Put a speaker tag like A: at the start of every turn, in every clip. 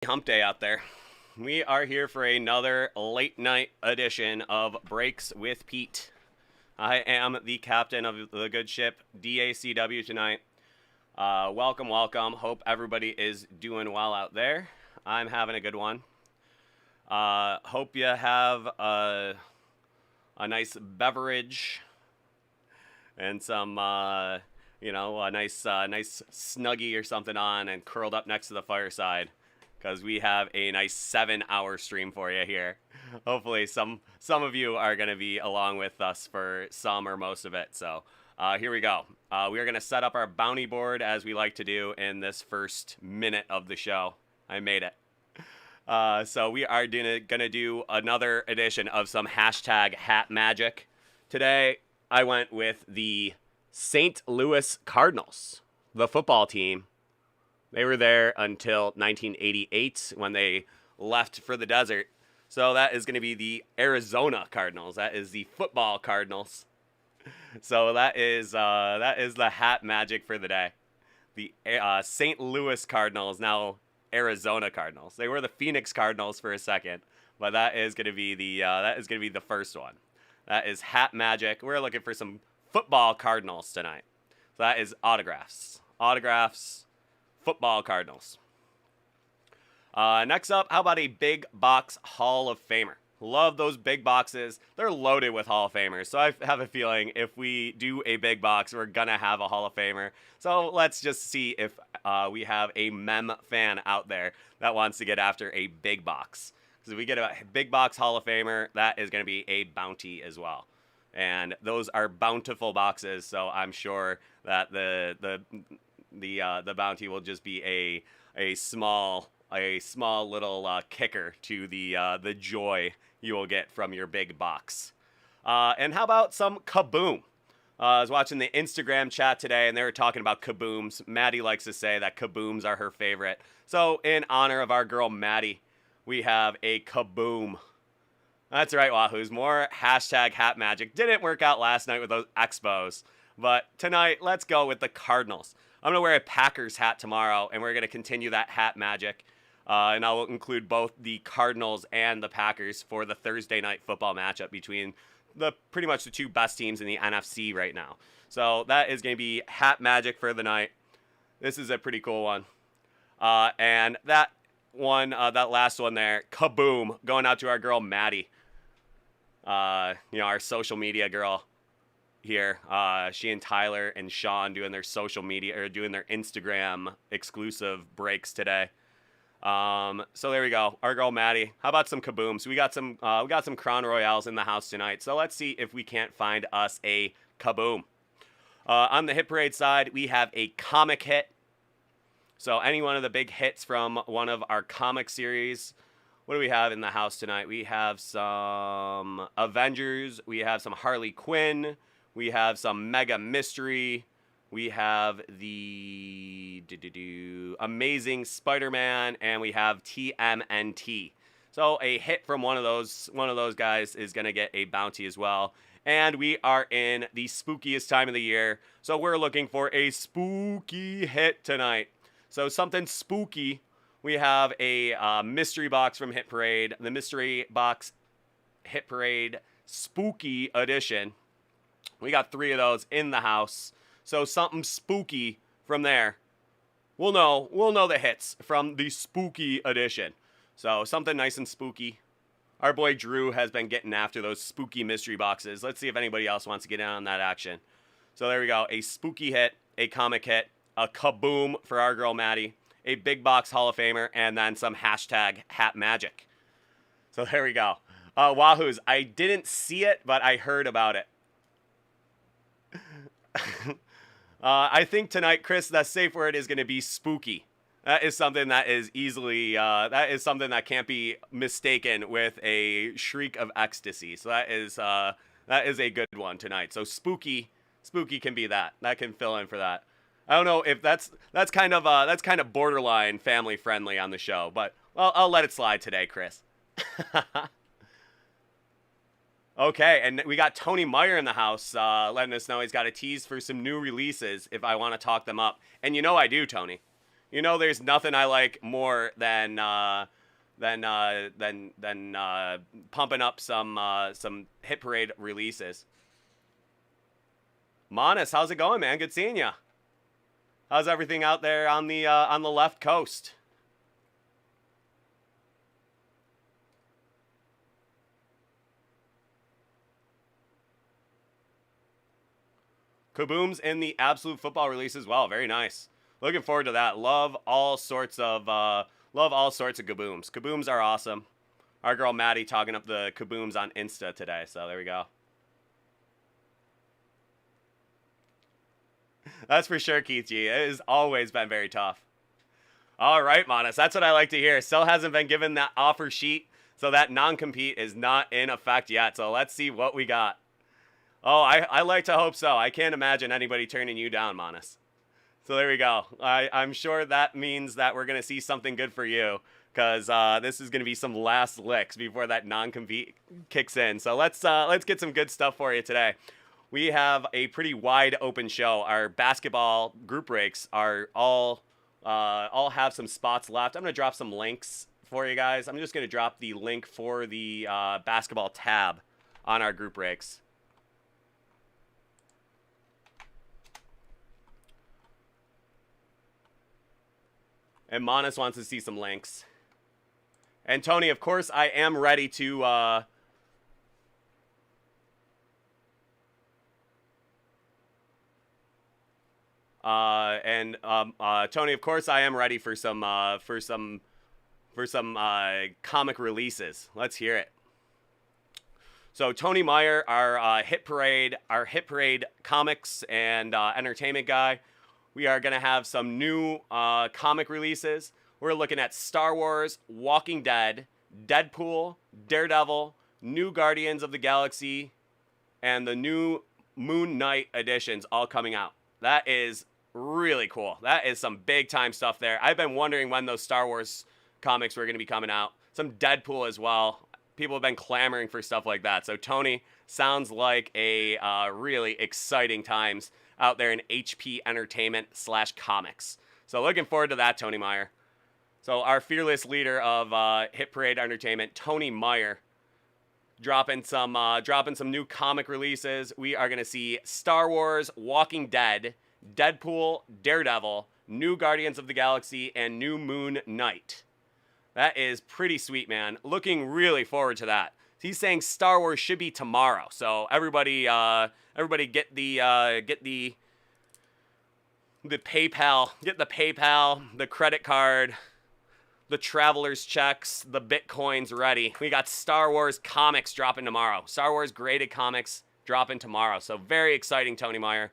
A: Hump day out there. We are here for another late night edition of Breaks with Pete. I am the captain of the good ship DACW tonight. Welcome. Hope everybody is doing well out there. I'm having a good one. Hope you have a nice beverage and some, a nice snuggie or something on and curled up next to the fireside, because we have a nice 7-hour stream for you here. Hopefully some of you are going to be along with us for some or most of it. So here we go. We are going to set up our bounty board as we like to do in this first minute of the show. I made it. So we are going to do another edition of some hashtag hat magic. Today, I went with the St. Louis Cardinals, the football team. They were there until 1988 when they left for the desert. So that is going to be the Arizona Cardinals. That is the football Cardinals. So that is the hat magic for the day. The St. Louis Cardinals, now Arizona Cardinals. They were the Phoenix Cardinals for a second, but that is going to be the first one. That is hat magic. We're looking for some football Cardinals tonight. So that is autographs. Football Cardinals. Next up, how about a big box Hall of Famer? Love those big boxes. They're loaded with Hall of Famers. So I have a feeling if we do a big box, we're going to have a Hall of Famer. So let's just see if we have a Mem fan out there that wants to get after a big box. Because if we get a big box Hall of Famer, that is going to be a bounty as well. And those are bountiful boxes, so I'm sure that the bounty will just be a small little kicker to the joy you will get from your big box. And how about some kaboom? I was watching the Instagram chat today, and they were talking about kabooms. Maddie likes to say that kabooms are her favorite. So in honor of our girl Maddie, we have a kaboom. That's right, Wahoos. More hashtag hat magic. Didn't work out last night with those Expos. But tonight, let's go with the Cardinals. I'm going to wear a Packers hat tomorrow, and we're going to continue that hat magic. And I will include both the Cardinals and the Packers for the Thursday night football matchup between pretty much the two best teams in the NFC right now. So that is going to be hat magic for the night. This is a pretty cool one. And that last one there, kaboom, going out to our girl Maddie. Our social media girl here. She and Tyler and Sean doing their social media, or doing their Instagram exclusive breaks today. So there we go. Our girl Maddie. How about some kabooms? We got some Crown Royales in the house tonight. So let's see if we can't find us a kaboom. On the hit parade side, we have a comic hit. So any one of the big hits from one of our comic series. What do we have in the house tonight? We have some Avengers. We have some Harley Quinn. We have some Mega Mystery. We have the Amazing Spider-Man, and we have TMNT. So a hit from one of those guys is going to get a bounty as well. And we are in the spookiest time of the year, so we're looking for a spooky hit tonight. So something spooky. We have a mystery box from Hit Parade, the mystery box Hit Parade Spooky Edition. We got 3 of those in the house. So something spooky from there. We'll know the hits from the Spooky Edition. So something nice and spooky. Our boy Drew has been getting after those spooky mystery boxes. Let's see if anybody else wants to get in on that action. So there we go. A spooky hit, a comic hit, a kaboom for our girl Maddie, a big box Hall of Famer, and then some hashtag hat magic. So there we go. Wahoos, I didn't see it, but I heard about it. I think tonight, Chris, the safe word is going to be spooky. That is something that is something that can't be mistaken with a shriek of ecstasy. So that is a good one tonight. So spooky can be that. That can fill in for that. I don't know if that's kind of borderline family friendly on the show, but I'll let it slide today, Chris. Okay, and we got Tony Meyer in the house letting us know he's got a tease for some new releases if I want to talk them up. And you know I do, Tony. You know, there's nothing I like more than pumping up some Hit Parade releases. Monis, how's it going, man? Good seeing you. How's everything out there on the left coast? Kaboom's in the Absolute Football release as well. Very nice. Looking forward to that. Love all sorts of Kabooms. Kabooms are awesome. Our girl Maddie talking up the Kabooms on Insta today. So there we go. That's for sure, Keith G. It has always been very tough. All right, Monis. That's what I like to hear. Still hasn't been given that offer sheet, so that non-compete is not in effect yet. So let's see what we got. Oh, I like to hope so. I can't imagine anybody turning you down, Monis. So there we go. I'm sure that means that we're going to see something good for you, because this is going to be some last licks before that non-compete kicks in. So let's get some good stuff for you today. We have a pretty wide open show. Our basketball group breaks are all have some spots left. I'm going to drop some links for you guys. I'm just going to drop the link for the basketball tab on our group breaks. And Monis wants to see some links. And Tony, of course, I am ready to Tony, of course, I am ready for some comic releases. Let's hear it. So Tony Meyer, our Hit Parade comics and entertainment guy, we are gonna have some new comic releases. We're looking at Star Wars, Walking Dead, Deadpool, Daredevil, new Guardians of the Galaxy, and the new Moon Knight editions all coming out. That is really cool. That is some big time stuff there. I've been wondering when those Star Wars comics were going to be coming out. Some Deadpool as well. People have been clamoring for stuff like that. So Tony, sounds like a really exciting times out there in HP Entertainment / comics. So looking forward to that, Tony Meyer. So our fearless leader of Hit Parade Entertainment, Tony Meyer, dropping some new comic releases. We are going to see Star Wars, Walking Dead, Deadpool, Daredevil, new Guardians of the Galaxy, and new Moon Knight. That is pretty sweet, man. Looking really forward to that. He's saying Star Wars should be tomorrow. So everybody get the PayPal, the credit card, the traveler's checks, the Bitcoins ready. We got Star Wars comics dropping tomorrow. Star Wars graded comics dropping tomorrow. So very exciting, Tony Meyer.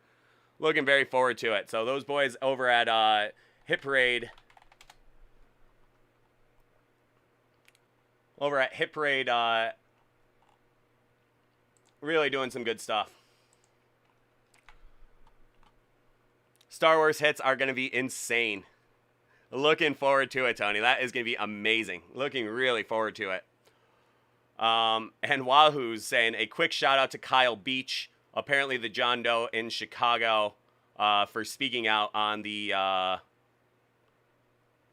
A: Looking very forward to it. So those boys over at Hit Parade, really doing some good stuff. Star Wars hits are going to be insane. Looking forward to it, Tony. That is going to be amazing. Looking really forward to it. And Wahoo's saying a quick shout out to Kyle Beach, apparently the John Doe in Chicago, for speaking out on that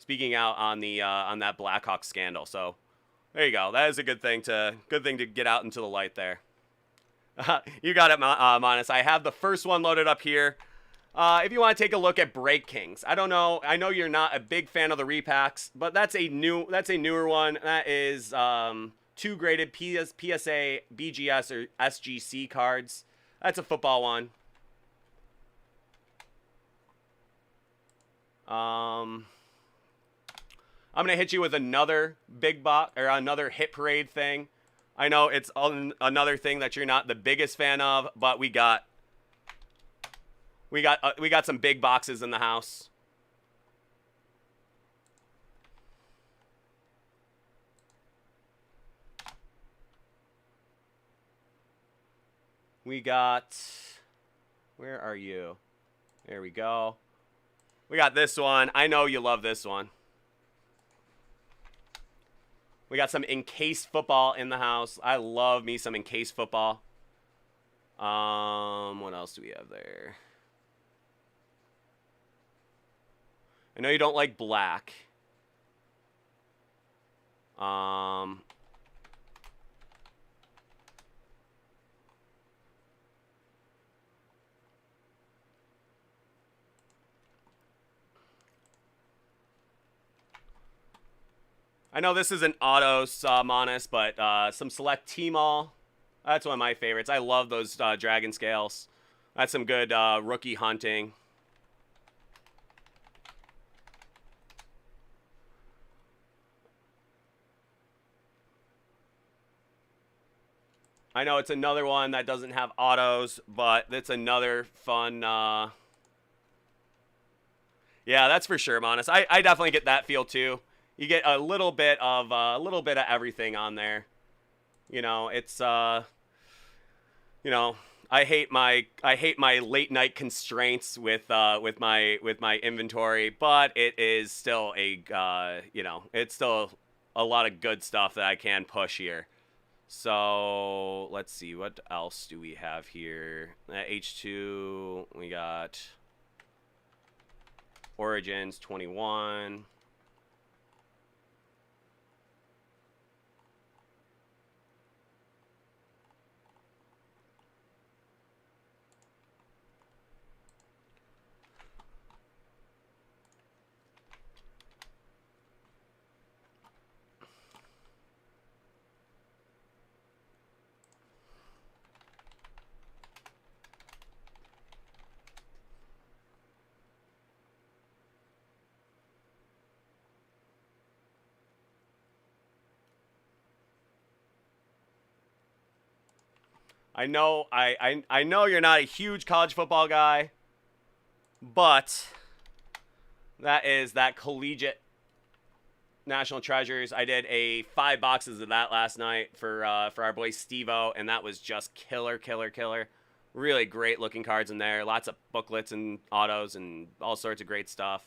A: Blackhawks scandal. So there you go. That is a good thing to get out into the light there. You got it, Monis. I have the first one loaded up here. If you want to take a look at Break Kings, I don't know. I know you're not a big fan of the repacks, but that's a newer one. That is 2 graded PSA, BGS, or SGC cards. That's a football one. I'm gonna hit you with another big box or another Hit Parade thing. I know it's another thing that you're not the biggest fan of, but we got some big boxes in the house. We got, where are you? There we go. We got this one. I know you love this one. We got some encased football in the house. I love me some encased football. What else do we have there? I know you don't like black. I know this isn't autos, Monis, but some select T-Mall. That's one of my favorites. I love those dragon scales. That's some good rookie hunting. I know it's another one that doesn't have autos, but it's another fun. Yeah, that's for sure, Monis. I definitely get that feel too. You get a little bit of everything on there. You know, it's you know, I hate my late night constraints with my inventory, but it is still a you know, it's still a lot of good stuff that I can push here. So let's see, what else do we have here? H2, we got Origins 21. I know I know you're not a huge college football guy, but that collegiate national treasures. I did 5 boxes of that last night for our boy Steve-O, and that was just killer. Really great looking cards in there. Lots of booklets and autos and all sorts of great stuff.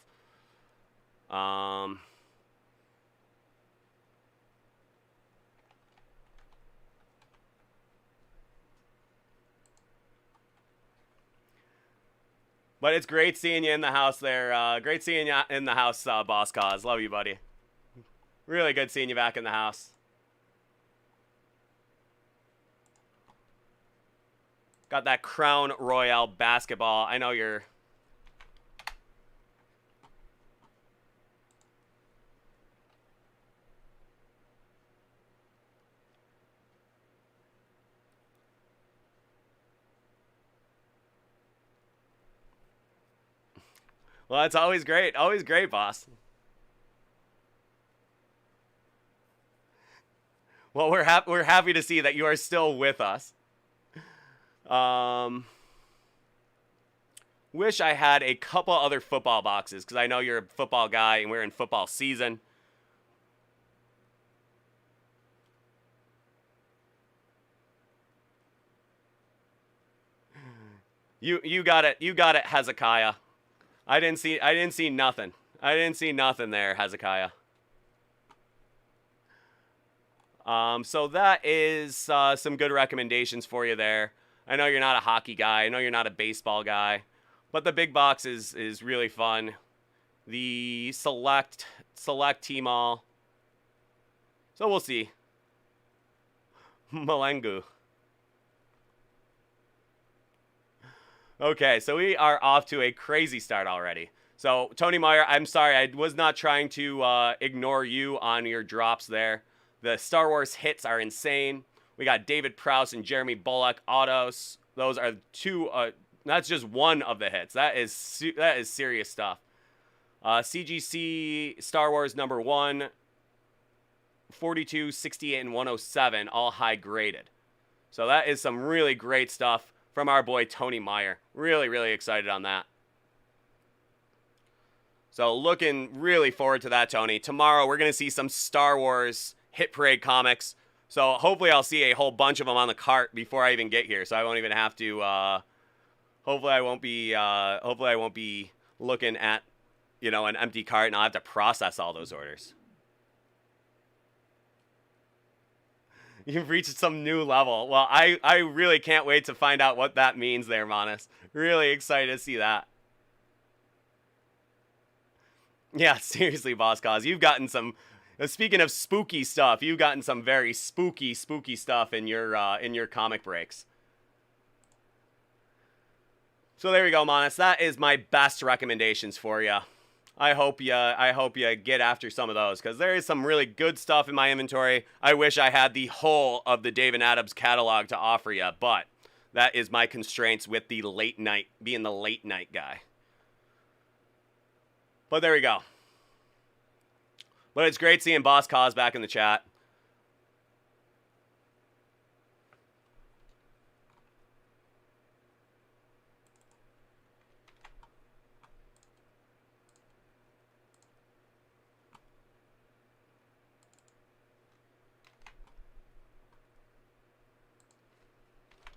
A: But it's great seeing you in the house there. Great seeing you in the house, Boss Cause. Love you, buddy. Really good seeing you back in the house. Got that Crown Royale basketball. I know you're... Well, it's always great. Always great, boss. Well, we're happy to see that you are still with us. Wish I had a couple other football boxes because I know you're a football guy and we're in football season. You got it. You got it, Hezekiah. I didn't see nothing. I didn't see nothing there, Hezekiah. So that is some good recommendations for you there. I know you're not a hockey guy. I know you're not a baseball guy. But the big box is really fun. The select T-Mall. So we'll see. Malengu. Okay, so we are off to a crazy start already. So, Tony Meyer, I'm sorry. I was not trying to ignore you on your drops there. The Star Wars hits are insane. We got David Prowse and Jeremy Bullock autos. Those are two. That's just one of the hits. That is serious stuff. CGC Star Wars number 1, 42, 68, and 107, all high graded. So that is some really great stuff from our boy Tony Meyer. Really excited on that. So looking really forward to that, Tony. Tomorrow we're going to see some Star Wars Hit Parade comics. So hopefully I'll see a whole bunch of them on the cart before I even get here. So I won't even have to, hopefully I won't be looking at, you know, an empty cart and I'll have to process all those orders. You've reached some new level. Well, I really can't wait to find out what that means there, Manis. Really excited to see that. Yeah, seriously, Boss Cause, you've gotten some. Speaking of spooky stuff, you've gotten some very spooky stuff in your comic breaks. So there you go, Monis. That is my best recommendations for you. I hope you get after some of those, because there is some really good stuff in my inventory. I wish I had the whole of the David Adams catalog to offer you, but that is my constraints with the late night, being the late night guy. But there we go. But it's great seeing Boss Cause back in the chat.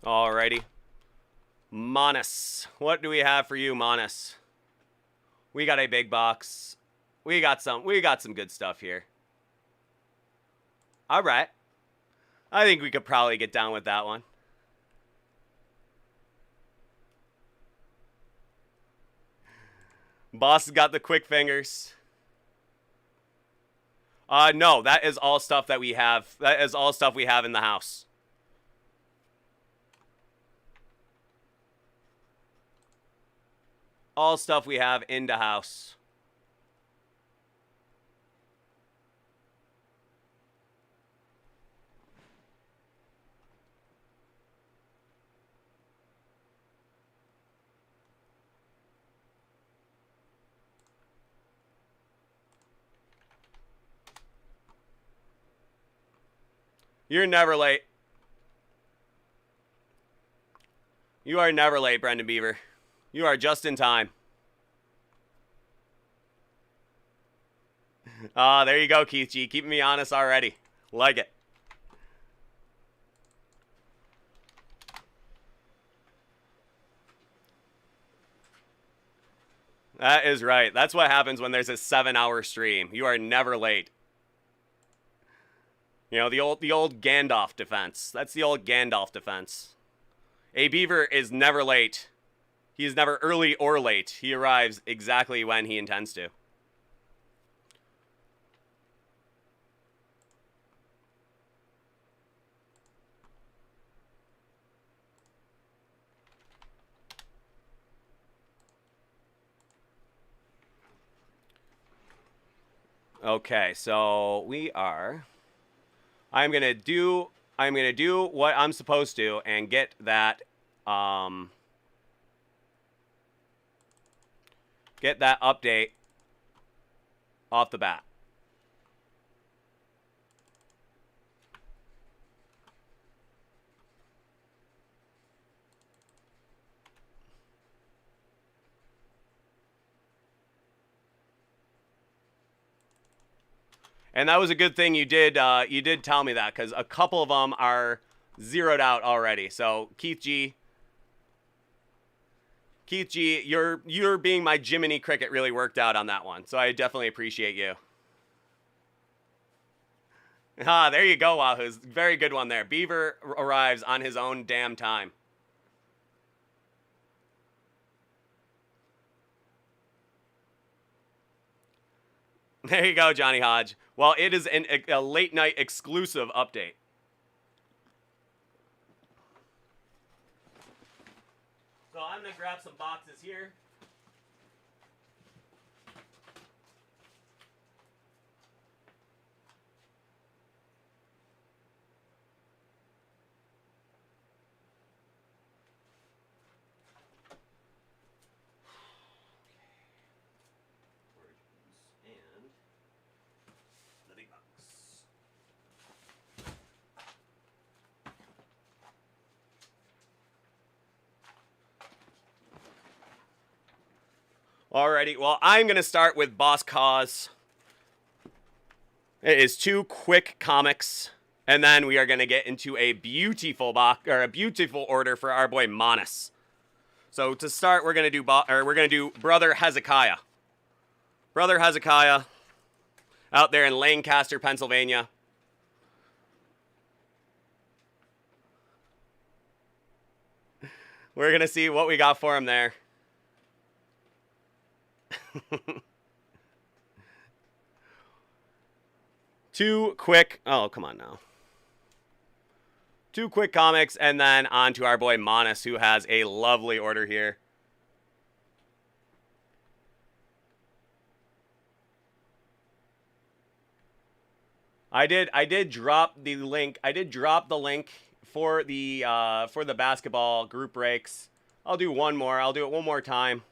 A: Alrighty. Monis. What do we have for you, Monis? We got a big box. We got some good stuff here. Alright. I think we could probably get down with that one. Boss has got the quick fingers. No, that is all stuff that we have. That is all stuff we have in the house. All stuff we have in the house. You're never late. You are never late, Brendan Beaver. You are just in time. There you go, Keith G. Keeping me honest already. Like it. That is right. That's what happens when there's a 7-hour stream. You are never late. You know, the old Gandalf defense. That's the old Gandalf defense. A Beaver is never late. He is never early or late. He arrives exactly when he intends to. Okay, so we are... I'm gonna do what I'm supposed to and get that update off the bat. And that was a good thing you did tell me that, because a couple of them are zeroed out already. So Keith G, you're being my Jiminy Cricket really worked out on that one. So I definitely appreciate you. There you go, Wahoo's. Very good one there. Beaver arrives on his own damn time. There you go, Johnny Hodge. Well, it is a late night exclusive update. So I'm going to grab some boxes here. Alrighty, well, I'm going to start with Boss Cause. It is 2 quick comics, and then we are going to get into a beautiful order for our boy Monis. So to start, we're going to do Brother Hezekiah. Brother Hezekiah out there in Lancaster, Pennsylvania. We're going to see what we got for him there. Two quick, oh, come on now. Two quick comics, and then on to our boy Monis, who has a lovely order here. I did drop the link. I did drop the link for the basketball group breaks. I'll do one more. I'll do it one more time.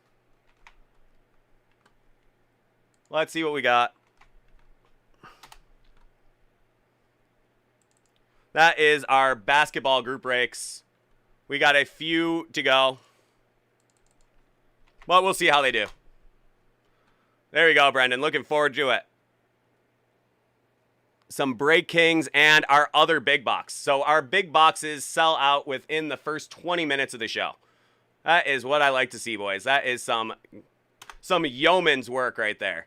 A: Let's see what we got. That is our basketball group breaks. We got a few to go. But we'll see how they do. There you go, Brendan. Looking forward to it. Some Break Kings and our other big box. So our big boxes sell out within the first 20 minutes of the show. That is what I like to see, boys. That is some yeoman's work right there.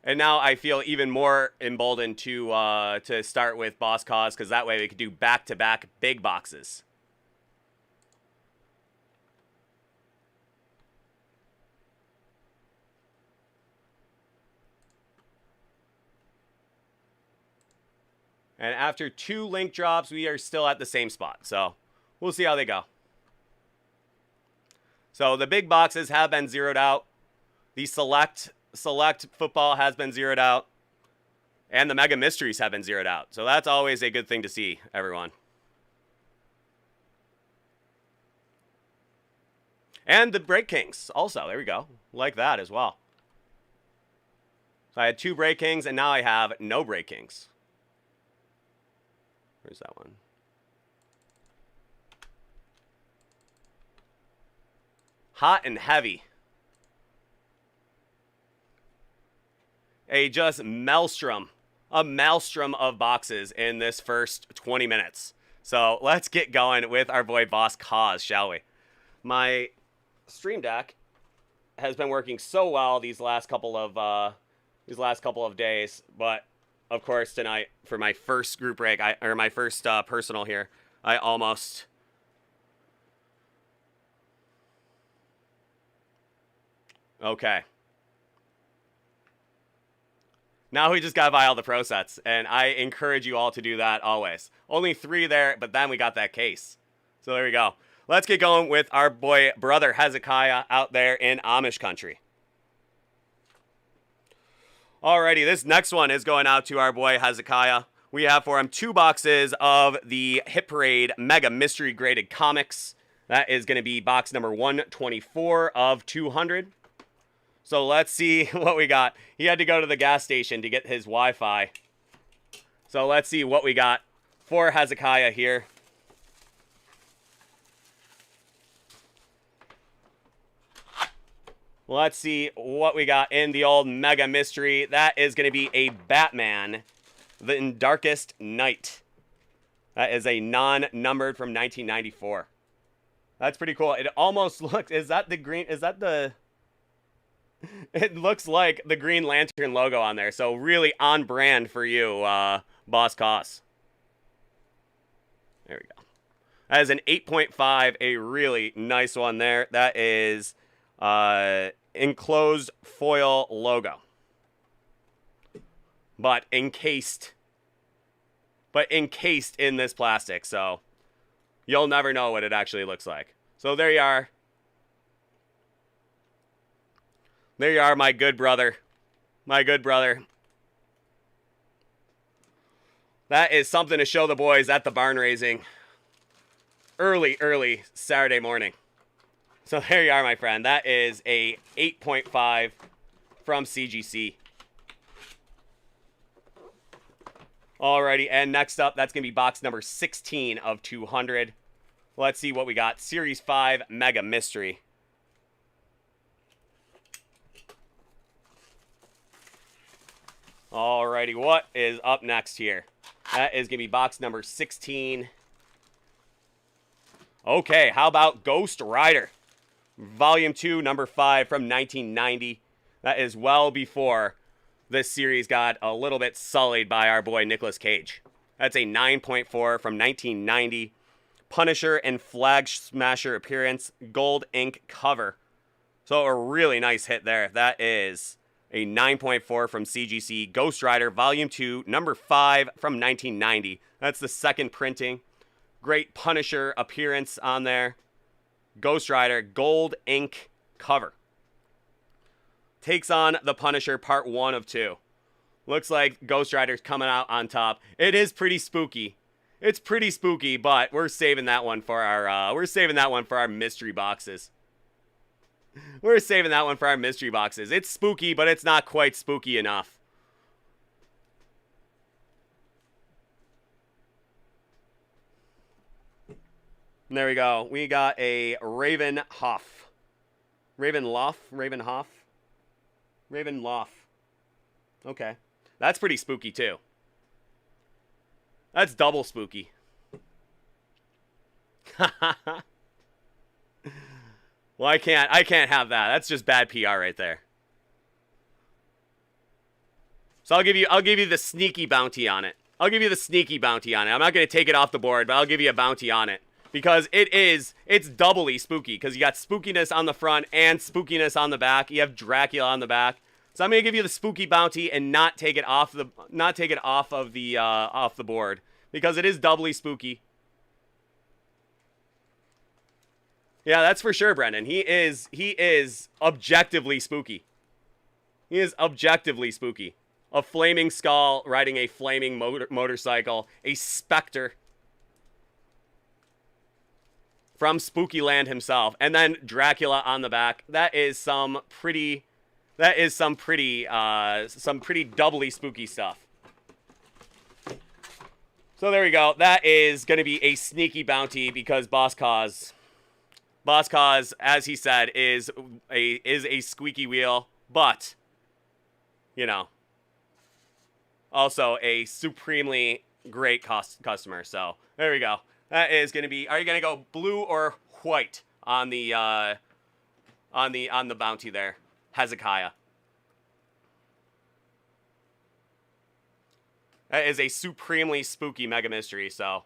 A: And now I feel even more emboldened to start with Boss Cause, because that way we could do back-to-back big boxes. And after 2 link drops, we are still at the same spot. So we'll see how they go. So the big boxes have been zeroed out. The select football has been zeroed out. And the mega mysteries have been zeroed out. So that's always a good thing to see, everyone. And the Break Kings also. There we go. Like that as well. So I had 2 Break Kings, and now I have no Break Kings. Where's that one? Hot and heavy. A just maelstrom. A maelstrom of boxes in this first 20 minutes. So let's get going with our boy Boss Cause, shall we? My Stream Deck has been working so well these last couple of days, but of course, tonight, for my first group break, my first personal here, I almost... Okay. Now we just got to buy all the pro sets, and I encourage you all to do that always. Only 3 there, but then we got that case. So there we go. Let's get going with our boy, brother Hezekiah, out there in Amish country. Alrighty, this next one is going out to our boy Hezekiah. We have for him 2 boxes of the Hit Parade Mega Mystery Graded Comics. That is going to be box number 124 of 200. So let's see what we got. He had to go to the gas station to get his Wi-Fi. So let's see what we got for Hezekiah here. Let's see what we got in the old Mega Mystery. That is going to be a Batman, The Darkest Night. That is a non-numbered from 1994. That's pretty cool. It almost looks... Is that the green... Is that the... It looks like the Green Lantern logo on there. So really on brand for you, Boss Cause. There we go. That is an 8.5. A really nice one there. That is... enclosed foil logo, but encased in this plastic, so you'll never know what it actually looks like. So there you are. There you are, my good brother. My good brother. That is something to show the boys at the barn raising early Saturday morning. So there you are, my friend. That is a 8.5 from CGC. Alrighty, and next up, that's going to be box number 16 of 200. Let's see what we got. Series 5 Mega Mystery. Alrighty, what is up next here? That is going to be box number 16. Okay, how about Ghost Rider? Volume 2, number 5 from 1990. That is well before this series got a little bit sullied by our boy Nicolas Cage. That's a 9.4 from 1990. Punisher and Flag Smasher appearance. Gold ink cover. So a really nice hit there. That is A 9.4 from CGC. Ghost Rider Volume 2, number 5 from 1990. That's the second printing. Great Punisher appearance on there. Ghost Rider gold ink cover. Takes on the Punisher part 1 of 2. Looks like Ghost Rider's coming out on top. It is pretty spooky. It's pretty spooky, but we're saving that one for our mystery boxes. We're saving that one for our mystery boxes. It's spooky, but it's not quite spooky enough. And there we go. We got a Ravenhoff. Ravenhoff. Okay. That's pretty spooky too. That's double spooky. Well, I can't have that. That's just bad PR right there. So I'll give you the sneaky bounty on it. I'm not going to take it off the board, but I'll give you a bounty on it. Because it's doubly spooky. Because you got spookiness on the front and spookiness on the back. You have Dracula on the back. So I'm gonna give you the spooky bounty and not take it off the board because it is doubly spooky. Yeah, that's for sure, Brendan. He is objectively spooky. He is objectively spooky. A flaming skull riding a flaming motorcycle, a specter from Spooky Land himself, and then Dracula on the back. That is some pretty doubly spooky stuff. So there we go. That is going to be a sneaky bounty because Boss Cause, as he said, is a squeaky wheel, but you know, also a supremely great customer. So there we go. That is going to be. Are you going to go blue or white on the bounty there? Hezekiah. That is a supremely spooky mega mystery, so.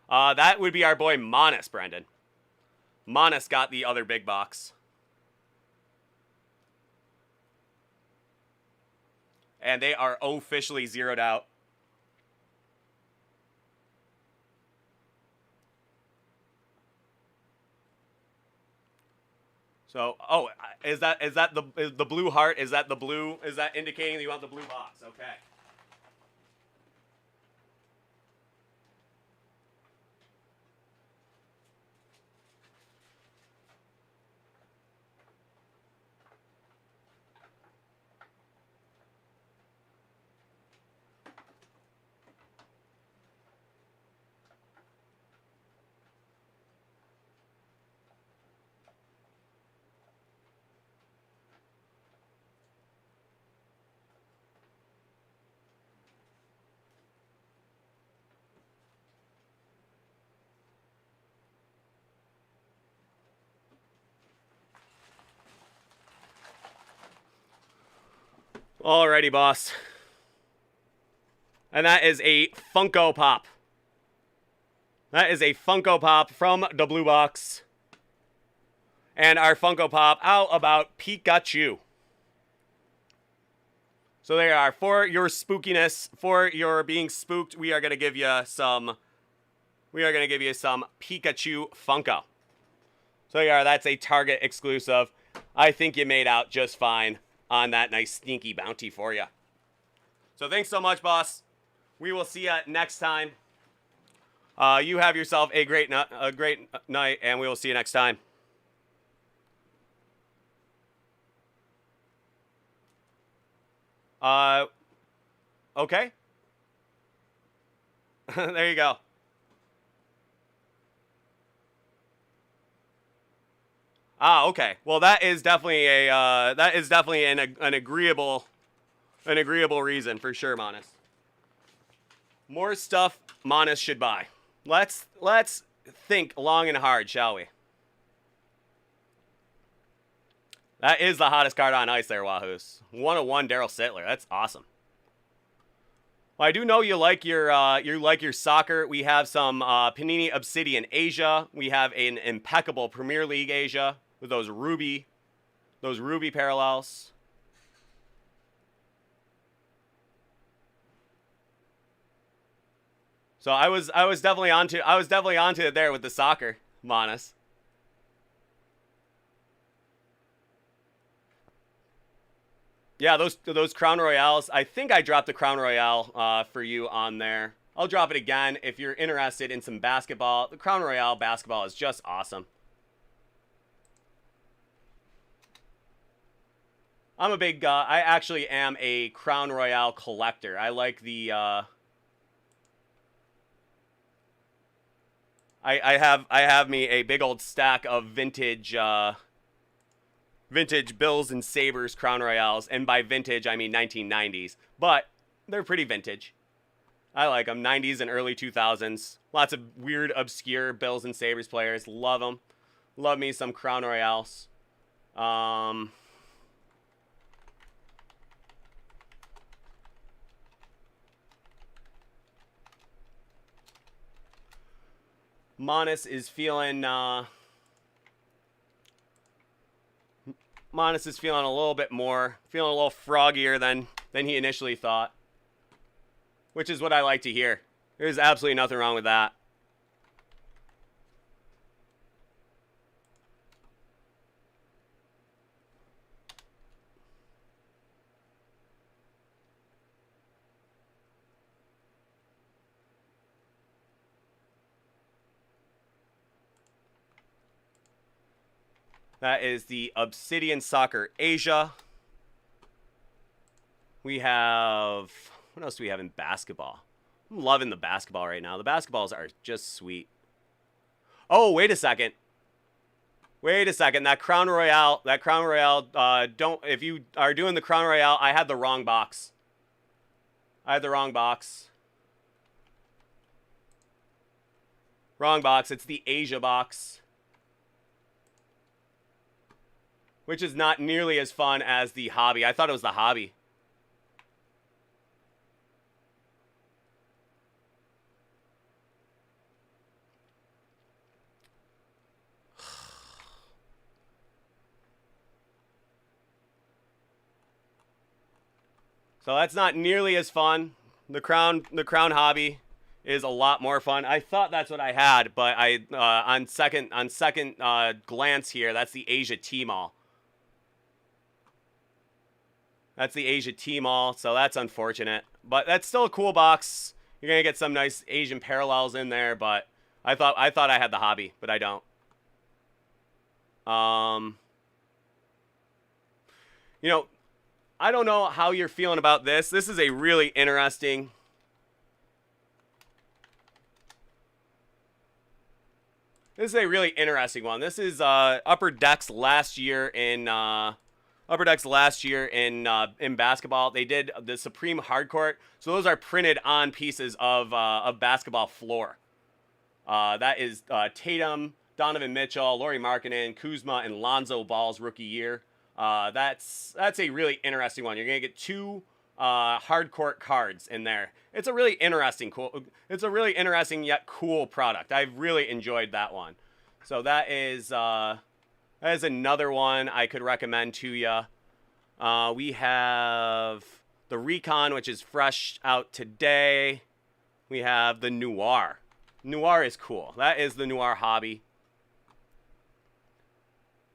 A: That would be our boy Monas, Brendan. Monas got the other big box. And they are officially zeroed out. So, oh, is that the blue heart? Is that indicating that you want the blue box? Okay. Alrighty, boss. And that is a Funko Pop. That is a Funko Pop from the blue box. And our Funko Pop, how about Pikachu? So there you are. For your spookiness, for your being spooked, we are going to give you some Pikachu Funko. So there you are. That's a Target exclusive. I think you made out just fine on that nice sneaky bounty for you. So thanks so much, boss. We will see you next time. You have yourself a great night, and we will see you next time. Okay. There you go. Ah, okay. Well, that is definitely an agreeable reason for sure, Monas. More stuff Monas should buy. Let's think long and hard, shall we? That is the hottest card on ice there, Wahoos. 101 Daryl Sittler. That's awesome. Well, I do know you like your soccer. We have some Panini Obsidian Asia. We have an impeccable Premier League Asia with those ruby those ruby parallels. So I was definitely onto it there with the soccer, Manas. Yeah, those Crown Royales. I think I dropped the Crown Royale for you on there. I'll drop it again if you're interested in some basketball. The Crown Royale basketball is just awesome. I'm a big. I actually am a Crown Royale collector. I like the. I have me a big old stack of vintage Bills and Sabres Crown Royales, and by vintage I mean 1990s, but they're pretty vintage. I like them. 90s and early 2000s. Lots of weird, obscure Bills and Sabres players. Love them. Love me some Crown Royales. Manas is feeling a little bit more, feeling a little froggier than he initially thought, which is what I like to hear. There's absolutely nothing wrong with that. That is the Obsidian Soccer Asia. We have... What else do we have in basketball? I'm loving the basketball right now. The basketballs are just sweet. Oh, wait a second. Wait a second. That Crown Royale, don't... If you are doing the Crown Royale, I had the wrong box. Wrong box. It's the Asia box, which is not nearly as fun as the hobby. I thought it was the hobby. So that's not nearly as fun. The crown hobby is a lot more fun. I thought that's what I had, but I on second glance here, that's the Asia T-Mall. That's the Asia T-Mall, so that's unfortunate. But that's still a cool box. You're gonna get some nice Asian parallels in there, but I thought I had the hobby, but I don't. You know, I don't know how you're feeling about this. This is a really interesting... This is a really interesting one. This is Upper Decks last year in basketball. They did the Supreme Hardcourt. So those are printed on pieces of basketball floor. That is Tatum, Donovan Mitchell, Lauri Markkanen, Kuzma, and Lonzo Ball's rookie year. That's a really interesting one. You're gonna get two hardcourt cards in there. It's a really interesting yet cool product. I've really enjoyed that one. So that is another one I could recommend to you. We have the Recon, which is fresh out today. We have the Noir. Noir is cool. That is the Noir hobby.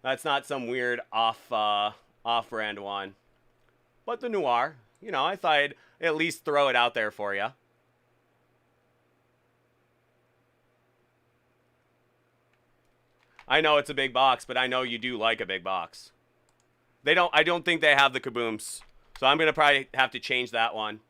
A: That's not some weird off-brand one. But the Noir, you know, I thought I'd at least throw it out there for you. I know it's a big box, but I know you do like a big box. I don't think they have the kabooms. So I'm going to probably have to change that one.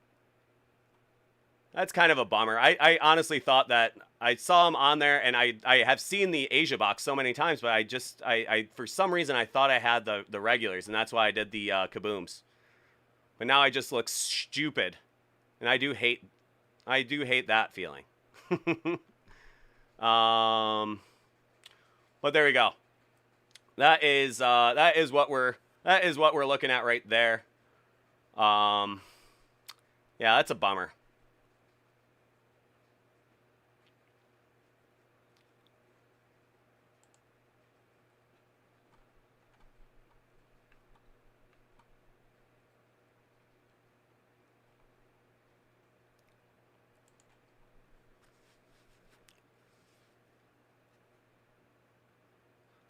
A: That's kind of a bummer. I honestly thought that I saw them on there, and I have seen the Asia box so many times, but I for some reason I thought I had the regulars, and that's why I did the kabooms. But now I just look stupid, and I do hate that feeling. But there we go. That is what we're looking at right there. Yeah, that's a bummer.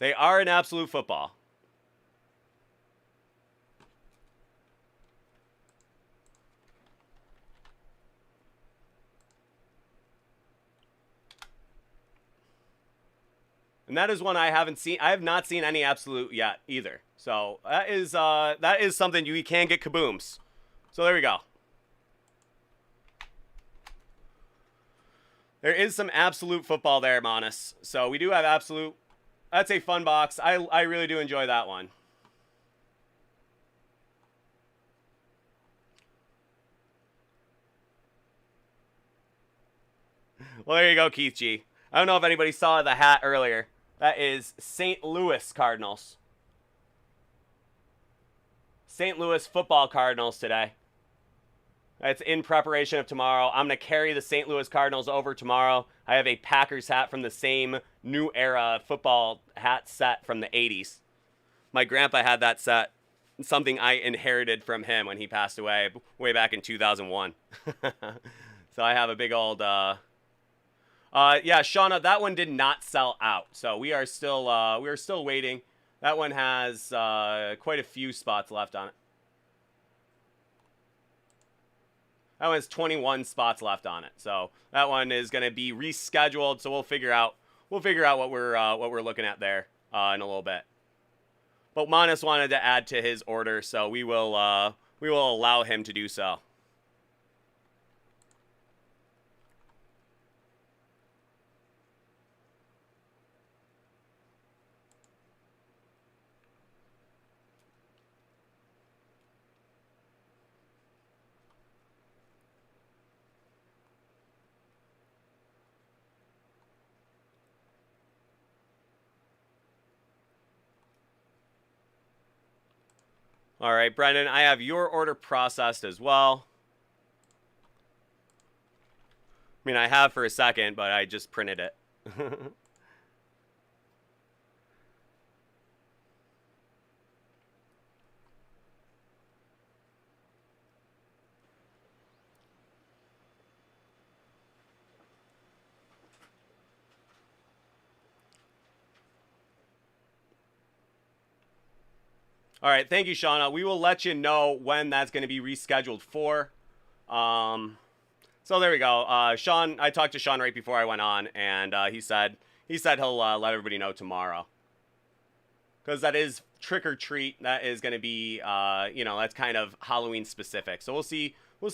A: They are an absolute football. And that is one I haven't seen. I have not seen any absolute yet either. So that is something you can get kabooms. So there we go. There is some absolute football there, Monis. So we do have absolute. That's a fun box. I really do enjoy that one. Well, there you go, Keith G. I don't know if anybody saw the hat earlier. That is St. Louis Cardinals. St. Louis football Cardinals today. That's in preparation of tomorrow. I'm going to carry the St. Louis Cardinals over tomorrow. I have a Packers hat from the same new era football hat set from the 80s. My grandpa had that set. Something I inherited from him when he passed away way back in 2001. So I have a big old... yeah, Shauna, that one did not sell out. So we are still waiting. That one has quite a few spots left on it. That one has 21 spots left on it. So that one is going to be rescheduled. So we'll figure out what we're looking at there in a little bit. But Manas wanted to add to his order, so we will allow him to do so. All right, Brendan, I have your order processed as well. I mean, I have for a second, but I just printed it. All right, thank you, Shauna. We will let you know when that's going to be rescheduled for. So there we go. Sean, I talked to Sean right before I went on, and he said he'll let everybody know tomorrow. Because that is trick or treat. That is going to be, that's kind of Halloween specific. So we'll see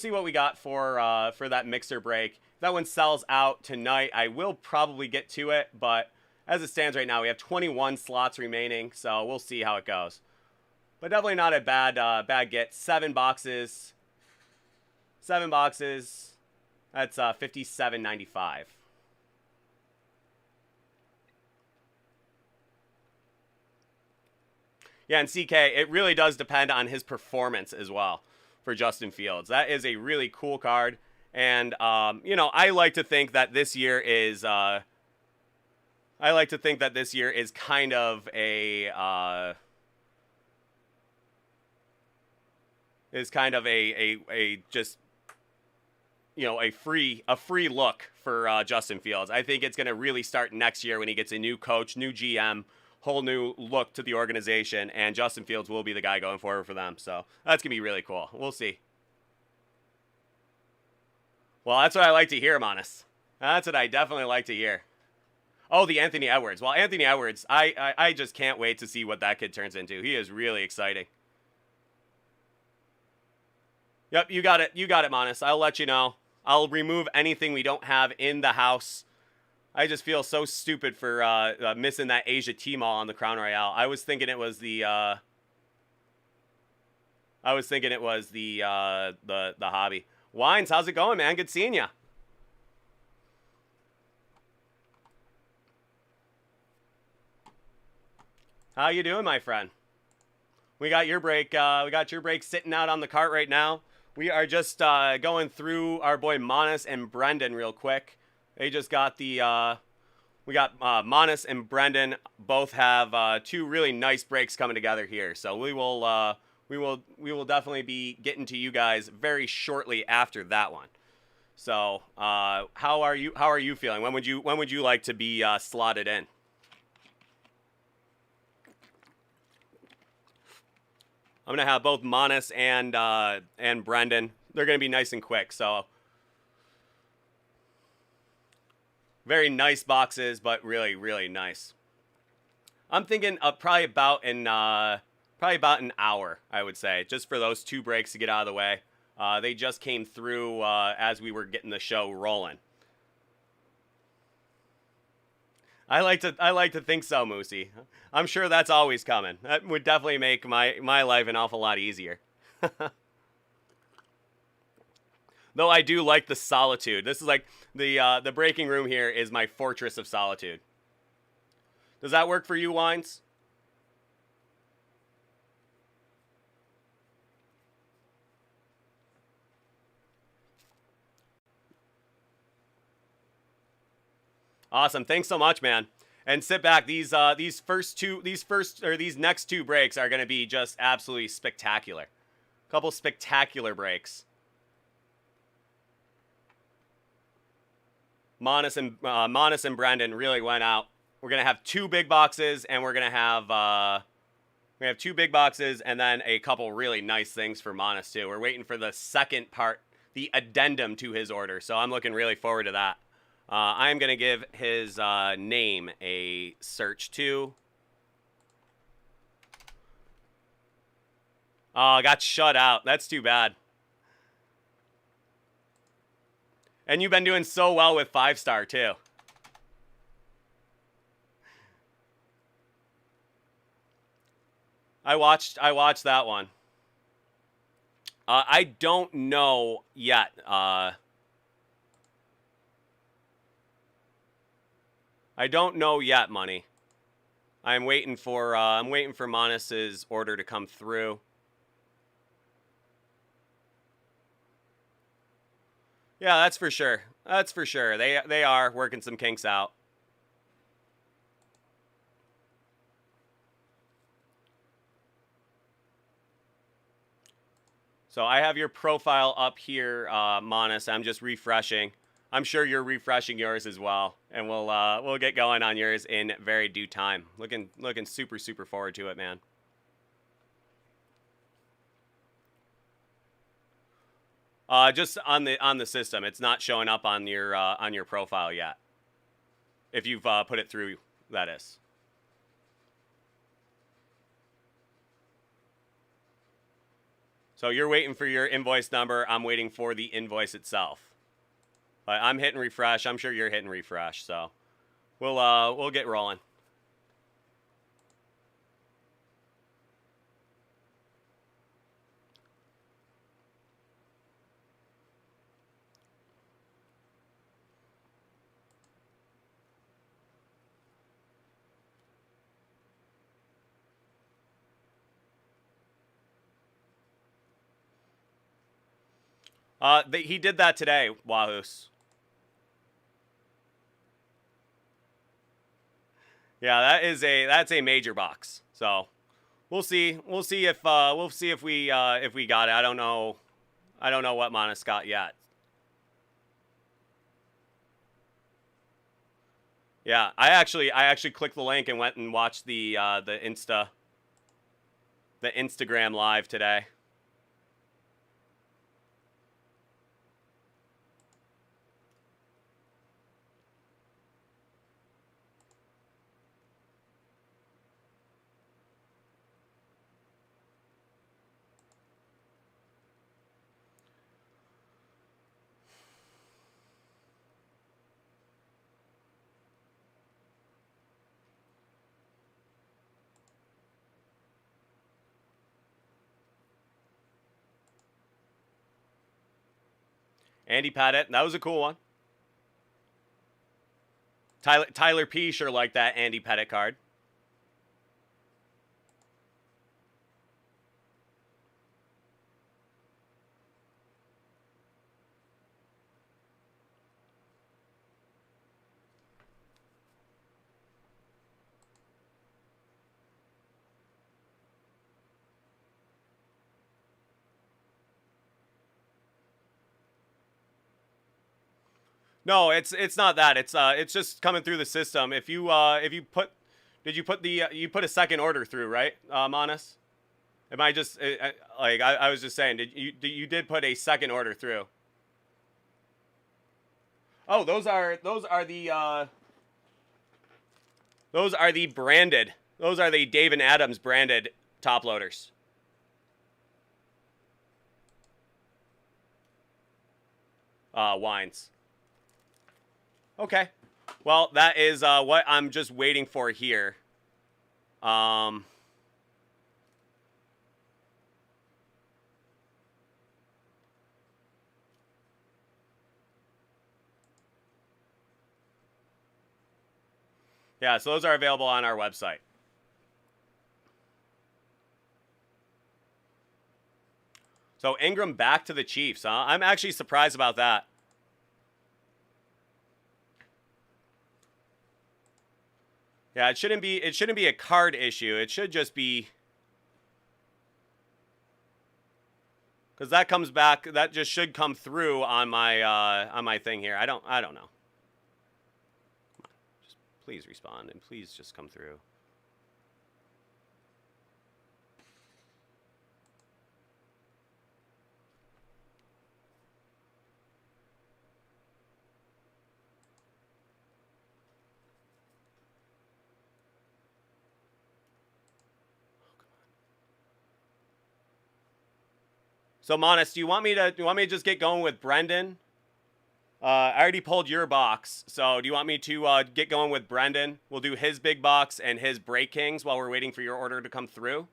A: what we got for that mixer break. If that one sells out tonight, I will probably get to it. But as it stands right now, we have 21 slots remaining. So we'll see how it goes. But definitely not a bad get. 7 boxes. 7 boxes. That's $57.95. Yeah, and CK, it really does depend on his performance as well for Justin Fields. That is a really cool card. And, I like to think that this year is... kind of a... just a free look for Justin Fields. I think it's going to really start next year when he gets a new coach, new GM, whole new look to the organization, and Justin Fields will be the guy going forward for them. So that's going to be really cool. We'll see. Well, that's what I like to hear, Manis. That's what I definitely like to hear. Oh, the Anthony Edwards. Well, Anthony Edwards, I just can't wait to see what that kid turns into. He is really exciting. Yep, you got it, Manis. I'll let you know. I'll remove anything we don't have in the house. I just feel so stupid for missing that Asia T-Mall on the Crown Royale. I was thinking it was the hobby. Wines, how's it going, man? Good seeing ya. How you doing, my friend? We got your break. We got your break sitting out on the cart right now. We are just going through our boy Manis and Brendan real quick. They just got the. We got Manis and Brendan both have 2 really nice breaks coming together here. So we will definitely be getting to you guys very shortly after that one. So how are you feeling? When would you like to be slotted in? I'm gonna have both Manas and Brendan. They're gonna be nice and quick. So very nice boxes, but really, really nice. I'm thinking probably about an hour, I would say, just for those 2 breaks to get out of the way. They just came through as we were getting the show rolling. I like to think so, Moosey. I'm sure that's always coming. That would definitely make my life an awful lot easier. Though I do like the solitude. This is like the breaking room here is my fortress of solitude. Does that work for you, Wines? Awesome. Thanks so much, man. And sit back. These next 2 breaks are going to be just absolutely spectacular. Couple spectacular breaks. Manas and Brendan really went out. We're gonna have 2 big boxes, and we're gonna have 2 big boxes, and then a couple really nice things for Manas too. We're waiting for the second part, the addendum to his order. So I'm looking really forward to that. I am gonna give his name a search too. Oh, got shut out. That's too bad. And you've been doing so well with 5-star too. I watched that one. I don't know yet. I don't know yet, Money. I'm waiting for Manas's order to come through. Yeah, that's for sure. That's for sure. They are working some kinks out. So I have your profile up here, Manas. I'm just refreshing. I'm sure you're refreshing yours as well, and we'll get going on yours in very due time. Looking super forward to it, man. Just on the system, it's not showing up on your profile yet. If you've put it through, that is. So you're waiting for your invoice number. I'm waiting for the invoice itself. But I'm hitting refresh. I'm sure you're hitting refresh. So we'll get rolling. He did that today, Wahoos. Yeah, that's a major box. So we'll see. We'll see if we got it. I don't know what Manas got yet. Yeah, I actually clicked the link and went and watched the Instagram live today. Andy Pettit, that was a cool one. Tyler P sure liked that Andy Pettit card. No, it's not that. It's just coming through the system. If you put, did you put a second order through, right, Manas? Am I just like I was just saying? You did put a second order through? Oh, those are the branded. Those are the Dave and Adams branded top loaders. Wines. Okay. Well, that is what I'm just waiting for here. Yeah, so those are available on our website. So Ingram back to the Chiefs, huh? I'm actually surprised about that. Yeah, it shouldn't be a card issue. It should just be, because that comes back, that just should come through on my thing here. I don't know. Just please respond and please just come through. So Monis, do you want me to just get going with Brendan? I already pulled your box, so do you want me to get going with Brendan? We'll do his big box and his Break Kings while we're waiting for your order to come through.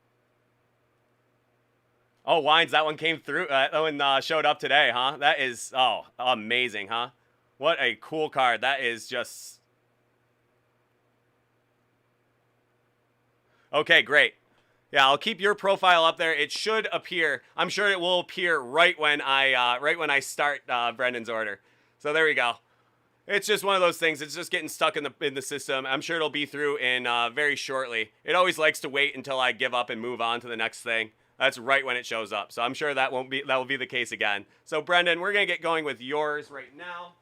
A: Oh, Wines, that one came through. That one showed up today, huh? That is, oh, amazing, huh? What a cool card. That is just... Okay, great. Yeah, I'll keep your profile up there. It should appear. I'm sure it will appear right when I start Brendan's order. So there we go. It's just one of those things. It's just getting stuck in the system. I'm sure it'll be through in very shortly. It always likes to wait until I give up and move on to the next thing. That's right when it shows up. So I'm sure that will be the case again. So Brendan, we're gonna get going with yours right now.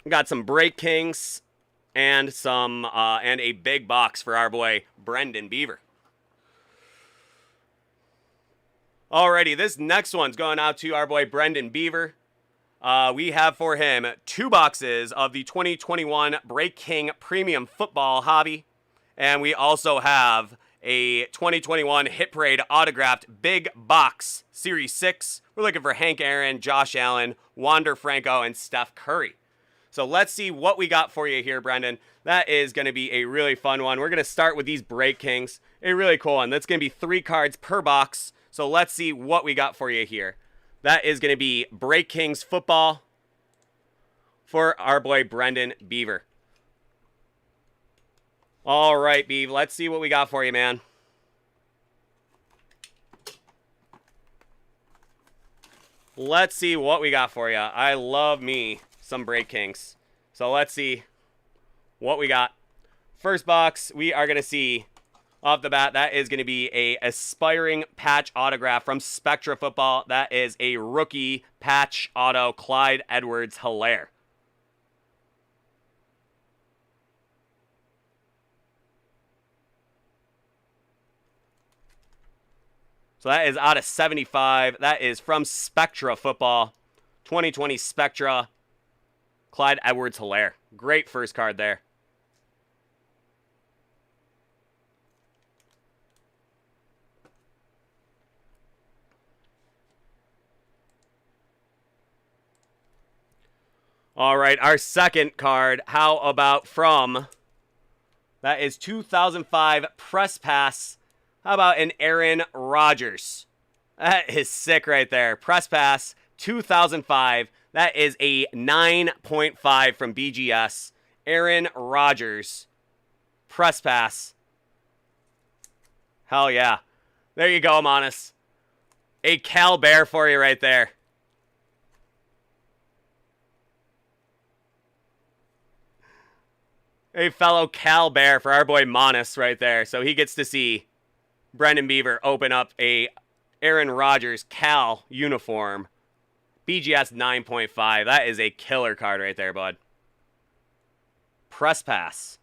A: We got some Break Kings and some and a big box for our boy Brendan Beaver. Alrighty, this next one's going out to our boy Brendan Beaver. We have for him 2 boxes of the 2021 Break King Premium Football Hobby. And we also have a 2021 Hit Parade autographed big box Series 6. We're looking for Hank Aaron, Josh Allen, Wander Franco, and Steph Curry. So let's see what we got for you here, Brendan. That is going to be a really fun one. We're going to start with these Break Kings. A really cool one. That's going to be 3 cards per box. So let's see what we got for you here. That is going to be Break Kings football for our boy Brendan Beaver. All right, Beav. Let's see what we got for you, man. Let's see what we got for you. I love me some Break Kings. So let's see what we got. First box, we are going to see off the bat, that is going to be a aspiring patch autograph from Spectra Football. That is a rookie patch auto, Clyde Edwards-Helaire. So that is out of 75. That is from Spectra Football. 2020 Spectra, Clyde Edwards-Helaire. Great first card there. All right, our second card, how about from, that is 2005 Press Pass. How about an Aaron Rodgers? That is sick right there. Press Pass, 2005. That is a 9.5 from BGS. Aaron Rodgers. Press Pass. Hell yeah. There you go, Monis. A Cal Bear for you right there. A fellow Cal Bear for our boy Monis right there. So he gets to see Brendan Beaver open up a Aaron Rodgers, Cal uniform. BGS 9.5. That is a killer card right there, bud. Press pass.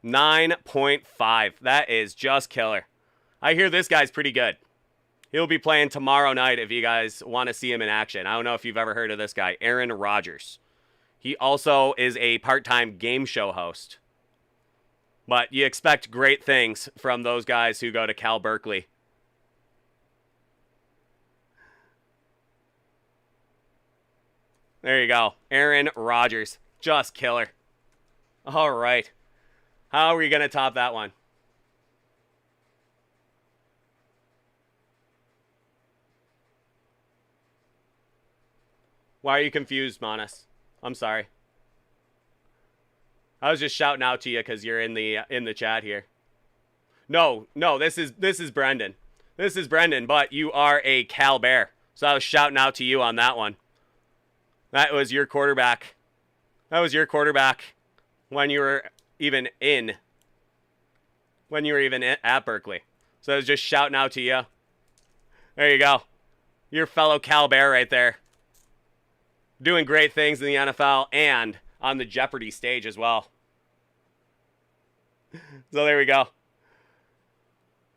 A: $9.5. That is just killer. I hear this guy's pretty good. He'll be playing tomorrow night if you guys want to see him in action. I don't know if you've ever heard of this guy, Aaron Rodgers. He also is a part-time game show host. But you expect great things from those guys who go to Cal Berkeley. There you go. Aaron Rodgers. Just killer. All right. How are we going to top that one? Why are you confused, Manas? I'm sorry. I was just shouting out to you because you're in the chat here. No, this is Brendan. This is Brendan, but you are a Cal Bear. So I was shouting out to you on that one. That was your quarterback. That was your quarterback when you were even at Berkeley. So I was just shouting out to you. There you go. Your fellow Cal Bear right there. Doing great things in the NFL and on the Jeopardy stage as well. So there we go.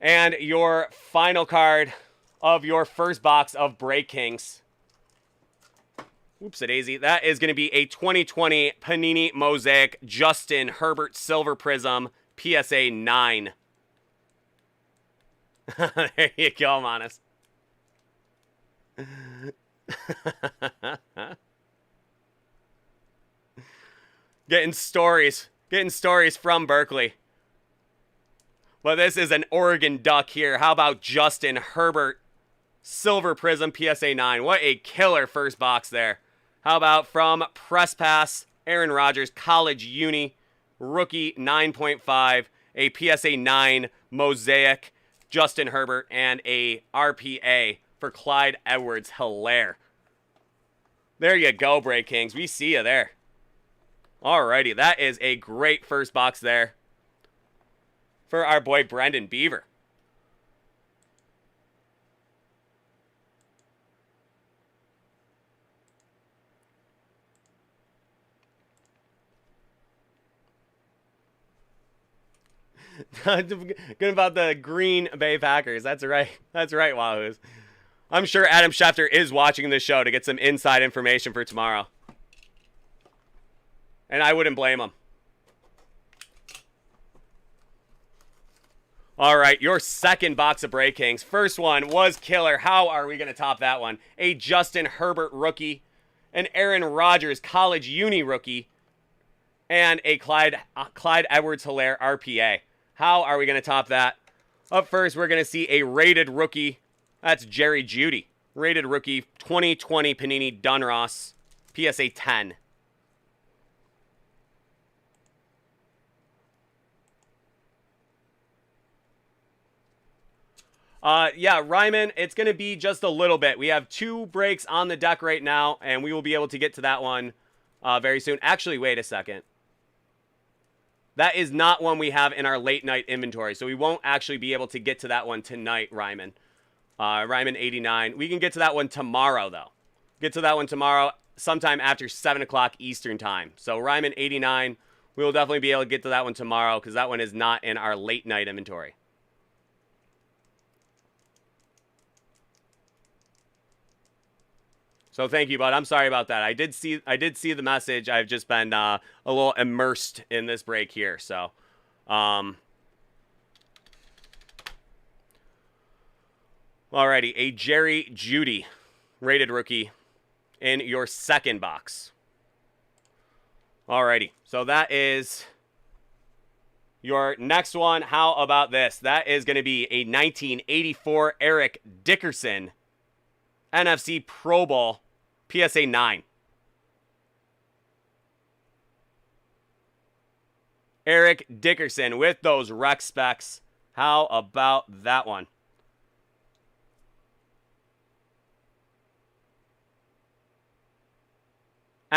A: And your final card of your first box of Break Kings. Whoops-a-daisy. That is going to be a 2020 Panini Mosaic Justin Herbert Silver Prism PSA 9. There you go, Manas. Getting stories from Berkeley. But this is an Oregon Duck here. How about Justin Herbert Silver Prism PSA 9? What a killer first box there. How about from Press Pass, Aaron Rodgers, College Uni, Rookie 9.5, a PSA 9 Mosaic, Justin Herbert, and a RPA for Clyde Edwards-Helaire. There you go, Break Kings. We see you there. Alrighty, that is a great first box there for our boy Brendan Beaver. Good about the Green Bay Packers. That's right. That's right, Wahoos. I'm sure Adam Schefter is watching this show to get some inside information for tomorrow. And I wouldn't blame him. All right, your second box of Break Kings. First one was killer. How are we going to top that one? A Justin Herbert rookie, an Aaron Rodgers College Uni rookie, and a Clyde Edwards-Helaire RPA. How are we going to top that? Up first, we're going to see a rated rookie. That's Jerry Jeudy. Rated rookie 2020 Panini Dunross PSA 10. Yeah, Ryman, it's going to be just a little bit. We have 2 breaks on the deck right now, and we will be able to get to that one very soon. Actually, wait a second. That is not one we have in our late night inventory, so we won't actually be able to get to that one tonight, Ryman. Ryman 89. We can get to that one tomorrow, though. Get to that one tomorrow sometime after 7 o'clock Eastern time. So Ryman 89, we will definitely be able to get to that one tomorrow because that one is not in our late night inventory. So thank you, bud. I'm sorry about that. I did see the message. I've just been a little immersed in this break here. So, alrighty, a Jerry Jeudy rated rookie in your second box. Alrighty, so that is your next one. How about this? That is going to be a 1984 Eric Dickerson NFC Pro Bowl PSA 9. Eric Dickerson with those rec specs. How about that one?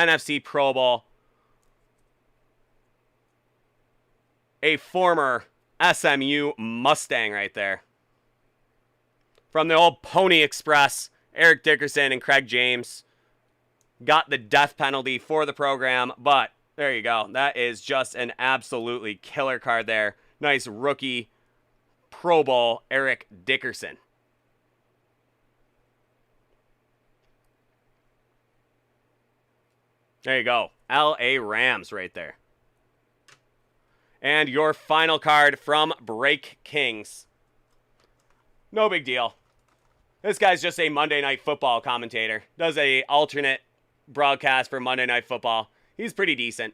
A: NFC Pro Bowl, a former SMU Mustang right there. From the old Pony Express, Eric Dickerson and Craig James got the death penalty for the program, but there you go. That is just an absolutely killer card there. Nice rookie Pro Bowl Eric Dickerson. There you go. LA Rams right there. And your final card from Break Kings. No big deal. This guy's just a Monday Night Football commentator. Does a alternate broadcast for Monday Night Football. He's pretty decent.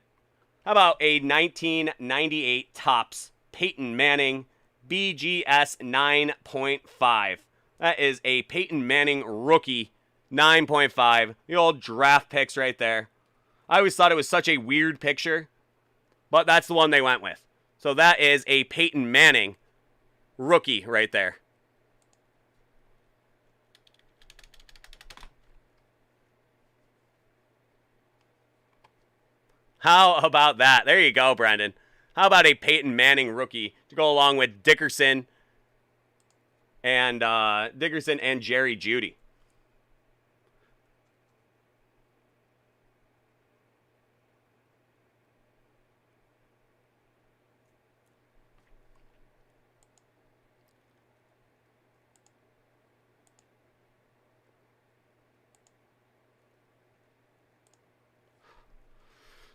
A: How about a 1998 Topps Peyton Manning BGS 9.5? That is a Peyton Manning rookie 9.5. The old draft picks right there. I always thought it was such a weird picture, but that's the one they went with. So that is a Peyton Manning rookie right there. How about that? There you go, Brendan. How about a Peyton Manning rookie to go along with Dickerson and Jerry Jeudy?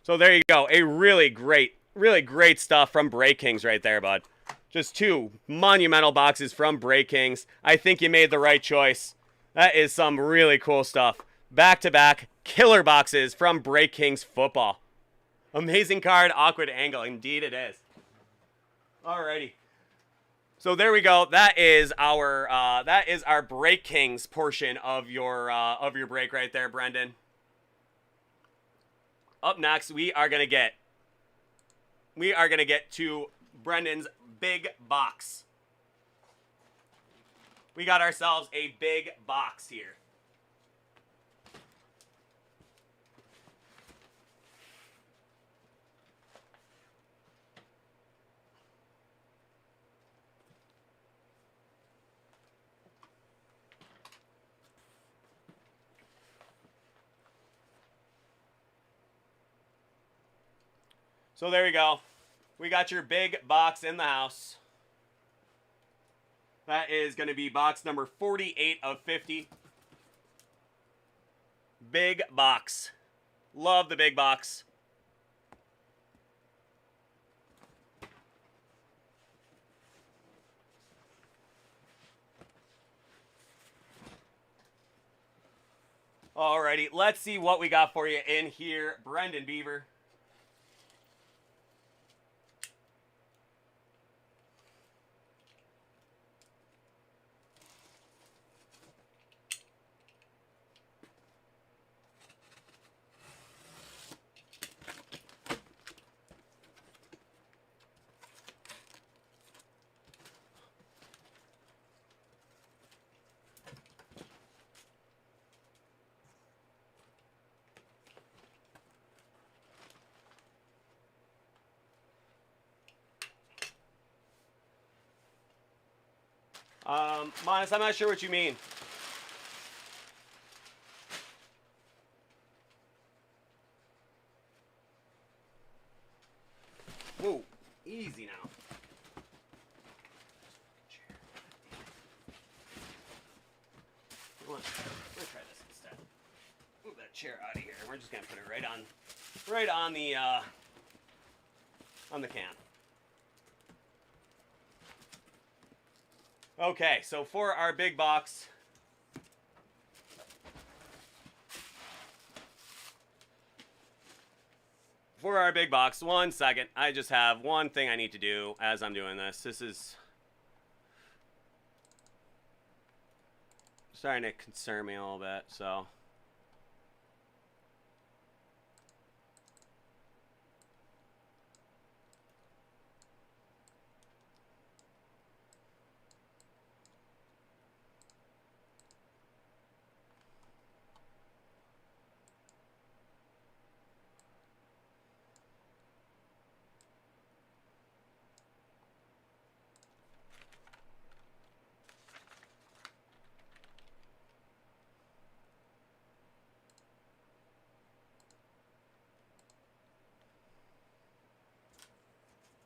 A: So there you go. A really great stuff from Break Kings right there, bud. Just two monumental boxes from Break Kings. I think you made the right choice. That is some really cool stuff. Back-to-back killer boxes from Break Kings football. Amazing card, awkward angle. Indeed it is. Alrighty. So there we go. That is our Break Kings portion of your break right there, Brendan. Up next, we are gonna get to Brendan's big box. We got ourselves a big box here. So there we go. We got your big box in the house. That is going to be box number 48 of 50. Big box. Love the big box. Alrighty, let's see what we got for you in here, Brendan Beaver. Monis, I'm not sure what you mean. Whoa, easy now. Let's try this instead. Move that chair out of here. We're just gonna put it right on the can. Okay, so for our big box, one second. I just have one thing I need to do as I'm doing this. This is starting to concern me a little bit, so.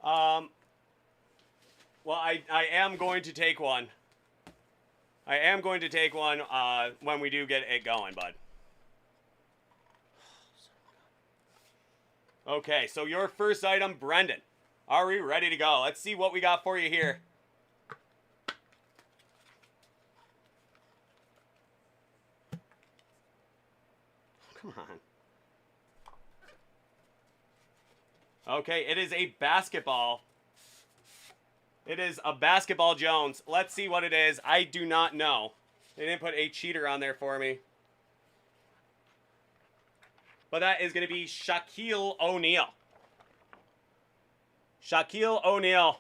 A: Well, I am going to take one. I am going to take one when we do get it going, bud. Okay, so your first item, Brendan. Are we ready to go? Let's see what we got for you here. Come on. Okay, it is a basketball. It is a basketball Jones. Let's see what it is. I do not know. They didn't put a cheater on there for me. But that is going to be Shaquille O'Neal. Shaquille O'Neal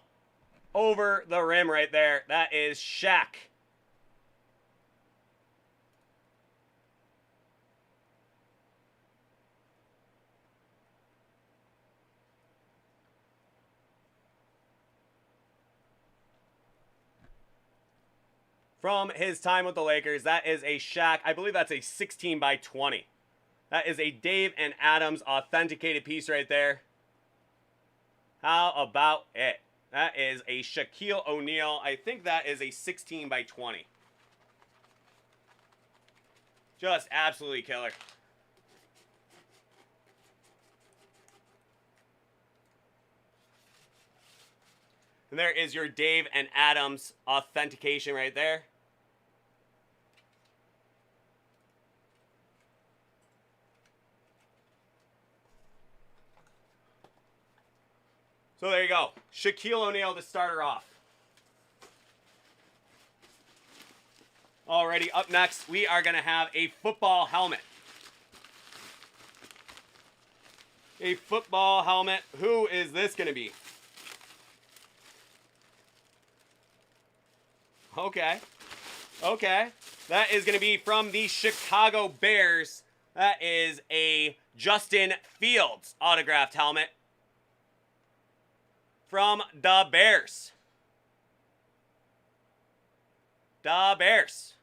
A: over the rim right there. That is Shaq. From his time with the Lakers, that is a Shaq. I believe that's a 16 by 20. That is a Dave and Adams authenticated piece right there. How about it? That is a Shaquille O'Neal. I think that is a 16 by 20. Just absolutely killer. And there is your Dave and Adams authentication right there. So there you go. Shaquille O'Neal to start her off. Alrighty, up next, we are going to have a football helmet. A football helmet. Who is this going to be? Okay. Okay. That is going to be from the Chicago Bears. That is a Justin Fields autographed helmet. From the Bears. The Bears.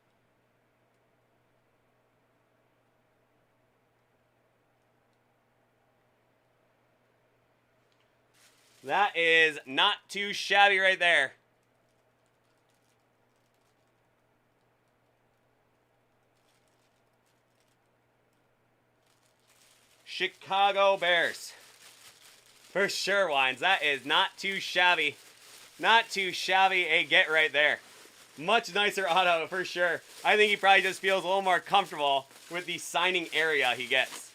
A: That is not too shabby right there. Chicago Bears. For sure, Wines. That is not too shabby. Not too shabby a get right there. Much nicer auto for sure. I think he probably just feels a little more comfortable with the signing area he gets.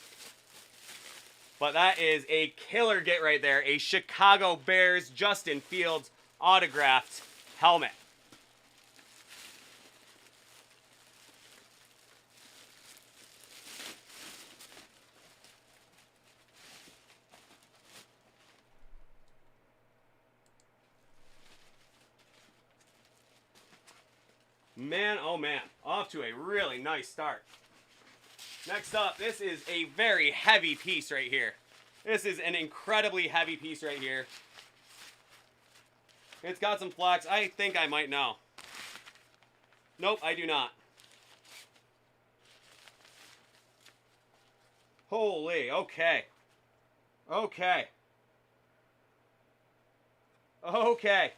A: But that is a killer get right there. A Chicago Bears Justin Fields autographed helmet. Man, oh man, off to a really nice start. Next up, this is a very heavy piece right here. This is an incredibly heavy piece right here. It's got some flex. I think I might know. Nope, I do not. Holy, okay. Okay. Okay.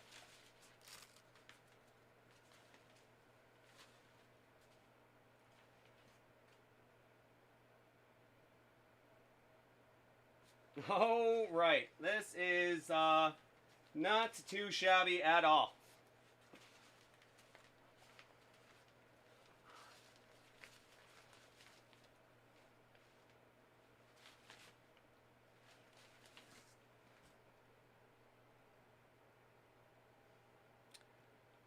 A: Oh, right. This is not too shabby at all.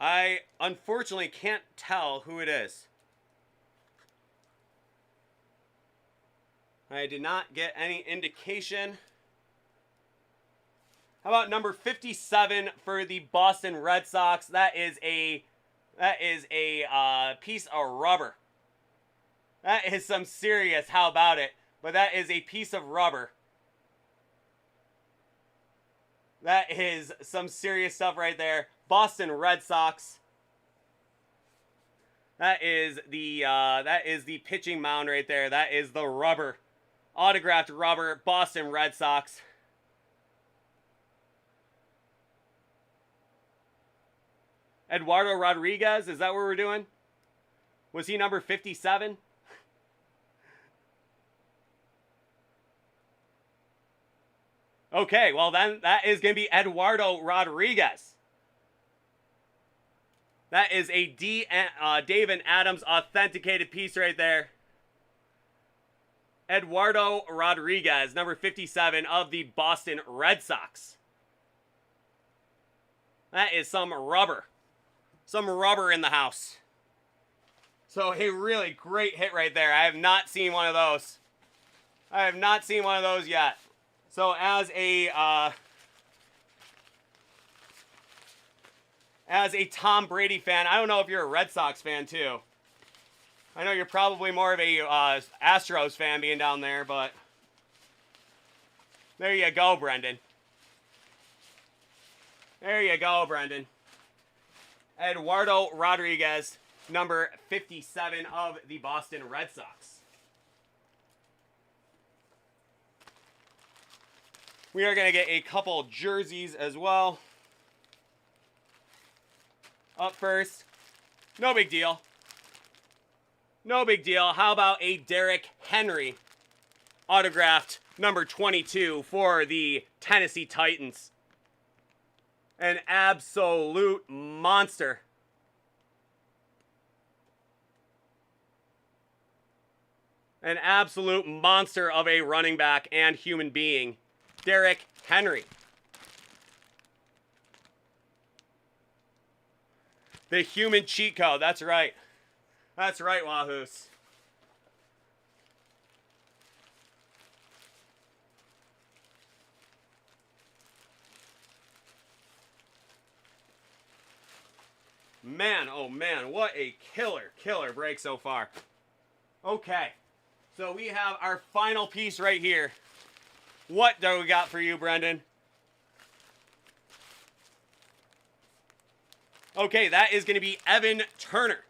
A: I unfortunately can't tell who it is. I did not get any indication. How about number 57 for the Boston Red Sox? That is a piece of rubber. That is some serious, how about it? But that is a piece of rubber. That is some serious stuff right there. Boston Red Sox. That is the pitching mound right there. That is the rubber. Autographed rubber, Boston Red Sox. Eduardo Rodriguez, is that what we're doing? Was he number 57? Okay, well then that is going to be Eduardo Rodriguez. That is a David Adams authenticated piece right there. Eduardo Rodriguez, number 57 of the Boston Red Sox. That is some rubber. Some rubber in the house. So a really great hit right there. I have not seen one of those. I have not seen one of those yet. So as a Tom Brady fan, I don't know if you're a Red Sox fan too. I know you're probably more of a Astros fan being down there, but there you go, Brendan. There you go, Brendan. Eduardo Rodriguez, number 57 of the Boston Red Sox. We are going to get a couple jerseys as well. Up first, no big deal. No big deal. How about a Derrick Henry autographed number 22 for the Tennessee Titans? An absolute monster. An absolute monster of a running back and human being. Derrick Henry. The human cheat code. That's right. That's right, Wahoos. Man, oh man, what a killer break so far. Okay, so we have our final piece right here. What do we got for you, Brendan? Okay, that is going to be Evan Turner.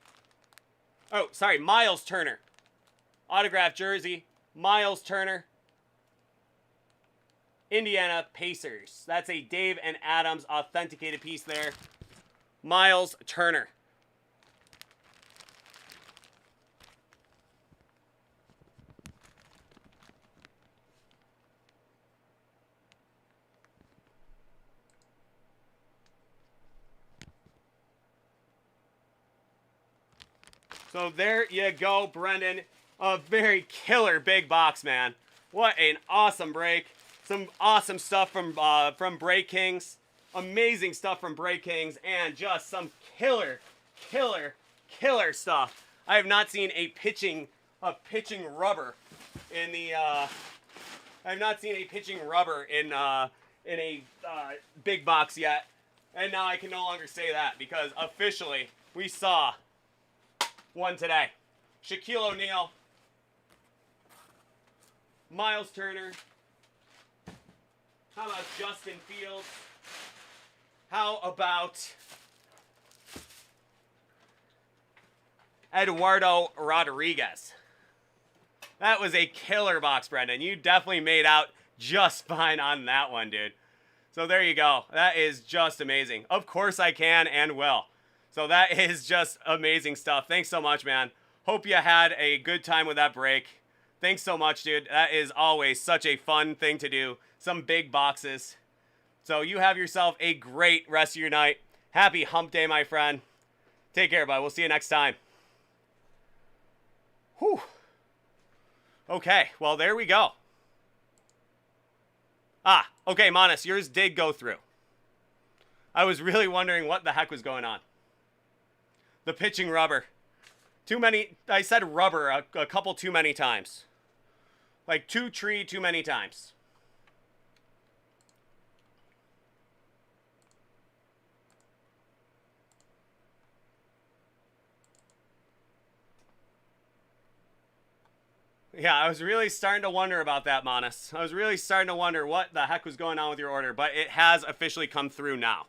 A: Oh, sorry, Miles Turner. Autographed jersey, Miles Turner. Indiana Pacers. That's a Dave and Adams authenticated piece there. Miles Turner. So there you go, Brendan. A very killer big box, man. What an awesome break. Some awesome stuff from Break Kings. Amazing stuff from Break Kings. And just some killer stuff. I have not seen a pitching rubber in the I have not seen a pitching rubber in a big box yet. And now I can no longer say that because officially we saw one today. Shaquille O'Neal, Miles Turner. How about Justin Fields? How about Eduardo Rodriguez? That was a killer box, Brendan. You definitely made out just fine on that one, dude. So there you go. That is just amazing. Of course I can and will. So that is just amazing stuff. Thanks so much, man. Hope you had a good time with that break. Thanks so much, dude. That is always such a fun thing to do. Some big boxes. So you have yourself a great rest of your night. Happy hump day, my friend. Take care, bud. We'll see you next time. Whew. Okay, well, there we go. Ah, okay, Manas, yours did go through. I was really wondering what the heck was going on. The pitching rubber. Too many, I said rubber a couple too many times. Like too many times. Yeah, I was really starting to wonder about that, Manas. I was really starting to wonder what the heck was going on with your order, but it has officially come through now.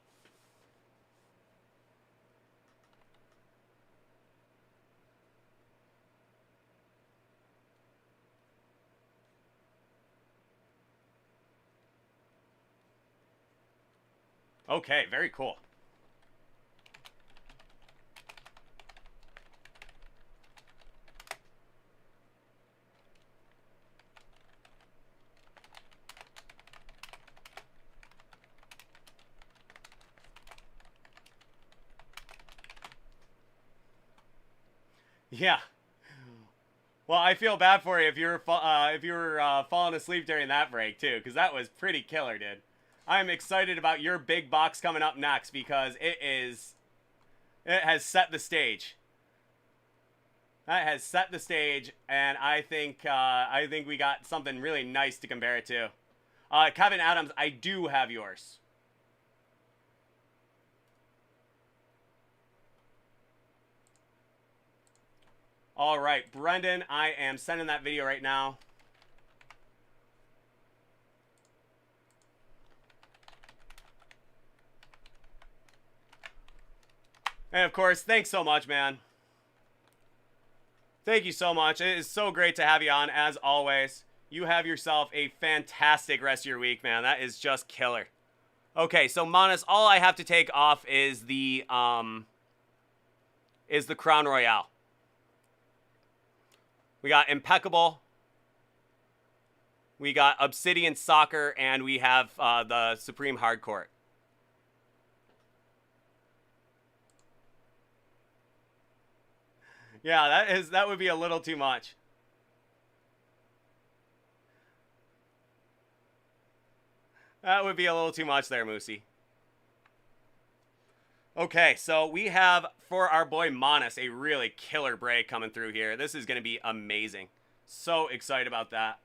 A: Okay, very cool. Yeah. Well, I feel bad for you if you were falling asleep during that break too, because that was pretty killer, dude. I'm excited about your big box coming up next because it has set the stage. That has set the stage, and I think we got something really nice to compare it to. Kevin Adams, I do have yours. All right, Brendan, I am sending that video right now. And of course, thanks so much, man. Thank you so much. It is so great to have you on, as always. You have yourself a fantastic rest of your week, man. That is just killer. Okay, so Manas, all I have to take off is the Crown Royale. We got Impeccable. We got Obsidian Soccer, and we have the Supreme Hardcourt. Yeah, that would be a little too much. That would be a little too much there, Moosey. Okay, so we have, for our boy Manas, a really killer break coming through here. This is going to be amazing. So excited about that.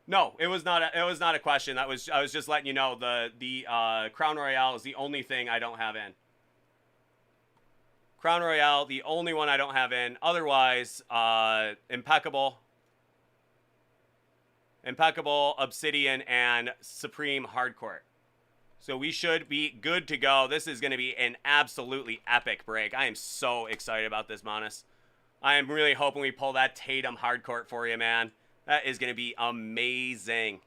A: No, it was not a question. I was just letting you know the Crown Royale is the only thing I don't have in. Crown Royale, the only one I don't have in. Otherwise, Impeccable, Obsidian, and Supreme Hardcourt. So we should be good to go. This is going to be an absolutely epic break. I am so excited about this, Manas. I am really hoping we pull that Tatum Hardcourt for you, man. That is going to be amazing.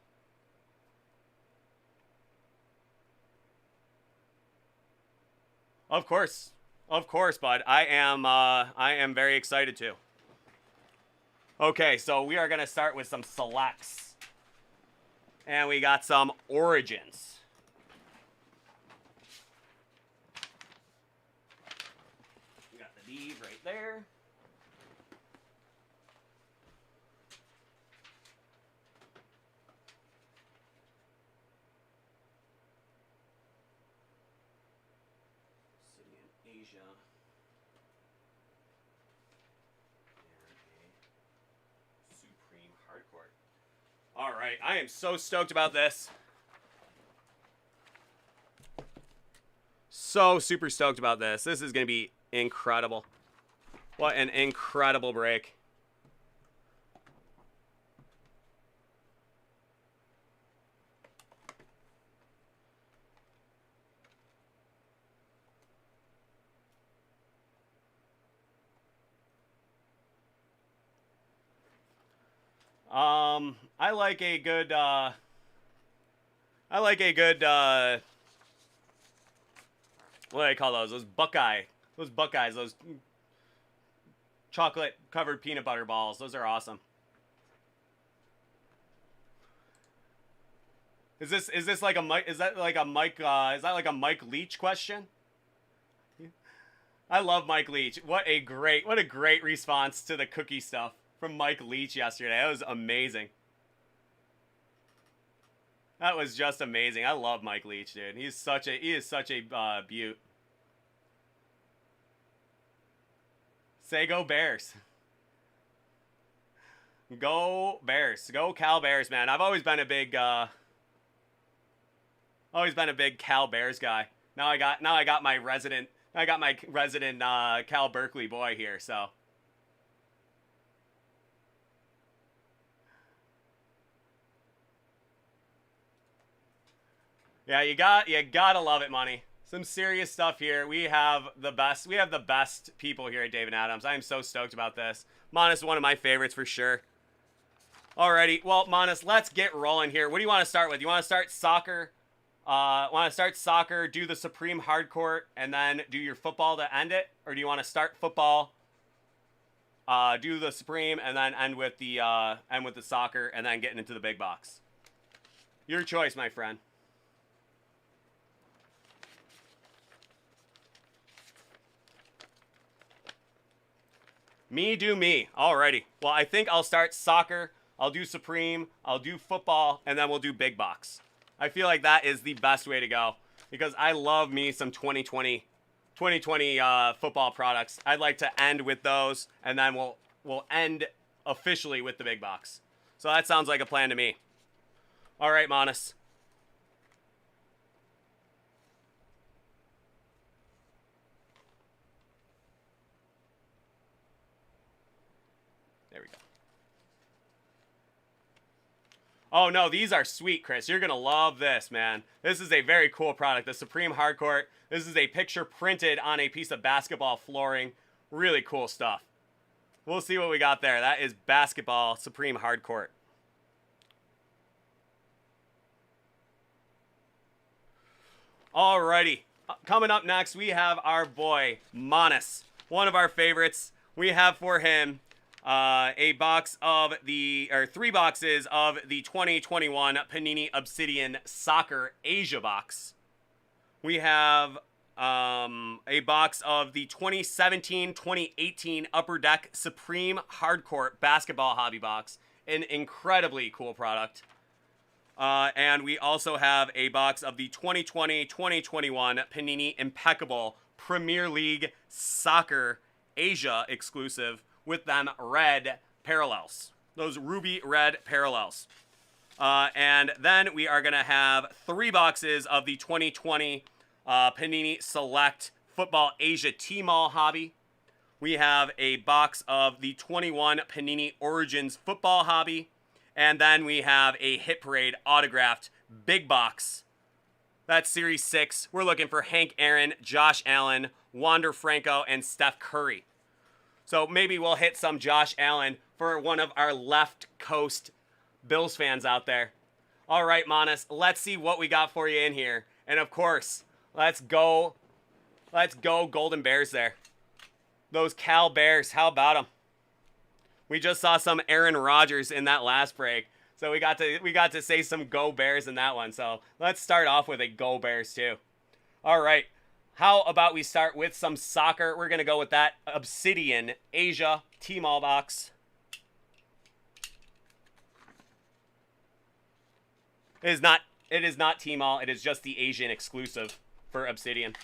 A: Of course, bud. I am very excited too. Okay, so we are going to start with some selects. And we got some Origins. We got the D's right there. Obsidian Asia. Supreme Hardcourt. All right, I am so stoked about this. So super stoked about this. This is going to be incredible. What an incredible break. I like a good, what do I call those? Those Buckeyes, those chocolate covered peanut butter balls. Those are awesome. Is this like a Mike, is that like a Mike Leach question? I love Mike Leach. What a great response to the cookie stuff from Mike Leach yesterday. That was amazing. That was just amazing. I love Mike Leach, dude. He is such a beaut. Say go Bears. Go Bears. Go Cal Bears, man. I've always been a big Cal Bears guy. Now I got my resident Cal Berkeley boy here, so. Yeah, you gotta love it, money. Some serious stuff here. We have the best people here at David Adams. I am so stoked about this. Manas is one of my favorites for sure. Alrighty, well, Manas, let's get rolling here. What do you want to start with? You want to start soccer? Do the Supreme Hardcourt, and then do your football to end it? Or do you want to start football, do the Supreme, and then end with the soccer, and then getting into the big box? Your choice, my friend. Me do me. Alrighty. Well, I think I'll start soccer. I'll do Supreme. I'll do football. And then we'll do big box. I feel like that is the best way to go. Because I love me some 2020 football products. I'd like to end with those. And then we'll end officially with the big box. So that sounds like a plan to me. Alright, Manus. There we go. Oh, no, these are sweet, Chris. You're going to love this, man. This is a very cool product. The Supreme Hardcourt. This is a picture printed on a piece of basketball flooring. Really cool stuff. We'll see what we got there. That is basketball Supreme Hardcourt. Alrighty. Coming up next, we have our boy, Manus. One of our favorites. We have for him three boxes of the 2021 Panini Obsidian Soccer Asia box. We have a box of the 2017-2018 Upper Deck Supreme Hardcourt Basketball Hobby Box. An incredibly cool product. And we also have a box of the 2020-2021 Panini Impeccable Premier League Soccer Asia exclusive with them red parallels. Those ruby red parallels. And then we are going to have 3 boxes of the 2020 Panini Select Football Asia T-Mall Hobby. We have a box of the 21 Panini Origins Football Hobby. And then we have a Hit Parade autographed big box. That's Series 6. We're looking for Hank Aaron, Josh Allen, Wander Franco, and Steph Curry. So maybe we'll hit some Josh Allen for one of our left coast Bills fans out there. All right, Manus, let's see what we got for you in here. And of course, let's go Golden Bears there. Those Cal Bears, how about them? We just saw some Aaron Rodgers in that last break. So we got to say some Go Bears in that one. So let's start off with a Go Bears too. All right. How about we start with some soccer? We're going to go with that Obsidian Asia T-Mall box. It is not T-Mall. It is just the Asian exclusive for Obsidian.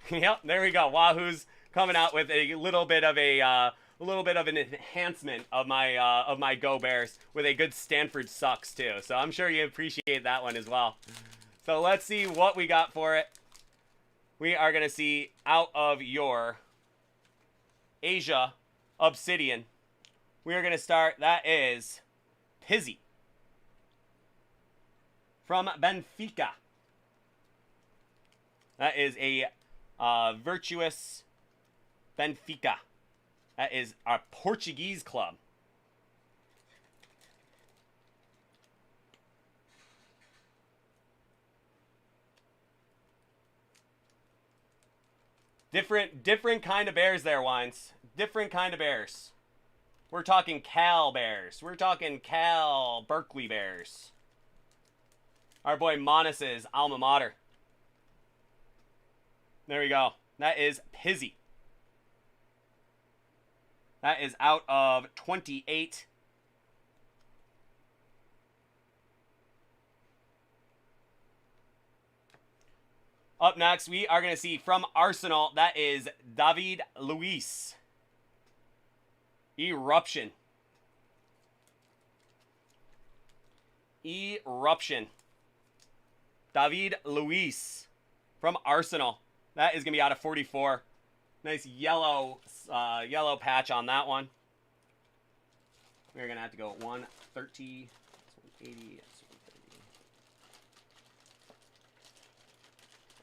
A: Yep, there we go. Wahoo's coming out with a little bit of an enhancement of my Go Bears with a good Stanford Sucks too. So I'm sure you appreciate that one as well. So let's see what we got for it. We are going to see out of your Asia Obsidian. We are going to start. That is Pizzi from Benfica. That is a Virtuous Benfica. That is our Portuguese club. Different kind of Bears there, Wines. Different kind of Bears. We're talking Cal Bears. We're talking Cal Berkeley Bears. Our boy Manus's alma mater. There we go. That is Pizzi. That is out of 28. Up next, we are going to see from Arsenal, that is David Luiz. Eruption. David Luiz from Arsenal. That is going to be out of 44. Nice yellow patch on that one. We're going to have to go 130, 180, 130.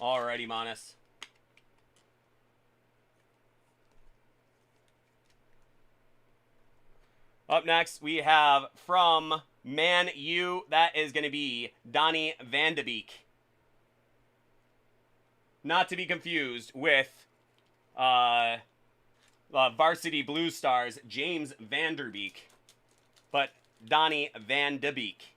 A: Alrighty, Manus. Up next, we have from Man U, that is going to be Donny Van de Beek. Not to be confused with Varsity Blue Stars James Van Der Beek, but Donny Van de Beek.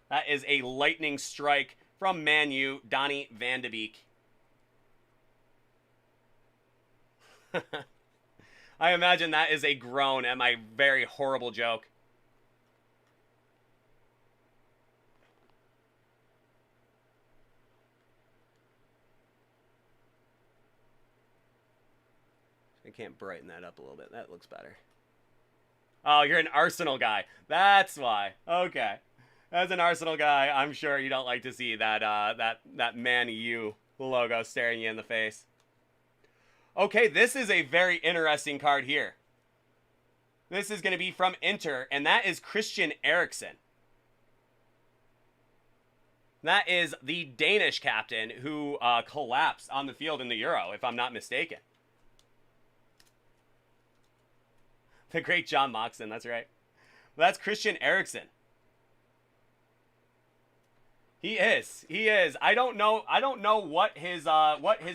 A: That is a lightning strike from Man U, Donny Van de Beek. I imagine that is a groan at my very horrible joke. I can't brighten that up a little bit. That looks better. Oh, you're an Arsenal guy. That's why. Okay. As an Arsenal guy, I'm sure you don't like to see that that Man U logo staring you in the face. Okay, this is a very interesting card here. This is going to be from Inter, and that is Christian Eriksen. That is the Danish captain who collapsed on the field in the Euro, if I'm not mistaken. The great John Moxon, that's right. Well, that's Christian Eriksen. He is. He is. I don't know what his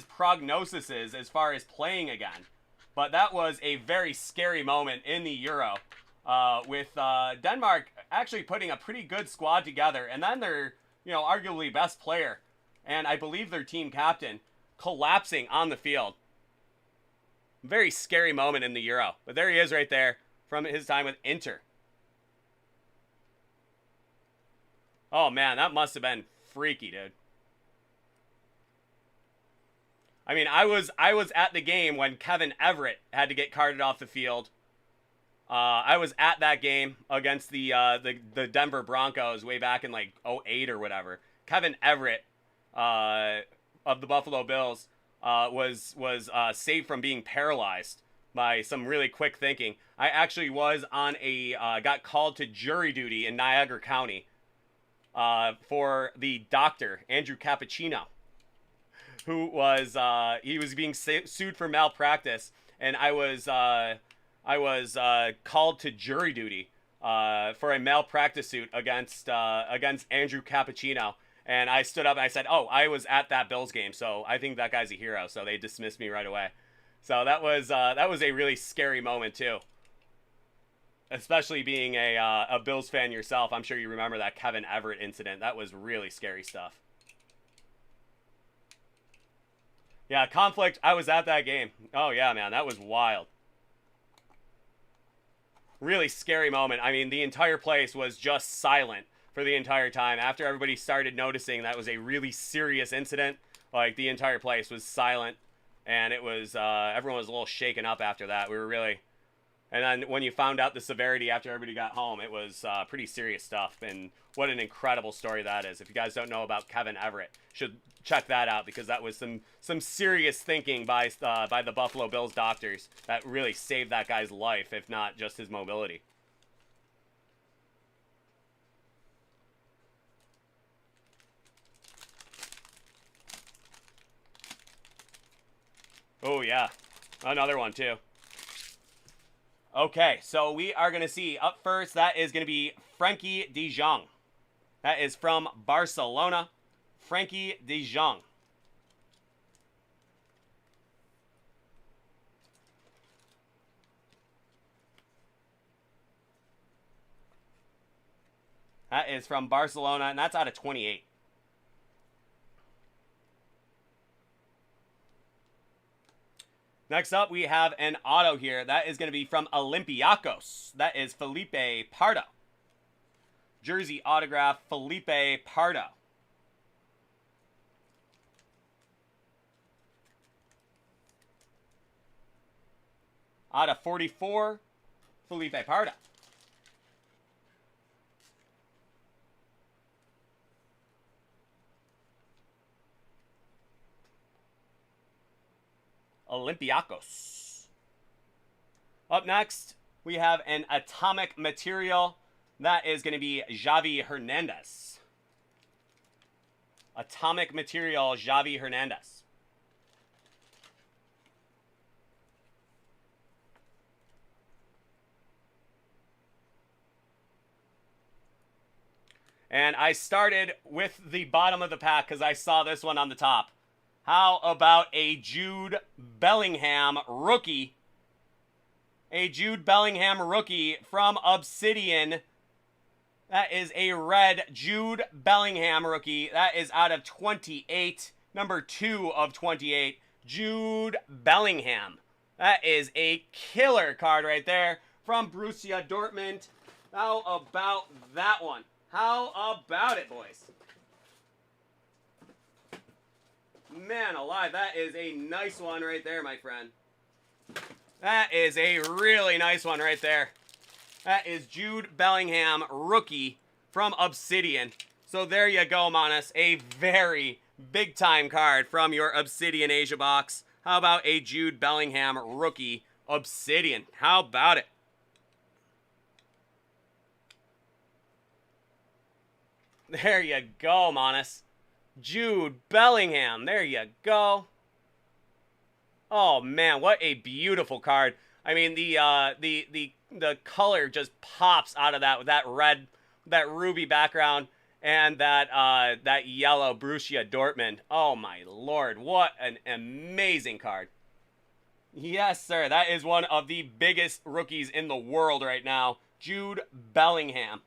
A: prognosis is as far as playing again. But that was a very scary moment in the Euro. With Denmark actually putting a pretty good squad together, and then their, arguably best player, and I believe their team captain, collapsing on the field. Very scary moment in the Euro. But there he is right there from his time with Inter. Oh, man, that must have been freaky, dude. I mean, I was at the game when Kevin Everett had to get carted off the field. I was at that game against the Denver Broncos way back in, like, 2008 or whatever. Kevin Everett of the Buffalo Bills was saved from being paralyzed by some really quick thinking. I actually was on got called to jury duty in Niagara County for the doctor, Andrew Cappuccino, who was he was being sued for malpractice, and I was called to jury duty for a malpractice suit against Andrew Cappuccino. And I stood up and I said, "Oh, I was at that Bills game, so I think that guy's a hero." So they dismissed me right away. So that was a really scary moment too. Especially being a Bills fan yourself, I'm sure you remember that Kevin Everett incident. That was really scary stuff. Yeah, conflict. I was at that game. Oh yeah, man, that was wild. Really scary moment. I mean, the entire place was just silent for the entire time. After everybody started noticing that was a really serious incident, like, the entire place was silent, and it was everyone was a little shaken up after that. We were really, and then when you found out the severity after everybody got home, it was pretty serious stuff. And what an incredible story that is. If you guys don't know about Kevin Everett, should check that out, because that was some serious thinking by the Buffalo Bills doctors that really saved that guy's life, if not just his mobility. Oh, yeah. Another one, too. Okay, so we are going to see up first, that is going to be Frenkie de Jong. That is from Barcelona. Frenkie de Jong. That is from Barcelona, and that's out of 28. Next up, we have an auto here. That is going to be from Olympiacos. That is Felipe Pardo. Jersey autograph, Felipe Pardo. Out of 44, Felipe Pardo. Olympiacos. Up next, we have an atomic material. That is going to be Xavi Hernandez. Atomic material, Xavi Hernandez. And I started with the bottom of the pack because I saw this one on the top. How about a Jude Bellingham rookie? A Jude Bellingham rookie from Obsidian. That is a red Jude Bellingham rookie. That is out of 28. Number 2 of 28. Jude Bellingham. That is a killer card right there from Borussia Dortmund. How about that one? How about it, boys? Man alive, that is a nice one right there, my friend. That is a really nice one right there. That is Jude Bellingham, rookie from Obsidian. So there you go, Manas. A very big-time card from your Obsidian Asia box. How about a Jude Bellingham, rookie, Obsidian? How about it? There you go, Manas. Jude Bellingham. There you go. Oh man, what a beautiful card. I mean, the color just pops out of that with that red, that ruby background, and that yellow Borussia Dortmund. Oh my lord, what an amazing card. Yes, sir. That is one of the biggest rookies in the world right now. Jude Bellingham.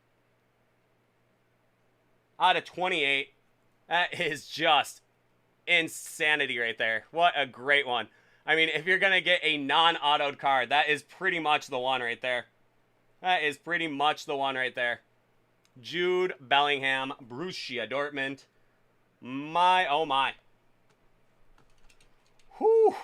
A: Out of 28. That is just insanity right there. What a great one. I mean, if you're going to get a non-autoed card, that is pretty much the one right there. That is pretty much the one right there. Jude Bellingham, Borussia Dortmund. My, oh my. Whew.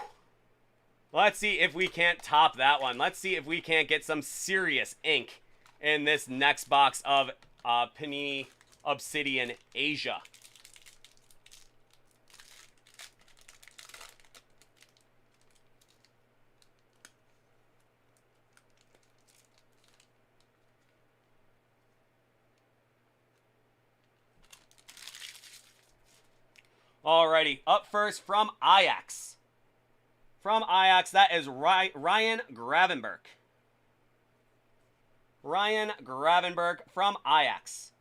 A: Let's see if we can't top that one. Let's see if we can't get some serious ink in this next box of Panini Obsidian Asia. Alrighty, up first from Ajax. From Ajax, that is Ryan Gravenberch. Ryan Gravenberch from Ajax.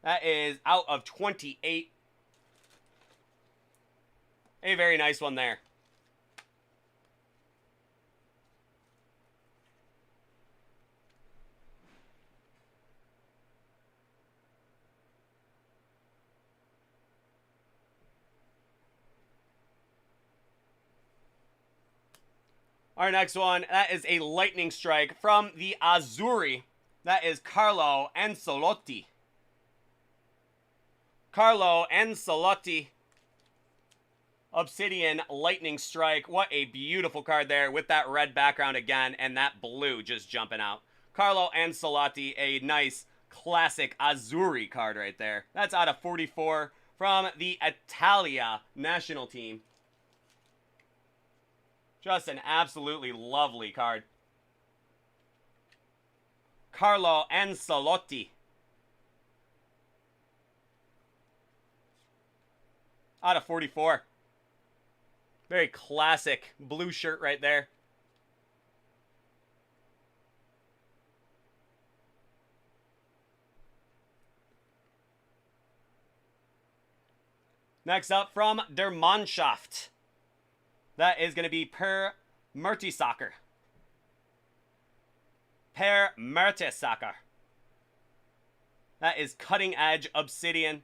A: That is out of 28. A very nice one there. Our next one, that is a lightning strike from the Azzurri. That is Carlo Ancelotti. Carlo Ancelotti. Obsidian lightning strike. What a beautiful card there with that red background again and that blue just jumping out. Carlo Ancelotti, a nice classic Azzurri card right there. That's out of 44 from the Italia national team. Just an absolutely lovely card. Carlo Ancelotti. Out of 44. Very classic blue shirt right there. Next up from Der Mannschaft. That is going to be Per Mertesacker. Per Mertesacker. That is cutting edge Obsidian.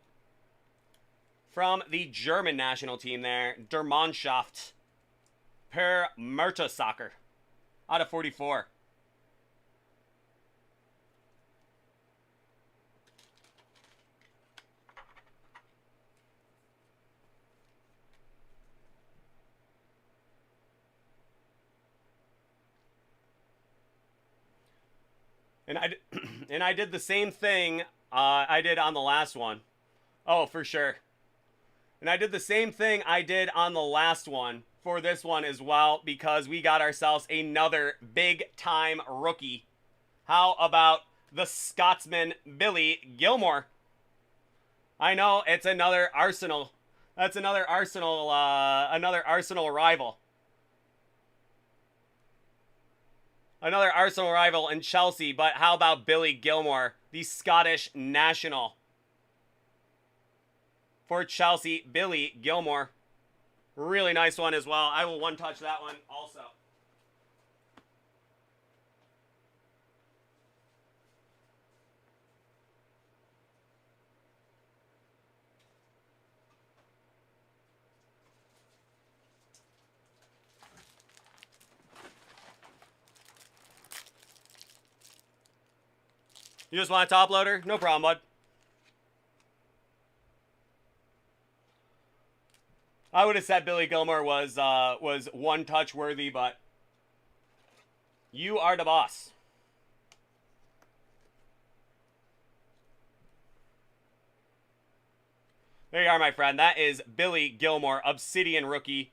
A: From the German national team there. Der Mannschaft. Per Mertesacker. Out of 44. And I did the same thing I did on the last one. Oh, for sure. And I did the same thing I did on the last one for this one as well, because we got ourselves another big-time rookie. How about the Scotsman Billy Gilmore? I know, it's another Arsenal. That's another Arsenal rival. Another Arsenal rival in Chelsea, but how about Billy Gilmore, the Scottish national? For Chelsea, Billy Gilmore. Really nice one as well. I will one-touch that one also. You just want a top loader? No problem, bud. I would have said Billy Gilmore was one touch worthy, but you are the boss. There you are, my friend. That is Billy Gilmore, Obsidian rookie,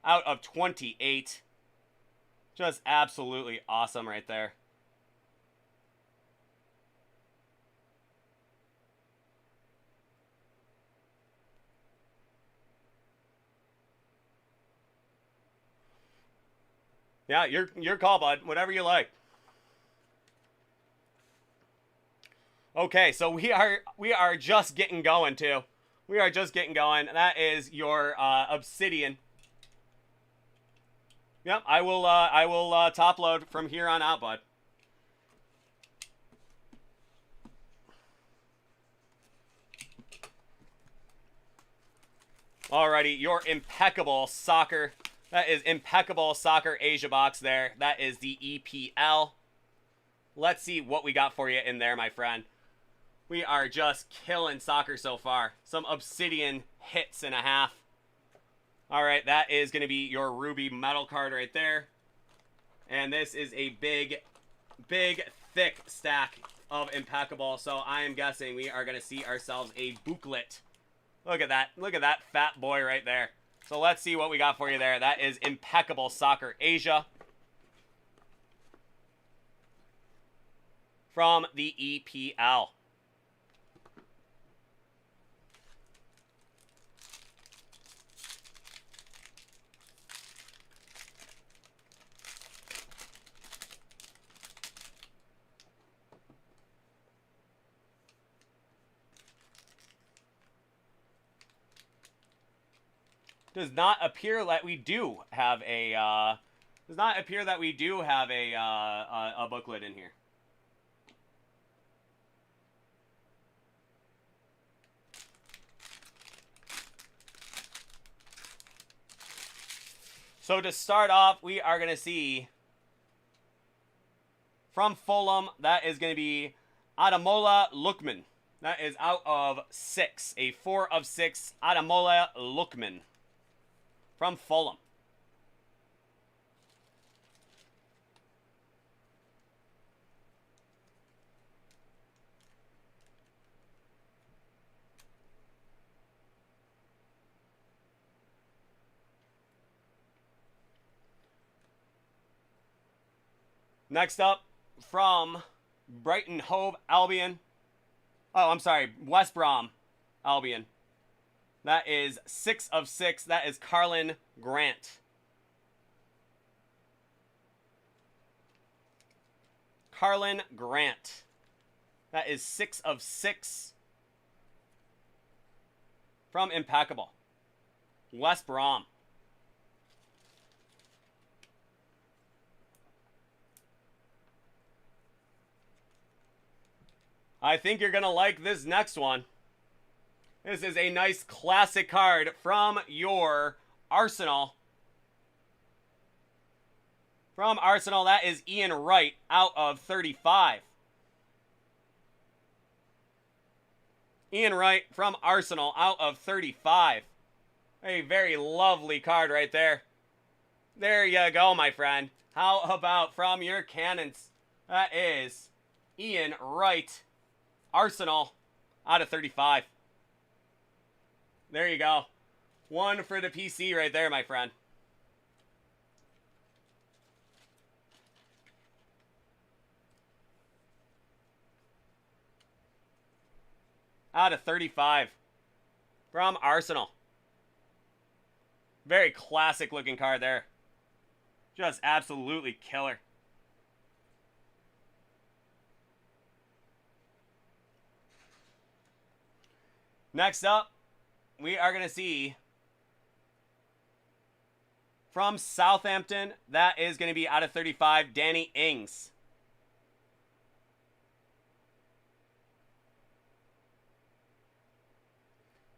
A: out of 28. Just absolutely awesome right there. Yeah, your call, bud. Whatever you like. Okay, so we are just getting going too. We are just getting going. That is your Obsidian. Yep, I will top load from here on out, bud. Alrighty, your impeccable soccer. That is impeccable soccer Asia box there. That is the EPL. Let's see what we got for you in there, my friend. We are just killing soccer so far. Some Obsidian hits and a half. All right, that is going to be your Ruby metal card right there. And this is a big, thick stack of impeccable. So I am guessing we are going to see ourselves a booklet. Look at that. Look at that fat boy right there. So let's see what we got for you there. That is impeccable soccer Asia. From the EPL. Does not appear that we do have a a booklet in here. So to start off, we are going to see from Fulham, that is going to be Ademola Lookman. That is out of 6. A 4 of 6 Ademola Lookman from Fulham. Next up, from Brighton Hove Albion. Oh, I'm sorry, West Brom Albion. That is 6 of 6. That is Carlin Grant. Carlin Grant. That is 6 of 6. From Impeccable. West Brom. I think you're going to like this next one. This is a nice classic card from your Arsenal. From Arsenal, that is Ian Wright out of 35. Ian Wright from Arsenal out of 35. A very lovely card right there. There you go, my friend. How about from your Cannons? That is Ian Wright, Arsenal out of 35. There you go. One for the PC right there, my friend. Out of 35 from Arsenal. Very classic looking card there. Just absolutely killer. Next up, we are going to see from Southampton, that is going to be out of 35, Danny Ings.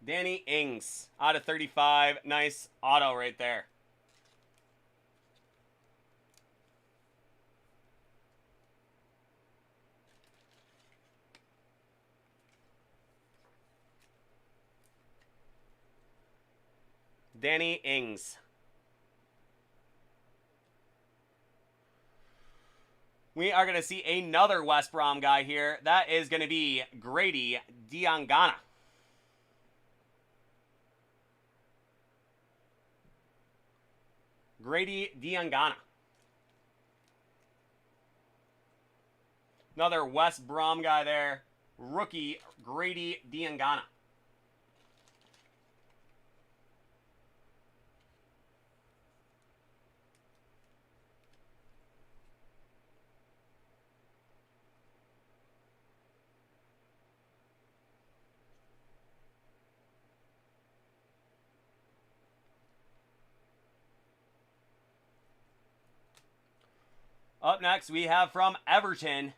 A: Danny Ings out of 35. Nice auto right there. Danny Ings. We are going to see another West Brom guy here. That is going to be Grady Diangana. Grady Diangana. Another West Brom guy there. Rookie Grady Diangana. Up next, we have from Everton.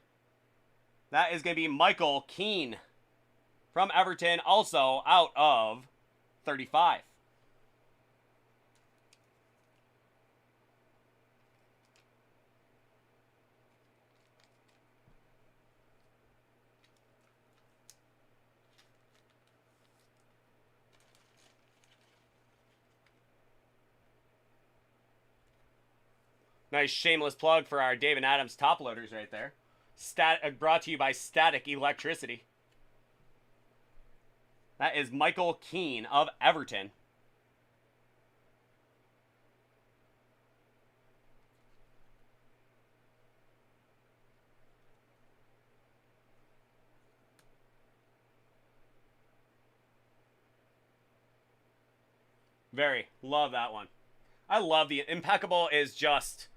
A: That is going to be Michael Keane. From Everton, also out of 35. Nice shameless plug for our David Adams top loaders right there. Brought to you by Static Electricity. That is Michael Keane of Everton. Very. Love that one. I love the Impeccable is just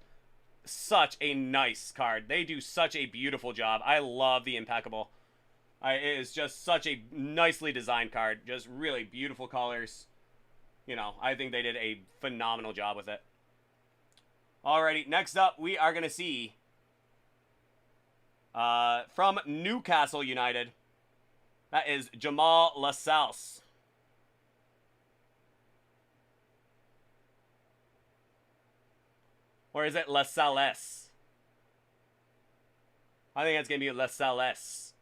A: such a nice card. They do such a beautiful job. I love the Impeccable. It is just such a nicely designed card. Just really beautiful colors. You know, I think they did a phenomenal job with it. Alrighty, next up we are going to see from Newcastle United. That is Jamal Lascelles. Or is it Lascelles? I think it's going to be Lascelles.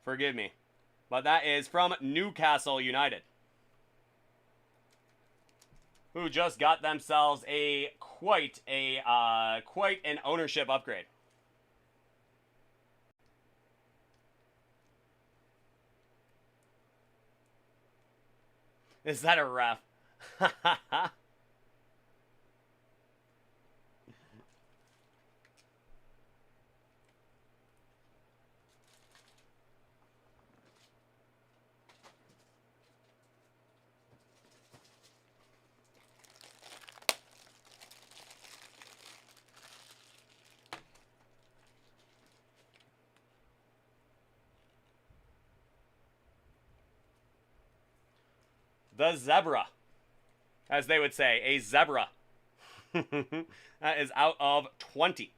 A: Forgive me. But that is from Newcastle United. Who just got themselves quite an ownership upgrade. Is that a ref? The Zebra, as they would say, a zebra. That is out of 20.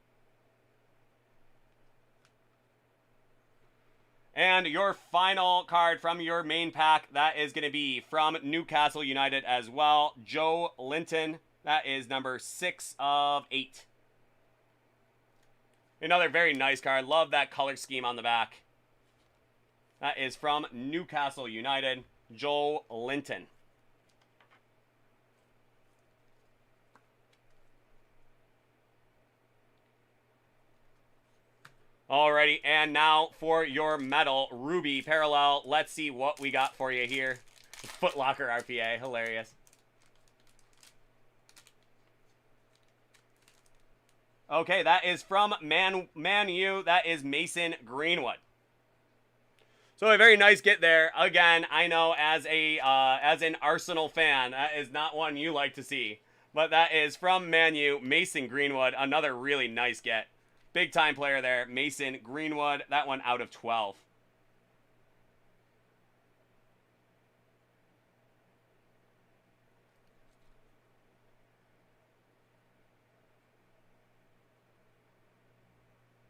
A: And your final card from your main pack, that is going to be from Newcastle United as well, Joe Linton. That is number 6 of 8. Another very nice card. Love that color scheme on the back. That is from Newcastle United, Joe Linton. Alrighty, and now for your metal Ruby Parallel. Let's see what we got for you here. Foot Locker RPA, hilarious. Okay, that is from Man U. That is Mason Greenwood. So a very nice get there. Again, I know as an Arsenal fan, that is not one you like to see. But that is from Man U, Mason Greenwood. Another really nice get. Big time player there, Mason Greenwood. That one out of 12.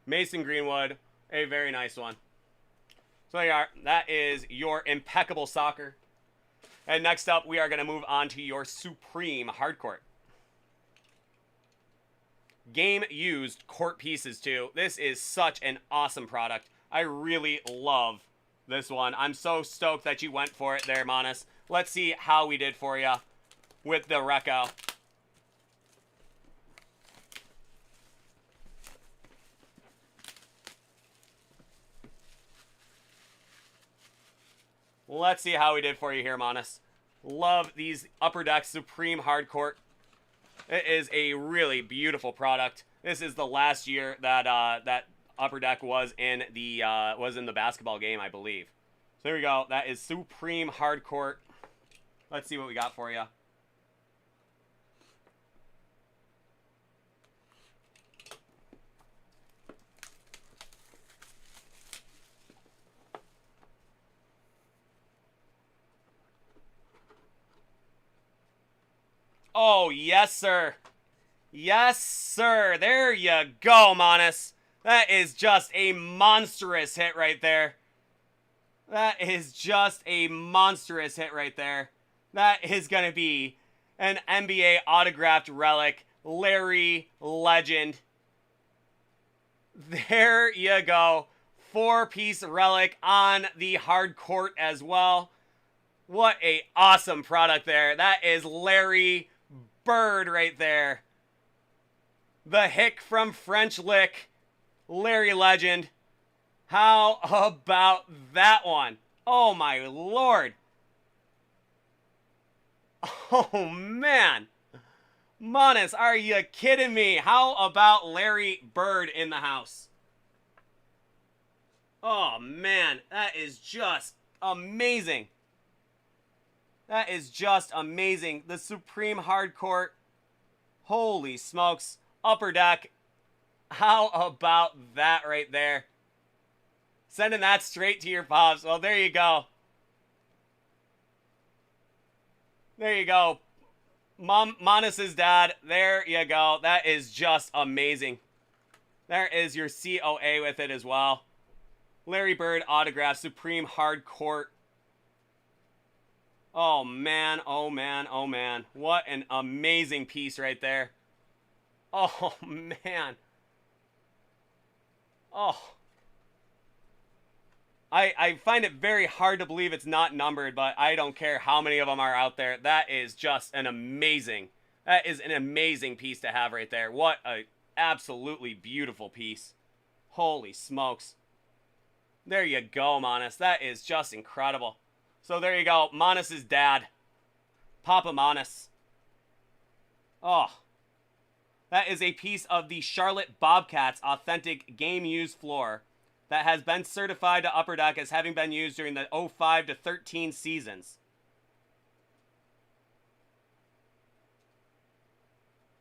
A: Mason Greenwood, a very nice one. So there you are. That is your Impeccable Soccer. And next up, we are going to move on to your Supreme Hardcourt. Game used court pieces too. This is such an awesome product. I really love this one. I'm so stoked that you went for it there, Manas. Let's see how we did for you with the Reco. Let's see how we did for you here, Manus. Love these Upper Deck Supreme Hardcourt. It is a really beautiful product. This is the last year that that Upper Deck was in the basketball game, I believe. So there we go. That is Supreme Hardcourt. Let's see what we got for you. Oh, yes, sir. Yes, sir. There you go, Manus. That is just a monstrous hit right there. That is just a monstrous hit right there. That is going to be an NBA autographed relic. Larry Legend. There you go. 4-piece relic on the hard court as well. What a awesome product there. That is Larry Bird right there. The hick from French Lick. Larry Legend. How about that one? Oh my lord. Oh man. Manus, are you kidding me? How about Larry Bird in the house? Oh man, that is just amazing. That is just amazing. The Supreme Hardcourt. Holy smokes. Upper Deck. How about that right there? Sending that straight to your pops. Well, there you go. There you go. Manus's dad. There you go. That is just amazing. There is your COA with it as well. Larry Bird autograph. Supreme Hardcourt. Oh, man. Oh, man. Oh, man. What an amazing piece right there. Oh, man. Oh. I find it very hard to believe it's not numbered, but I don't care how many of them are out there. That is just an amazing, that is an amazing piece to have right there. What a absolutely beautiful piece. Holy smokes. There you go, Manus. That is just incredible. So there you go. Manus's dad. Papa Manus. Oh. That is a piece of the Charlotte Bobcats authentic game-used floor that has been certified to Upper Deck as having been used during the 05 to 13 seasons.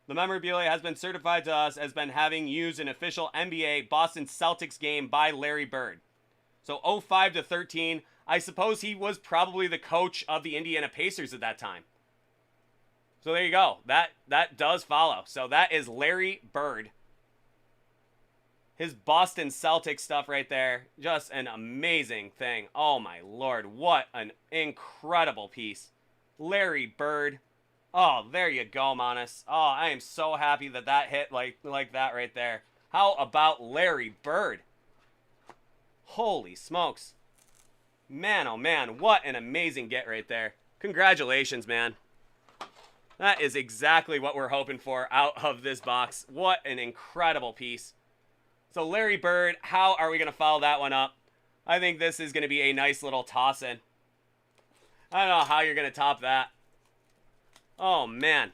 A: The memorabilia has been certified to us as been having used an official NBA Boston Celtics game by Larry Bird. So 05 to 13, I suppose he was probably the coach of the Indiana Pacers at that time. So there you go. That does follow. So that is Larry Bird. His Boston Celtics stuff right there. Just an amazing thing. Oh my lord. What an incredible piece. Larry Bird. Oh, there you go, Manus. Oh, I am so happy that that hit like that right there. How about Larry Bird? Holy smokes. Man, oh man, what an amazing get right there. Congratulations, man. That is exactly what we're hoping for out of this box. What an incredible piece. So Larry Bird, how are we going to follow that one up? I think this is going to be a nice little toss-in. I don't know how you're going to top that. Oh, man.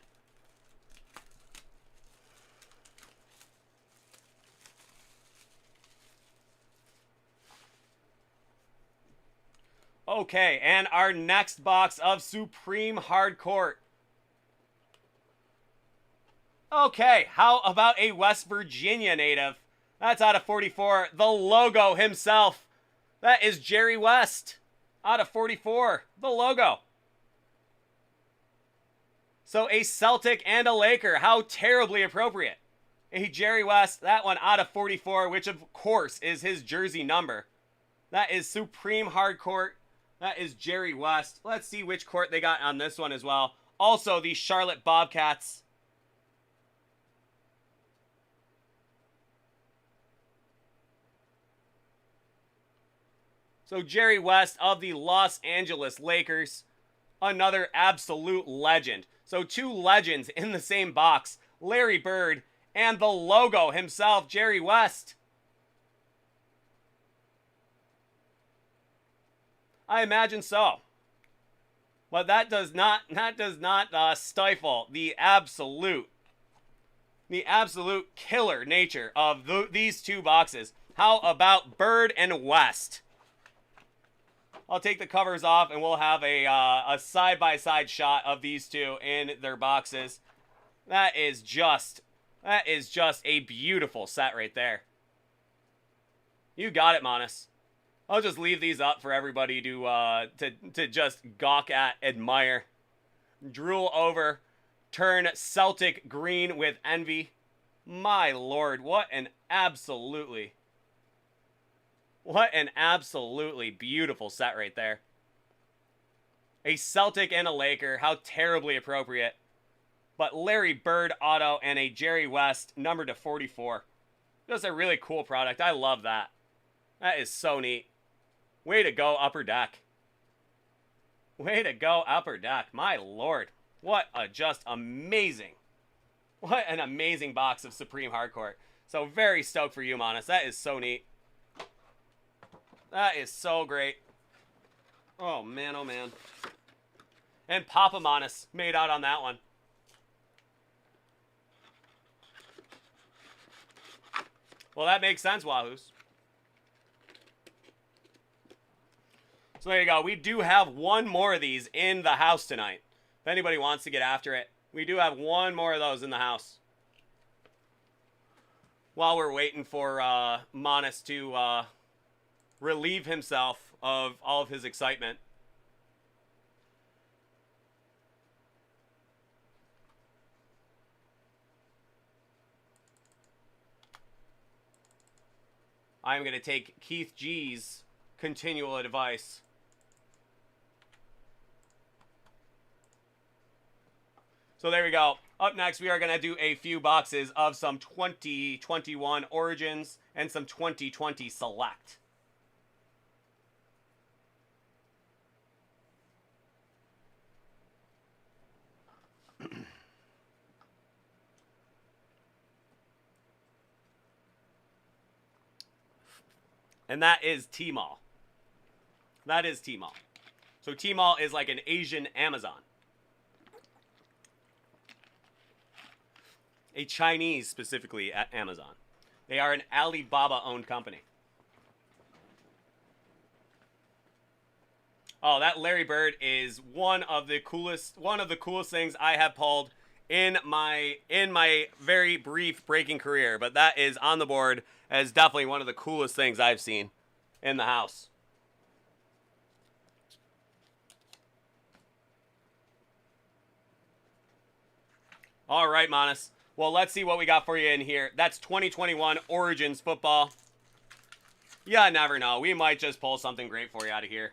A: Okay, and our next box of Supreme Hardcourt. Okay, how about a West Virginia native? That's out of 44. The logo himself. That is Jerry West. Out of 44. The logo. So a Celtic and a Laker. How terribly appropriate. A Jerry West. That one out of 44, which of course is his jersey number. That is Supreme Hardcourt. That is Jerry West. Let's see which court they got on this one as well. Also the Charlotte Bobcats. So Jerry West of the Los Angeles Lakers. another absolute legend. So 2 legends in the same box. Larry Bird and the logo himself, Jerry West. I imagine so. But that does not stifle the absolute killer nature of these 2 boxes. How about Bird and West? I'll take the covers off and we'll have a side-by-side shot of these 2 in their boxes. That is just a beautiful set right there. You got it, Monis. I'll just leave these up for everybody to just gawk at, admire, drool over, turn Celtic green with envy. My lord, what an absolutely beautiful set right there. A Celtic and a Laker, how terribly appropriate. But Larry Bird auto and a Jerry West number to 44. Just a really cool product. I love that. That is so neat. Way to go, Upper Deck. Way to go, Upper Deck. My lord. What a just amazing. What an amazing box of Supreme Hardcourt. So very stoked for you, Monis. That is so neat. That is so great. Oh, man, oh, man. And Papa Monis made out on that one. Well, that makes sense, Wahoos. So there you go. We do have one more of these in the house tonight. If anybody wants to get after it, we do have one more of those in the house. While we're waiting for Monis to relieve himself of all of his excitement. I'm going to take Keith G's continual advice. So there we go. Up next, we are going to do a few boxes of some 2021 Origins and some 2020 Select. And that is Tmall. That is Tmall. So Tmall is like an Asian Amazon. A Chinese, specifically, at Amazon. They are an Alibaba-owned company. Oh, that Larry Bird is one of the coolest things I have pulled in my very brief breaking career. But that is on the board as definitely one of the coolest things I've seen in the house. All right, Monis. Well, let's see what we got for you in here. That's 2021 Origins football. Yeah, never know. We might just pull something great for you out of here.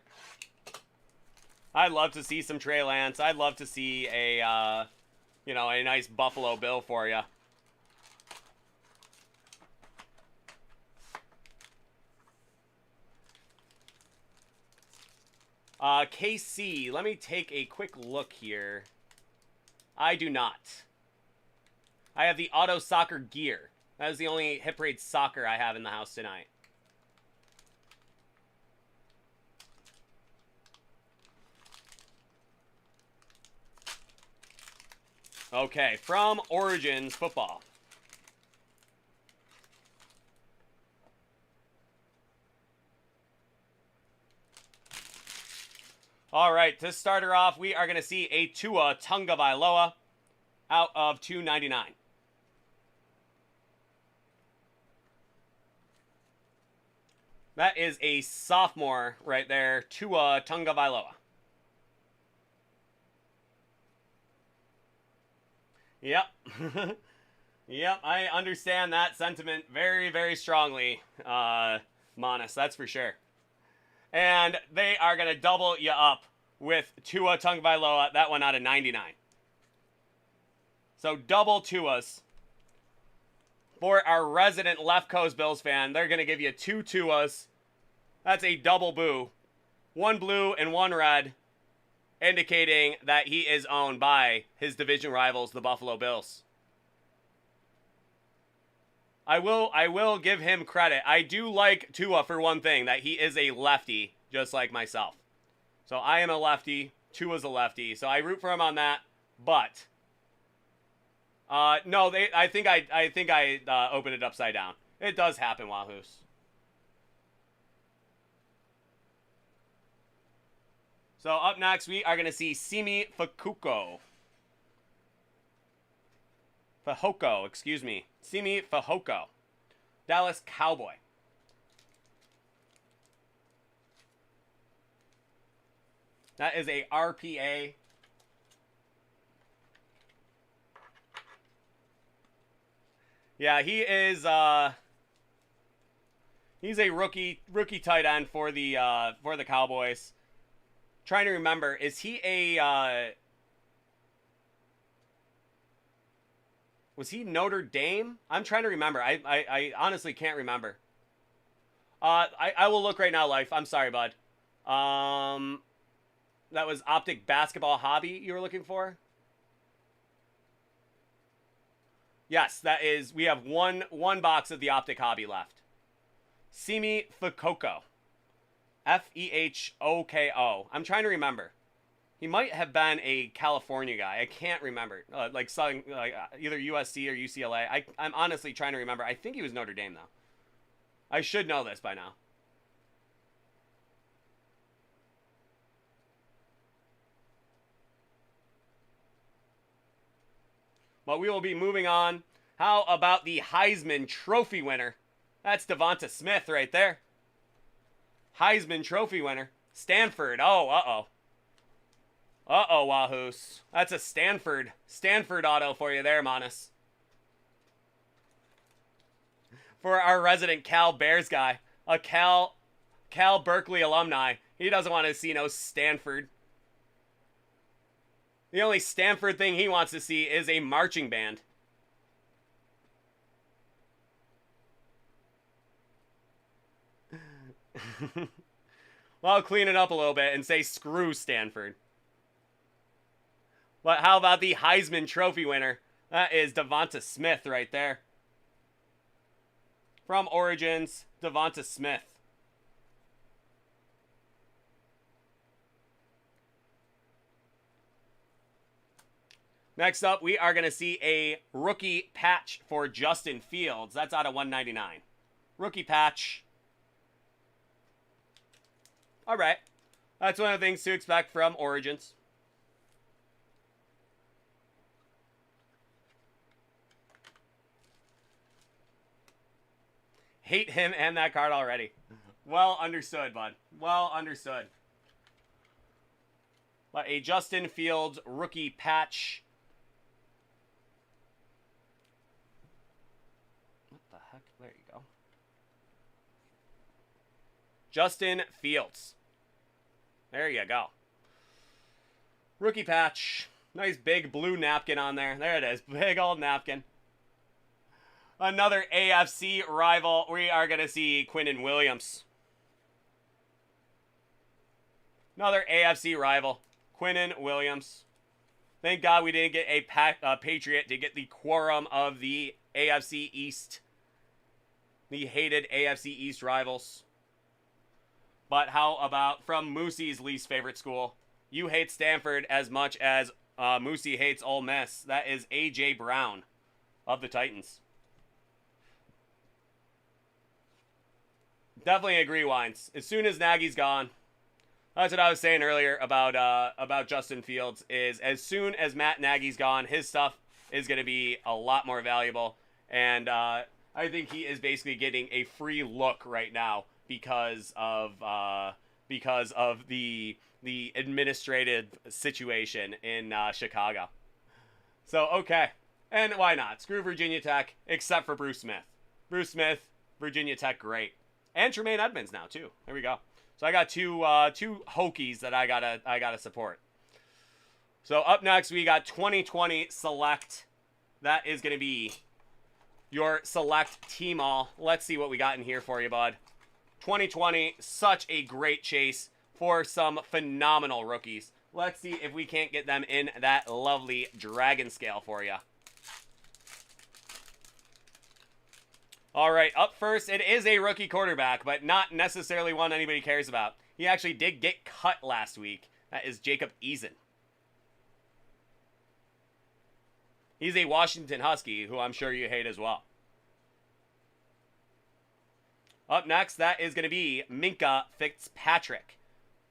A: I'd love to see some Trey Lance. I'd love to see a a nice Buffalo Bill for you. KC, let me take a quick look here. I do not. I have the Auto Soccer Gear. That is the only Hit Parade Soccer I have in the house tonight. Okay, from Origins Football. All right, to start her off, we are going to see a Tua Tagovailoa out of 299. That is a sophomore right there, Tua Tagovailoa. Yep. Yep, I understand that sentiment very, very strongly, Monis, that's for sure. And they are going to double you up with Tua Tagovailoa, that one out of 99. So double Tuas. For our resident Left Coast Bills fan, they're going to give you 2 Tuas. That's a double boo. 1 blue and 1 red. indicating that he is owned by his division rivals, the Buffalo Bills. I will give him credit. I do like Tua for one thing, that he is a lefty, just like myself. So I am a lefty. Tua's a lefty. So I root for him on that. But no, I think I opened it upside down. It does happen, Wahoos. So up next, we are going to see Simi Fehoko. Excuse me. Simi Fehoko. Dallas Cowboy. That is a RPA. Yeah, he is he's a rookie tight end for the Cowboys. Trying to remember, is he a was he Notre Dame? I'm trying to remember. I honestly can't remember. I will look right now, Life. I'm sorry, bud. That was Optic Basketball Hobby you were looking for? Yes, that is. We have one box of the Optic Hobby left. Simi Fehoko. Fehoko. I'm trying to remember. He might have been a California guy. I can't remember. Like either USC or UCLA. I'm honestly trying to remember. I think he was Notre Dame, though. I should know this by now. But we will be moving on. How about the Heisman Trophy winner? That's Devonta Smith right there. Heisman Trophy winner. Stanford. Oh, uh-oh. Uh-oh, Wahoos. That's a Stanford auto for you there, Manus. For our resident Cal Bears guy. A Cal Berkeley alumni. He doesn't want to see no Stanford. The only Stanford thing he wants to see is a marching band. Well, I'll clean it up a little bit and say screw Stanford. But how about the Heisman Trophy winner? That is Devonta Smith right there. From Origins, Devonta Smith. Next up, we are going to see a rookie patch for Justin Fields. That's out of 199. Rookie patch. All right. That's one of the things to expect from Origins. Hate him and that card already. Well understood, bud. Well understood. But a Justin Fields rookie patch. What the heck? There you go. Justin Fields. There you go. Rookie patch. Nice big blue napkin on there. There it is. Big old napkin. Another AFC rival. We are going to see Quinnen Williams. Another AFC rival. Quinnen Williams. Thank God we didn't get a Patriot to get the quorum of the AFC East. The hated AFC East rivals. But how about from Moosey's least favorite school? You hate Stanford as much as Moosey hates Ole Miss. That is A.J. Brown of the Titans. Definitely agree, Wines. As soon as Nagy's gone, that's what I was saying earlier about Justin Fields, is as soon as Matt Nagy's gone, his stuff is going to be a lot more valuable. And I think he is basically getting a free look right now because of the administrative situation in Chicago. So, okay. And why not? Screw Virginia Tech, except for Bruce Smith. Bruce Smith, Virginia Tech, great. And Tremaine Edmonds now, too. There we go. So I got two Hokies that I gotta support. So up next, we got 2020 Select. That is going to be your Select Team All. Let's see what we got in here for you, bud. 2020, such a great chase for some phenomenal rookies. Let's see if we can't get them in that lovely dragon scale for you. All right, up first, it is a rookie quarterback, but not necessarily one anybody cares about. He actually did get cut last week. That is Jacob Eason. He's a Washington Husky, who I'm sure you hate as well. Up next, that is going to be Minkah Fitzpatrick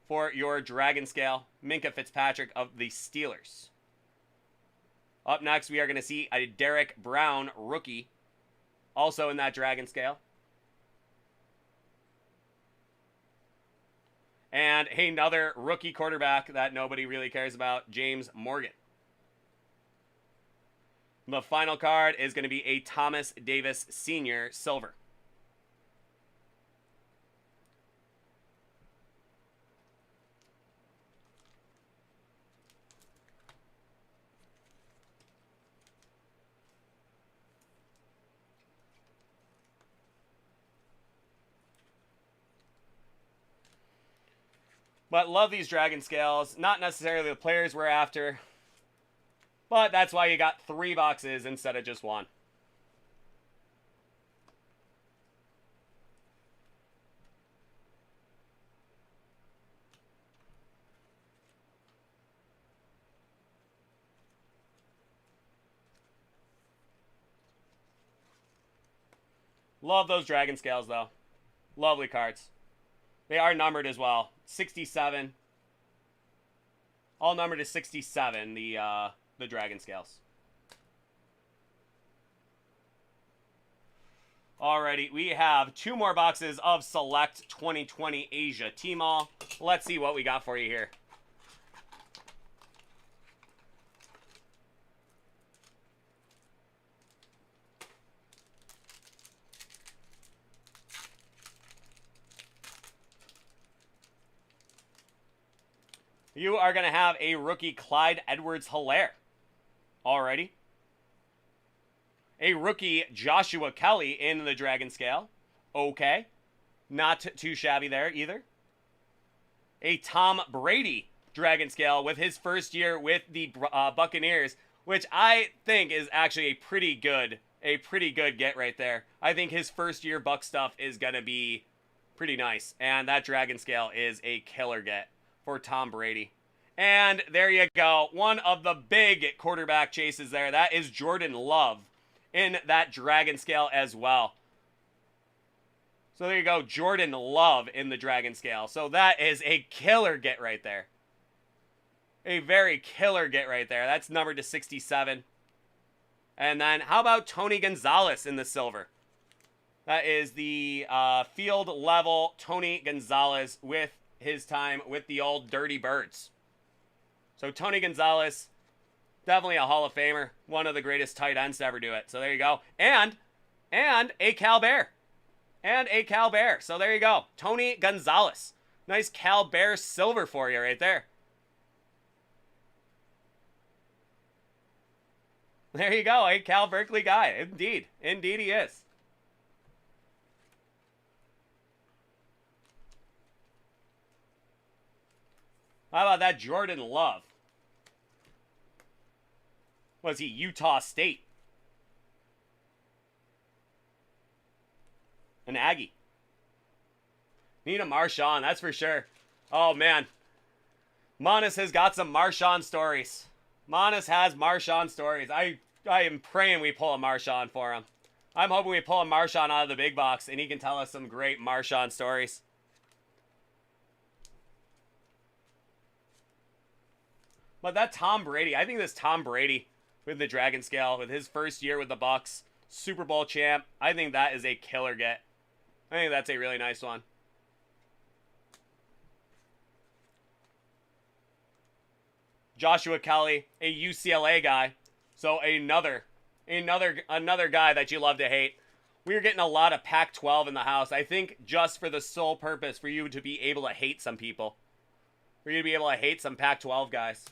A: for your Dragon Scale. Minkah Fitzpatrick of the Steelers. Up next, we are going to see a Derek Brown rookie, also in that Dragon Scale. And another rookie quarterback that nobody really cares about, James Morgan. The final card is going to be a Thomas Davis Sr. Silver. But love these Dragon Scales. Not necessarily the players we're after. But that's why you got 3 boxes instead of just 1. Love those Dragon Scales, though. Lovely cards. They are numbered as well. 67. All numbered to 67, the Dragon Scales. Alrighty, we have 2 more boxes of Select 2020 Asia Tmall. Let's see what we got for you here. You are going to have a rookie Clyde Edwards-Helaire. Alrighty. A rookie Joshua Kelly in the Dragon Scale. Okay. Not too shabby there either. A Tom Brady Dragon Scale with his first year with the Buccaneers, which I think is actually a pretty good get right there. I think his first year Buck stuff is going to be pretty nice. And that Dragon Scale is a killer get for Tom Brady. And there you go. One of the big quarterback chases there. That is Jordan Love in that Dragon Scale as well. So there you go. Jordan Love in the Dragon Scale. So that is a killer get right there. A very killer get right there. That's numbered to 67. And then how about Tony Gonzalez in the silver? That is the field level Tony Gonzalez with his time with the old Dirty Birds. So Tony Gonzalez, definitely a Hall of Famer. One of the greatest tight ends to ever do it. So there you go. And a Cal Bear. And a Cal Bear. So there you go. Tony Gonzalez. Nice Cal Bear silver for you right there. There you go. A Cal Berkeley guy. Indeed. Indeed he is. How about that Jordan Love? Was he Utah State? An Aggie. Need a Marshawn, that's for sure. Oh, man. Monas has got some Marshawn stories. Monas has Marshawn stories. I am praying we pull a Marshawn for him. I'm hoping we pull a Marshawn out of the big box and he can tell us some great Marshawn stories. But that Tom Brady, I think this Tom Brady with the Dragon Scale, with his first year with the Bucks, Super Bowl champ, I think that is a killer get. I think that's a really nice one. Joshua Kelly, a UCLA guy. So another guy that you love to hate. We're getting a lot of Pac-12 in the house. I think just for the sole purpose for you to be able to hate some people. For you to be able to hate some Pac-12 guys.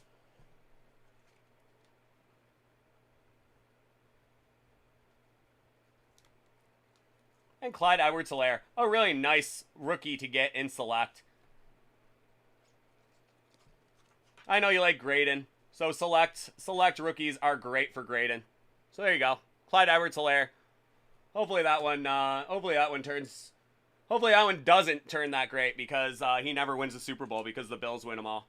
A: And Clyde Edwards-Helaire, a really nice rookie to get in Select. I know you like Graydon. So select rookies are great for Graydon. So there you go. Clyde Edwards-Helaire. Hopefully that one doesn't turn that great because he never wins the Super Bowl because the Bills win them all.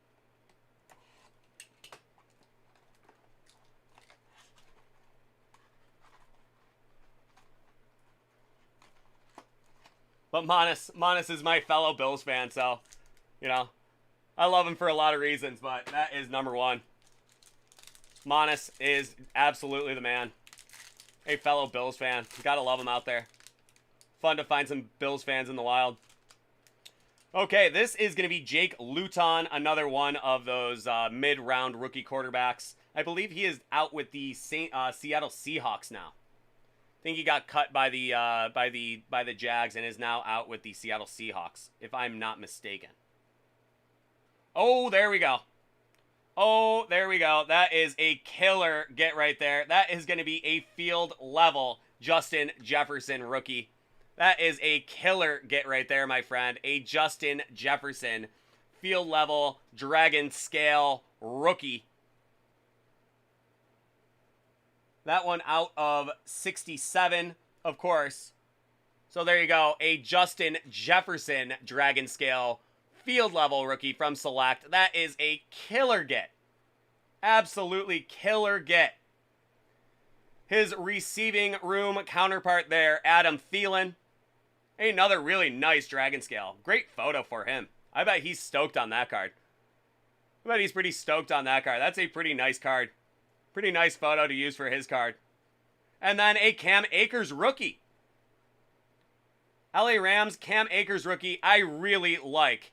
A: But Monas is my fellow Bills fan, so, you know, I love him for a lot of reasons, but that is number one. Monas is absolutely the man. A fellow Bills fan. Gotta love him out there. Fun to find some Bills fans in the wild. Okay, this is going to be Jake Luton, another one of those mid-round rookie quarterbacks. I believe he is out with the Seattle Seahawks now. I think he got cut by the Jags and is now out with the Seattle Seahawks, if I'm not mistaken. Oh, there we go. Oh, there we go. That is a killer get right there. That is going to be a field level Justin Jefferson rookie. That is a killer get right there, my friend. A Justin Jefferson field level dragon scale rookie. That one out of 67, of course. So there you go. A Justin Jefferson dragon scale field level rookie from Select. That is a killer get. Absolutely killer get. His receiving room counterpart there, Adam Thielen. Another really nice dragon scale. Great photo for him. I bet he's stoked on that card. I bet he's pretty stoked on that card. That's a pretty nice card. Pretty nice photo to use for his card. And then a Cam Akers rookie. LA Rams, Cam Akers rookie. I really like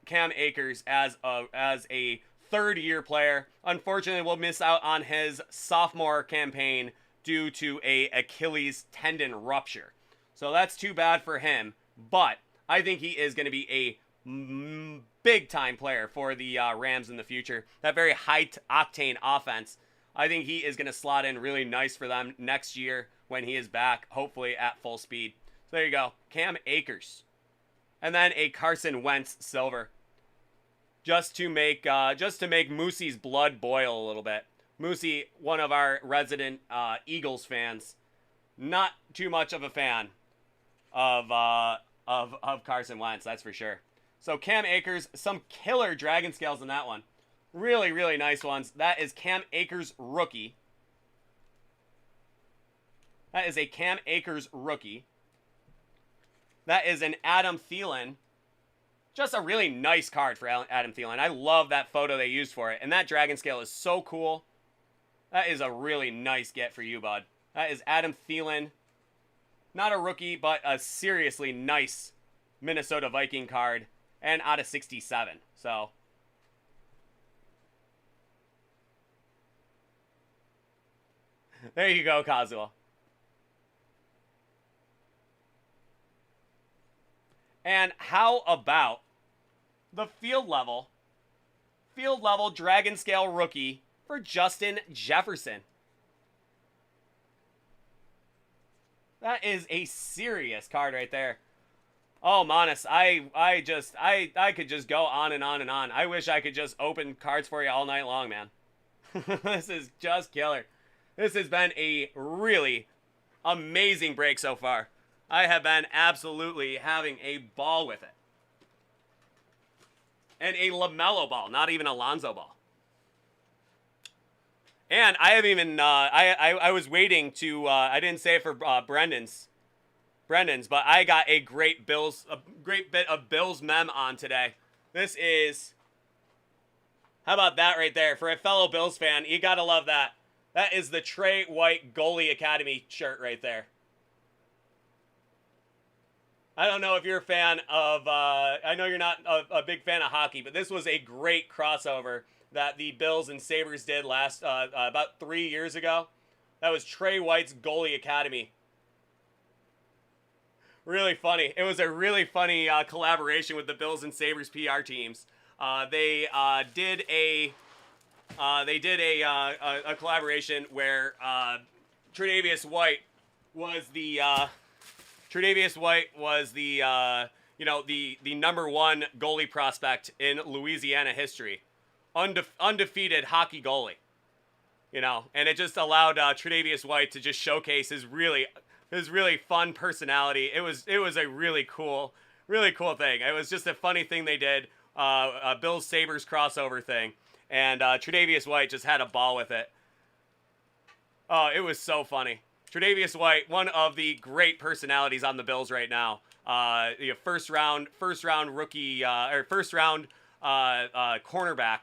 A: Cam Akers as a third-year player. Unfortunately, we'll miss out on his sophomore campaign due to a Achilles tendon rupture. So that's too bad for him. But I think he is going to be a big-time player for the Rams in the future. That very high-octane offense. I think he is going to slot in really nice for them next year when he is back, hopefully at full speed. So there you go. Cam Akers. And then a Carson Wentz silver. Just to make Moosey's blood boil a little bit. Moosey, one of our resident Eagles fans, not too much of a fan of Carson Wentz, that's for sure. So Cam Akers, some killer dragon scales in that one. Really, really nice ones. That is Cam Akers rookie. That is a Cam Akers rookie. That is an Adam Thielen. Just a really nice card for Adam Thielen. I love that photo they used for it. And that dragon scale is so cool. That is a really nice get for you, bud. That is Adam Thielen. Not a rookie, but a seriously nice Minnesota Viking card. And out of 67. So there you go, Kazuo. And how about the field level dragon scale rookie for Justin Jefferson? That is a serious card right there. Oh, Monas, I could just go on and on and on. I wish I could just open cards for you all night long, man. This is just killer. This has been a really amazing break so far. I have been absolutely having a ball with it. And a LaMelo ball, not even a Lonzo ball. And I haven't even, I was waiting to, I didn't say it for Brendan's, but I got a great bit of Bills mem on today. This is, how about that right there? For a fellow Bills fan, you gotta love that. That is the Trey White Goalie Academy shirt right there. I don't know if you're a fan of, I know you're not a big fan of hockey, but this was a great crossover that the Bills and Sabres did last, about 3 years ago. That was Trey White's Goalie Academy. Really funny. It was a really funny collaboration with the Bills and Sabres PR teams. They did a collaboration where Tre'Davious White was the you know, the #1 goalie prospect in Louisiana history, undefeated hockey goalie. You know, and it just allowed Tre'Davious White to just showcase his really fun personality. It was a really cool thing. It was just a funny thing they did, a Bills Sabres crossover thing, and Tre'Davious White just had a ball with it. Oh, it was so funny. Tre'Davious White, one of the great personalities on the Bills right now. The first round rookie or first round cornerback.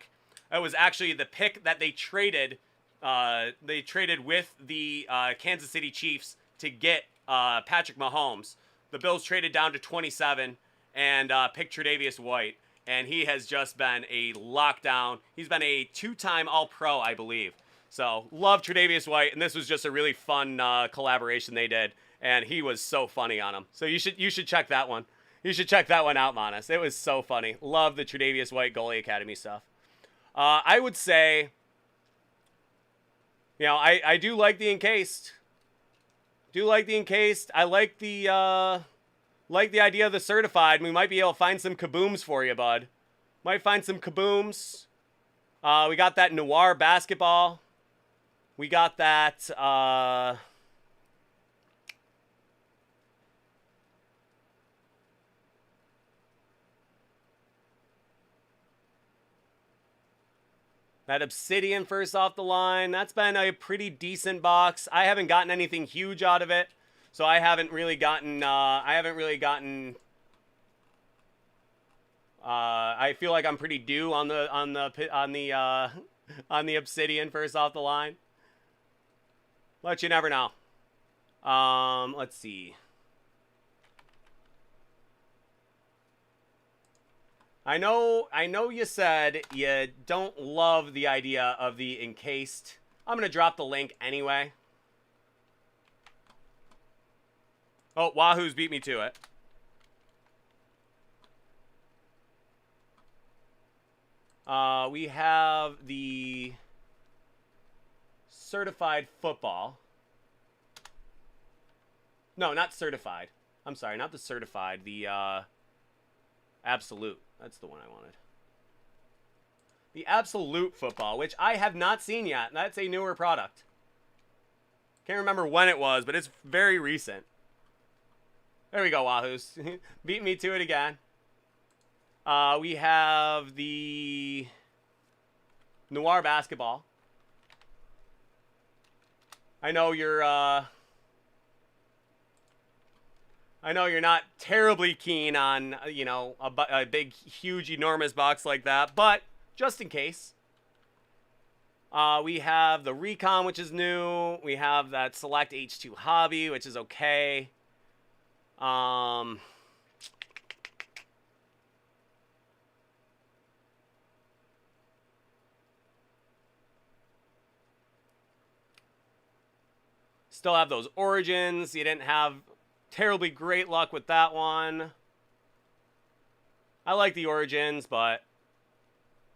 A: It was actually the pick that they traded. They traded with the Kansas City Chiefs to get Patrick Mahomes. The Bills traded down to 27 and picked Tre'Davious White, and he has just been a lockdown. He's been a 2-time All-Pro, I believe. So love Tre'Davious White, and this was just a really fun collaboration they did, and he was so funny on him. So you should check that one. You should check that one out, Manas. It was so funny. Love the Tre'Davious White Goalie Academy stuff. I would say, you know, I do like the encased. I like the idea of the certified. We might be able to find some kabooms for you, bud. Might find some kabooms. We got that Noir basketball. We got that that Obsidian first off the line. That's been a pretty decent box. I haven't gotten anything huge out of it, so I haven't really gotten. I feel like I'm pretty due on the Obsidian first off the line, but you never know. Let's see. I know you said you don't love the idea of the encased. I'm going to drop the link anyway. Oh, Wahoo's beat me to it. We have the certified football. No, not certified. I'm sorry, not the certified. The absolute. That's the one I wanted. The absolute football, which I have not seen yet. That's a newer product. Can't remember when it was, but it's very recent. There we go, Wahoos. Beat me to it again. We have the Noir basketball. I know you're not terribly keen on, you know, a big, huge, enormous box like that, but just in case. We have the Recon, which is new. We have that Select H2 Hobby, which is okay. Still have those Origins. You didn't have terribly great luck with that one. I like the Origins, but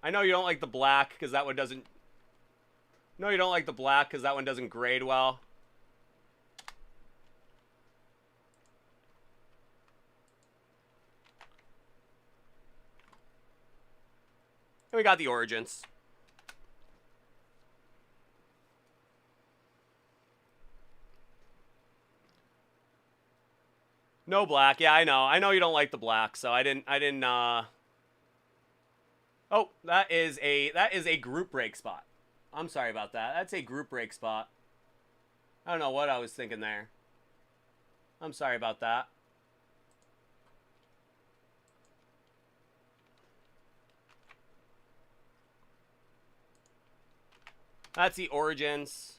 A: I know you don't like the black because that one doesn't. No, you don't like the black because that one doesn't grade well. And we got the Origins. No black. Yeah, I know. I know you don't like the black, so I didn't Oh, that is a group break spot. I'm sorry about that. That's a group break spot. I don't know what I was thinking there. I'm sorry about that. That's the Origins.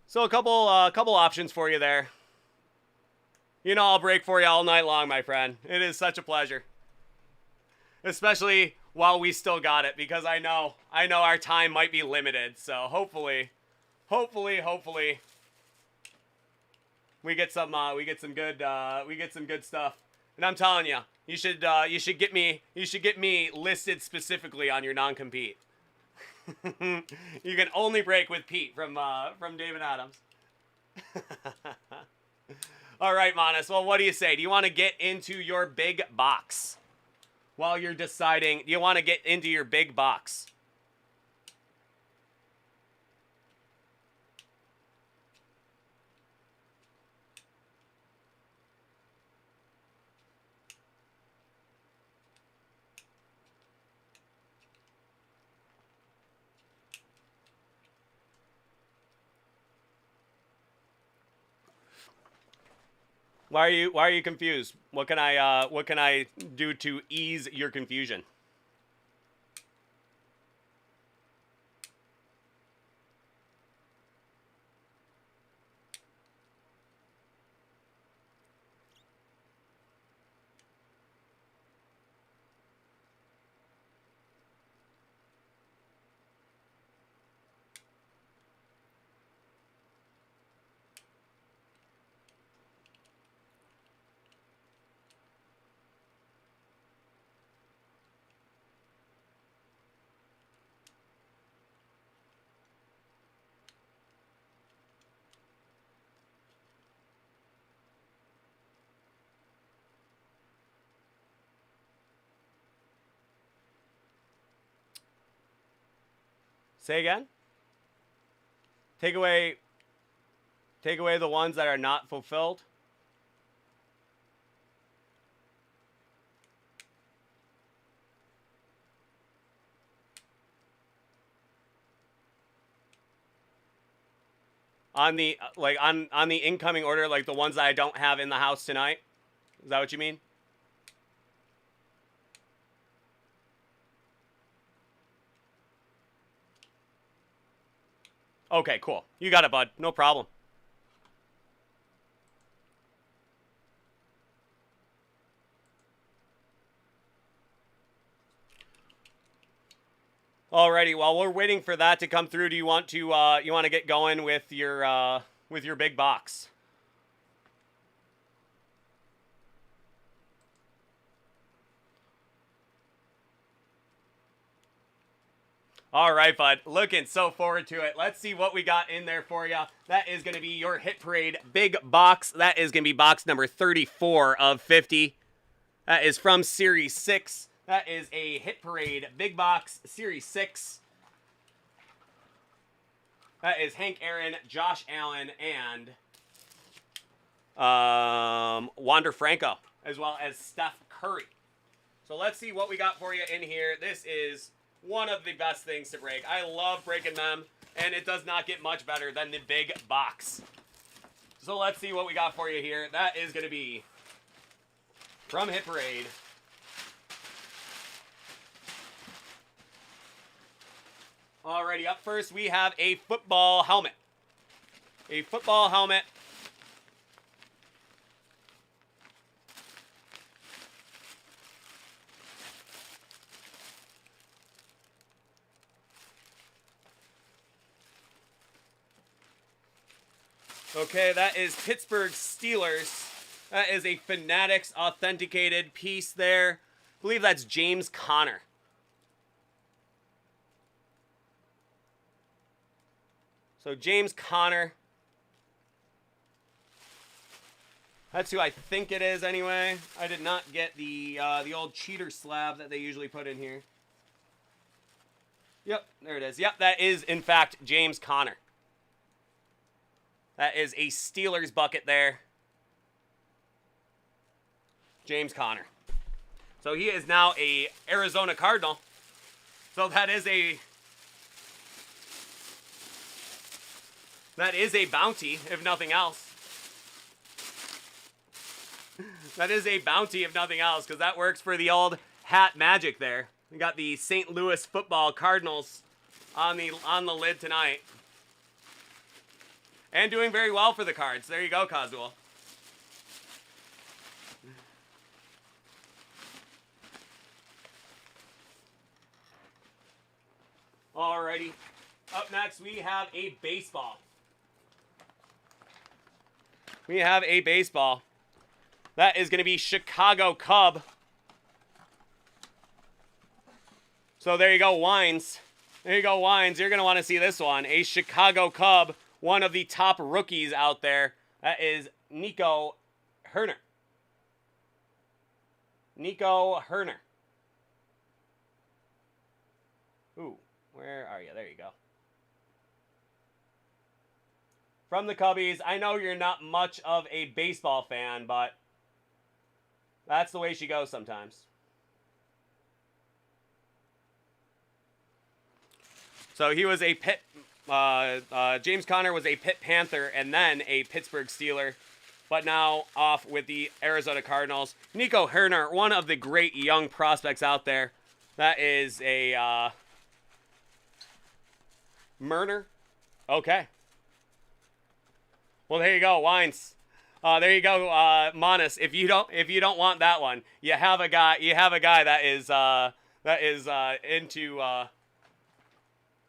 A: So a couple options for you there. You know, I'll break for you all night long, my friend. It is such a pleasure. Especially while we still got it, because I know our time might be limited. So hopefully we get some good stuff. And I'm telling you, you should get me listed specifically on your non-compete. You can only break with Pete from David Adams. All right, Manas. Well, what do you say? Do you want to get into your big box while you're deciding? Do you want to get into your big box? Why are you confused? What can I do to ease your confusion? Say again? Take away the ones that are not fulfilled. On the on the incoming order, like the ones that I don't have in the house tonight. Is that what you mean? Okay, cool. You got it, bud. No problem. Alrighty, while we're waiting for that to come through, do you want to get going with your big box? All right, bud. Looking so forward to it. Let's see what we got in there for you. That is going to be your Hit Parade big box. That is going to be box number 34 of 50. That is from Series 6. That is a Hit Parade big box, Series 6. That is Hank Aaron, Josh Allen, and Wander Franco, as well as Steph Curry. So let's see what we got for you in here. This is one of the best things to break. I love breaking them, and it does not get much better than the big box. So let's see what we got for you here. That is going to be from Hit Parade. Alrighty, up first we have a football helmet. A football helmet. Okay, that is Pittsburgh Steelers. That is a Fanatics authenticated piece there. I believe that's James Conner. So James Conner. That's who I think it is anyway. I did not get the old cheater slab that they usually put in here. Yep, there it is. Yep, that is in fact James Conner. That is a Steelers bucket there. James Conner. So he is now a Arizona Cardinal. So that is a bounty, if nothing else. That is a bounty, if nothing else, because that works for the old hat magic there. We got the St. Louis Football Cardinals on the lid tonight. And doing very well for the Cards. There you go, Kazuo. Alrighty. Up next, we have a baseball. We have a baseball. That is going to be Chicago Cub. So there you go, Wines. There you go, Wines. You're going to want to see this one. A Chicago Cub. One of the top rookies out there. That is Nico Herner. Nico Herner. Ooh, where are you? There you go. From the Cubbies. I know you're not much of a baseball fan, but that's the way she goes sometimes. So he was a Pitt. James Conner was a Pitt Panther and then a Pittsburgh Steeler, but now off with the Arizona Cardinals. Nico Herner, one of the great young prospects out there. That is a Murner. Okay. Well, there you go, Wines. There you go, Monis. If you don't want that one, you have a guy that is into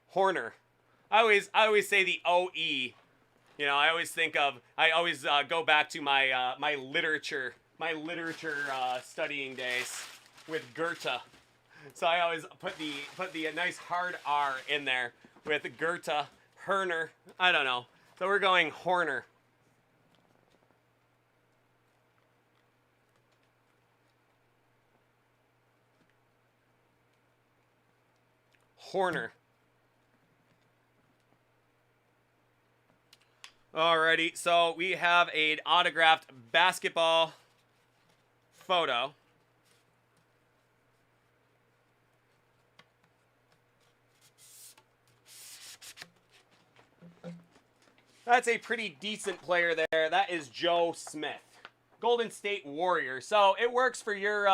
A: Horner. I always say the OE. You know, I always go back to my my literature studying days with Goethe. So I always put the nice hard R in there with Goethe, Herner. I don't know. So we're going Horner. Horner. Alrighty, so we have an autographed basketball photo. That's a pretty decent player there. That is Joe Smith, Golden State Warriors. So it works for your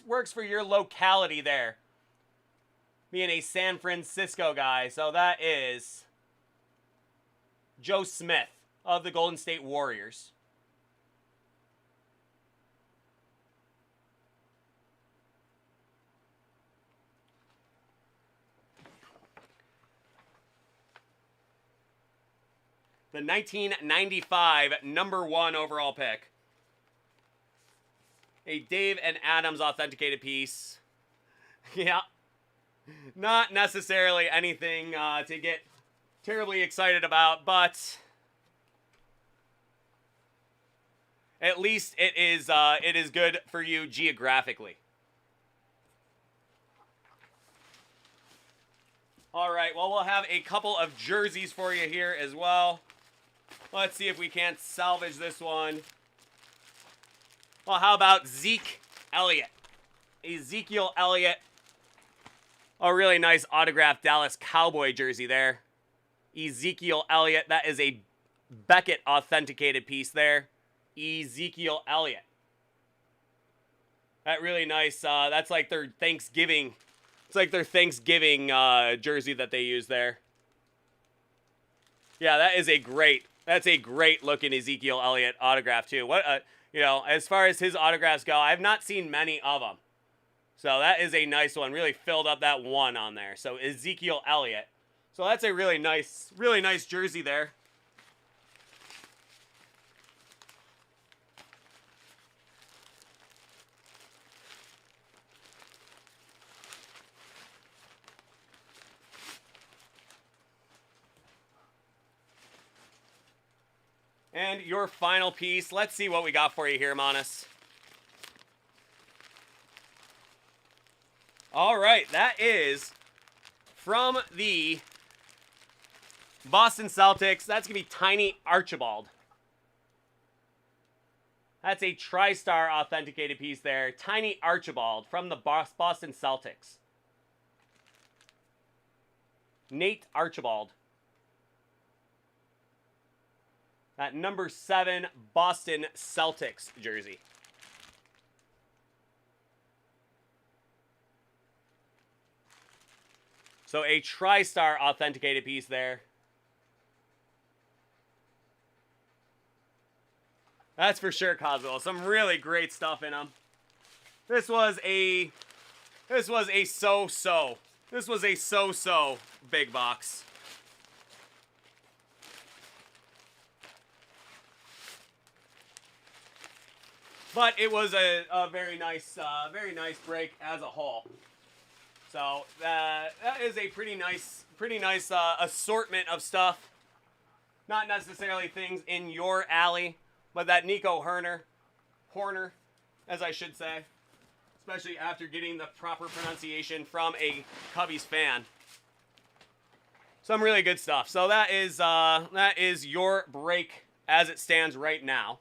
A: works for your locality there. Being a San Francisco guy, so that is Joe Smith of the Golden State Warriors. The 1995 #1 overall pick. A Dave and Adams authenticated piece. Yeah. Not necessarily anything to get terribly excited about, but at least it is good for you geographically. All right, well, we'll have a couple of jerseys for you here as well. Let's see if we can't salvage this one. Well, how about Zeke Elliott? Ezekiel Elliott. A really nice autographed Dallas Cowboy jersey there. Ezekiel Elliott. That is a Beckett authenticated piece there. Ezekiel Elliott. That really nice. That's like their Thanksgiving. It's like their Thanksgiving jersey that they use there. Yeah, that is a great. That's a great looking Ezekiel Elliott autograph too. What you know, as far as his autographs go, I've not seen many of them. So that is a nice one. Really filled up that one on there. So Ezekiel Elliott. So that's a really nice jersey there. And your final piece. Let's see what we got for you here, Manas. All right, that is from the Boston Celtics. That's going to be Tiny Archibald. That's a TriStar authenticated piece there. Tiny Archibald from the Boston Celtics. Nate Archibald. That #7 Boston Celtics jersey. So a TriStar authenticated piece there. That's for sure, Coswell. Some really great stuff in them. This was a so-so. This was a so-so big box. But it was a very nice break as a whole. So that is a pretty nice assortment of stuff. Not necessarily things in your alley, but that Nico Herner, Horner, as I should say, especially after getting the proper pronunciation from a Cubbies fan. Some really good stuff. So that is your break as it stands right now.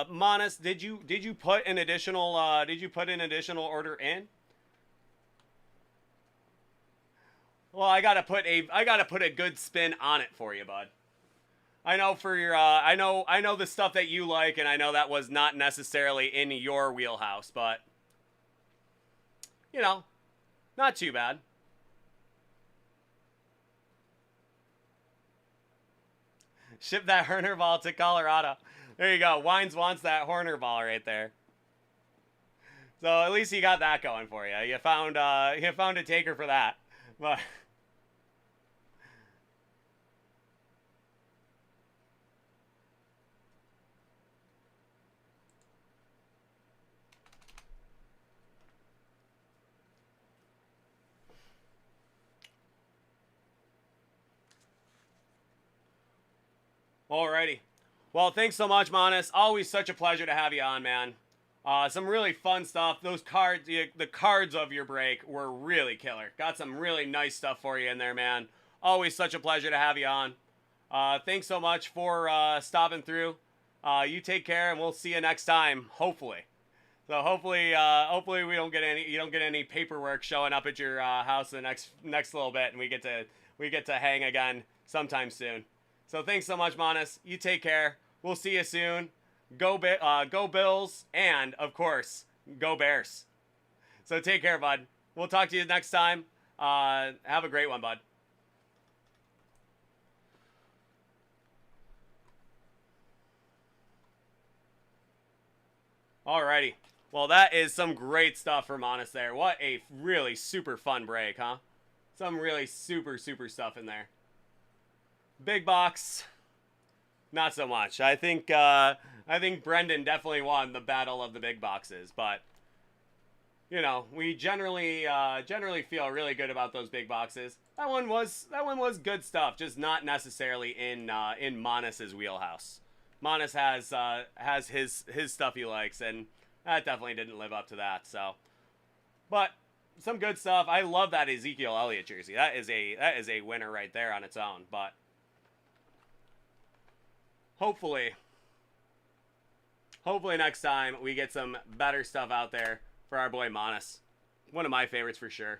A: Manas, did you put an additional order in? Well, I gotta put a good spin on it for you, bud. I know for your I know the stuff that you like, and I know that was not necessarily in your wheelhouse, but you know, not too bad. Ship that Horner ball to Colorado. There you go. Wines wants that Horner ball right there. So at least you got that going for you. You found a taker for that. But alrighty. Well, thanks so much, Manas. Always such a pleasure to have you on, man. Some really fun stuff. Those cards, the cards of your break were really killer. Got some really nice stuff for you in there, man. Always such a pleasure to have you on. Thanks so much for stopping through. You take care, and we'll see you next time, hopefully. So hopefully we don't get any paperwork showing up at your house in the next little bit, and we get to hang again sometime soon. So thanks so much, Manas. You take care. We'll see you soon. Go Bills, and of course, go Bears. So take care, bud. We'll talk to you next time. Have a great one, bud. Alrighty. Well, that is some great stuff from Manas there. What a really super fun break, huh? Some really super stuff in there. Big box, not so much. I think Brendan definitely won the battle of the big boxes, but you know, we generally feel really good about those big boxes. That one was good stuff, just not necessarily in Manas's wheelhouse. Manas has his stuff he likes, and that definitely didn't live up to that. So, but some good stuff. I love that Ezekiel Elliott jersey. That is a winner right there on its own. But hopefully next time we get some better stuff out there for our boy Manas. One of my favorites for sure.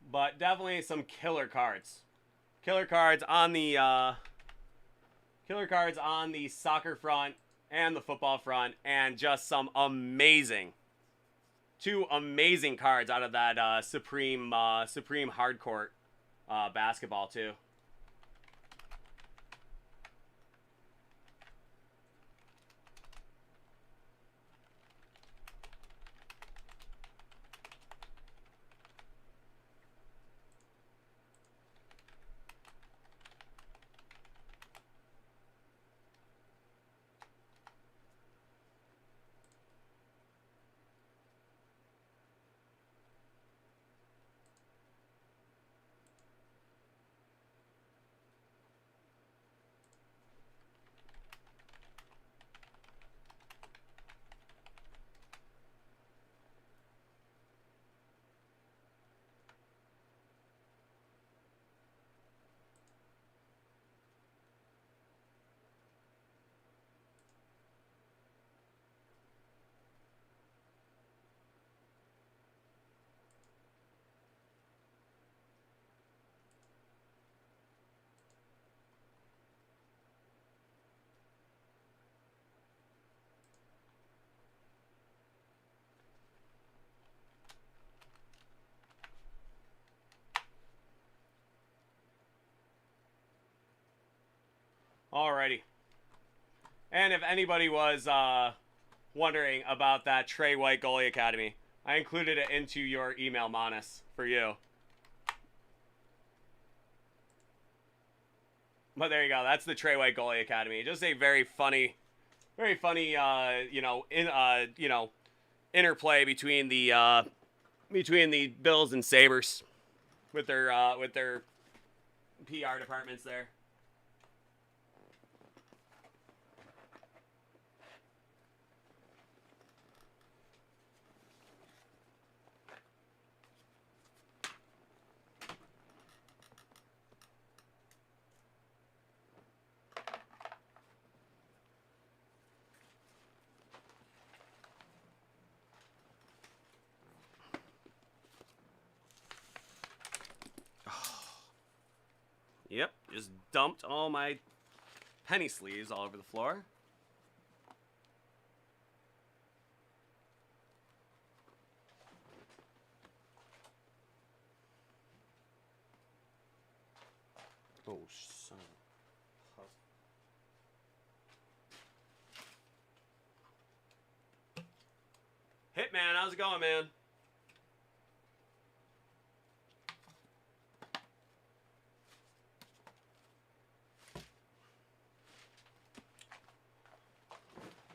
A: But definitely some killer cards. Killer cards on the soccer front and the football front, and just some two amazing cards out of that Supreme Hardcourt basketball too. Alrighty. And if anybody was wondering about that Trey White Goalie Academy, I included it into your email, Manas, for you. But there you go. That's the Trey White Goalie Academy. Just a very funny, interplay between the Bills and Sabres with their PR departments there. Yep, just dumped all my penny sleeves all over the floor. Oh, son of a... Hitman, how's it going, man?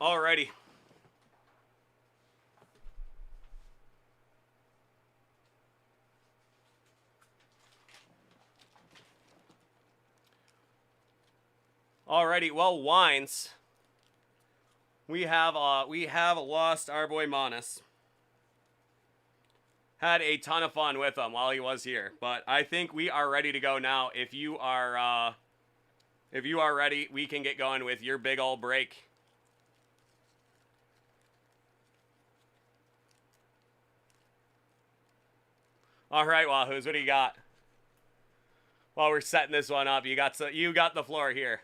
A: Alrighty. Alrighty, well, wines. We have lost our boy Manas. Had a ton of fun with him while he was here, but I think we are ready to go now. If you are ready, we can get going with your big old break. All right, Wahoos, what do you got? While we're setting this one up, you got the floor here.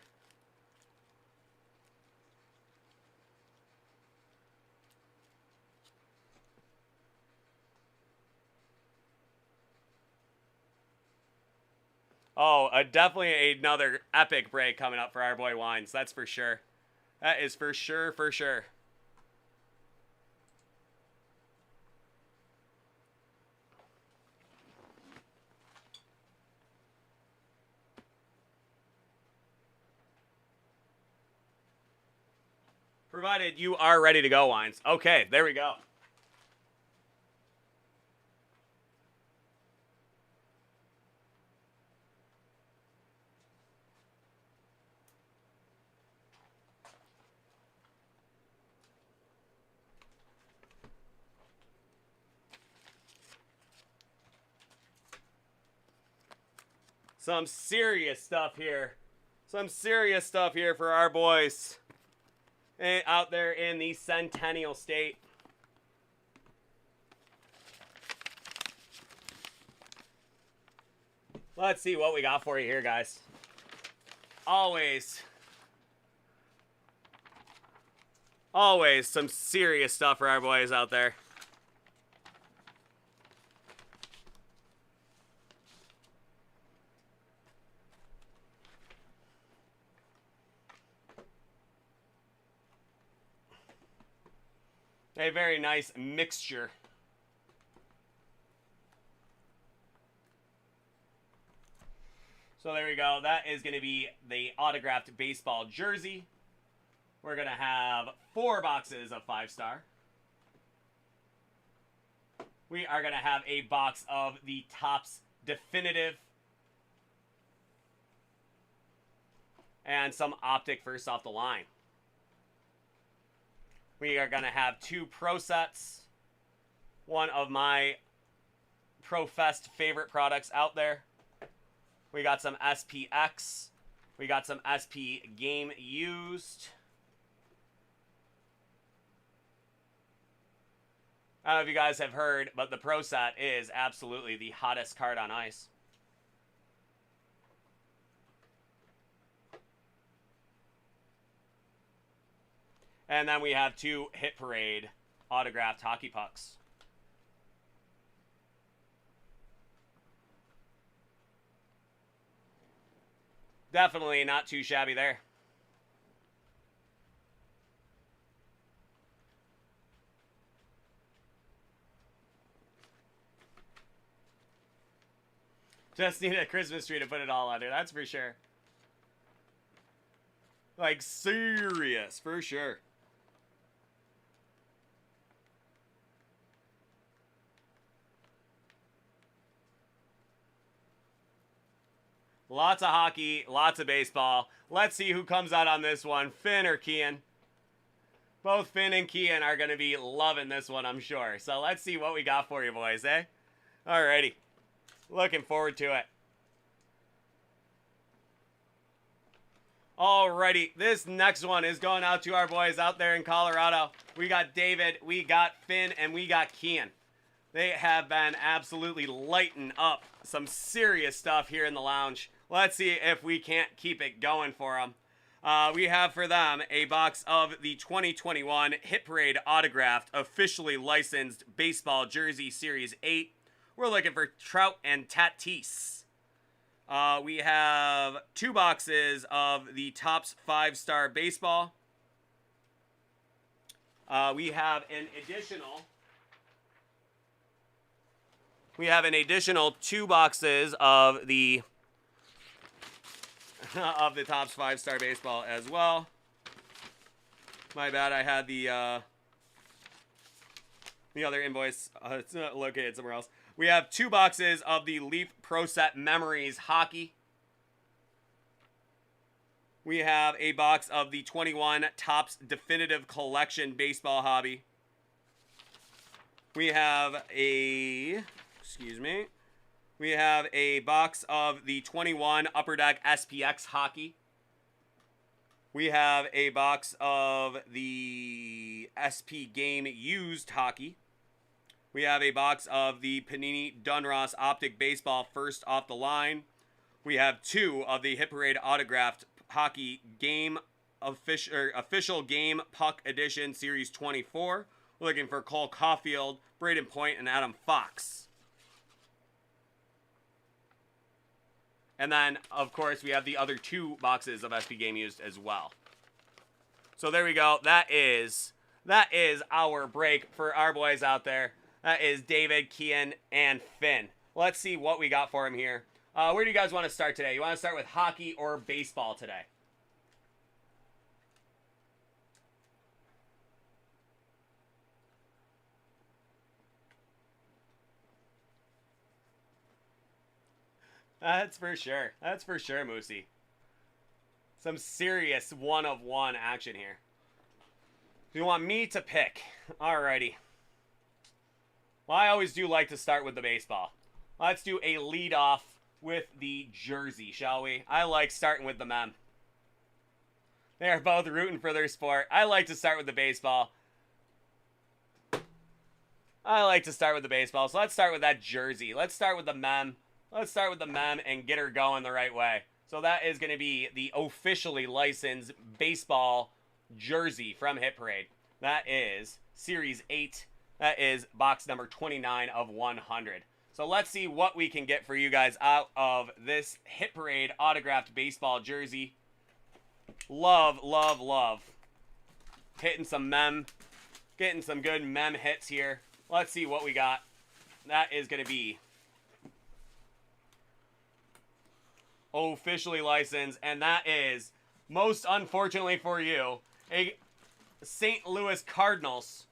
A: Oh, definitely another epic break coming up for our boy Wines. That's for sure. That is for sure, for sure. Provided you are ready to go, Wines. Okay, there we go. Some serious stuff here. Some serious stuff here for our boys out there in the Centennial State. Let's see what we got for you here, guys. Always some serious stuff for our boys out there. A very nice mixture. So there we go. That is going to be the autographed baseball jersey. We're going to have 4 boxes of 5-star. We are going to have a box of the Topps Definitive. And some Optic first off the line. We are going to have 2 Pro sets. One of my professed favorite products out there. We got some SPX. We got some SP Game Used. I don't know if you guys have heard, but the Pro set is absolutely the hottest card on ice. And then we have 2 Hit Parade autographed hockey pucks. Definitely not too shabby there. Just need a Christmas tree to put it all under, that's for sure. Like, serious, for sure. Lots of hockey, lots of baseball. Let's see who comes out on this one, Finn or Kian. Both Finn and Kian are going to be loving this one, I'm sure. So let's see what we got for you boys, eh? Alrighty. Looking forward to it. Alrighty, this next one is going out to our boys out there in Colorado. We got David, we got Finn, and we got Kian. They have been absolutely lighting up some serious stuff here in the lounge. Let's see if we can't keep it going for them. We have for them a box of the 2021 Hit Parade autographed, officially licensed baseball jersey Series 8. We're looking for Trout and Tatis. We have 2 boxes of the Topps 5-star baseball. We have an additional 2 boxes of the Topps 5-star baseball as well. My bad, I had the other invoice it's not located somewhere else. We have 2 boxes of the Leaf Pro Set Memories hockey. We have a box of the 21 Topps Definitive Collection baseball hobby. We have a box of the 21 Upper Deck SPX hockey. We have a box of the SP Game Used hockey. We have a box of the Panini Dunross Optic Baseball First Off the Line. We have 2 of the Hit Parade Autographed Hockey Game Official Game Puck Edition Series 24. We're looking for Cole Caulfield, Braden Point, and Adam Fox. And then, of course, we have the other 2 boxes of SP Game Used as well. So there we go. That is our break for our boys out there. That is David, Kian, and Finn. Let's see what we got for him here. Where do you guys want to start today? You want to start with hockey or baseball today? That's for sure. That's for sure, Moosey. Some serious one-of-one action here. You want me to pick? Alrighty. Well, I always do like to start with the baseball. Let's do a lead-off with the jersey, shall we? I like starting with the mem. They are both rooting for their sport. I like to start with the baseball. So let's start with that jersey. Let's start with the mem. Let's start with the mem and get her going the right way. So that is going to be the officially licensed baseball jersey from Hit Parade. That is Series 8. That is box number 29 of 100. So let's see what we can get for you guys out of this Hit Parade autographed baseball jersey. Love, love, love. Hitting some mem. Getting some good mem hits here. Let's see what we got. That is going to be officially licensed, and that is, most unfortunately for you, a St. Louis Cardinals.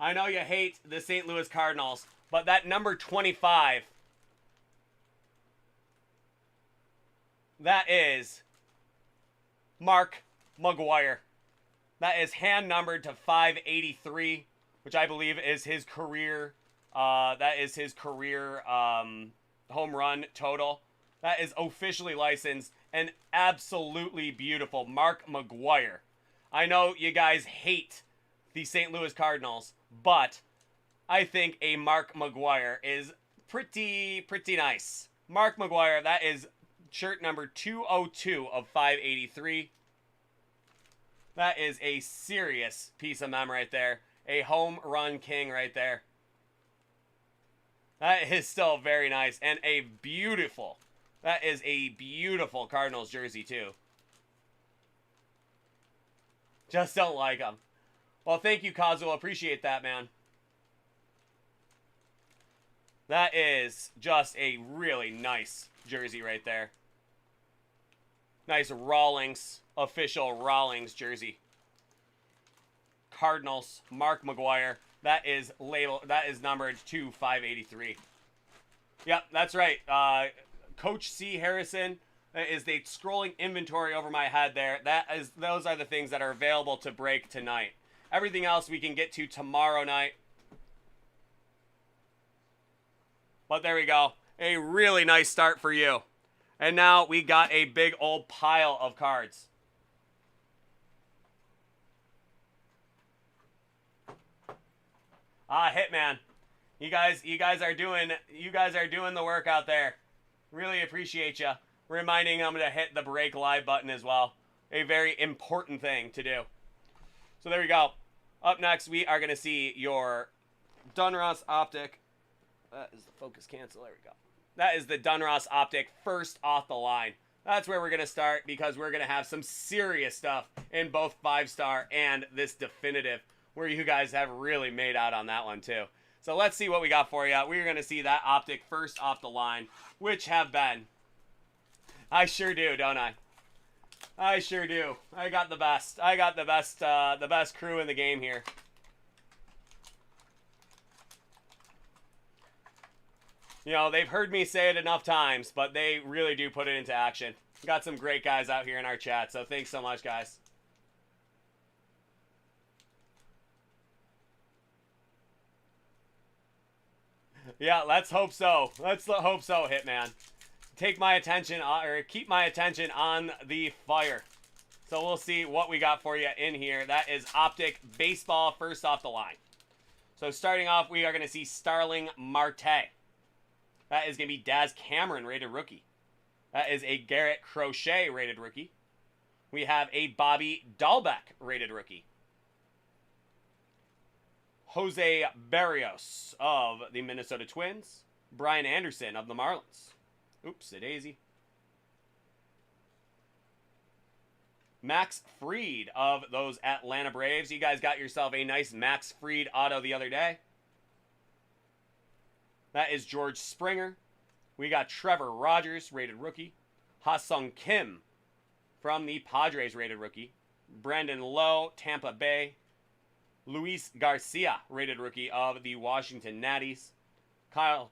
A: I know you hate the St. Louis Cardinals, but that number 25, that is Mark McGwire. That is hand numbered to 583, which I believe is his career. That is his career home run total. That is officially licensed and absolutely beautiful. Mark McGwire. I know you guys hate the St. Louis Cardinals, but I think a Mark McGwire is pretty nice. Mark McGwire, that is shirt number 202 of 583. That is a serious piece of mem right there. A home run king right there. That is still very nice. And a beautiful, that is a beautiful Cardinals jersey too. Just don't like them. Well, thank you, Kazuo. Appreciate that, man. That is just a really nice jersey right there. Nice Rawlings, official Rawlings jersey. Cardinals, Mark McGuire. That is numbered to 583. Yep, that's right. Coach C. Harrison is the scrolling inventory over my head there. Those are the things that are available to break tonight. Everything else we can get to tomorrow night. But there we go. A really nice start for you. And now we got a big old pile of cards. Hitman. You guys are doing the work out there. Really appreciate you. Reminding them to hit the break live button as well. A very important thing to do. So there we go. Up next, we are going to see your Donruss Optic. That is the focus cancel. There we go. That is the Donruss Optic first off the line. That's where we're going to start because we're going to have some serious stuff in both 5-star and this definitive where you guys have really made out on that one too. So let's see what we got for you. We're going to see that Optic first off the line, which have been. I sure do, don't I? I sure do. I got the best. I got the best crew in the game here. You know, they've heard me say it enough times, but they really do put it into action. Got some great guys out here in our chat, so thanks so much, guys. Yeah, let's hope so. Let's hope so, Hitman. Take my attention, or keep my attention on the fire. So we'll see what we got for you in here. That is Optic Baseball first off the line. So starting off, we are going to see Starling Marte. That is going to be Daz Cameron rated rookie. That is a Garrett Crochet rated rookie. We have a Bobby Dahlbeck rated rookie. Jose Barrios of the Minnesota Twins. Brian Anderson of the Marlins. Oops, a daisy. Max Fried of those Atlanta Braves. You guys got yourself a nice Max Fried auto the other day. That is George Springer. We got Trevor Rogers, rated rookie. Ha-Sung Kim from the Padres, rated rookie. Brandon Lowe, Tampa Bay. Luis Garcia, rated rookie of the Washington Natties. Kyle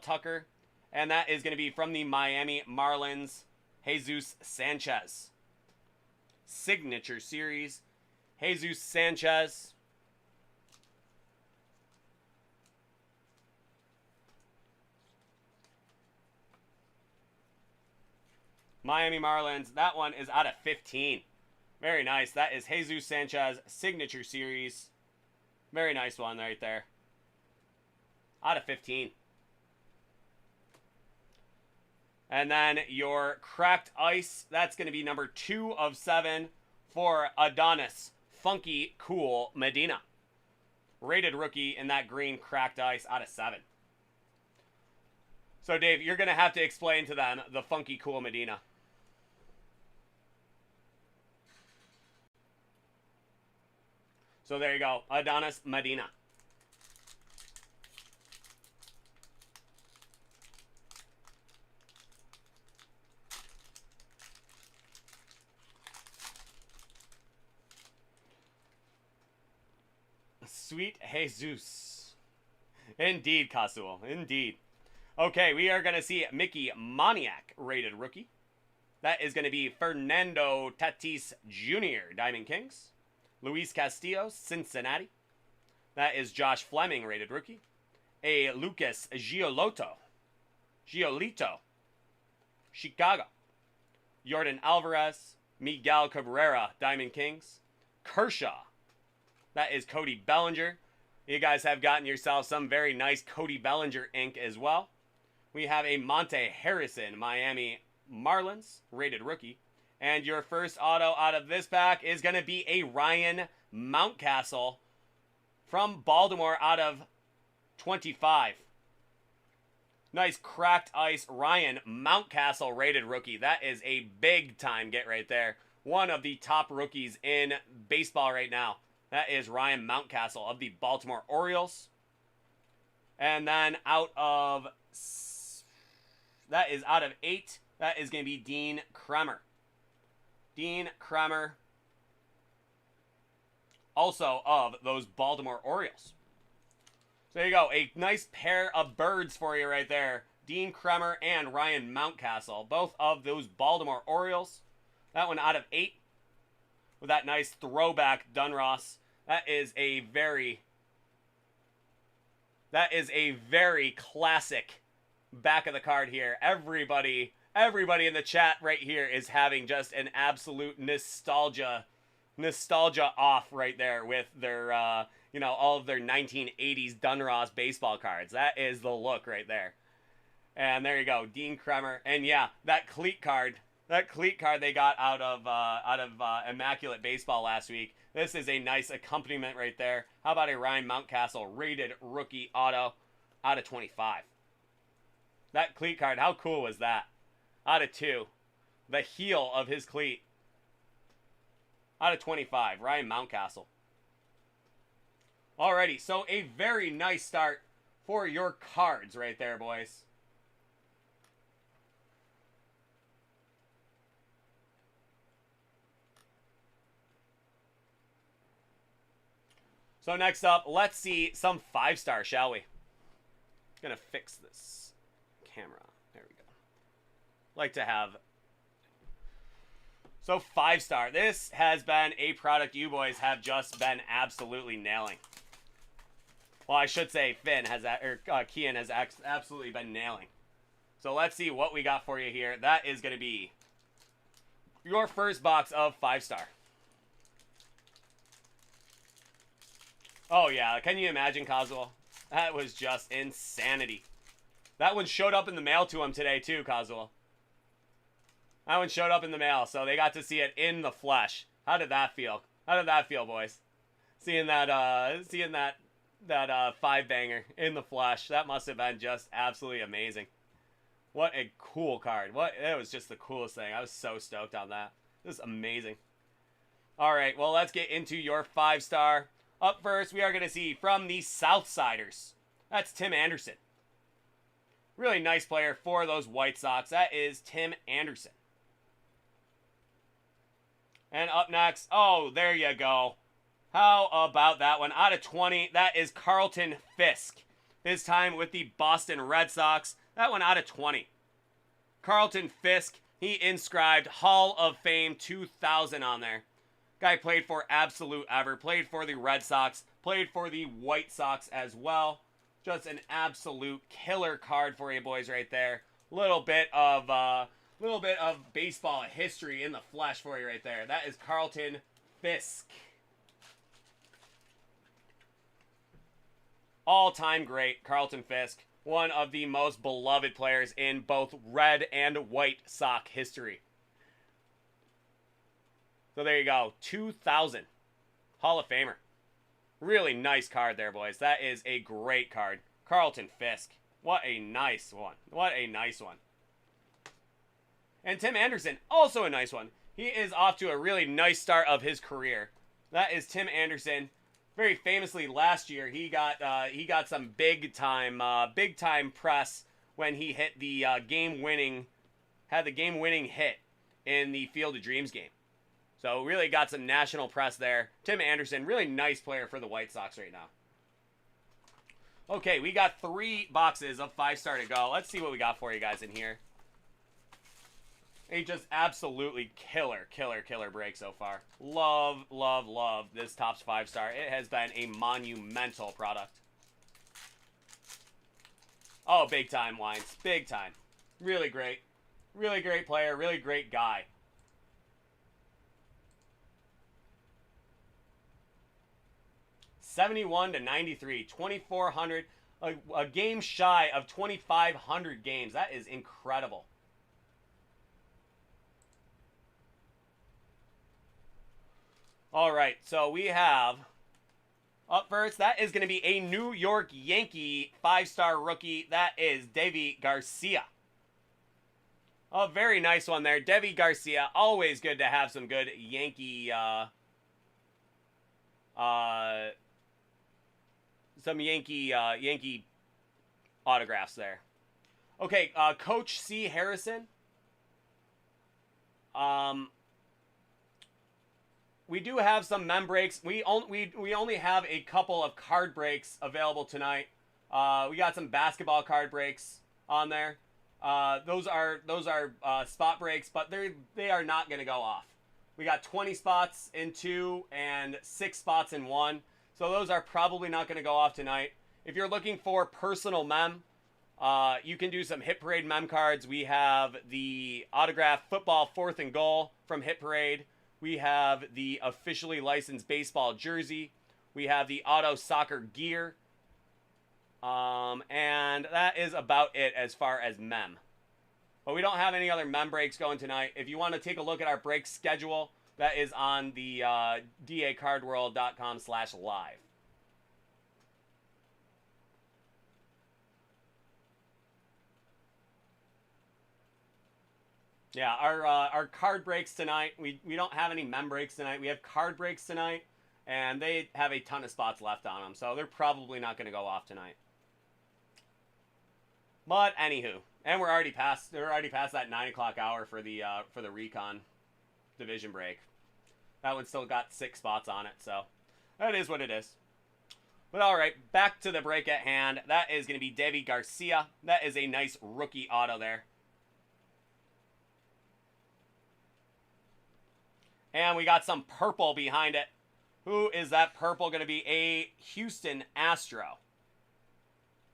A: Tucker. And that is going to be from the Miami Marlins, Jesus Sanchez. Signature Series, Jesus Sanchez. Miami Marlins, that one is out of 15. Very nice. That is Jesus Sanchez Signature Series. Very nice one right there. Out of 15. And then your Cracked Ice, that's going to be number 2 of 7 for Adonis Funky Cool Medina. Rated rookie in that green Cracked Ice out of 7. So, Dave, you're going to have to explain to them the Funky Cool Medina. So there you go, Adonis Medina. Sweet Jesus. Indeed, Kazuo. Indeed. Okay, we are going to see Mickey Moniak, rated rookie. That is going to be Fernando Tatis Jr., Diamond Kings. Luis Castillo, Cincinnati. That is Josh Fleming, rated rookie. A Lucas Giolito, Chicago. Yordan Alvarez, Miguel Cabrera, Diamond Kings. Kershaw. That is Cody Bellinger. You guys have gotten yourself some very nice Cody Bellinger ink as well. We have a Monte Harrison, Miami Marlins, rated rookie. And your first auto out of this pack is going to be a Ryan Mountcastle from Baltimore out of 25. Nice Cracked Ice Ryan Mountcastle rated rookie. That is a big time get right there. One of the top rookies in baseball right now. That is Ryan Mountcastle of the Baltimore Orioles. And then that is out of 8. That is going to be Dean Kremer. Dean Kremer, also of those Baltimore Orioles. So there you go. A nice pair of birds for you right there. Dean Kremer and Ryan Mountcastle, both of those Baltimore Orioles. That one out of 8 with that nice throwback Dunross. That is a very classic back of the card here. Everybody in the chat right here is having just an absolute nostalgia off right there with their all of their 1980s Dunross baseball cards. That is the look right there. And there you go, Dean Kremer. And yeah, that cleat card they got out of Immaculate Baseball last week. This is a nice accompaniment right there. How about a Ryan Mountcastle rated rookie auto out of 25? That cleat card, how cool was that? Out of 2. The heel of his cleat. Out of 25, Ryan Mountcastle. Alrighty, so a very nice start for your cards right there, boys. So next up, let's see some 5-star, shall we? Gonna fix this camera. There we go. Like to have. So 5-star. This has been a product you boys have just been absolutely nailing. Well, I should say Kian has absolutely been nailing. So let's see what we got for you here. That is going to be your first box of 5-star. Oh yeah, can you imagine, Kazuo? That was just insanity. That one showed up in the mail to him today too, Kazuo. That one showed up in the mail, so they got to see it in the flesh. How did that feel? How did that feel, boys? Seeing that 5-banger in the flesh. That must have been just absolutely amazing. What a cool card. It was just the coolest thing. I was so stoked on that. This is amazing. All right, well, let's get into your 5-star. Up first, we are going to see from the Southsiders. That's Tim Anderson. Really nice player for those White Sox. That is Tim Anderson. And up next, oh, there you go. How about that one? Out of 20, that is Carlton Fisk. This time with the Boston Red Sox. That one out of 20. Carlton Fisk, he inscribed Hall of Fame 2000 on there. Guy played for Absolute Ever, played for the Red Sox, played for the White Sox as well. Just an absolute killer card for you boys right there. Little bit of baseball history in the flesh for you right there. That is Carlton Fisk. All-time great, Carlton Fisk. One of the most beloved players in both red and white Sox history. So there you go, 2000. Hall of Famer. Really nice card there, boys. That is a great card. Carlton Fisk. What a nice one. What a nice one. And Tim Anderson, also a nice one. He is off to a really nice start of his career. That is Tim Anderson. Very famously last year, he got some big time press when he hit the game-winning hit in the Field of Dreams game. So really got some national press there. Tim Anderson, really nice player for the White Sox right now. Okay, we got 3 boxes of 5-star to go. Let's see what we got for you guys in here. A just absolutely killer break so far. Love this Topps 5-star. It has been a monumental product. Oh, big time, Wines. Big time. Really great. Really great player. Really great guy. '71-93, 2,400, a game shy of 2,500 games. That is incredible. All right, so we have up first, that is going to be a New York Yankee 5-star rookie. That is Deivi Garcia. A very nice one there. Deivi Garcia, always good to have some good Yankee Yankee autographs there. Okay, Coach C. Harrison. We do have some mem breaks. We only have a couple of card breaks available tonight. We got some basketball card breaks on there. Those are spot breaks, but they are not going to go off. We got 20 spots in 2 and 6 spots in 1. So those are probably not going to go off tonight. If you're looking for personal mem, you can do some Hit Parade mem cards. We have the autographed football 4th and goal from Hit Parade. We have the officially licensed baseball jersey. We have the auto soccer gear. And that is about it as far as mem. But we don't have any other mem breaks going tonight. If you want to take a look at our break schedule, that is on the dacardworld.com/live. Yeah, our card breaks tonight. We don't have any mem breaks tonight. We have card breaks tonight, and they have a ton of spots left on them, so they're probably not going to go off tonight. But anywho, and we're already past that 9 o'clock hour for the recon division break. That one still got 6 spots on it, so that is what it is. But all right, back to the break at hand. That is going to be Davy Garcia. That is a nice rookie auto there. And we got some purple behind it. Who is that purple going to be? A Houston Astro.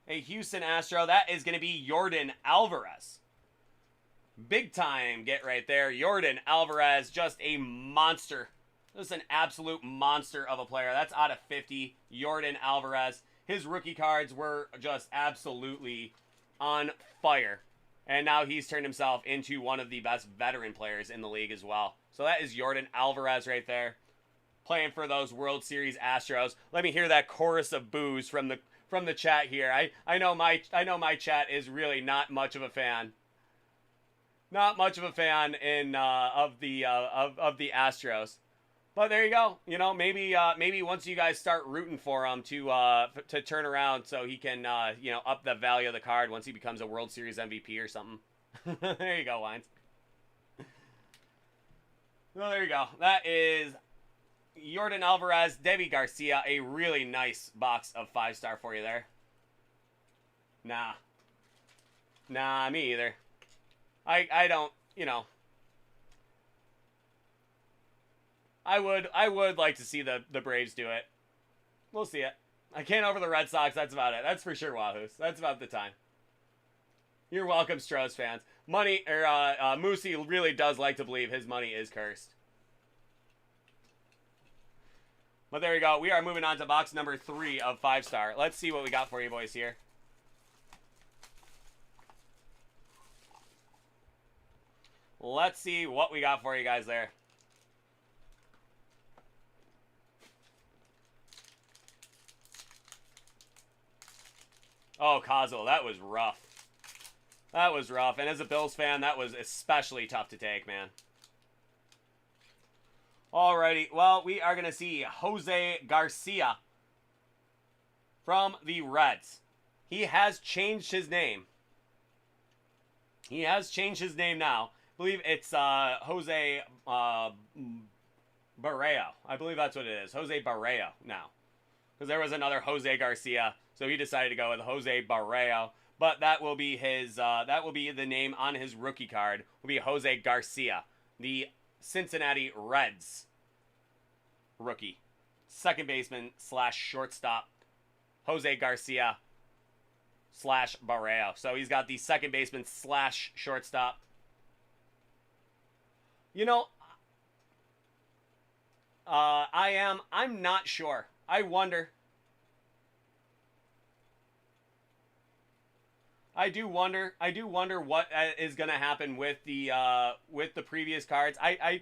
A: A Houston Astro. That is going to be Yordan Alvarez. Big time get right there. Yordan Alvarez, just a monster. Just an absolute monster of a player. That's out of 50. Yordan Alvarez. His rookie cards were just absolutely on fire. And now he's turned himself into one of the best veteran players in the league as well. So that is Yordan Alvarez right there, playing for those World Series Astros. Let me hear that chorus of boos from the chat here. I know my chat is really not much of a fan. Not much of a fan of the Astros. But there you go. You know, maybe once you guys start rooting for him to turn around, so he can up the value of the card once he becomes a World Series MVP or something. There you go, Wines. Well, there you go. That is Yordan Alvarez, Davy Garcia. A really nice box of 5-star for you there. Nah, me either. I don't, I would like to see the Braves do it. We'll see it. I can't over the Red Sox. That's about it. That's for sure, Wahoos. That's about the time. You're welcome, Stros fans. Money, or Moosey really does like to believe his money is cursed. But there you go. We are moving on to box number 3 of 5-star. Let's see what we got for you boys here. Let's see what we got for you guys there. Oh, Kazel, that was rough. That was rough. And as a Bills fan, that was especially tough to take, man. Alrighty. Well, we are going to see Jose Garcia from the Reds. He has changed his name. He has changed his name now. I believe it's Jose Barreo. I believe that's what it is. Jose Barreo now. Because there was another Jose Garcia, so he decided to go with Jose Barreo. But that will be his. That will be the name on his rookie card. Will be Jose Garcia, the Cincinnati Reds rookie, second baseman / shortstop. Jose Garcia / Barreo. So he's got the second baseman / shortstop. You know, I'm not sure. I wonder. I do wonder what is going to happen with the previous cards. I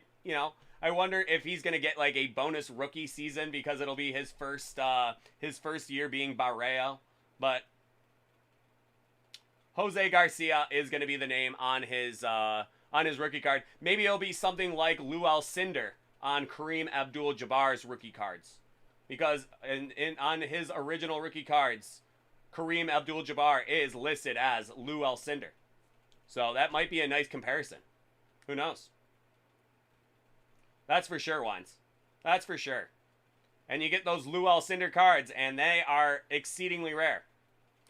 A: wonder if he's going to get like a bonus rookie season because it'll be his first year being Barreo. But Jose Garcia is going to be the name on his rookie card. Maybe it'll be something like Lou Alcindor on Kareem Abdul-Jabbar's rookie cards, because on his original rookie cards, Kareem Abdul-Jabbar is listed as Lou Alcindor. So that might be a nice comparison. Who knows? That's for sure, Wines. That's for sure. And you get those Lou Alcindor cards, and they are exceedingly rare.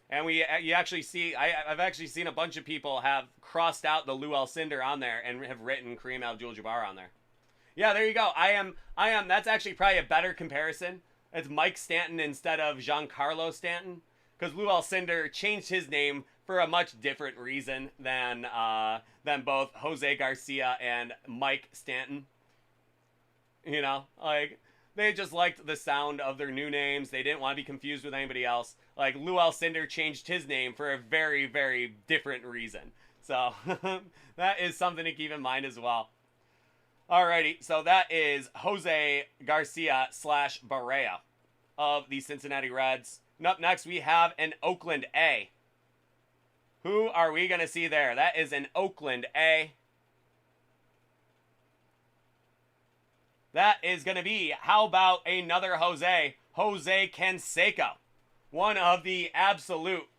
A: And you actually see, I've actually seen a bunch of people have crossed out the Lou Alcindor on there and have written Kareem Abdul-Jabbar on there. Yeah, there you go. That's actually probably a better comparison. It's Mike Stanton instead of Giancarlo Stanton. Because Lou Alcindor changed his name for a much different reason than both Jose Garcia and Mike Stanton. You know, like, they just liked the sound of their new names. They didn't want to be confused with anybody else. Like, Lou Alcindor changed his name for a very, very different reason. So, that is something to keep in mind as well. Alrighty, so that is Jose Garcia / Barrea of the Cincinnati Reds. And up next, we have an Oakland A. Who are we going to see there? That is an Oakland A. That is going to be, how about another Jose? Jose Canseco. One of the absolute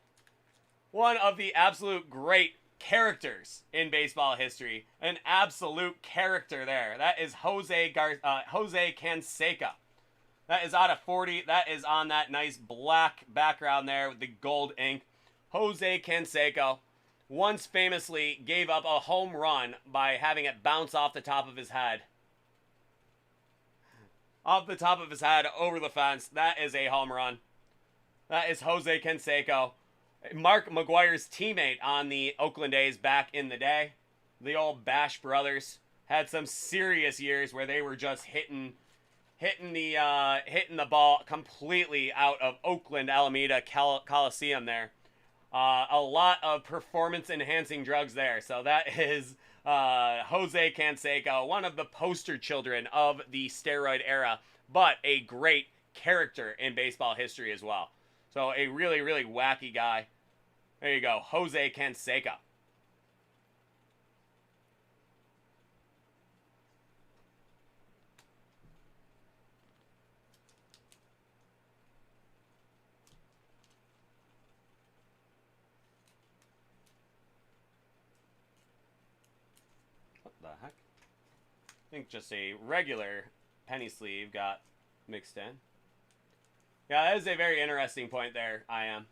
A: great characters in baseball history. An absolute character there. That is Jose Canseco. That is out of 40. That is on that nice black background there with the gold ink. Jose Canseco once famously gave up a home run by having it bounce off the top of his head. Off the top of his head over the fence. That is a home run. That is Jose Canseco. Mark McGwire's teammate on the Oakland A's back in the day. The old Bash brothers had some serious years where they were just hitting the ball completely out of Oakland Alameda Coliseum there. A lot of performance-enhancing drugs there. So that is Jose Canseco, one of the poster children of the steroid era, but a great character in baseball history as well. So a really, really wacky guy. There you go, Jose Canseco. What the heck? I think just a regular penny sleeve got mixed in. Yeah, that is a very interesting point there, I am.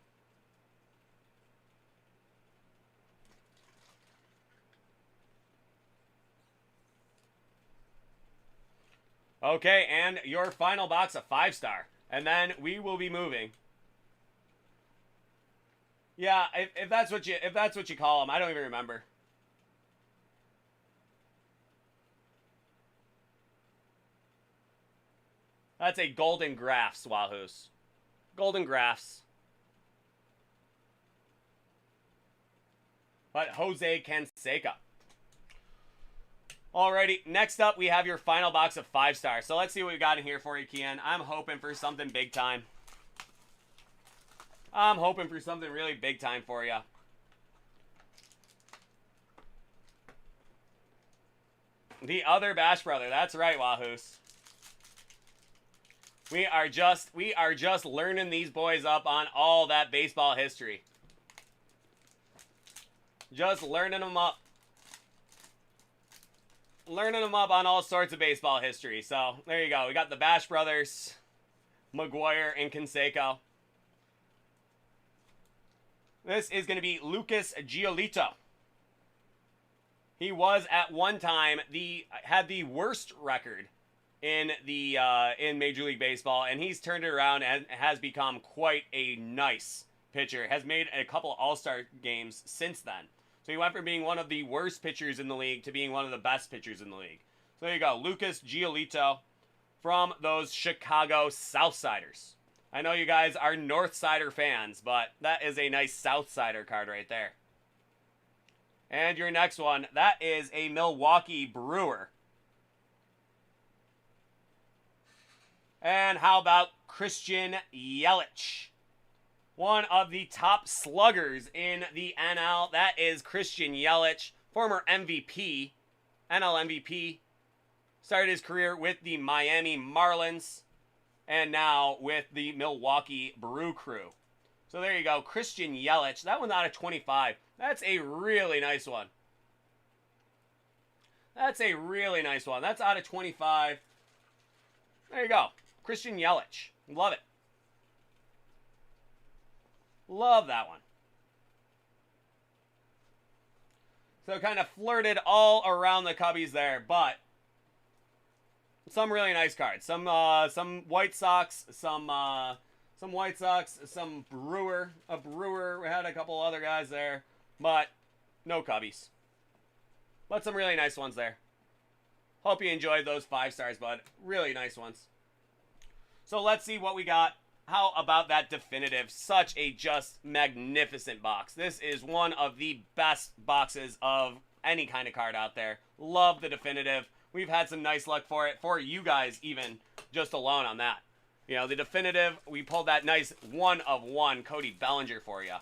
A: Okay, and your final box of 5-star. And then we will be moving. Yeah, if that's what you call them, I don't even remember. That's a Golden Graphs, Wahoos. Golden Graphs. But Jose Canseco. Alrighty, next up we have your final box of 5-star. So let's see what we got in here for you, Kian. I'm hoping for something big time. I'm hoping for something really big time for you. The other Bash brother. That's right, Wahoos. We are just learning these boys up on all that baseball history. Just learning them up. Learning them up on all sorts of baseball history. So, there you go. We got the Bash brothers, McGwire and Canseco. This is going to be Lucas Giolito. He was at one time had the worst record in Major League Baseball, and he's turned it around and has become quite a nice pitcher. Has made a couple All-Star games since then. So he went from being one of the worst pitchers in the league to being one of the best pitchers in the league. So there you go, Lucas Giolito from those Chicago Southsiders. I know you guys are Northsider fans, but that is a nice Southsider card right there. And your next one, that is a Milwaukee Brewer. And how about Christian Yelich? One of the top sluggers in the NL. That is Christian Yelich, former MVP, NL MVP. Started his career with the Miami Marlins and now with the Milwaukee Brew Crew. So there you go. Christian Yelich. That one's out of 25. That's a really nice one. That's a really nice one. That's out of 25. There you go. Christian Yelich. Love it. Love that one. So kind of flirted all around the Cubbies there, but some really nice cards. Some White Sox, some White Sox, some Brewer. A Brewer. We had a couple other guys there, but no Cubbies. But some really nice ones there. Hope you enjoyed those 5 stars, bud. Really nice ones. So let's see what we got. How about that definitive? Such a just magnificent box. This is one of the best boxes of any kind of card out there. Love the definitive. We've had some nice luck for it, for you guys even, just alone on that. You know, the definitive, we pulled that nice 1 of 1 Cody Bellinger for you.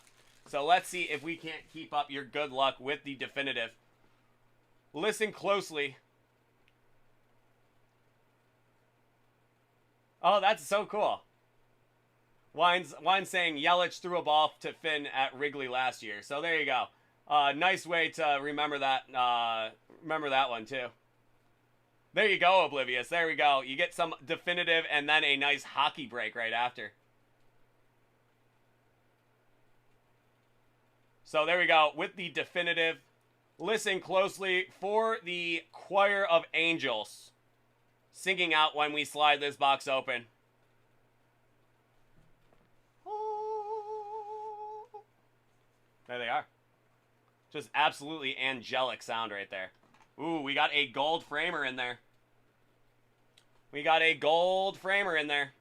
A: So let's see if we can't keep up your good luck with the definitive. Listen closely. Oh, that's so cool. Wine's saying Yelich threw a ball to Finn at Wrigley last year. So there you go. Nice way to remember that. Remember that one too. There you go, Oblivious. There we go. You get some definitive and then a nice hockey break right after. So there we go with the definitive. Listen closely for the Choir of Angels singing out when we slide this box open. There they are. Just absolutely angelic sound right there. Ooh, we got a gold framer in there. We got a gold framer in there.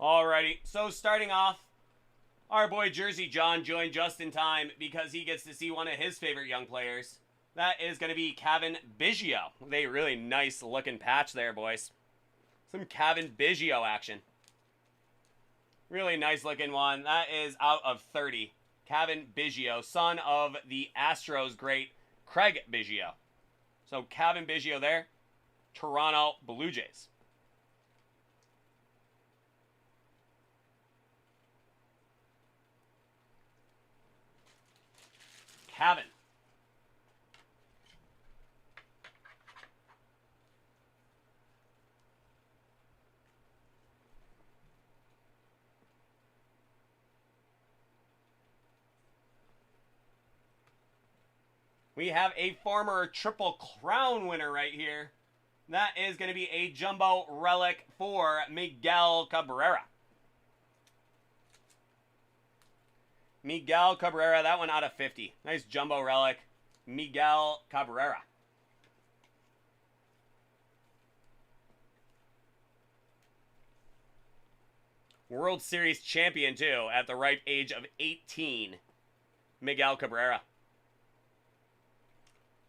A: Alrighty, so starting off, our boy Jersey John joined just in time because he gets to see one of his favorite young players. That is going to be Cavan Biggio. With a really nice looking patch there, boys. Some Cavan Biggio action. Really nice looking one. That is out of 30. Cavan Biggio, son of the Astros great Craig Biggio. So Cavan Biggio there. Toronto Blue Jays. Cavan. We have a former Triple Crown winner right here. That is going to be a jumbo relic for Miguel Cabrera. Miguel Cabrera, that one out of 50. Nice jumbo relic. Miguel Cabrera. World Series champion, too, at the ripe age of 18. Miguel Cabrera.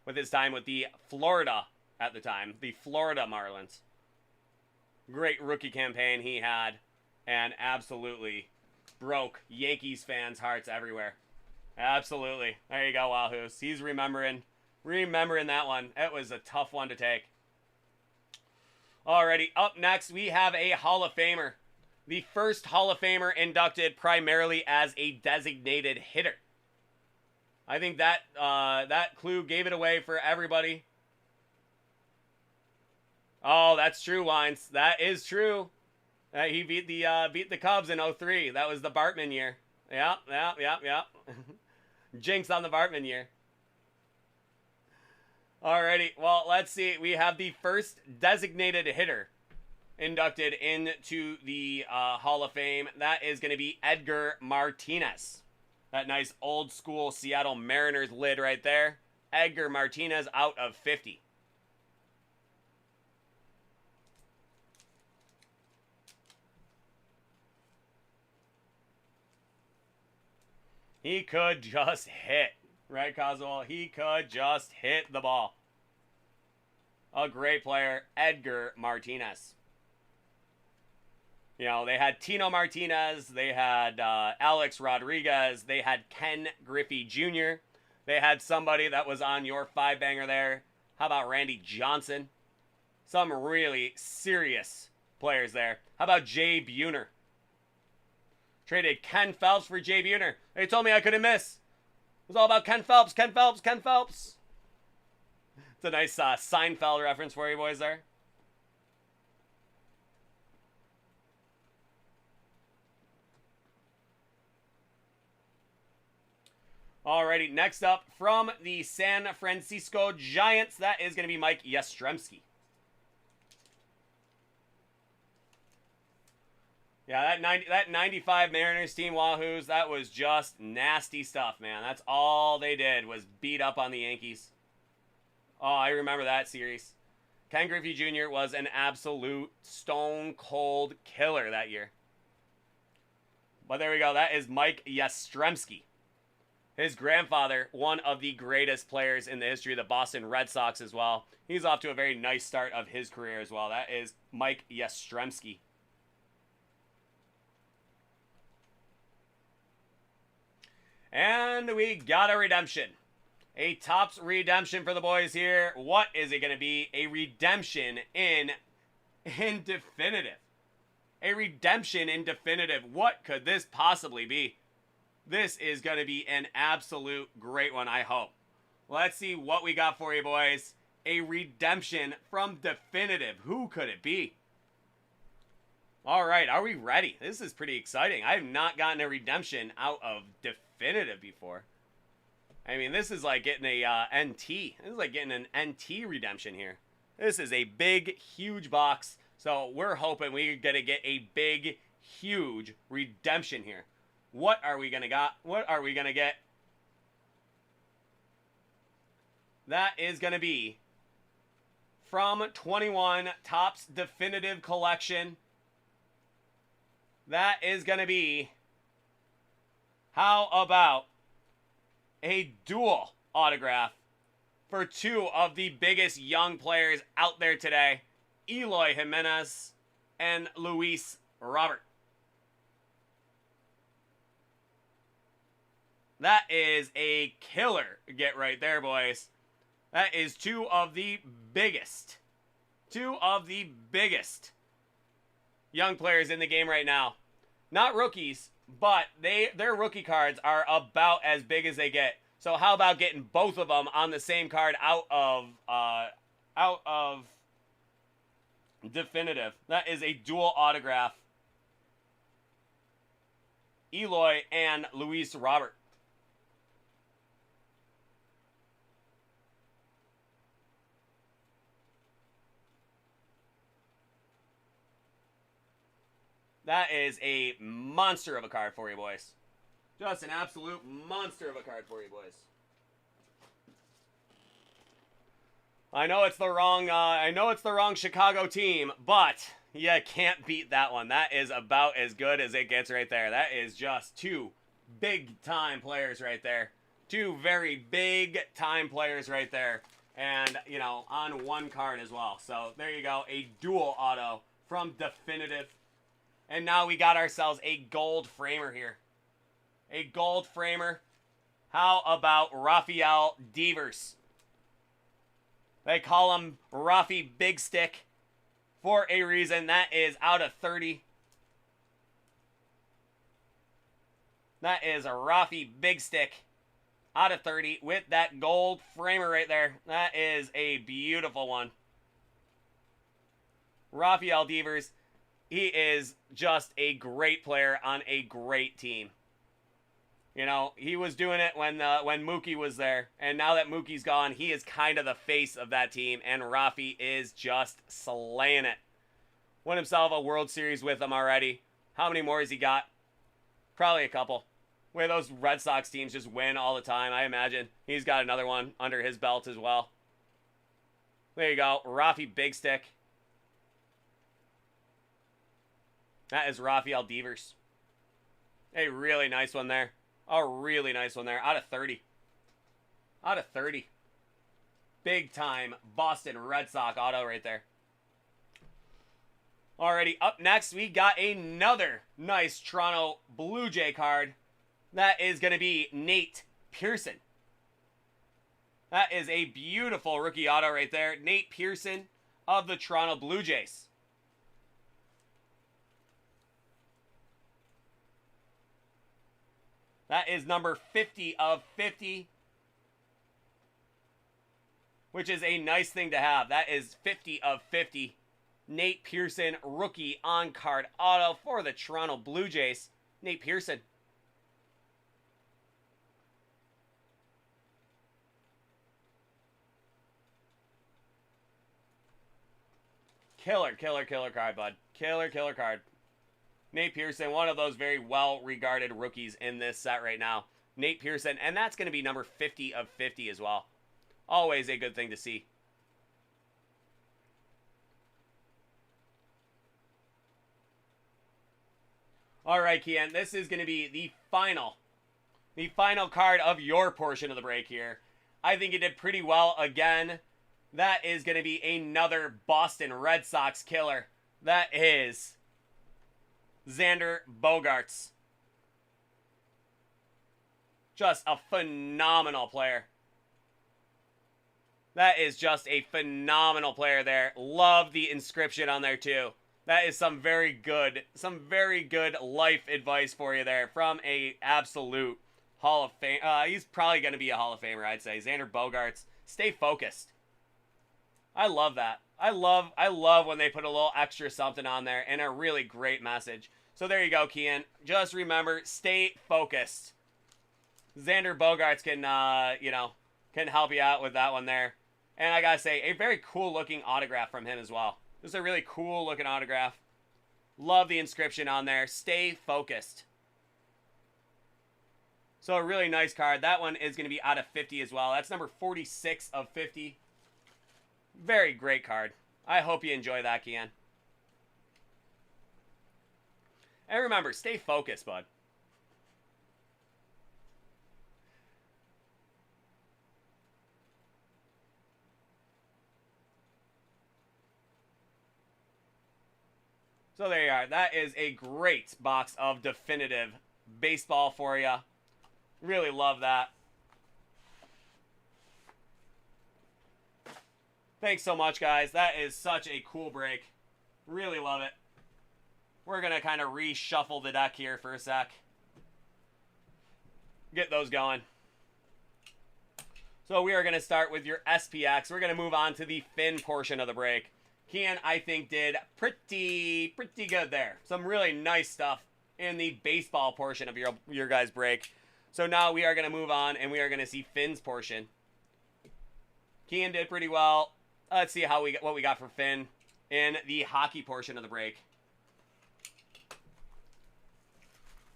A: With his time with the Florida, at the time, the Florida Marlins. Great rookie campaign he had, and absolutely broke Yankees fans' hearts everywhere. Absolutely. There you go, Wahoos. He's remembering that one. It was a tough one to take. Alrighty, up next we have a Hall of Famer. The first Hall of Famer inducted primarily as a designated hitter. I think that that clue gave it away for everybody. Oh, that's true, Wines. That is true. He beat the Cubs in 03. That was the Bartman year. Yeah. Jinx on the Bartman year. Alrighty, well, let's see. We have the first designated hitter inducted into the Hall of Fame. That is going to be Edgar Martinez. That nice old school Seattle Mariners lid right there. Edgar Martinez out of 50. He could just hit. Right, Coswell? He could just hit the ball. A great player, Edgar Martinez. You know, they had Tino Martinez. They had Alex Rodriguez. They had Ken Griffey Jr. They had somebody that was on your 5-banger there. How about Randy Johnson? Some really serious players there. How about Jay Buhner? Traded Ken Phelps for Jay Buhner. They told me I couldn't miss. It was all about Ken Phelps, Ken Phelps, Ken Phelps. It's a nice Seinfeld reference for you boys there. Alrighty, next up from the San Francisco Giants, that is going to be Mike Yastrzemski. Yeah, that 95 Mariners team, Wahoos, that was just nasty stuff, man. That's all they did was beat up on the Yankees. Oh, I remember that series. Ken Griffey Jr. was an absolute stone-cold killer that year. But there we go. That is Mike Yastrzemski. His grandfather, one of the greatest players in the history of the Boston Red Sox as well. He's off to a very nice start of his career as well. That is Mike Yastrzemski. And we got a redemption. A Topps redemption for the boys here. What is it going to be? A redemption in definitive. A redemption in definitive. What could this possibly be? This is going to be an absolute great one, I hope. Let's see what we got for you, boys. A redemption from definitive. Who could it be? All right, are we ready? This is pretty exciting. I have not gotten a redemption out of definitive before. I mean, this is like getting a NT. This is like getting an NT redemption here. This is a big, huge box. So we're hoping we're going to get a big, huge redemption here. What are we going to get? What are we going to get? That is going to be from 21 Topps Definitive Collection. That is going to be, how about a dual autograph for two of the biggest young players out there today, Eloy Jimenez and Luis Robert. That is a killer get right there, boys. That is two of the biggest young players in the game right now. Not rookies, but their rookie cards are about as big as they get. So how about getting both of them on the same card out of definitive? That is a dual autograph. Eloy and Luis Robert. That is a monster of a card for you, boys. Just an absolute monster of a card for you, boys. I know it's the wrong Chicago team, but you can't beat that one. That is about as good as it gets right there. That is just two big-time players right there. Two very big-time players right there. And, you know, on one card as well. So, there you go. A dual auto from Definitive. And now we got ourselves a gold framer here. A gold framer. How about Rafael Devers? They call him Rafi Big Stick for a reason. That is out of 30. That is a Rafi Big Stick out of 30 with that gold framer right there. That is a beautiful one. Rafael Devers. He is just a great player on a great team. You know, he was doing it when Mookie was there. And now that Mookie's gone, he is kind of the face of that team. And Rafi is just slaying it. Won himself a World Series with him already. How many more has he got? Probably a couple. way those Red Sox teams just win all the time. I imagine he's got another one under his belt as well. There you go. Rafi Big Stick. That is Rafael Devers. A really nice one there. A really nice one there. Out of 30. Out of 30. Big time Boston Red Sox auto right there. Alrighty, up next we got another nice Toronto Blue Jay card. That is going to be Nate Pearson. That is a beautiful rookie auto right there. Nate Pearson of the Toronto Blue Jays. That is number 50 of 50. Which is a nice thing to have. That is 50 of 50. Nate Pearson, rookie on-card auto for the Toronto Blue Jays. Nate Pearson. Killer card, bud. Killer card. Nate Pearson, one of those very well-regarded rookies in this set right now. Nate Pearson, and that's going to be number 50 of 50 as well. Always a good thing to see. All right, Kian, this is going to be the final card of your portion of the break here. I think you did pretty well again. That is going to be another Boston Red Sox killer. That is Xander Bogaerts. Just a phenomenal player. That is just a phenomenal player there. Love the inscription on there too. That is some very good life advice for you there from a absolute Hall of Fame. He's probably going to be a Hall of Famer, I'd say. Xander Bogaerts. Stay focused. I love that. I love when they put a little extra something on there and a really great message. So there you go, Kian. Just remember, stay focused. Xander Bogaerts can help you out with that one there. And I gotta say, a very cool looking autograph from him as well. Just a really cool looking autograph. Love the inscription on there. Stay focused. So a really nice card. That one is going to be out of 50 as well. That's number 46 of 50. Very great card. I hope you enjoy that, Kian. And remember, stay focused, bud. So there you are. That is a great box of definitive baseball for you. Really love that. Thanks so much, guys. That is such a cool break. Really love it. We're going to kind of reshuffle the deck here for a sec. Get those going. So we are going to start with your SPX. We're going to move on to the Finn portion of the break. Kian, I think, did pretty good there. Some really nice stuff in the baseball portion of your guys' break. So now we are going to move on, and we are going to see Finn's portion. Kian did pretty well. Let's see what we got for Finn in the hockey portion of the break.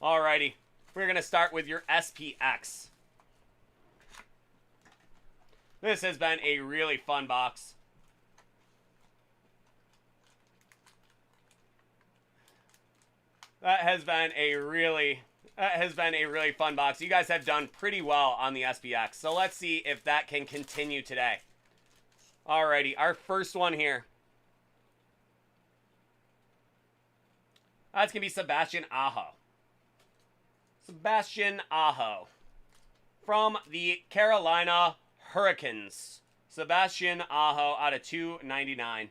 A: Alrighty. We're going to start with your SPX. This has been a really fun box. That has been a really fun box. You guys have done pretty well on the SPX. So let's see if that can continue today. Alrighty, our first one here. That's going to be Sebastian Aho. Sebastian Aho. From the Carolina Hurricanes. Sebastian Aho out of 299.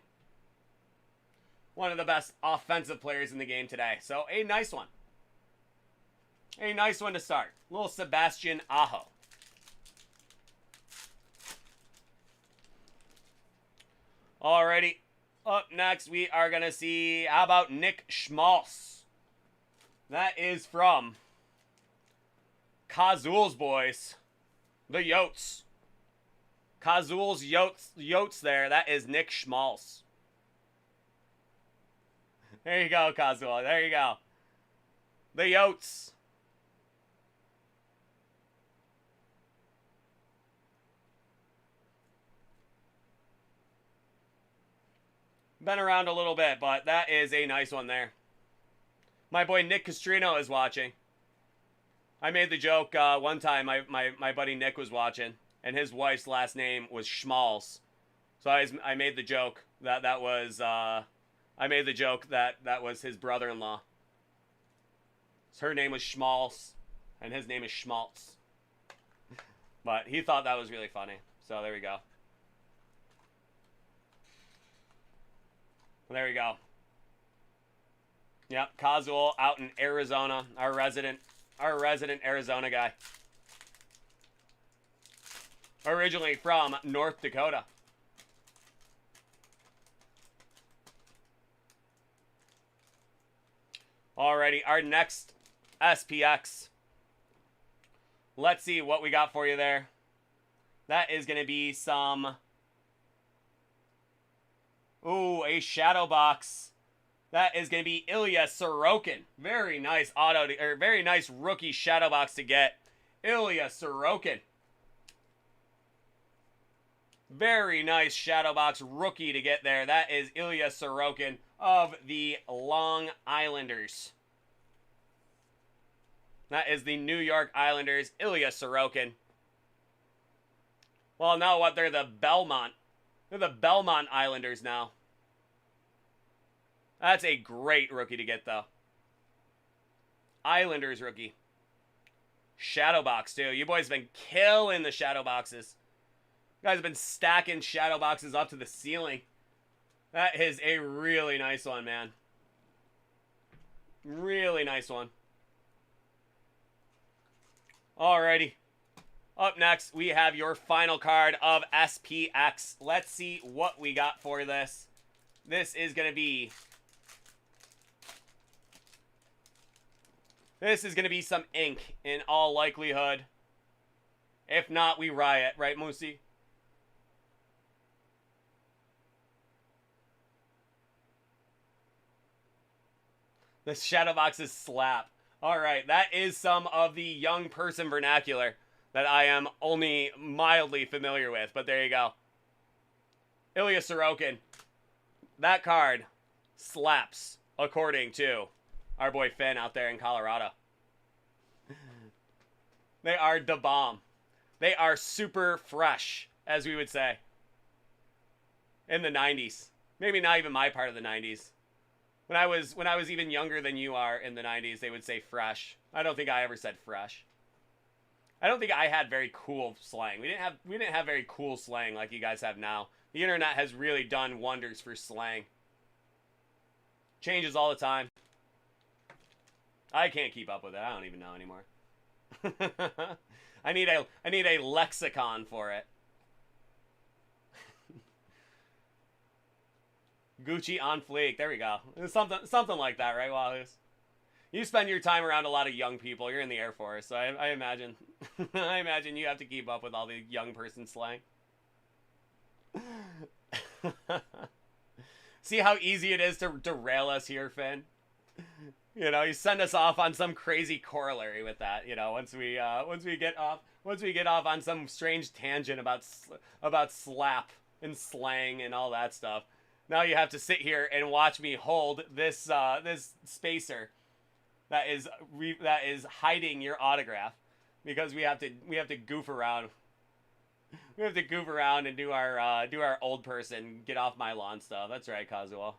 A: One of the best offensive players in the game today. So a nice one. A nice one to start. Little Sebastian Aho. Alrighty. Up next, we are going to see, how about Nick Schmaltz? That is from Kazul's boys. The Yotes. Kazul's Yotes there. That is Nick Schmaltz. There you go, Kazul. There you go. The Yotes. Been around a little bit, but that is a nice one there. My boy Nick Castrino is watching. I made the joke one time. My buddy Nick was watching, and his wife's last name was Schmalz. So I made the joke that was his brother-in-law. So her name was Schmalz, and his name is Schmaltz. But he thought that was really funny. So there we go. There we go. Yep, Kazuo out in Arizona, our resident Arizona guy. Originally from North Dakota. Alrighty, our next SPX. Let's see what we got for you there. That is going to be some... Ooh, a shadow box. That is going to be Ilya Sorokin. Very nice very nice rookie shadow box to get. Ilya Sorokin. Very nice shadow box rookie to get there. That is Ilya Sorokin of the Long Islanders. That is the New York Islanders, Ilya Sorokin. Well, now what? They're the Belmont. They're the Belmont Islanders now. That's a great rookie to get, though. Islanders rookie. Shadow box, too. You boys have been killing the shadow boxes. You guys have been stacking shadow boxes up to the ceiling. That is a really nice one, man. Really nice one. Alrighty. Up next, we have your final card of SPX. Let's see what we got for this. This is going to be... This is going to be some ink in all likelihood. If not, we riot. Right, Moosey? The shadow boxes slap. Alright, that is some of the young person vernacular that I am only mildly familiar with. But there you go. Ilya Sorokin. That card slaps, according to our boy Finn out there in Colorado. They are da bomb. They are super fresh, as we would say. In the 90s. Maybe not even my part of the 90s. When I was even younger than you are in the 90s, they would say fresh. I don't think I ever said fresh. I don't think I had very cool slang. We didn't have very cool slang like you guys have now. The internet has really done wonders for slang. Changes all the time. I can't keep up with it. I don't even know anymore. I need a lexicon for it. Gucci on fleek. There we go. Something like that, right, Wallace? You spend your time around a lot of young people. You're in the Air Force, so I imagine I imagine you have to keep up with all the young person slang. See how easy it is to derail us here, Finn? You know, you send us off on some crazy corollary with that. You know, once we get off on some strange tangent about slap and slang and all that stuff. Now you have to sit here and watch me hold this this spacer that is hiding your autograph because we have to goof around. We have to goof around and do our old person get off my lawn stuff. That's right, Kazuo.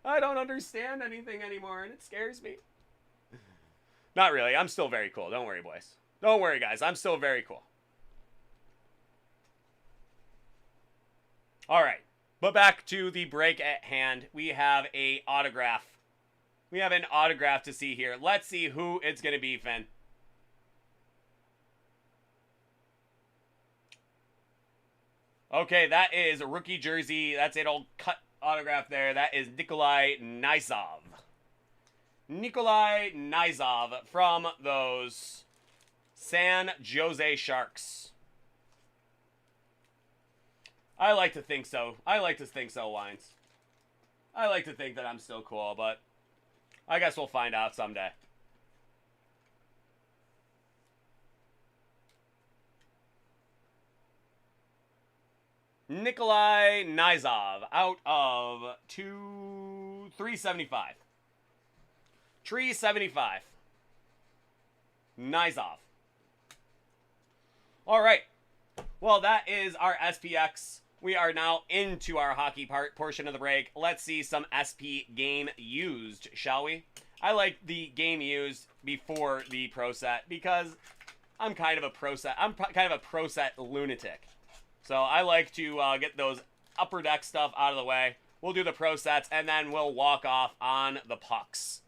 A: I don't understand anything anymore, and it scares me. Not really. I'm still very cool. Don't worry, boys. Don't worry, guys. I'm still very cool. All right. But back to the break at hand. We have a autograph. We have an autograph to see here. Let's see who it's going to be, Finn. Okay, that is a rookie jersey. That's an old cut autograph there. That is Nikolai Nizov. Nikolai Nizov from those San Jose Sharks. I like to think so. I like to think so, Wines. I like to think that I'm still cool, but I guess we'll find out someday. Nikolai Nizov out of 375. 375. Nizov. All right. Well, that is our SPX. We are now into our hockey portion of the break. Let's see some SP game used, shall we? I like the game used before the pro set because I'm kind of a pro set. I'm kind of a pro set lunatic. So I like to get those upper deck stuff out of the way. We'll do the pro sets and then we'll walk off on the pucks.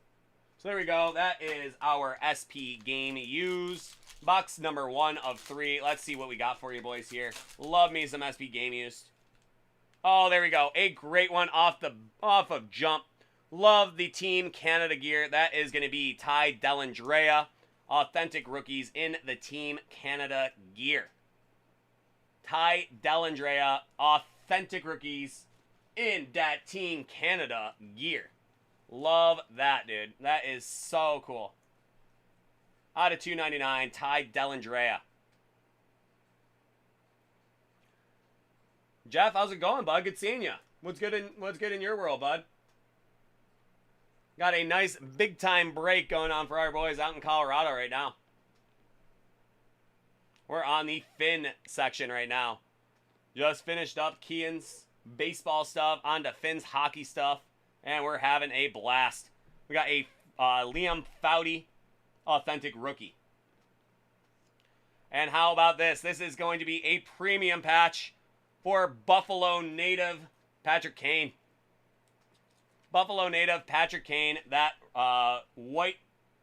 A: So there we go. That is our SP game used. Box number 1 of 3. Let's see what we got for you boys here. Love me some SP game used. Oh, there we go. A great one off of jump. Love the Team Canada gear. That is going to be Ty Dellandrea. Authentic rookies in the Team Canada gear. Ty Dellandrea. Authentic rookies in that Team Canada gear. Love that, dude. That is so cool. Out of 299, Ty Dellandrea. Jeff, how's it going, bud? Good seeing you. What's good in your world, bud? Got a nice big time break going on for our boys out in Colorado right now. We're on the Finn section right now. Just finished up Kean's baseball stuff, onto Finn's hockey stuff, and we're having a blast. We got a Liam Foudy authentic rookie. And how about this? This is going to be a premium patch for Buffalo native Patrick Kane. Buffalo native Patrick Kane. That white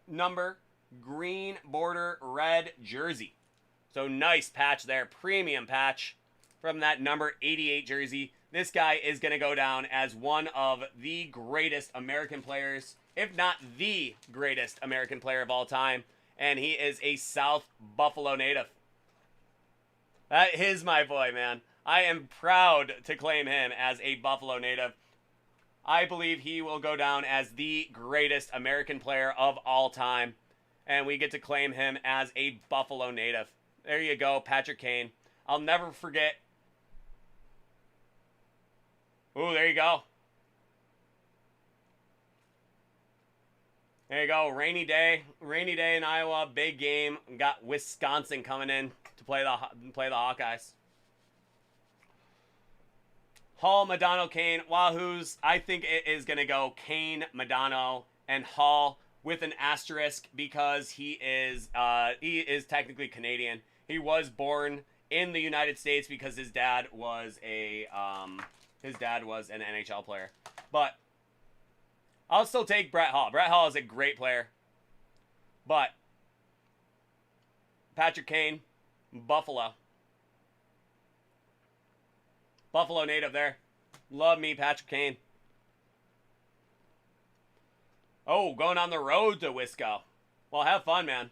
A: number, green border, red jersey. So nice patch there. Premium patch from that number 88 jersey. This guy is going to go down as one of the greatest American players, if not the greatest American player of all time. And he is a South Buffalo native. That is my boy, man. I am proud to claim him as a Buffalo native. I believe he will go down as the greatest American player of all time. And we get to claim him as a Buffalo native. There you go, Patrick Kane. I'll never forget. Ooh, there you go. There you go. Rainy day in Iowa. Big game. We got Wisconsin coming in to play the Hawkeyes. Hall, Modano, Kane, Wahoos. I think it is going to go Kane, Modano, and Hall with an asterisk because he is technically Canadian. He was born in the United States because his dad was an NHL player. But I'll still take Brett Hall. Brett Hall is a great player. But Patrick Kane, Buffalo. Buffalo native there. Love me, Patrick Kane. Oh, going on the road to Wisco. Well, have fun, man.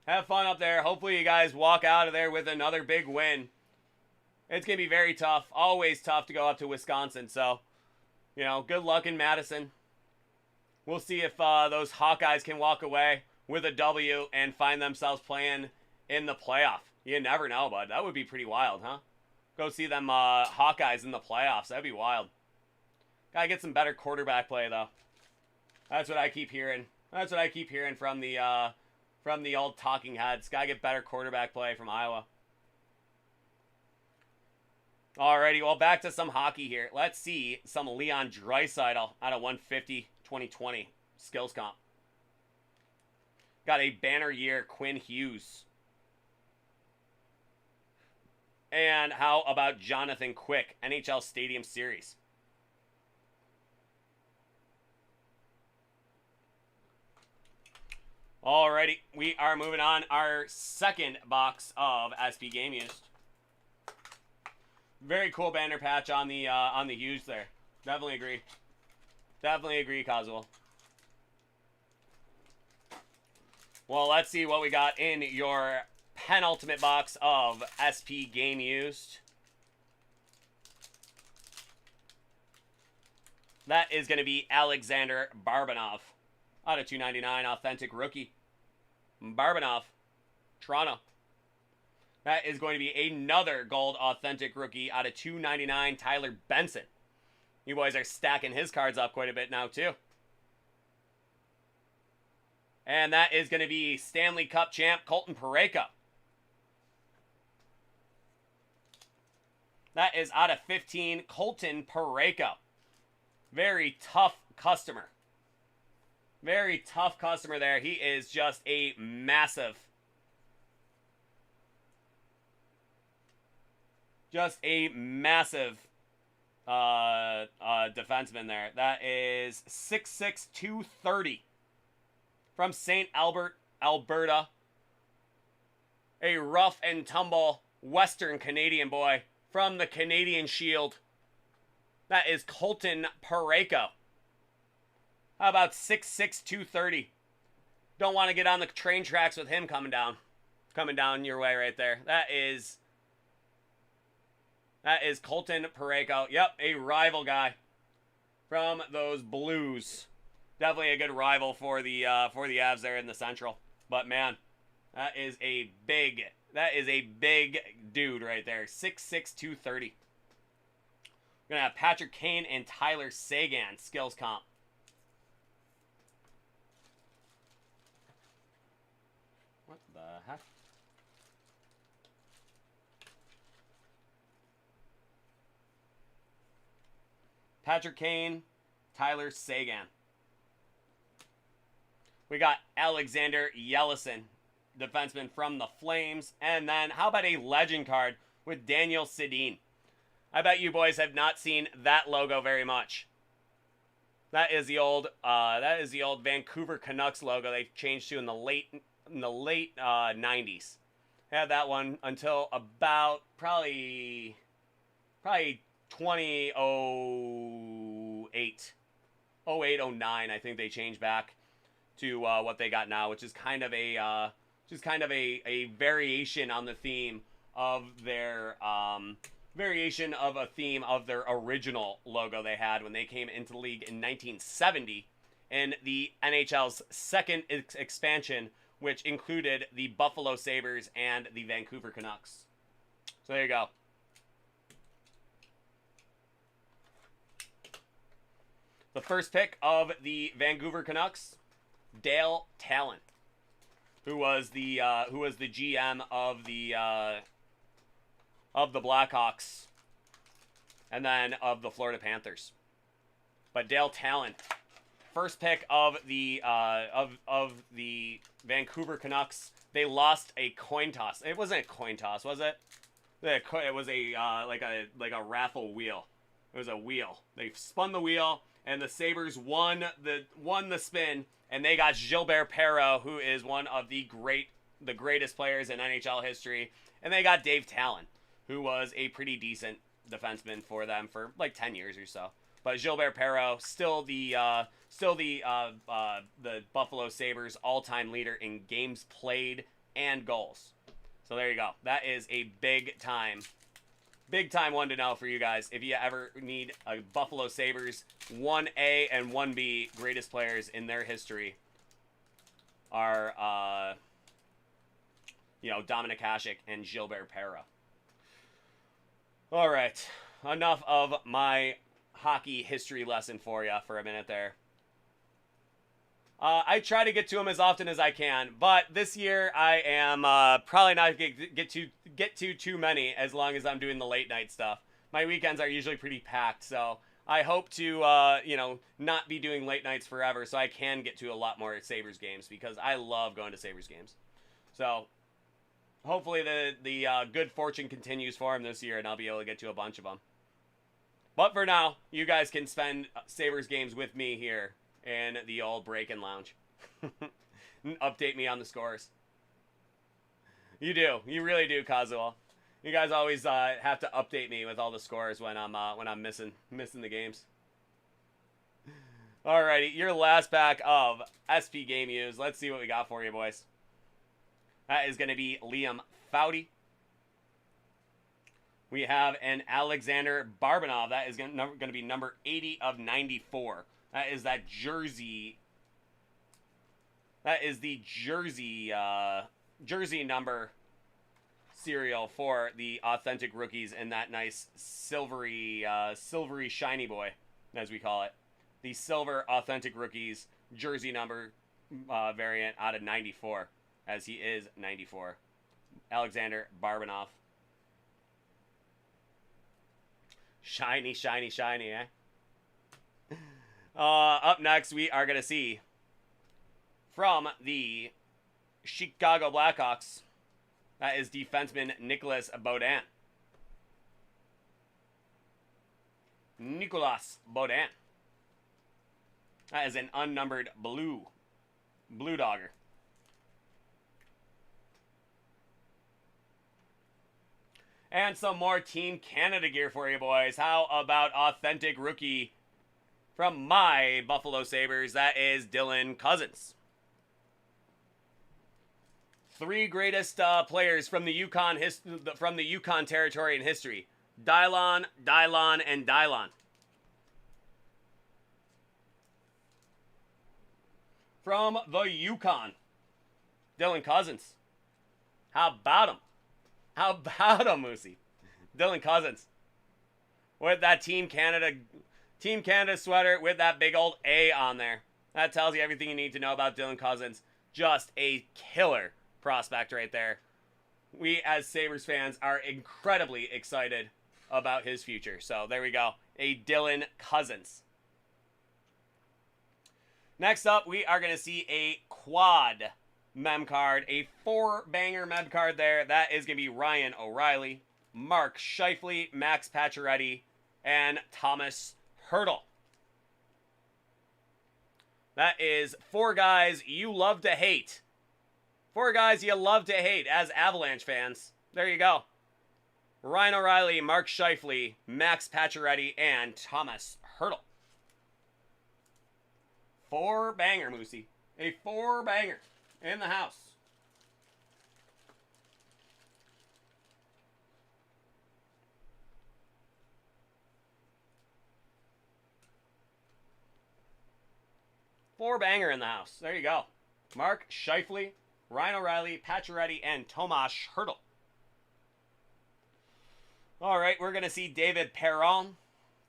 A: Have fun up there. Hopefully you guys walk out of there with another big win. It's going to be very tough. Always tough to go up to Wisconsin. So, you know, good luck in Madison. We'll see if those Hawkeyes can walk away with a W and find themselves playing in the playoff. You never know, bud. That would be pretty wild, huh? Go see them Hawkeyes in the playoffs. That'd be wild. Gotta get some better quarterback play, though. That's what I keep hearing. That's what I keep hearing from the old talking heads. Gotta get better quarterback play from Iowa. Alrighty, well, back to some hockey here. Let's see some Leon Draisaitl out of 150 2020 skills comp. Got a banner year, Quinn Hughes. And how about Jonathan Quick, NHL Stadium Series? Alrighty, we are moving on. Our second box of SP Game Used. Very cool banner patch on the Hughes there. Definitely agree. Definitely agree, Coswell. Well, let's see what we got in your penultimate box of SP Game Used. That is going to be Alexander Barbanov. Out of 299, authentic rookie. Barbanov, Toronto. That is going to be another gold authentic rookie out of 299, Tyler Benson. You boys are stacking his cards up quite a bit now, too. And that is going to be Stanley Cup champ Colton Parayko. That is out of 15, Colton Parayko. Very tough customer. Very tough customer there. He is just a massive defenseman there. That is 6'6", 230 from St. Albert, Alberta. A rough and tumble Western Canadian boy from the Canadian Shield. That is Colton Parayko. How about 6'6", 230? Don't want to get on the train tracks with him coming down. Coming down your way right there. That is Colton Parayko. Yep, a rival guy from those Blues. Definitely a good rival for the Avs there in the Central. But man, that is a big dude right there. 6'6", 230. We're gonna have Patrick Kane and Tyler Seguin skills comp. What the heck? Patrick Kane, Tyler Seguin. We got Alexander Yellison, defenseman from the Flames. And then how about a legend card with Daniel Sedin? I bet you boys have not seen that logo very much. That is the old Vancouver Canucks logo they changed to in the late 90s. Had that one until about probably 2008, 09. I think they changed back to what they got now, which is kind of a variation on the theme of their original logo they had when they came into the league in 1970 in the NHL's second expansion, which included the Buffalo Sabres and the Vancouver Canucks. So there you go. The first pick of the Vancouver Canucks, Dale Talon, who was the GM of the Blackhawks and then of the Florida Panthers. But Dale Talon, first pick of the Vancouver Canucks. They lost a coin toss. It wasn't a coin toss, was it? It was like a raffle wheel. It was a wheel. They spun the wheel, and the Sabres won the spin, and they got Gilbert Perreault, who is one of the greatest players in NHL history, and they got Dave Talon, who was a pretty decent defenseman for them for like 10 years or so. But Gilbert Perreault, still the Buffalo Sabres all-time leader in games played and goals. So there you go. That is a big time one to know for you guys. If you ever need a Buffalo Sabres 1A and 1B greatest players in their history are, Dominic Hasek and Gilbert Perreault. All right, enough of my hockey history lesson for you for a minute there. I try to get to them as often as I can, but this year I am probably not going to get to too many as long as I'm doing the late night stuff. My weekends are usually pretty packed, so I hope to not be doing late nights forever, so I can get to a lot more Sabres games because I love going to Sabres games. So hopefully the good fortune continues for him this year, and I'll be able to get to a bunch of them. But for now, you guys can spend Sabres games with me here in the old break-in lounge. Update me on the scores. You do. You really do, Kazuo. You guys always have to update me with all the scores when I'm missing the games. Alrighty, your last pack of SP Game Use. Let's see what we got for you, boys. That is going to be Liam Foudy. We have an Alexander Barbanov. That is going to be number 80 of 94. That is that jersey. That is the jersey number material for the authentic rookies in that nice silvery shiny boy, as we call it. The silver authentic rookies jersey number variant out of 94, as he is 94. Alexander Barbanov. Shiny, shiny, shiny, eh? Up next, we are going to see from the Chicago Blackhawks, that is defenseman Nicolas Baudin. Nicolas Baudin. That is an unnumbered blue dogger. And some more Team Canada gear for you boys. How about authentic rookie from my Buffalo Sabres? That is Dylan Cousins. 3 greatest players from the Yukon territory in history: Dylon, and Dylon. From the Yukon, Dylan Cousins. How about him? How about him, Moosey? Dylan Cousins. With that Team Canada sweater with that big old A on there. That tells you everything you need to know about Dylan Cousins. Just a killer prospect right there. We as Sabres fans are incredibly excited about his future. So there we go. A Dylan Cousins. Next up, we are going to see a quad mem card, a 4-banger mem card there. That is going to be Ryan O'Reilly, Mark Scheifele, Max Pacioretty, and Thomas Hertl. That is 4 guys you love to hate. 4 guys you love to hate as Avalanche fans. There you go. Ryan O'Reilly, Mark Scheifele, Max Pacioretty, and Thomas Hertl. 4-banger, Moosey. A 4-banger in the house. Four-banger in the house. There you go. Mark Scheifele, Ryan O'Reilly, Pacioretty, and Tomas Hertl. All right, we're going to see David Perron,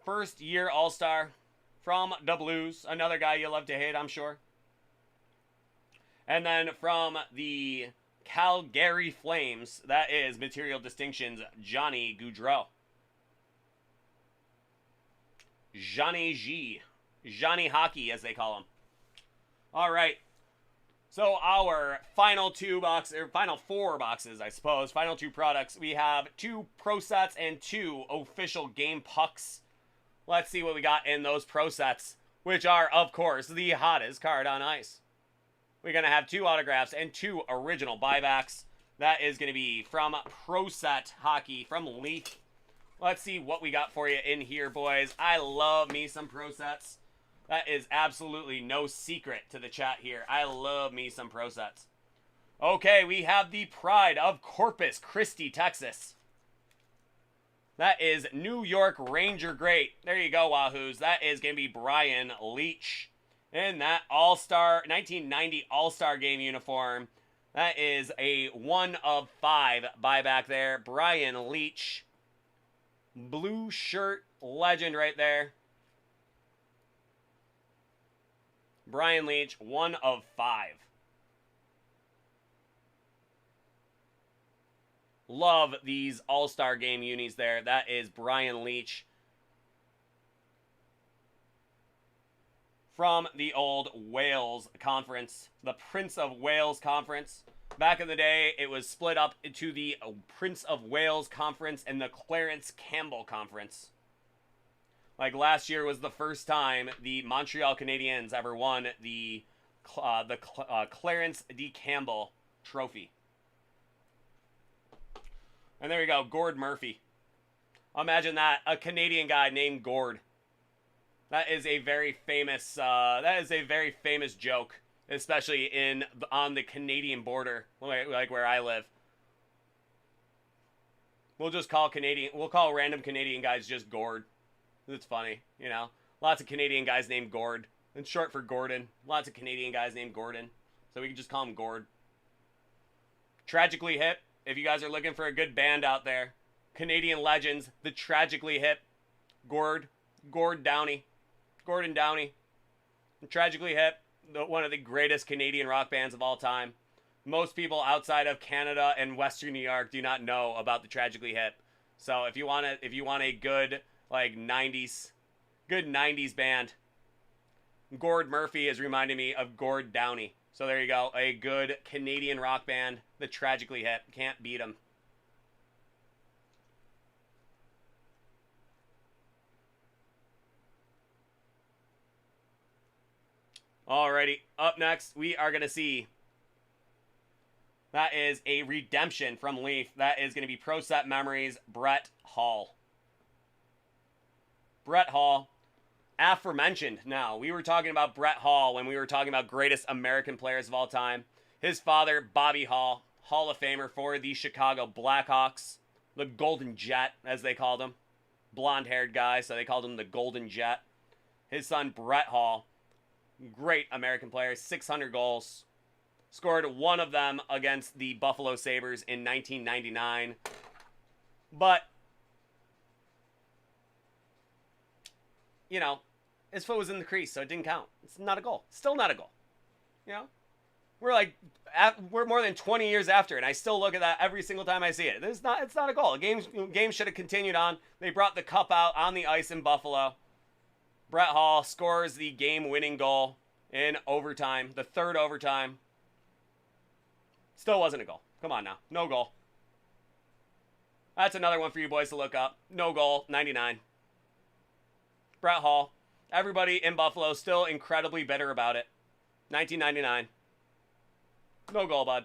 A: first-year All-Star from the Blues. Another guy you love to hate, I'm sure. And then from the Calgary Flames, that is Material Distinctions, Johnny Gaudreau. Johnny G. Johnny Hockey, as they call him. All right. So our final 4 boxes, I suppose. Final 2 products. We have 2 pro sets and 2 official game pucks. Let's see what we got in those pro sets, which are, of course, the hottest card on ice. We're going to have 2 autographs and 2 original buybacks. That is going to be from Pro Set Hockey from Leaf. Let's see what we got for you in here, boys. I love me some pro sets. That is absolutely no secret to the chat here. I love me some pro sets. Okay, we have the Pride of Corpus Christi, Texas. That is New York Ranger great. There you go, Wahoos. That is going to be Brian Leach in that All-Star 1990 All-Star Game uniform. That is a 1 of 5 buyback there. Brian Leach. Blue shirt legend right there. Brian Leach, 1 of 5. Love these All-Star Game unis there. That is Brian Leach from the old Wales Conference, the Prince of Wales Conference. Back in the day, it was split up into the Prince of Wales Conference and the Clarence Campbell Conference. Like last year was the first time the Montreal Canadiens ever won the Clarence D. Campbell Trophy. And there you go, Gord Murphy. Imagine that, a Canadian guy named Gord. That is a very famous joke, especially on the Canadian border, like where I live. We'll call random Canadian guys just Gord. It's funny, you know. Lots of Canadian guys named Gord. It's short for Gordon. Lots of Canadian guys named Gordon. So we can just call him Gord. Tragically Hip. if you guys are looking for a good band out there, Canadian legends, the tragically hip Gord Downey, Gordon Downey, tragically hip, one of the greatest Canadian rock bands of all time. Most people outside of Canada and Western New York do not know about the Tragically Hip. So if you want a good like 90s band, Gord Murphy is reminding me of Gord Downey. So there you go, a good Canadian rock band, the Tragically Hip. Can't beat them. Alrighty, up next we are gonna see. That is a redemption from Leaf. That is going to be Pro Set Memories, Brett Hall. Brett Hall, aforementioned now. We were talking about Brett Hall when we were talking about greatest American players of all time. His father, Bobby Hall, Hall of Famer for the Chicago Blackhawks. The Golden Jet, as they called him. Blonde-haired guy, so they called him the Golden Jet. His son, Brett Hall, great American player, 600 goals. Scored one of them against the Buffalo Sabres in 1999. But, you know, his foot was in the crease, so it didn't count. It's not a goal. Still not a goal. You know? We're more than 20 years after, and I still look at that every single time I see it. It's not a goal. The game should have continued on. They brought the cup out on the ice in Buffalo. Brett Hall scores the game-winning goal in overtime, the third overtime. Still wasn't a goal. Come on now. No goal. That's another one for you boys to look up. No goal, 99. Brett Hall. Everybody in Buffalo still incredibly bitter about it. 1999. No goal, bud.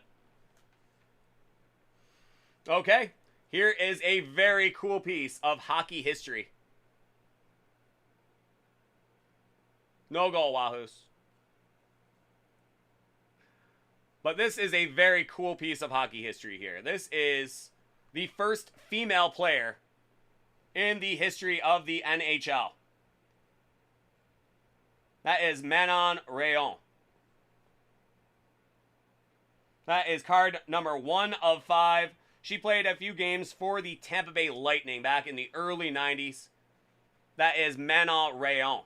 A: Okay. Here is a very cool piece of hockey history. No goal, Wahoos. But this is a very cool piece of hockey history here. This is the first female player in the history of the NHL. That is Manon Rhéaume. That is card number 1 of 5. She played a few games for the Tampa Bay Lightning back in the early 90s. That is Manon Rhéaume.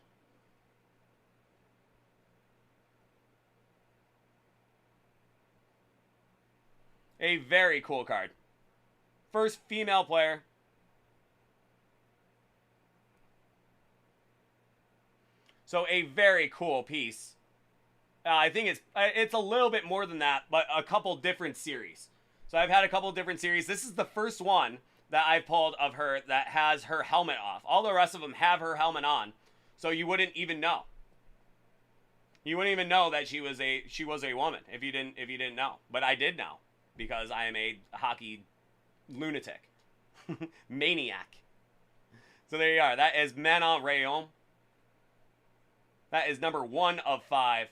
A: A very cool card. First female player. So a very cool piece. I think it's a little bit more than that, but a couple different series. So I've had a couple different series. This is the first one that I've pulled of her that has her helmet off. All the rest of them have her helmet on, so you wouldn't even know. You wouldn't even know that she was a woman if you didn't know. But I did know, because I am a hockey lunatic. Maniac. So there you are. That is Manon Rhéaume. That is number 1 of 5.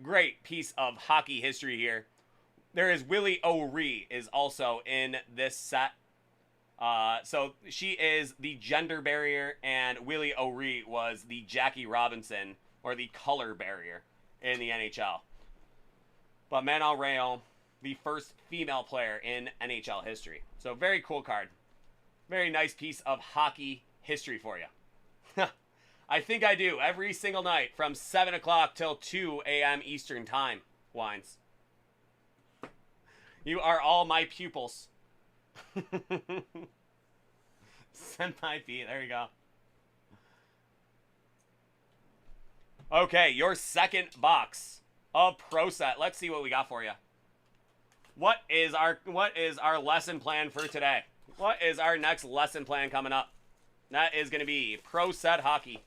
A: Great piece of hockey history here. There is Willie O'Ree is also in this set. So she is the gender barrier, and Willie O'Ree was the Jackie Robinson, or the color barrier, in the NHL. But Manon Rhéaume, the first female player in NHL history. So very cool card. Very nice piece of hockey history for you. I think I do every single night from 7 o'clock till 2 a.m. Eastern time, Wines. You are all my pupils. Senpai P, there you go. Okay, your second box of Pro Set. Let's see what we got for you. What is our lesson plan for today? What is our next lesson plan coming up? That is going to be Pro Set Hockey.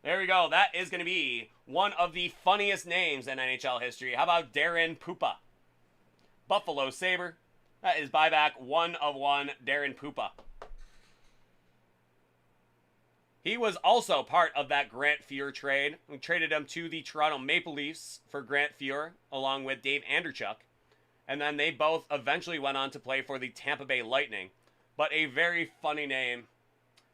A: There we go. That is going to be one of the funniest names in NHL history. How about Darren Pupa? Buffalo Sabre. That is buyback 1 of 1, Darren Pupa. He was also part of that Grant Fuhr trade. We traded him to the Toronto Maple Leafs for Grant Fuhr, along with Dave Anderchuk. And then they both eventually went on to play for the Tampa Bay Lightning. But a very funny name.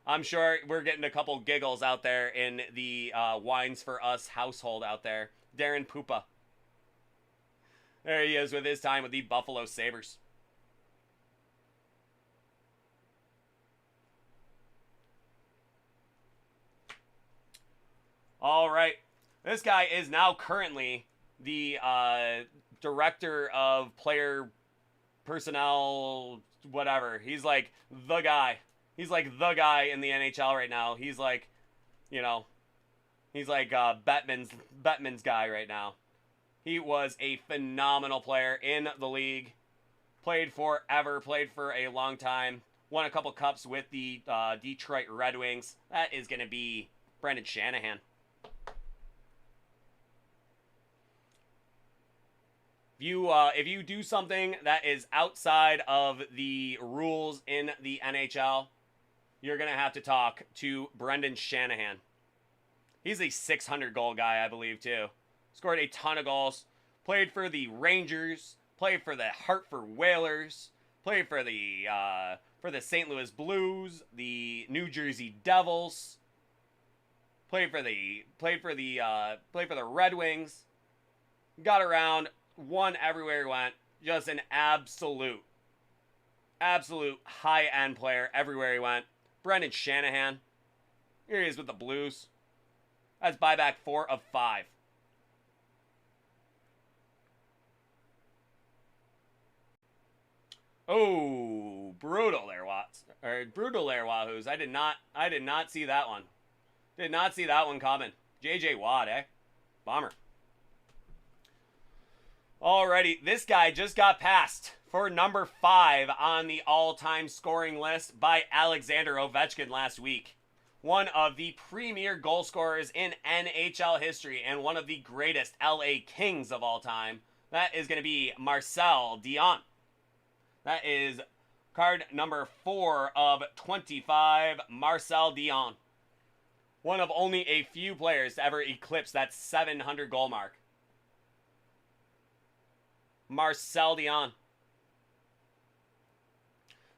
A: I'm sure we're getting a couple giggles out there in the Wines for Us household out there. Darren Pupa. There he is with his time with the Buffalo Sabres. All right. This guy is now currently the director of player personnel, whatever. He's like the guy. He's like the guy in the NHL right now. He's like, you know, he's like Bettman's guy right now. He was a phenomenal player in the league. Played forever, played for a long time. Won a couple cups with the Detroit Red Wings. That is going to be Brendan Shanahan. If you do something that is outside of the rules in the NHL, you're going to have to talk to Brendan Shanahan. He's a 600 goal guy, I believe, too. Scored a ton of goals. Played for the Rangers. Played for the Hartford Whalers. Played for the St. Louis Blues, the New Jersey Devils. Played for the Red Wings. Got around, won everywhere he went. Just an absolute high-end player everywhere he went. Brendan Shanahan. Here he is with the Blues. That's buyback 4 of 5. Oh, brutal there, Watts. Or brutal there, Wahoos. I did not see that one. Did not see that one coming. JJ Watt, eh? Bomber. Alrighty, this guy just got passed for number 5 on the all-time scoring list by Alexander Ovechkin last week. One of the premier goal scorers in NHL history and one of the greatest LA Kings of all time. That is going to be Marcel Dionne. That is card number 4 of 25, Marcel Dionne. One of only a few players to ever eclipse that 700 goal mark. Marcel Dionne.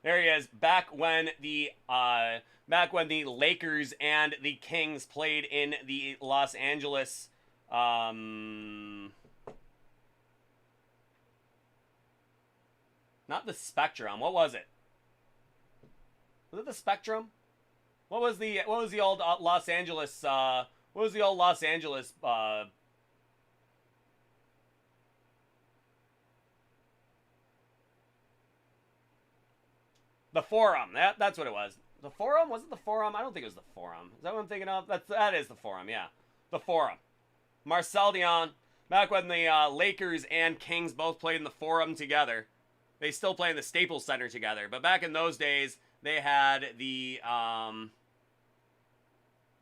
A: There he is. Back when the Lakers and the Kings played in the Los Angeles not the Spectrum. What was it? Was it the Spectrum? What was the old Los Angeles the Forum. That's what it was. The Forum? Was it the Forum? I don't think it was the Forum. Is that what I'm thinking of? That is the Forum, yeah. The Forum. Marcel Dionne. Back when the Lakers and Kings both played in the Forum together. They still play in the Staples Center together. But back in those days, they had the...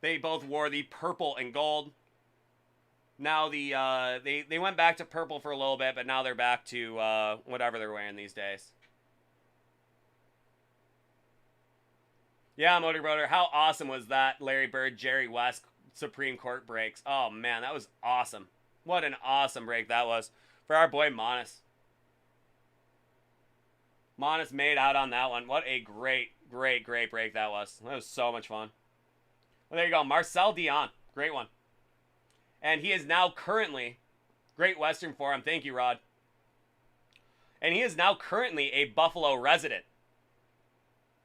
A: they both wore the purple and gold. Now they went back to purple for a little bit, but now they're back to whatever they're wearing these days. Yeah, Motorboater, how awesome was that Larry Bird, Jerry West Supreme Court breaks? Oh, man, that was awesome. What an awesome break that was for our boy Monis. Monis made out on that one. What a great break that was. That was so much fun. Well, there you go. Marcel Dionne. Great one. And he is now currently... Great Western for him. Thank you, Rod. And he is now currently a Buffalo resident.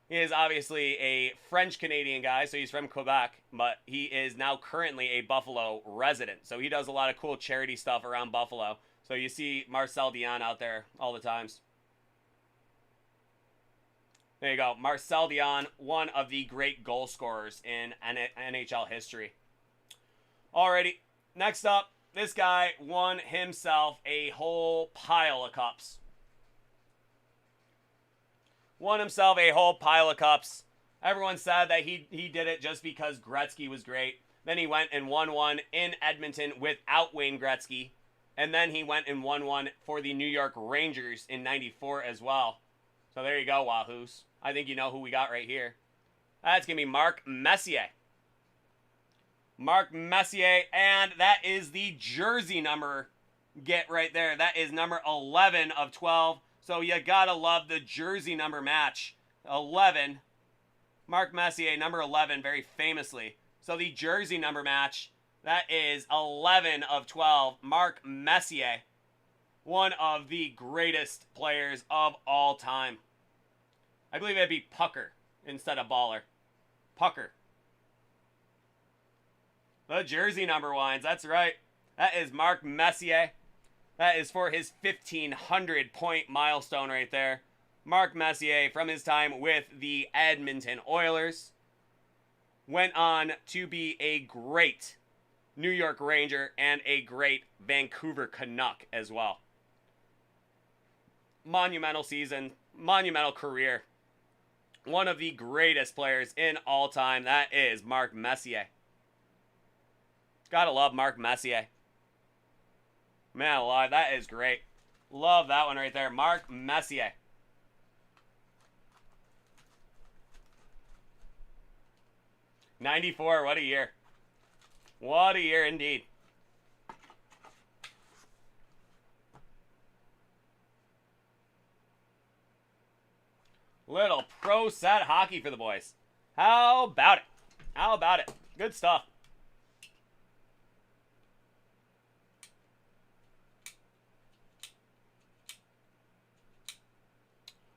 A: He is obviously a French-Canadian guy, so he's from Quebec, but he is now currently a Buffalo resident. So he does a lot of cool charity stuff around Buffalo. So you see Marcel Dionne out there all the times. There you go. Marcel Dionne, one of the great goal scorers in NHL history. Alrighty, next up, this guy won himself a whole pile of cups. Won himself a whole pile of cups. Everyone said that he did it just because Gretzky was great. Then he went and won one in Edmonton without Wayne Gretzky. And then he went and won one for the New York Rangers in '94 as well. So there you go, Wahoos. I think you know who we got right here. That's going to be Mark Messier. Mark Messier, and that is the jersey number. Get right there. That is number 11 of 12. So you got to love the jersey number match. 11. Mark Messier, number 11, very famously. So the jersey number match, that is 11 of 12. Mark Messier. One of the greatest players of all time. I believe it'd be Pucker instead of Baller. Pucker. The jersey number ones, that's right. That is Mark Messier. That is for his 1,500 point milestone right there. Mark Messier from his time with the Edmonton Oilers. Went on to be a great New York Ranger and a great Vancouver Canuck as well. Monumental season, monumental career. One of the greatest players in all time. That is Mark Messier. Gotta love Mark Messier. Man alive, that is great. Love that one right there. Mark Messier. '94, what a year. What a year indeed. Little pro set hockey for the boys. How about it? How about it? Good stuff.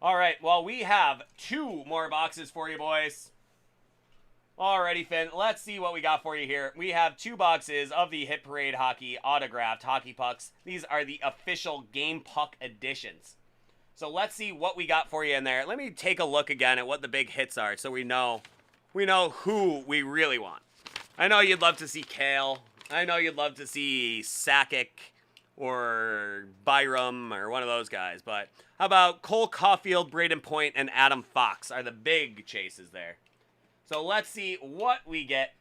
A: All right, well, we have 2 more boxes for you, boys. Alrighty, Finn, let's see what we got for you here. We have 2 boxes of the Hit Parade Hockey autographed hockey pucks. These are the official Game Puck editions. So let's see what we got for you in there. Let me take a look again at what the big hits are so we know who we really want. I know you'd love to see Kale. I know you'd love to see Sakic or Byram or one of those guys. But how about Cole Caulfield, Braden Point, and Adam Fox are the big chases there. So let's see what we get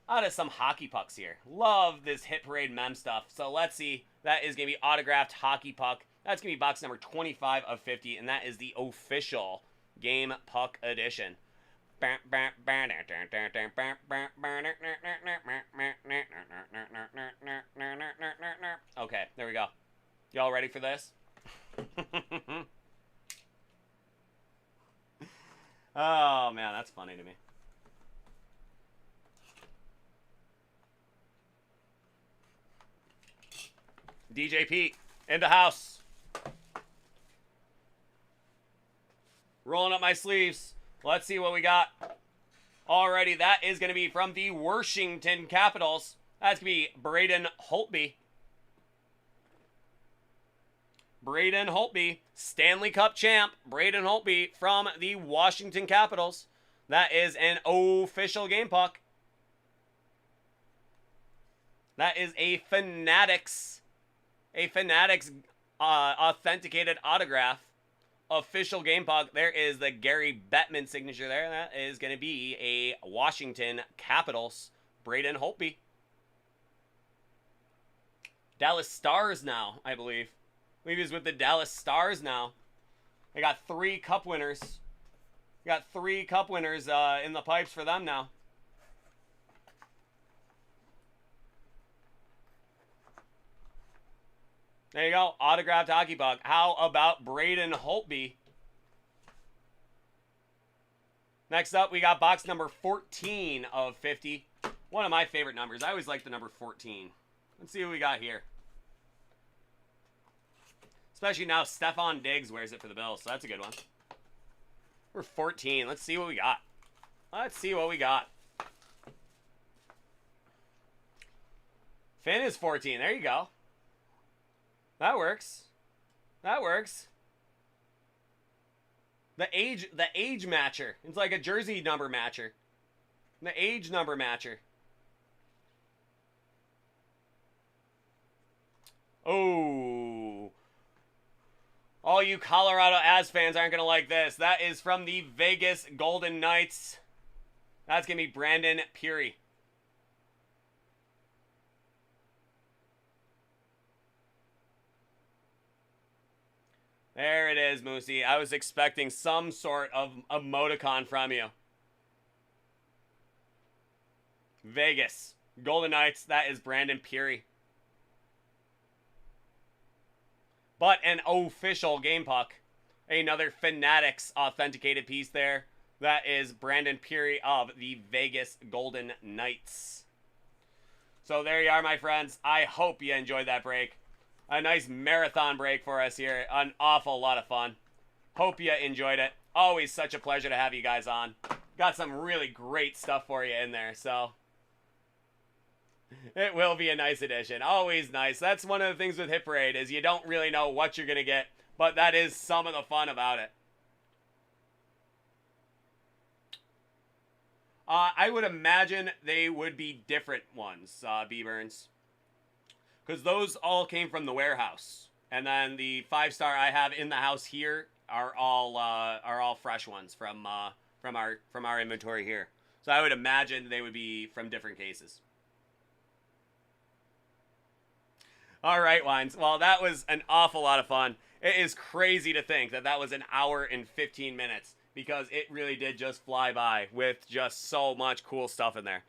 A: out of some hockey pucks here. Love this Hit Parade mem stuff. So let's see. That is going to be autographed hockey puck. That's going to be box number 25 of 50, and that is the official Game Puck edition. Okay, there we go. Y'all ready for this? Oh, man, that's funny to me. DJ Pete in the house. Rolling up my sleeves. Let's see what we got. Alrighty, that is going to be from the Washington Capitals. That's going to be Braden Holtby. Braden Holtby, Stanley Cup champ. Braden Holtby from the Washington Capitals. That is an official game puck. That is a Fanatics authenticated autograph. Official game puck. There is the Gary Bettman signature there. That is going to be a Washington Capitals Braden Holtby. Dallas Stars now, I believe. I believe he's with the Dallas Stars now. They got 3 cup winners. Got 3 cup winners in the pipes for them now. There you go. Autographed hockey puck. How about Braden Holtby? Next up, we got box number 14 of 50. One of my favorite numbers. I always like the number 14. Let's see what we got here. Especially now Stefan Diggs wears it for the Bills, so that's a good one. We're 14. Let's see what we got. Let's see what we got. Finn is 14. There you go. That works. That works. The age matcher. It's like a jersey number matcher. The age number matcher. Oh. All you Colorado Avs fans aren't going to like this. That is from the Vegas Golden Knights. That's going to be Brandon Peary. There it is, Moosey. I was expecting some sort of emoticon from you. Vegas. Golden Knights. That is Brandon Peary. But an official game puck. Another Fanatics authenticated piece there. That is Brandon Peary of the Vegas Golden Knights. So there you are, my friends. I hope you enjoyed that break. a nice marathon break for us here. An awful lot of fun. Hope you enjoyed it. Always such a pleasure to have you guys on. Got some really great stuff for you in there, so it will be a nice edition. Always nice. That's one of the things with Hit Parade is you don't really know what you're going to get, but that is some of the fun about it. I would imagine they would be different ones, B-Burns. Because those all came from the warehouse. And then the 5-star I have in the house here are all fresh ones from our inventory here. So I would imagine they would be from different cases. All right, Wines. Well, that was an awful lot of fun. It is crazy to think that that was an hour and 15 minutes because it really did just fly by with just so much cool stuff in there.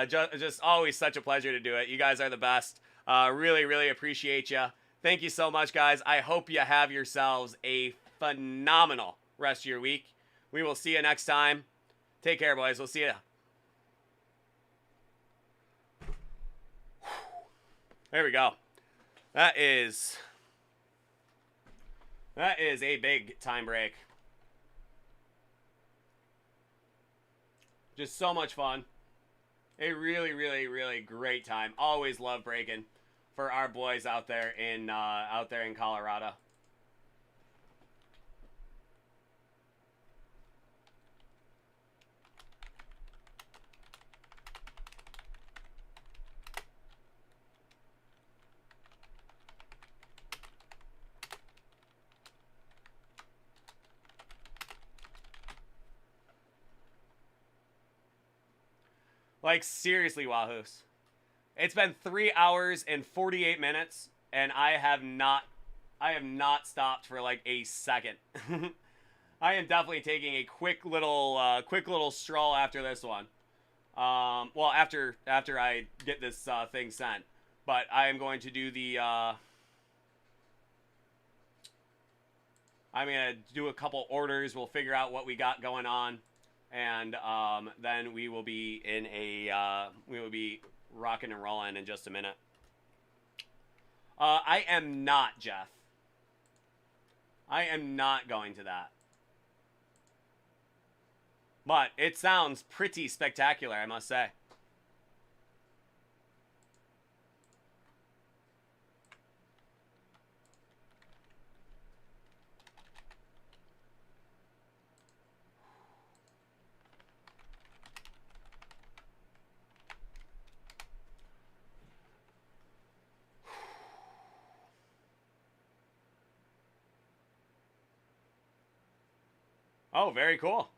A: Just always such a pleasure to do it. You guys are the best. Really, really appreciate you. Thank you so much, guys. I hope you have yourselves a phenomenal rest of your week. We will see you next time. Take care, boys. We'll see you. There we go. That is a big time break. Just so much fun. A really, really, really great time. Always love breaking for our boys out there in Colorado. Like, seriously, Wahoos. It's been 3 hours and 48 minutes, and I have not stopped for like a second. I am definitely taking a quick little stroll after this one. Well, after I get this thing sent, but I am going to do the. I'm gonna do a couple orders. We'll figure out what we got going on. And then we will be rocking and rolling in just a minute. I am not, Jeff. I am not going to that. But it sounds pretty spectacular, I must say. Oh, very cool.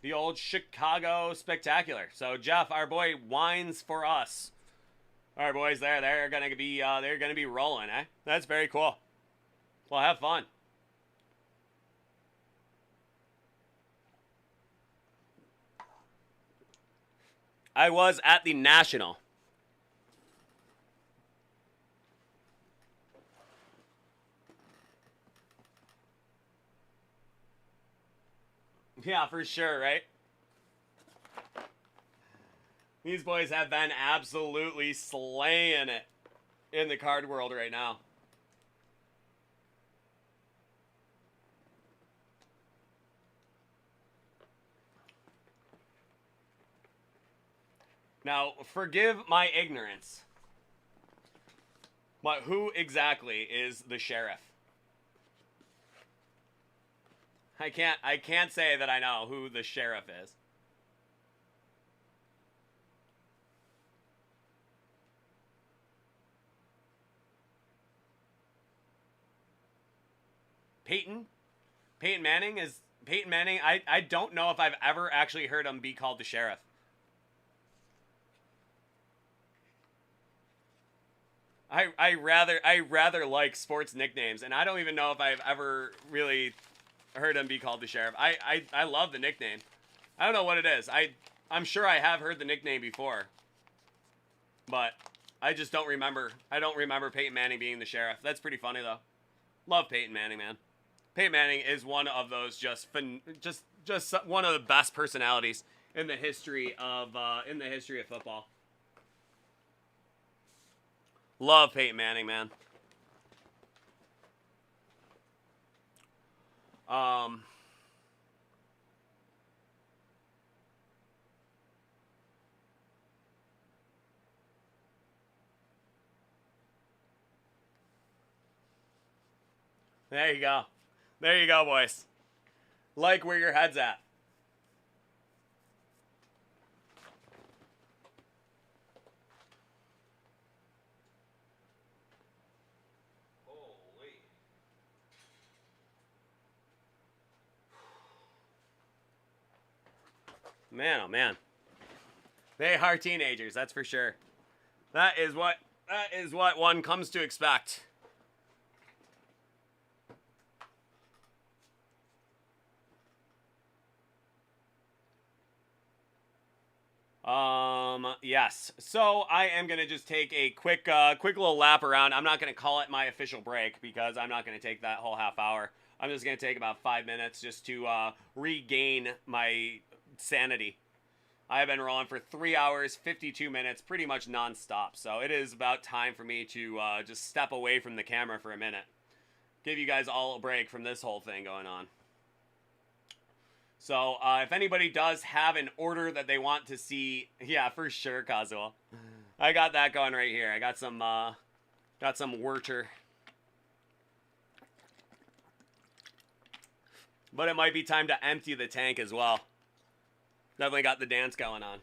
A: The old Chicago Spectacular. So Jeff, our boy, wines for us. Our boys there, they're gonna be rolling, eh? That's very cool. Well, have fun. I was at the National. Yeah, for sure, right? These boys have been absolutely slaying it in the card world right now. Now, forgive my ignorance, but who exactly is the sheriff? I can't say that I know who the sheriff is. Peyton Manning is Peyton Manning. I don't know if I've ever actually heard him be called the sheriff. I rather like sports nicknames, and I don't even know if I've ever really heard him be called the sheriff. I love the nickname. I don't know what it is. I'm sure I have heard the nickname before, but I just don't remember. I don't remember Peyton Manning being the sheriff. That's pretty funny though. Love Peyton Manning, man. Peyton Manning is one of those just one of the best personalities in the history of football. Love Peyton Manning, man. Um, there you go. There you go, boys. Like where your head's at. Holy. Man, oh man. They are teenagers, that's for sure. That is what one comes to expect. Yes. So I am gonna just take a quick little lap around. I'm not gonna call it my official break because I'm not gonna take that whole half hour. I'm just gonna take about 5 minutes just to regain my sanity. I have been rolling for 3 hours, 52 minutes, pretty much nonstop. So it is about time for me to just step away from the camera for a minute. Give you guys all a break from this whole thing going on. So if anybody does have an order that they want to see, yeah, for sure, Kazuo. I got that going right here. I got some Wurcher. But it might be time to empty the tank as well. Definitely got the dance going on.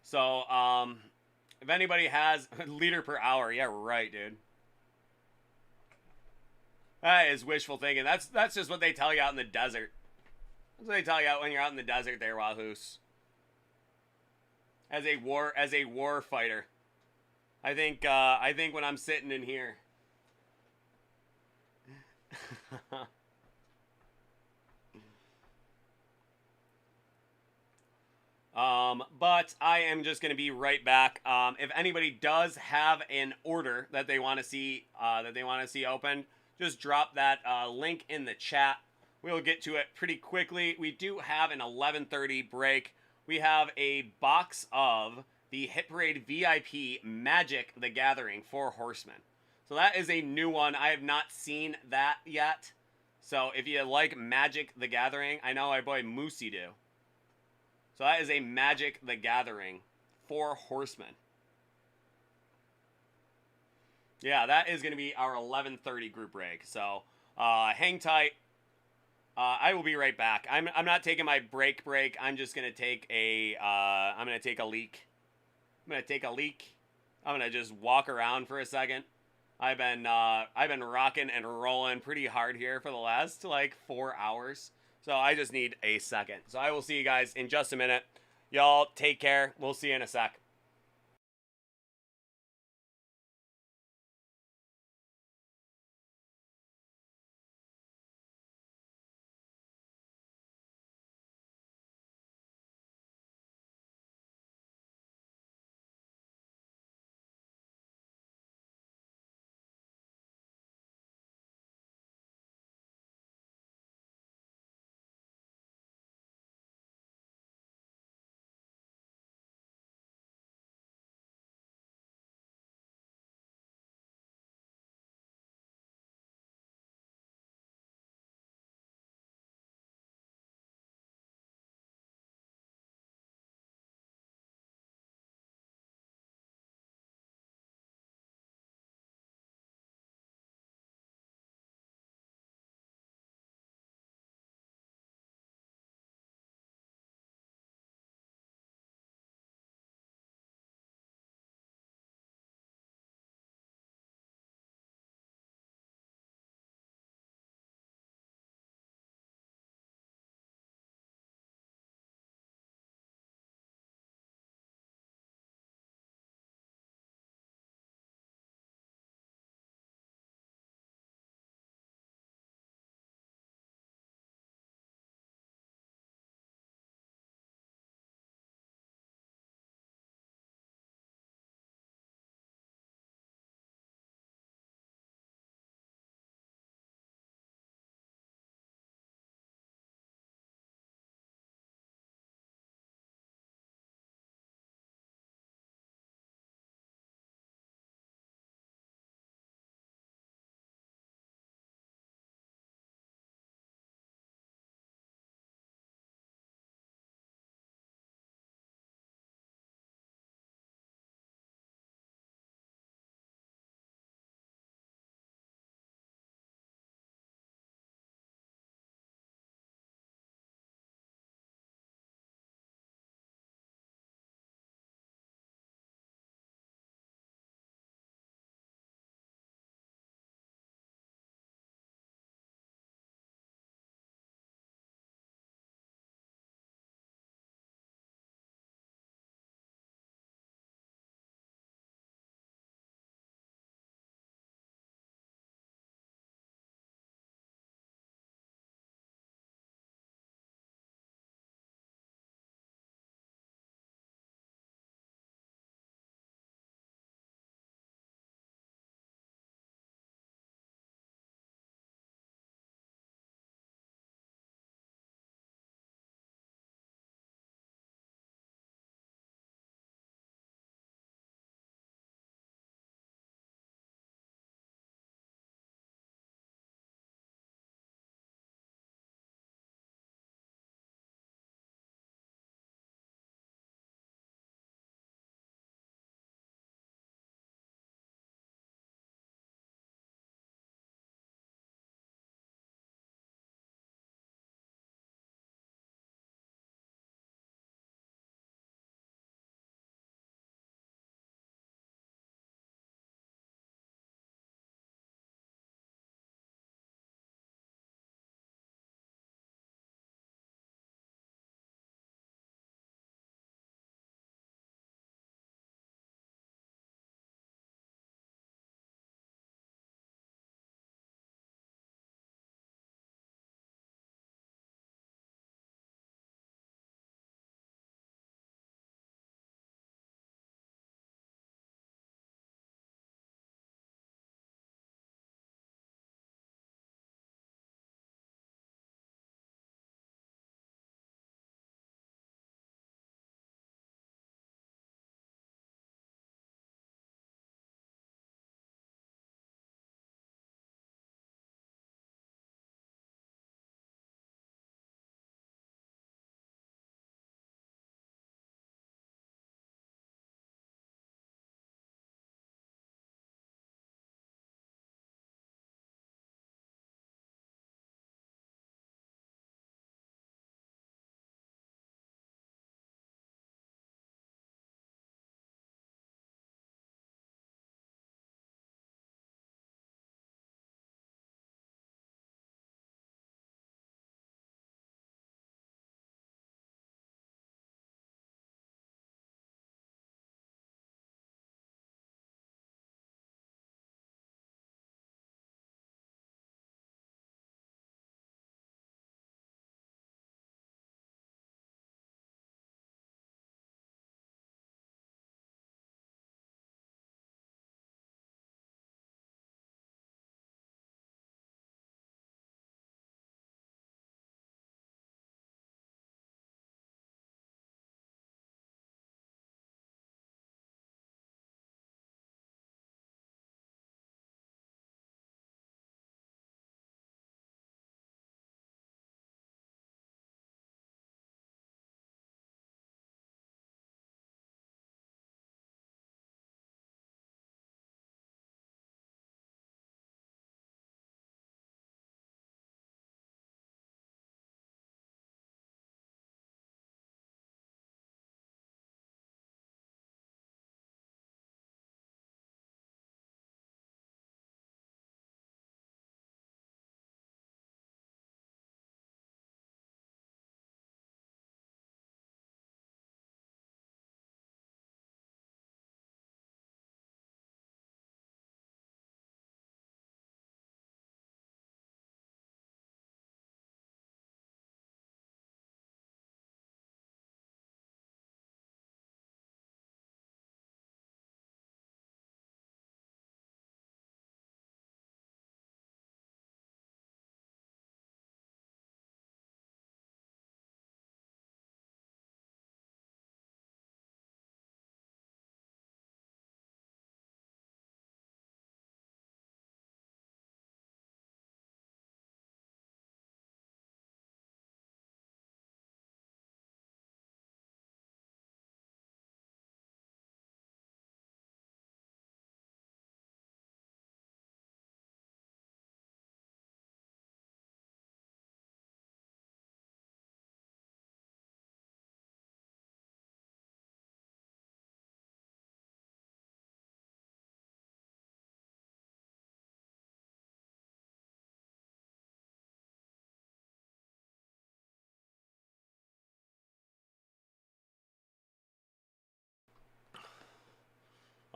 A: So, if anybody has liter per hour, yeah, right, dude. That is wishful thinking. That's just what they tell you out in the desert. That's what they tell you out when you're out in the desert there, Wahoos. As a war fighter. I think when I'm sitting in here. But I am just going to be right back. If anybody does have an order that they want to see opened, just drop that link in the chat. We'll get to it pretty quickly. We do have an 11:30 break. We have a box of the Hit Parade VIP Magic the Gathering Four Horseman. So that is a new one. I have not seen that yet. So if you like Magic the Gathering, I know my boy Moosey do. So that is a Magic the Gathering Four Horsemen. Yeah, that is going to be our 11:30 group break. So hang tight. I will be right back. I'm not taking my break. I'm just going to take a I'm going to take a leak. I'm going to just walk around for a second. I've been rocking and rolling pretty hard here for the last like 4 hours. So I just need a second. So I will see you guys in just a minute. Y'all take care. We'll see you in a sec.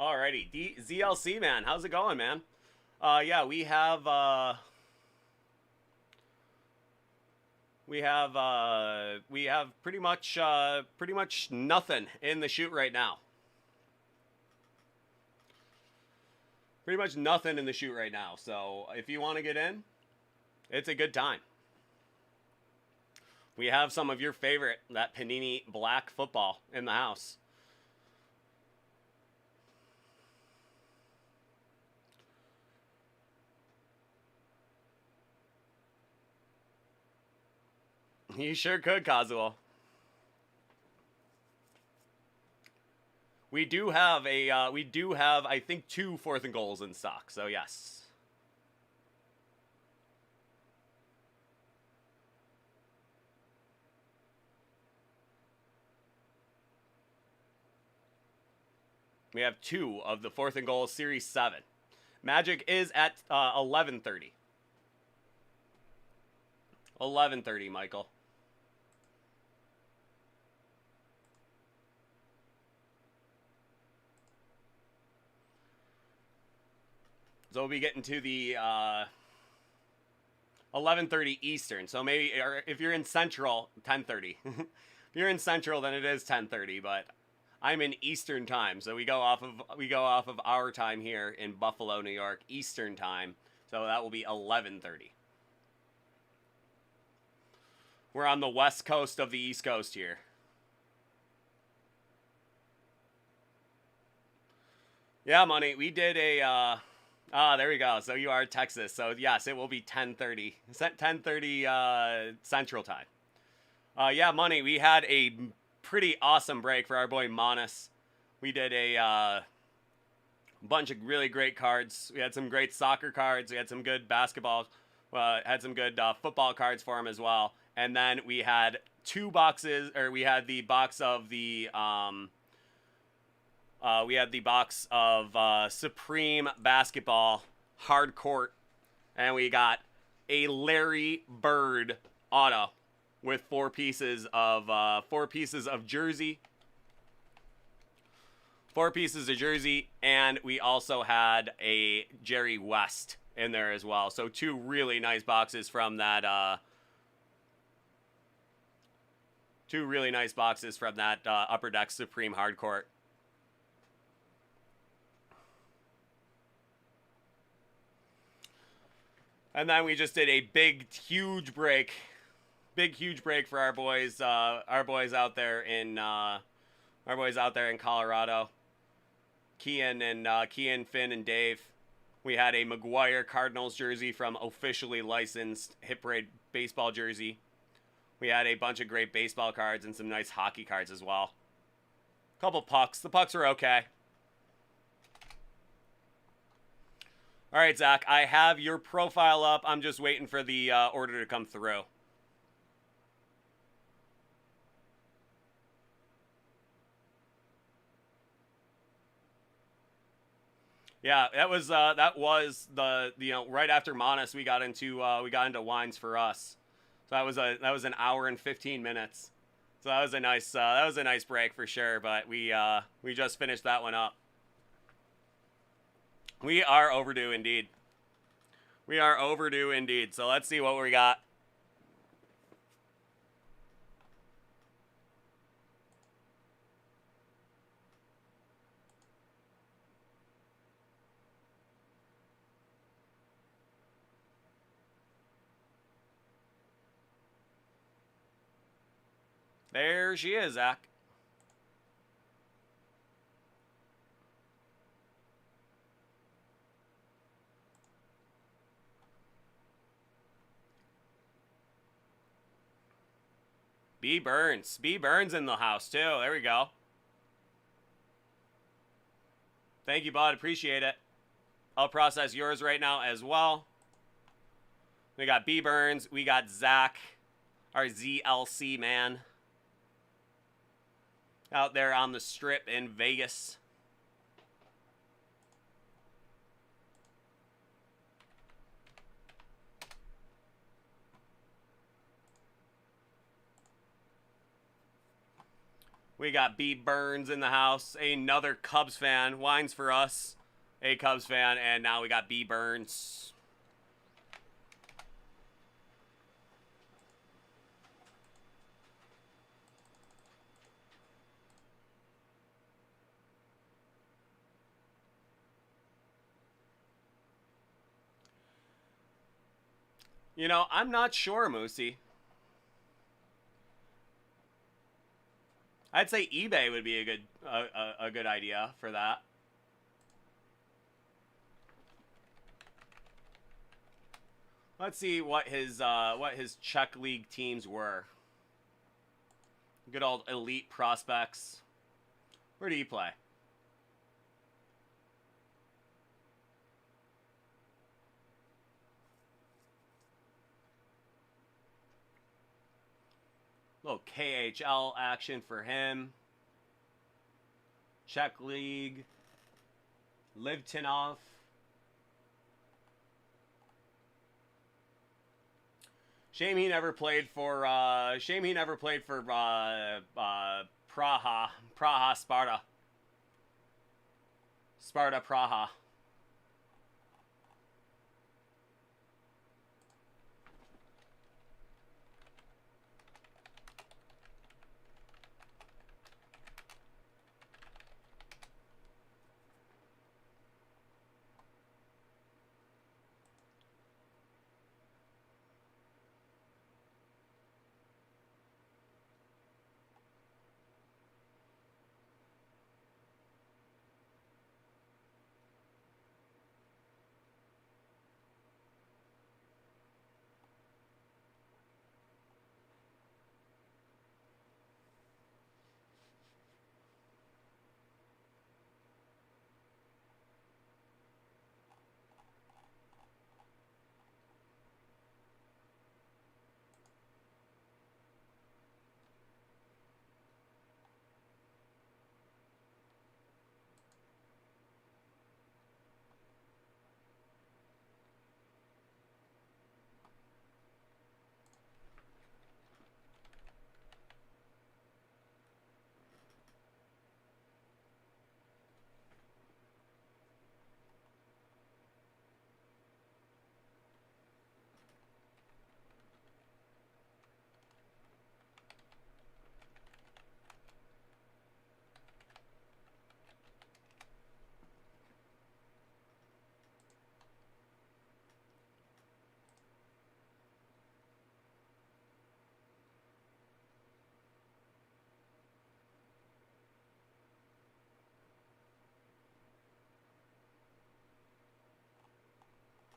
A: Alrighty, ZLC man, how's it going, man? Yeah, we have pretty much nothing in the chute right now. Pretty much nothing in the chute right now. So if you want to get in, it's a good time. We have some of your favorite, that Panini Black football in the house. You sure could, Kazuo. We do have I think 2 4th and goals in stock. So yes. We have 2 of the 4th and goal Series 7. Magic is at 11:30. 11:30, Michael. So we'll be getting to the 11:30 Eastern. So maybe, or if you're in Central, 10:30. If you're in Central, then it is 10:30. But I'm in Eastern time, so we go off of our time here in Buffalo, New York, Eastern time. So that will be 11:30. We're on the west coast of the East Coast here. Yeah, money. We did a. There we go. So you are Texas. So yes, it will be 10:30. 10:30 Central time. Yeah, money. We had a pretty awesome break for our boy Monas. We did a bunch of really great cards. We had some great soccer cards. We had some good basketball. Had some good football cards for him as well. And then we had 2 boxes, or we had the box of the Supreme Basketball Hard Court, and we got a Larry Bird auto with 4 pieces of jersey. 4 pieces of jersey, and we also had a Jerry West in there as well. So 2 really nice boxes from that. 2 really nice boxes from that Upper Deck Supreme Hard Court. And then we just did a big, huge break for our boys out there in Colorado. Kian, Finn, and Dave. We had a McGuire Cardinals jersey from officially licensed Hit Parade baseball jersey. We had a bunch of great baseball cards and some nice hockey cards as well. Couple pucks. The pucks were okay. All right, Zach, I have your profile up. I'm just waiting for the order to come through. Yeah, that was the right after Monas we got into wines for us. So that was an hour and 15 minutes. So that was a nice break for sure. But we just finished that one up. We are overdue indeed. We are overdue indeed. So let's see what we got. There she is, Zach. B Burns. B Burns in the house, too. There we go. Thank you, bud. Appreciate it. I'll process yours right now as well. We got B Burns. We got Zach, our ZLC man, out there on the strip in Vegas. We got B Burns in the house, another Cubs fan. Wines for us, a Cubs fan, and now we got B Burns. You know, I'm not sure, Moosey. I'd say eBay would be a good idea for that. Let's see what his Czech League teams were. Good old elite prospects. Where do you play? Little KHL action for him. Czech League. Livtinov. Shame he never played for Praha Sparta. Sparta Praha.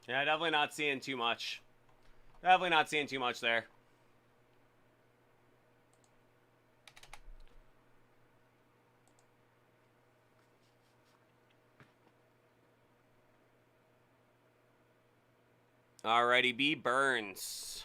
A: Yeah, definitely not seeing too much. Definitely not seeing too much there. Alrighty, B Burns.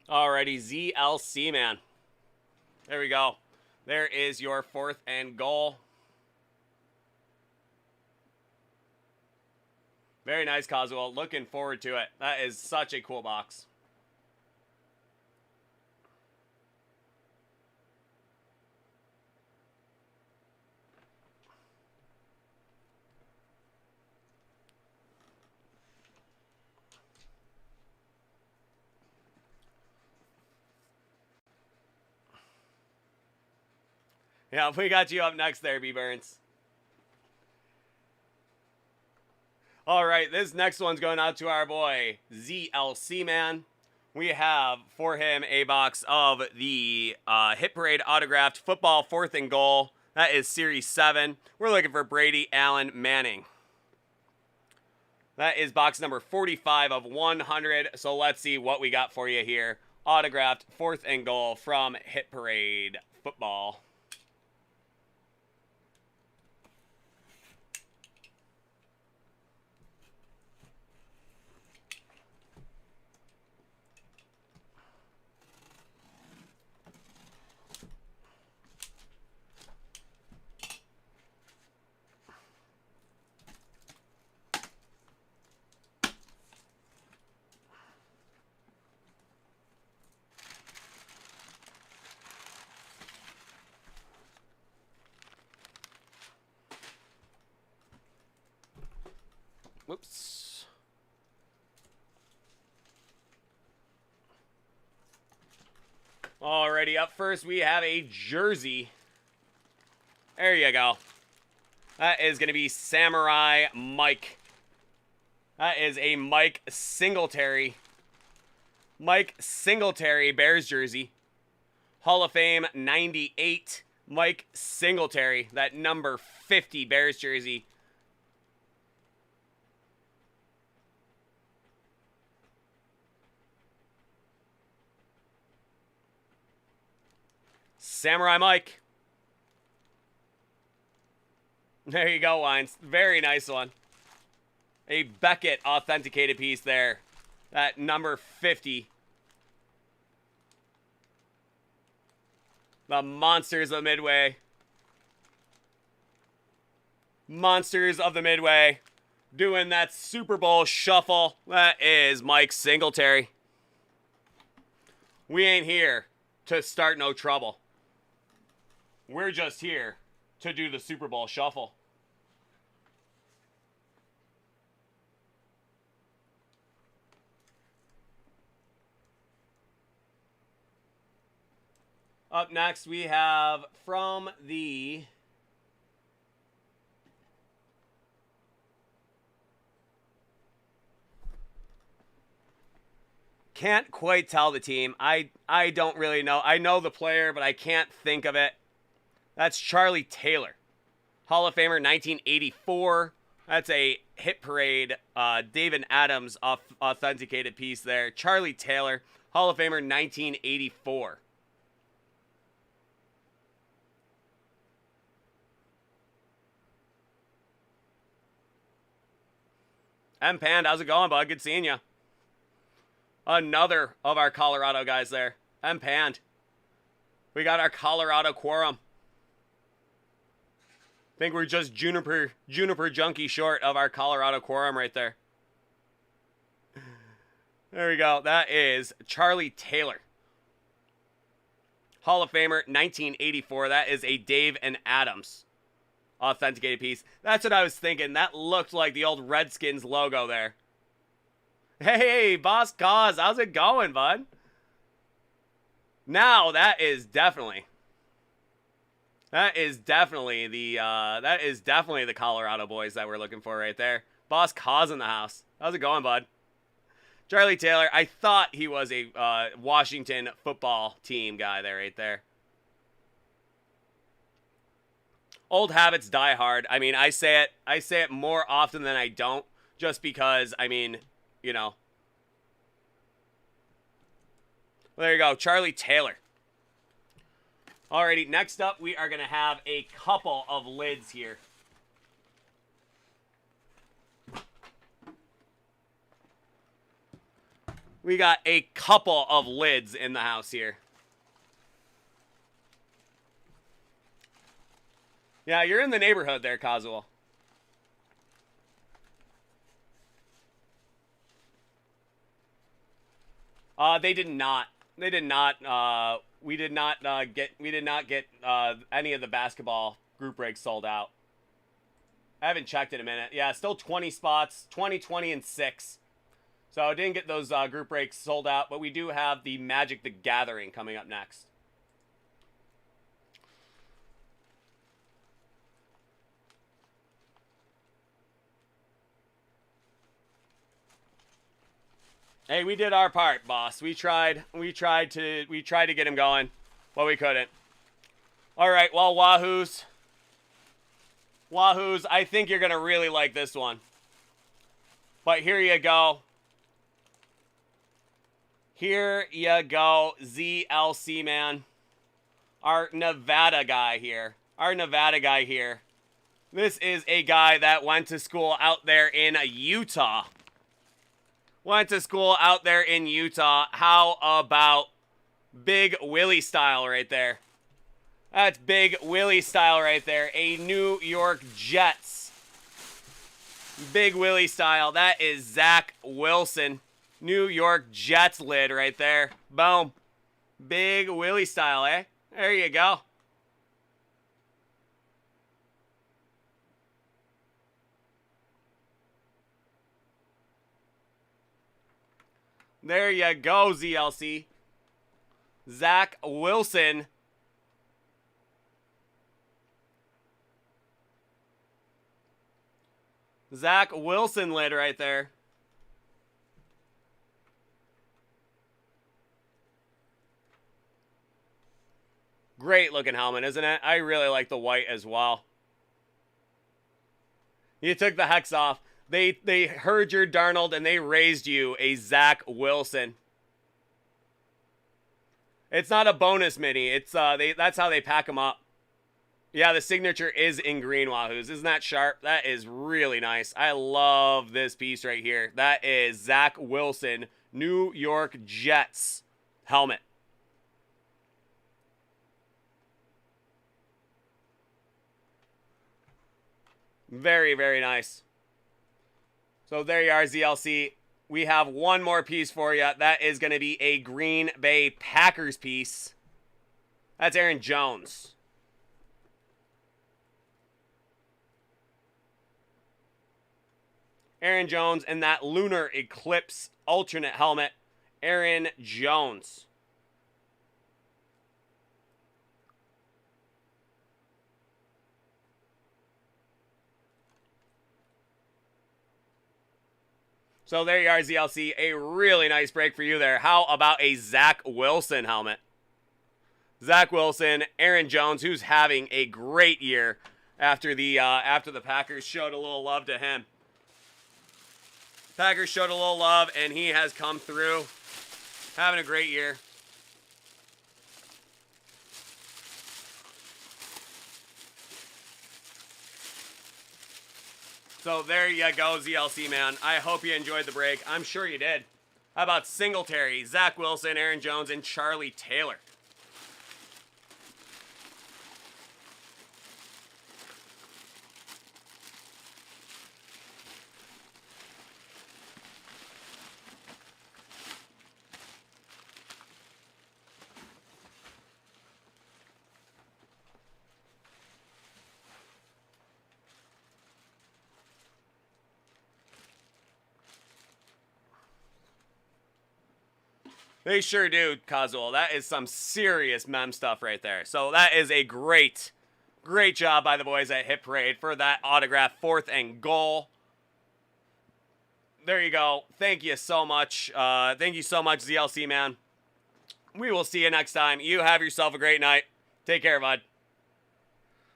A: Alrighty, ZLC, man. There we go. There is your 4th and goal. Very nice, Coswell. Looking forward to it. That is such a cool box. Yeah, we got you up next there, B. Burns. All right, this next one's going out to our boy, ZLC Man. We have for him a box of the Hit Parade autographed football 4th and goal. That is Series 7. We're looking for Brady Allen Manning. That is box number 45 of 100. So let's see what we got for you here. Autographed 4th and goal from Hit Parade football. Whoops. Alrighty, up first we have a jersey. There you go. That is going to be Samurai Mike. That is a Mike Singletary. Mike Singletary Bears jersey. Hall of Fame 98. Mike Singletary. That number 50 Bears jersey. Samurai Mike. There you go, Wines. Very nice one. A Beckett authenticated piece there. That number 50. The Monsters of Midway. Monsters of the Midway. Doing that Super Bowl shuffle. That is Mike Singletary. We ain't here to start no trouble. We're just here to do the Super Bowl shuffle. Up next, we have from the can't quite tell the team. I don't really know. I know the player, but I can't think of it. That's Charlie Taylor. Hall of Famer 1984. That's a Hit Parade David Adams authenticated piece there. Charlie Taylor, Hall of Famer 1984. M Pand, how's it going, bud? Good seeing you. Another of our Colorado guys there. M Pand. We got our Colorado quorum. Think we're just Juniper Junkie short of our Colorado quorum right there. There we go. That is Charlie Taylor. Hall of Famer 1984. That is a Dave and Adams authenticated piece. That's what I was thinking. That looked like the old Redskins logo there. Hey, Boss Cause, how's it going, bud? Now that is definitely the Colorado boys that we're looking for right there. Boss Cause in the house. How's it going, bud? Charlie Taylor, I thought he was a Washington football team guy there, right there. Old habits die hard. I mean, I say it more often than I don't, just because, I mean, you know. Well, there you go, Charlie Taylor. Alrighty, next up, we are going to have a couple of lids here. We got a couple of lids in the house here. Yeah, you're in the neighborhood there, Kazuo. They did not. They did not. We did not get any of the basketball group breaks sold out. I haven't checked in a minute. Yeah, still 20 spots, 20, 20, and 6. So I didn't get those group breaks sold out, but we do have the Magic the Gathering coming up next. Hey, we did our part, boss. We tried to get him going, but we couldn't. All right, well, Wahoos, I think you're gonna really like this one. But here you go. Here you go, ZLC, man. Our Nevada guy here. This is a guy that went to school out there in Utah. How about Big Willie style right there? That's Big Willie style right there. A New York Jets. Big Willie style. That is Zach Wilson. New York Jets lid right there. Boom. Big Willie style, eh? There you go. There you go, ZLC. Zach Wilson. Zach Wilson lid right there. Great looking helmet, isn't it? I really like the white as well. You took the hex off. They heard your Darnold and they raised you a Zach Wilson. It's not a bonus mini. It's that's how they pack them up. Yeah, the signature is in green, Wahoos. Isn't that sharp? That is really nice. I love this piece right here. That is Zach Wilson, New York Jets helmet. Very, very nice. So there you are, ZLC. We have one more piece for you. That is going to be a Green Bay Packers piece. That's Aaron Jones. Aaron Jones and that Lunar Eclipse alternate helmet. Aaron Jones. So there you are, ZLC. A really nice break for you there. How about a Zach Wilson helmet? Zach Wilson, Aaron Jones, who's having a great year after the Packers showed a little love to him. Packers showed a little love, and he has come through, having a great year. So there you go, ZLC, man. I hope you enjoyed the break. I'm sure you did. How about Singletary, Zach Wilson, Aaron Jones, and Charlie Taylor? They sure do, Kazuel. That is some serious mem stuff right there. So that is a great job by the boys at Hit Parade for that autograph 4th and goal. There you go. Thank you so much. Thank you so much, ZLC, man. We will see you next time. You have yourself a great night. Take care, bud.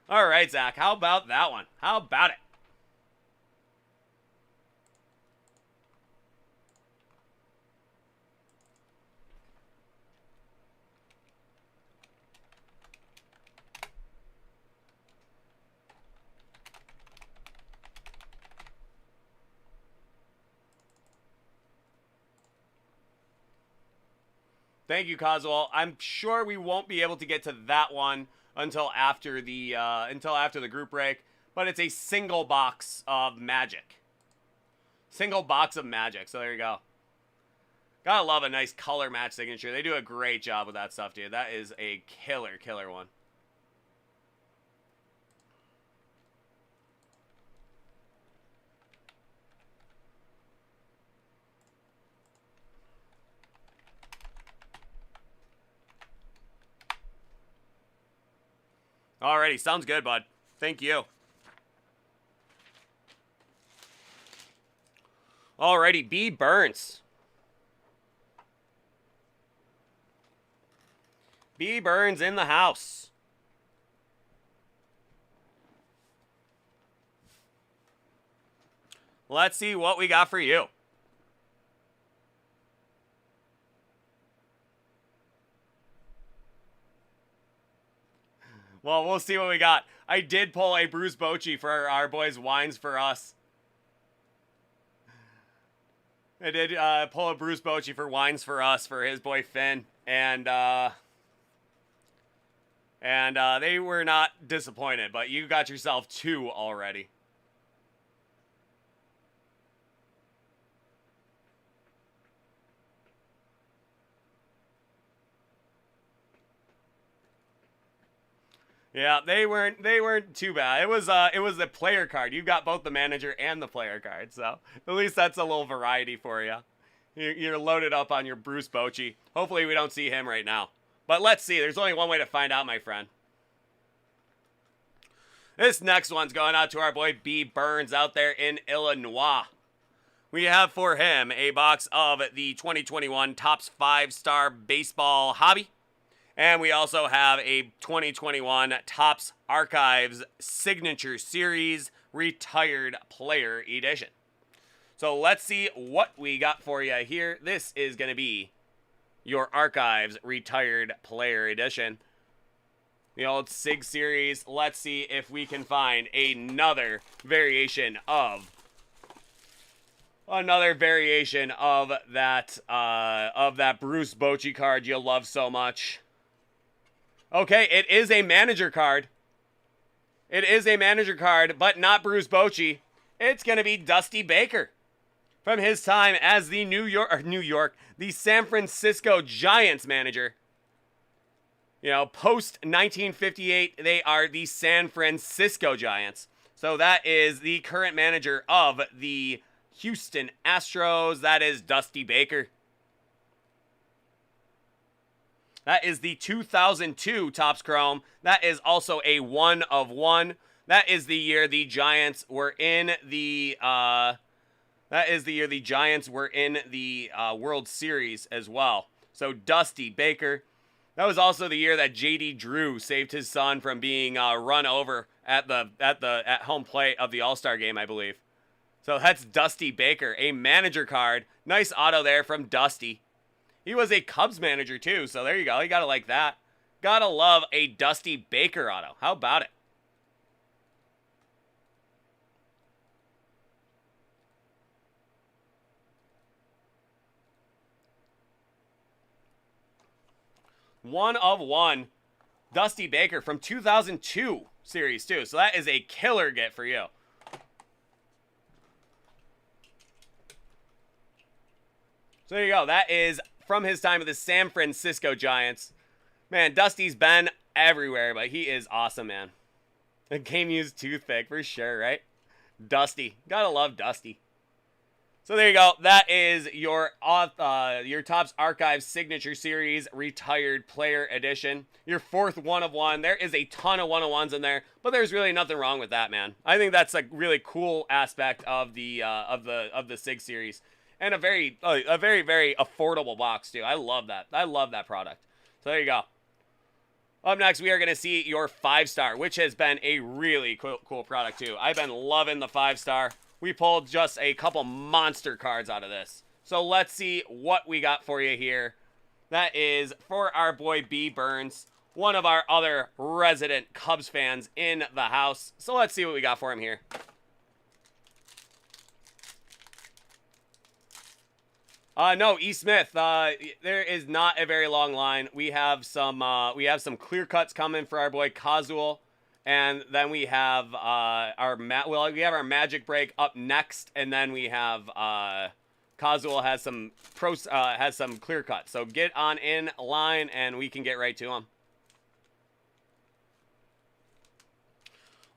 A: All right, Zach. How about that one? How about it? Thank you, Kazuel. I'm sure we won't be able to get to that one until after the group break, but it's a single box of Magic. Single box of Magic. So there you go. Gotta love a nice color match signature. They do a great job with that stuff, dude. That is a killer one. Alrighty, sounds good, bud. Thank you. Alrighty, B. Burns. B Burns in the house. Let's see what we got for you. Well, we'll see what we got. I did pull a Bruce Bochy for our boys Wines for Us. I did pull a Bruce Bochy for Wines for Us for his boy Finn. And they were not disappointed, but you got yourself 2 already. Yeah, they weren't too bad. It was the player card. You got both the manager and the player card, so at least that's a little variety for you. You're loaded up on your Bruce Bochy. Hopefully we don't see him right now. But let's see. There's only one way to find out, my friend. This next one's going out to our boy B Burns out there in Illinois. We have for him a box of the 2021 Topps 5-Star Baseball Hobby. And we also have a 2021 Topps Archives Signature Series Retired Player Edition. So let's see what we got for you here. This is going to be your Archives Retired Player Edition. The old Sig Series. Let's see if we can find another variation of that Bruce Bochy card you love so much. Okay, it is a manager card. It is a manager card, but not Bruce Bochy. It's going to be Dusty Baker from his time as the the San Francisco Giants manager. You know, post 1958, they are the San Francisco Giants. So that is the current manager of the Houston Astros. That is Dusty Baker. That is the 2002 Topps Chrome. That is also a 1 of 1. That is the year the Giants were in the World Series as well. So Dusty Baker. That was also the year that JD Drew saved his son from being run over at home plate of the All-Star game, I believe. So that's Dusty Baker, a manager card. Nice auto there from Dusty. He was a Cubs manager, too, so there you go. You gotta like that. Gotta love a Dusty Baker auto. How about it? One of 1. Dusty Baker from 2002 Series, too. So that is a killer get for you. So there you go. That is from his time with the San Francisco Giants. Man, Dusty's been everywhere, but he is awesome, man. The game used toothpick for sure, right? Dusty. Gotta love Dusty. So there you go. That is your Topps Archives Signature Series Retired Player Edition. Your 4th 1 of 1. There is a ton of 1 of 1s in there, but there's really nothing wrong with that, man. I think that's a really cool aspect of the Sig Series. And a very, very affordable box, too. I love that. I love that product. So there you go. Up next, we are going to see your 5-Star, which has been a really cool product, too. I've been loving the 5-Star. We pulled just a couple monster cards out of this. So let's see what we got for you here. That is for our boy B Burns, one of our other resident Cubs fans in the house. So let's see what we got for him here. No, E. Smith. There is not a very long line. We have some clear cuts coming for our boy Kazul, and then we have our Magic break up next, and then we have Kazul has some clear cuts. So get on in line, and we can get right to him.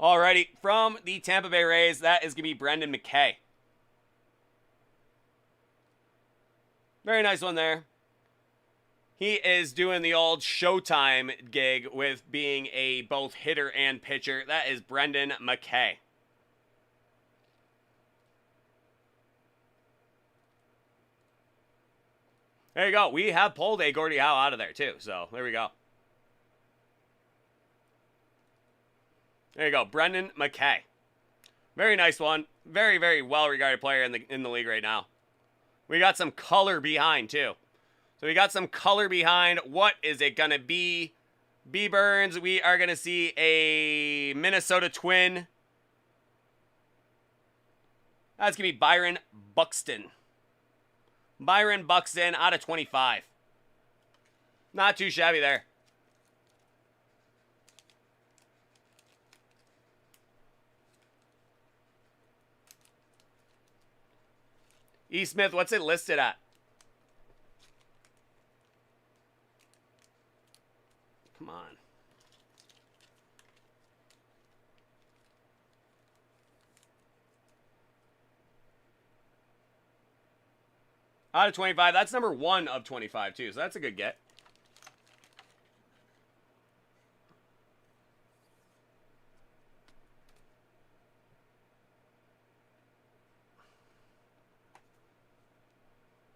A: Alrighty, from the Tampa Bay Rays, that is gonna be Brendan McKay. Very nice one there. He is doing the old Showtime gig with being a both hitter and pitcher. That is Brendan McKay. There you go. We have pulled a Gordie Howe out of there, too. So, there we go. There you go, Brendan McKay. Very nice one. Very, very well-regarded player in the league right now. We got some color behind, too. So we got some color behind. What is it going to be? B. Burns, we are going to see a Minnesota Twin. That's going to be Byron Buxton. Byron Buxton out of 25. Not too shabby there. E. Smith, what's it listed at? Come on. Out of 25. That's number 1 of 25, too. So that's a good get.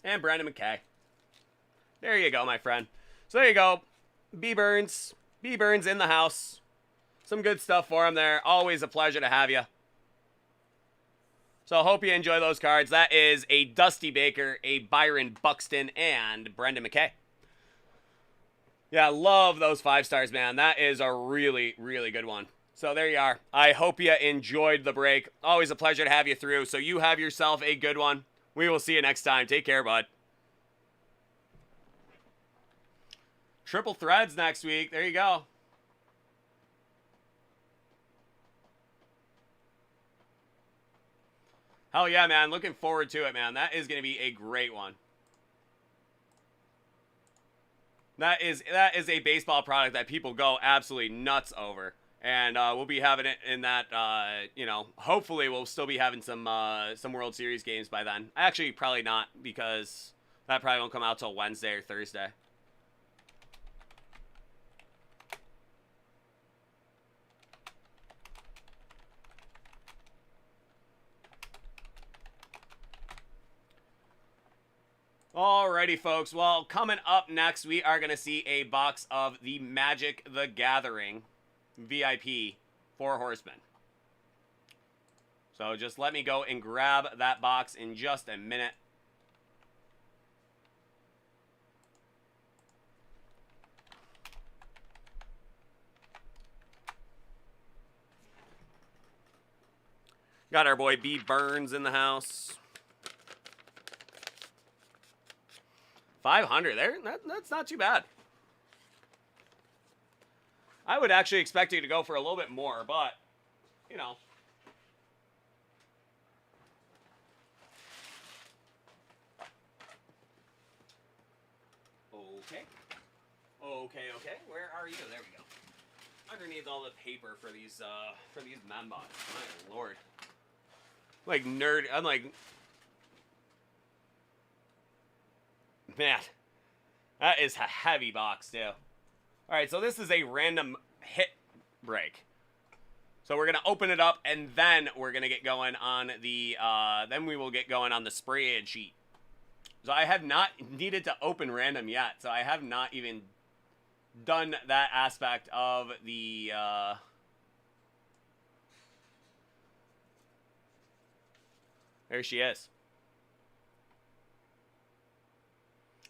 A: And Brandon McKay. There you go, my friend. So there you go. B. Burns. B. Burns in the house. Some good stuff for him there. Always a pleasure to have you. So I hope you enjoy those cards. That is a Dusty Baker, a Byron Buxton, and Brendan McKay. Yeah, I love those 5 stars, man. That is a really, really good one. So there you are. I hope you enjoyed the break. Always a pleasure to have you through. So you have yourself a good one. We will see you next time. Take care, bud. Triple threads next week. There you go. Hell yeah, man. Looking forward to it, man. That is going to be a great one. That is a baseball product that people go absolutely nuts over. And we'll be having it in that, you know, hopefully we'll still be having some World Series games by then. Actually, probably not, because that probably won't come out till Wednesday or Thursday. Alrighty, folks. Well, coming up next, we are going to see a box of the Magic the Gathering VIP Four Horseman. So just let me go and grab that box in just a minute. Got our boy B. Burns in the house. 500 there. That's not too bad. I would actually expect you to go for a little bit more, but, you know. Okay. Okay. Where are you? There we go. Underneath all the paper for these Membots. My lord. Like nerd. I'm like, man, that is a heavy box too. All right, so this is a random hit break. So we're gonna open it up, and then we're gonna get going on the. Then we will get going on the spreadsheet. So I have not needed to open random yet. So I have not even done that aspect of the. There she is.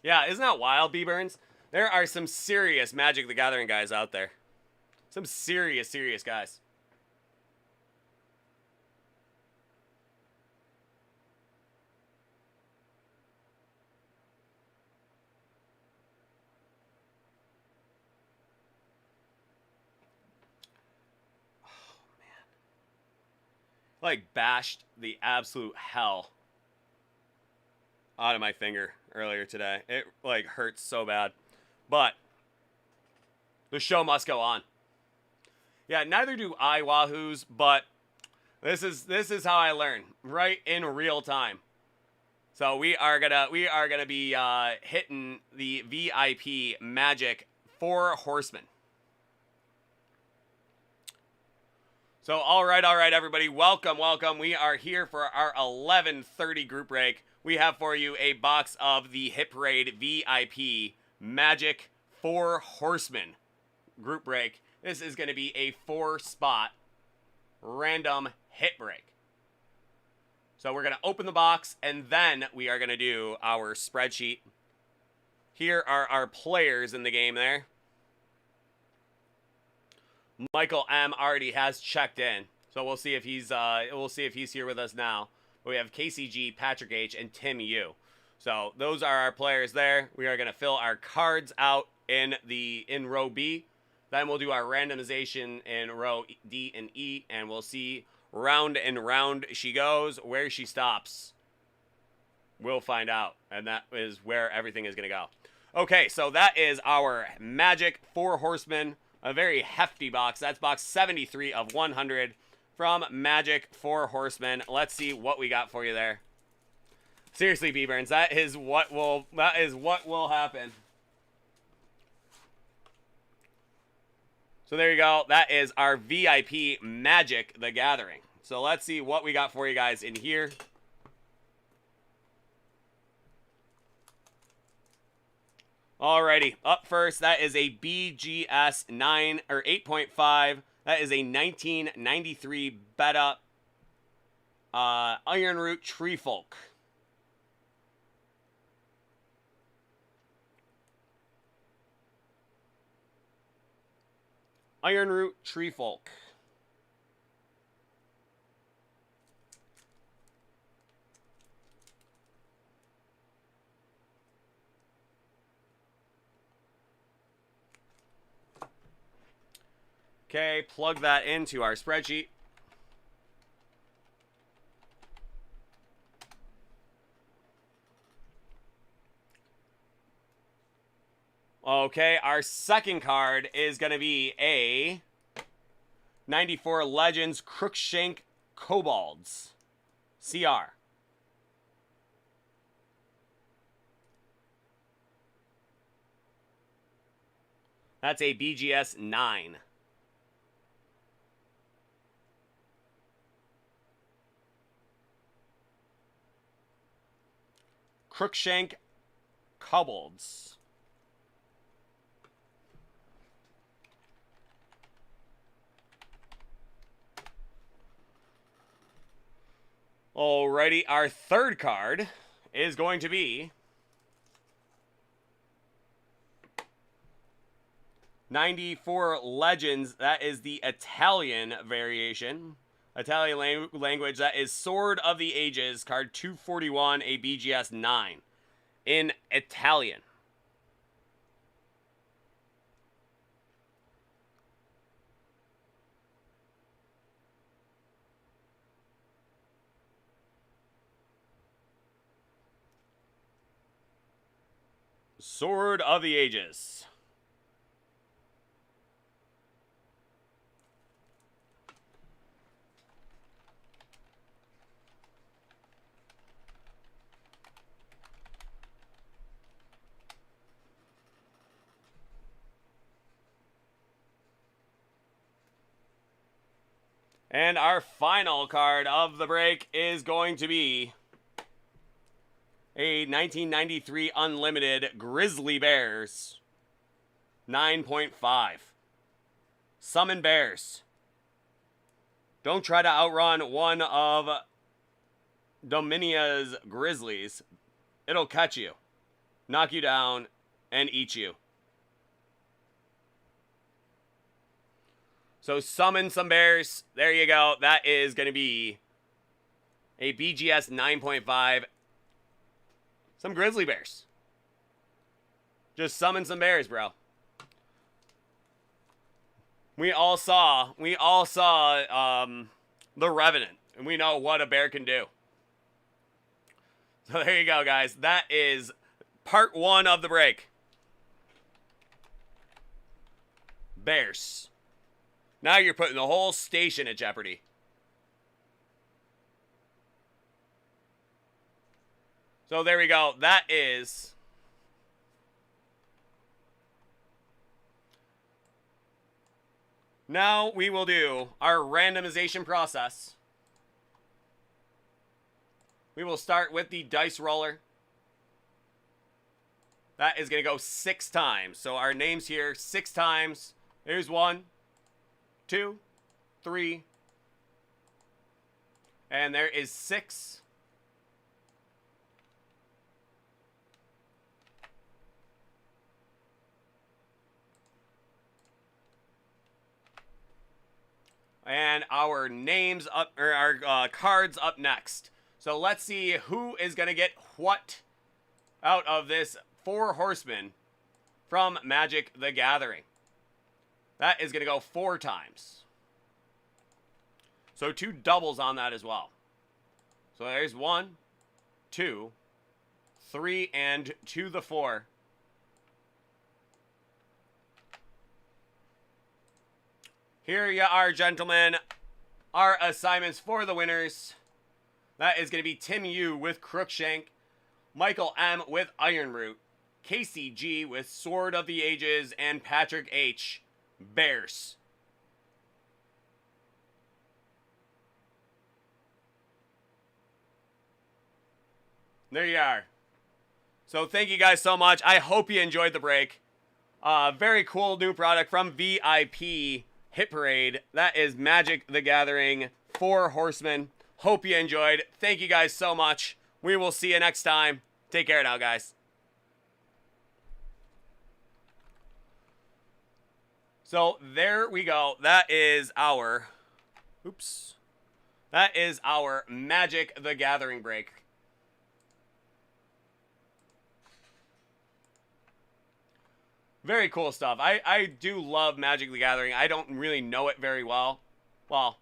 A: Yeah, isn't that wild, B. Burns? There are some serious Magic the Gathering guys out there. Some serious guys. Oh, man. Like, bashed the absolute hell out of my finger earlier today. It, like, hurts so bad. But the show must go on. Yeah, neither do I, Wahoos, but this is how I learn, right in real time. So we are gonna be hitting the VIP Magic Four Horseman. So all right, everybody, welcome. We are here for our 11:30 group break. We have for you a box of the Hit Parade VIP Magic Four Horseman group break. This is going to be a 4-spot random hit break. So we're going to open the box, and then we are going to do our spreadsheet. Here are our players in the game there. Michael M already has checked in, so we'll see if he's here with us now. But we have KCG, Patrick H, and Tim U. So those are our players there. We are going to fill our cards out in row B. Then we'll do our randomization in row D and E, and we'll see round and round she goes. Where she stops, we'll find out, and that is where everything is going to go. Okay, so that is our Magic Four Horsemen, a very hefty box. That's box 73 of 100 from Magic Four Horsemen. Let's see what we got for you there. Seriously, B-Burns, that is what will happen. So there you go. That is our VIP Magic the Gathering. So let's see what we got for you guys in here. Alrighty, up first, that is a BGS 9 or 8.5. That is a 1993 beta Ironroot Treefolk. Ironroot Treefolk. Okay, plug that into our spreadsheet. Okay, our second card is going to be a 94 Legends Crookshank Kobolds CR. That's a BGS 9. Crookshank Kobolds. Alrighty, our third card is going to be 94 Legends. That is the Italian variation. Italian language. That is Sword of the Ages, card 241, a BGS 9 in Italian. Sword of the Ages. And our final card of the break is going to be a 1993 Unlimited Grizzly Bears 9.5. Summon Bears. Don't try to outrun one of Dominia's Grizzlies. It'll catch you, knock you down, and eat you. So summon some bears. There you go. That is going to be a BGS 9.5. Some grizzly bears. Just summon some bears, bro. We all saw The Revenant, and we know what a bear can do. So there you go, guys. That is part one of the break. Bears. Now you're putting the whole station at jeopardy. So there we go. That is now we will do our randomization process. We will start with the dice roller. That is going to go 6 times. So our names here 6 times. Here's 1, 2, 3, And there is 6. And our names up, or our cards up next. So let's see who is going to get what out of this Four Horsemen from Magic the Gathering. That is going to go 4 times. So 2 doubles on that as well. So there's 1, 2, 3, and to the 4. Here you are, gentlemen. Our assignments for the winners. That is going to be Tim U with Crookshank, Michael M with Ironroot, Casey G with Sword of the Ages, and Patrick H, Bears. There you are. So thank you guys so much. I hope you enjoyed the break. Very cool new product from VIP Hit Parade. That is Magic the Gathering Four Horsemen. Hope you enjoyed. Thank you guys so much. We will see you next time. Take care now, guys. So there we go. That is our... Oops. That is our Magic the Gathering break. Very cool stuff. I do love Magic the Gathering. I don't really know it very well. Well,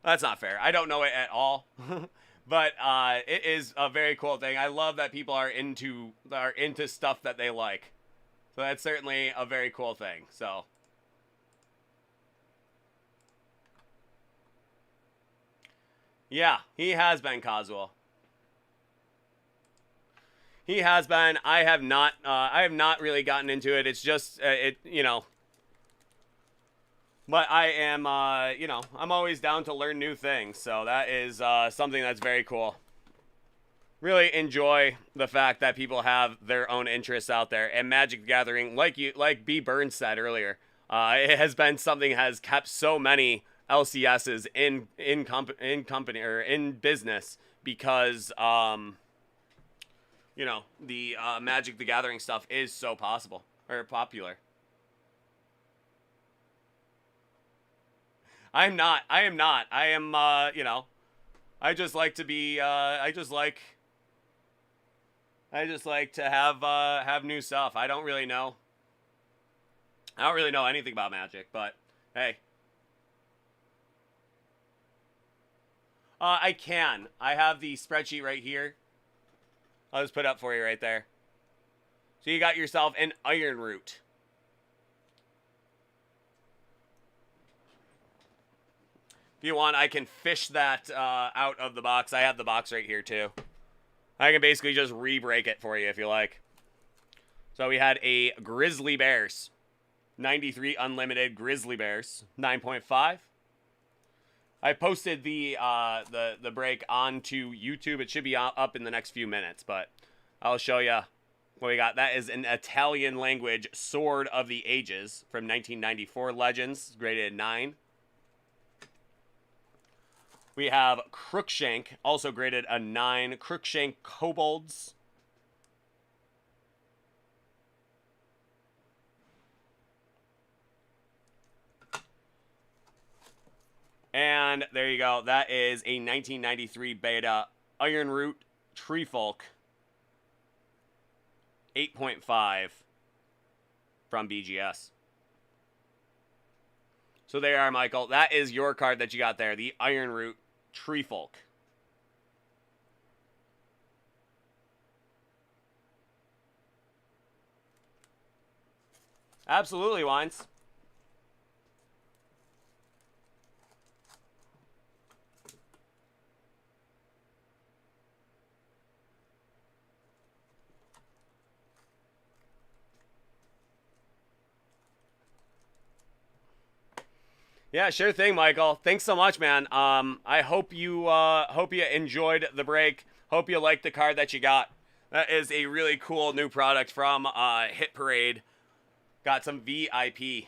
A: that's not fair. I don't know it at all. But it is a very cool thing. I love that people are into stuff that they like. So that's certainly a very cool thing. So yeah, he has been Coswell. He has been. I have not really gotten into it. It's just you know. But I am you know, I'm always down to learn new things. So that is something that's very cool. Really enjoy the fact that people have their own interests out there. And Magic the Gathering, like B. Burns said earlier, it has been something that has kept so many LCSs in company or in business because you know, the Magic the Gathering stuff is so popular. I am not. I am, you know, I just like to be, I just like to have new stuff. I don't really know anything about Magic, but hey. I can. I have the spreadsheet right here. I'll just put it up for you right there. So you got yourself an Ironroot. If you want, I can fish that out of the box. I have the box right here too. I can basically just re-break it for you if you like. So we had a Grizzly Bears. 93 Unlimited Grizzly Bears. 9.5. I posted the break onto YouTube. It should be up in the next few minutes, but I'll show you what we got. That is an Italian language Sword of the Ages from 1994 Legends, graded 9. We have Crookshank, also graded a 9. Crookshank Kobolds. And there you go. That is a 1993 beta Ironroot Treefolk. 8.5 from BGS. So there you are, Michael. That is your card that you got there. The Ironroot Treefolk. Absolutely, Wines. Yeah, sure thing, Michael. Thanks so much, man. I hope you enjoyed the break. Hope you liked the card that you got. That is a really cool new product from Hit Parade. Got some VIP.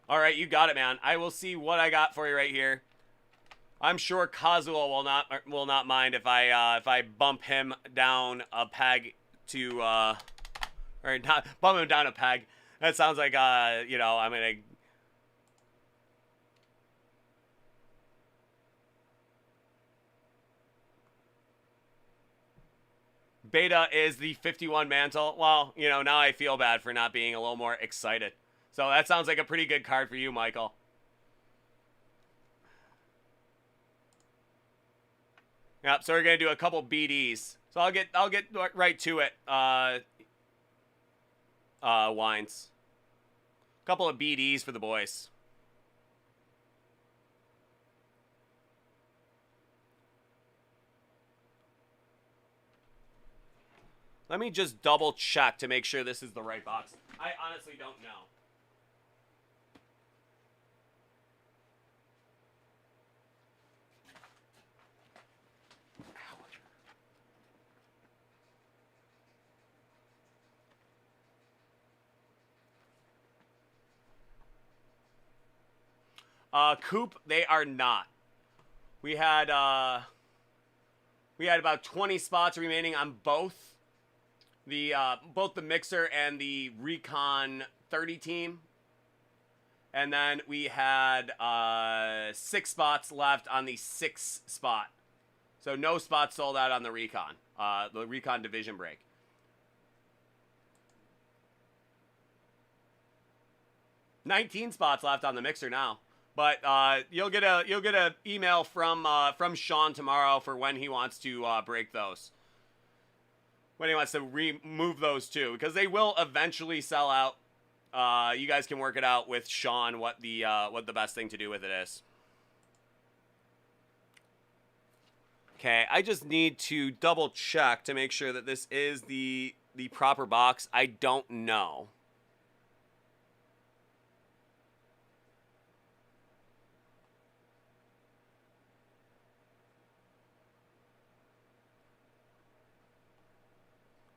A: All right, you got it, man. I will see what I got for you right here. I'm sure Kazuo will not mind if I bump him down a peg to or not bump him down a peg. That sounds like you know, I'm gonna. Beta is the 51 mantle. Well, you know, now I feel bad for not being a little more excited. So that sounds like a pretty good card for you, Michael. Yep, so we're gonna do a couple BDs. So I'll get right to it. Wines. A couple of BDs for the boys. Let me just double check to make sure this is the right box. I honestly don't know. Coop, they are not. We had about 20 spots remaining on both the Mixer and the Recon 30 team. And then we had 6 spots left on the 6 spot. So no spots sold out on the Recon division break. $19 spots left on the Mixer now. But you'll get a email from Sean tomorrow for when he wants to break those. When he wants to remove those too, because they will eventually sell out. You guys can work it out with Sean what the best thing to do with it is. Okay, I just need to double check to make sure that this is the proper box. I don't know.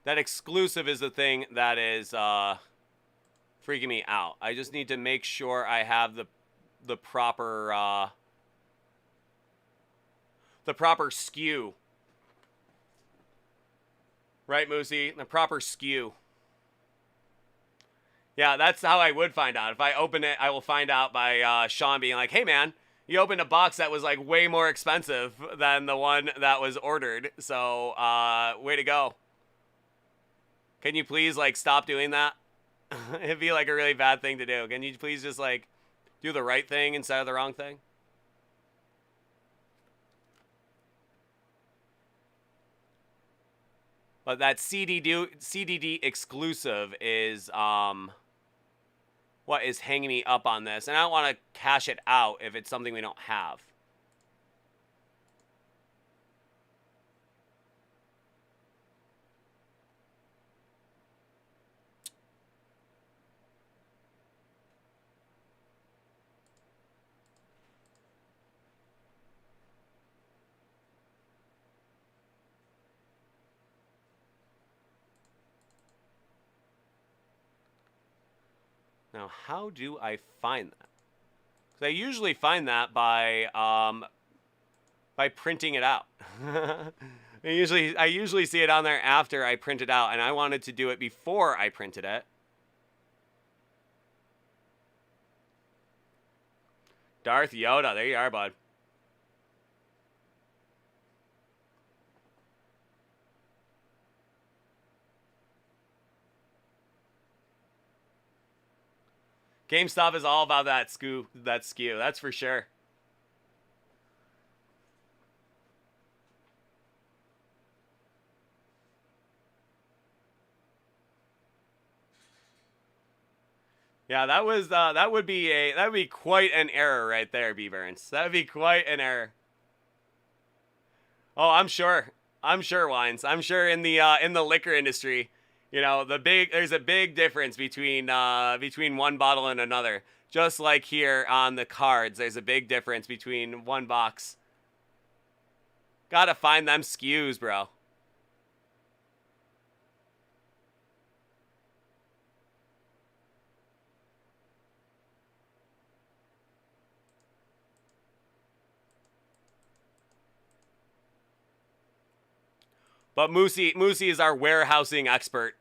A: That exclusive is the thing that is freaking me out. I just need to make sure I have the proper SKU. Right, Moosey? The proper SKU. Yeah, that's how I would find out. If I open it, I will find out by Sean being like, hey, man, you opened a box that was like way more expensive than the one that was ordered. So, way to go. Can you please, like, stop doing that? It'd be, like, a really bad thing to do. Can you please just, like, do the right thing instead of the wrong thing? But that CDD exclusive is, what is hanging me up on this. And I don't want to cash it out if it's something we don't have. Now, how do I find that? Because I usually find that by printing it out. I usually see it on there after I print it out, and I wanted to do it before I printed it. Darth Yoda, there you are, bud. GameStop is all about that skew. That's for sure. Yeah, that would be quite an error right there, B Burns. That would be quite an error. Oh, I'm sure, Wines. I'm sure in the liquor industry, you know, there's a big difference between one bottle and another. Just like here on the cards, there's a big difference between one box. Gotta find them SKUs, bro. But Moosey is our warehousing expert.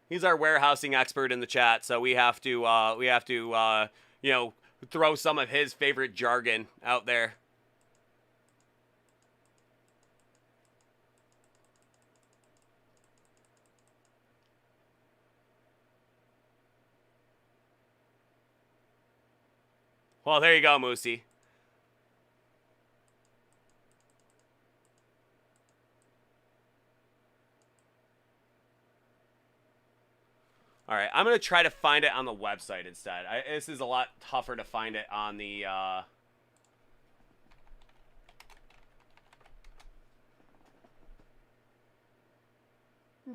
A: He's our warehousing expert in the chat, so we have to you know, throw some of his favorite jargon out there. Well, there you go, Moosey. All right, I'm going to try to find it on the website instead. This is a lot tougher to find it on the... I'm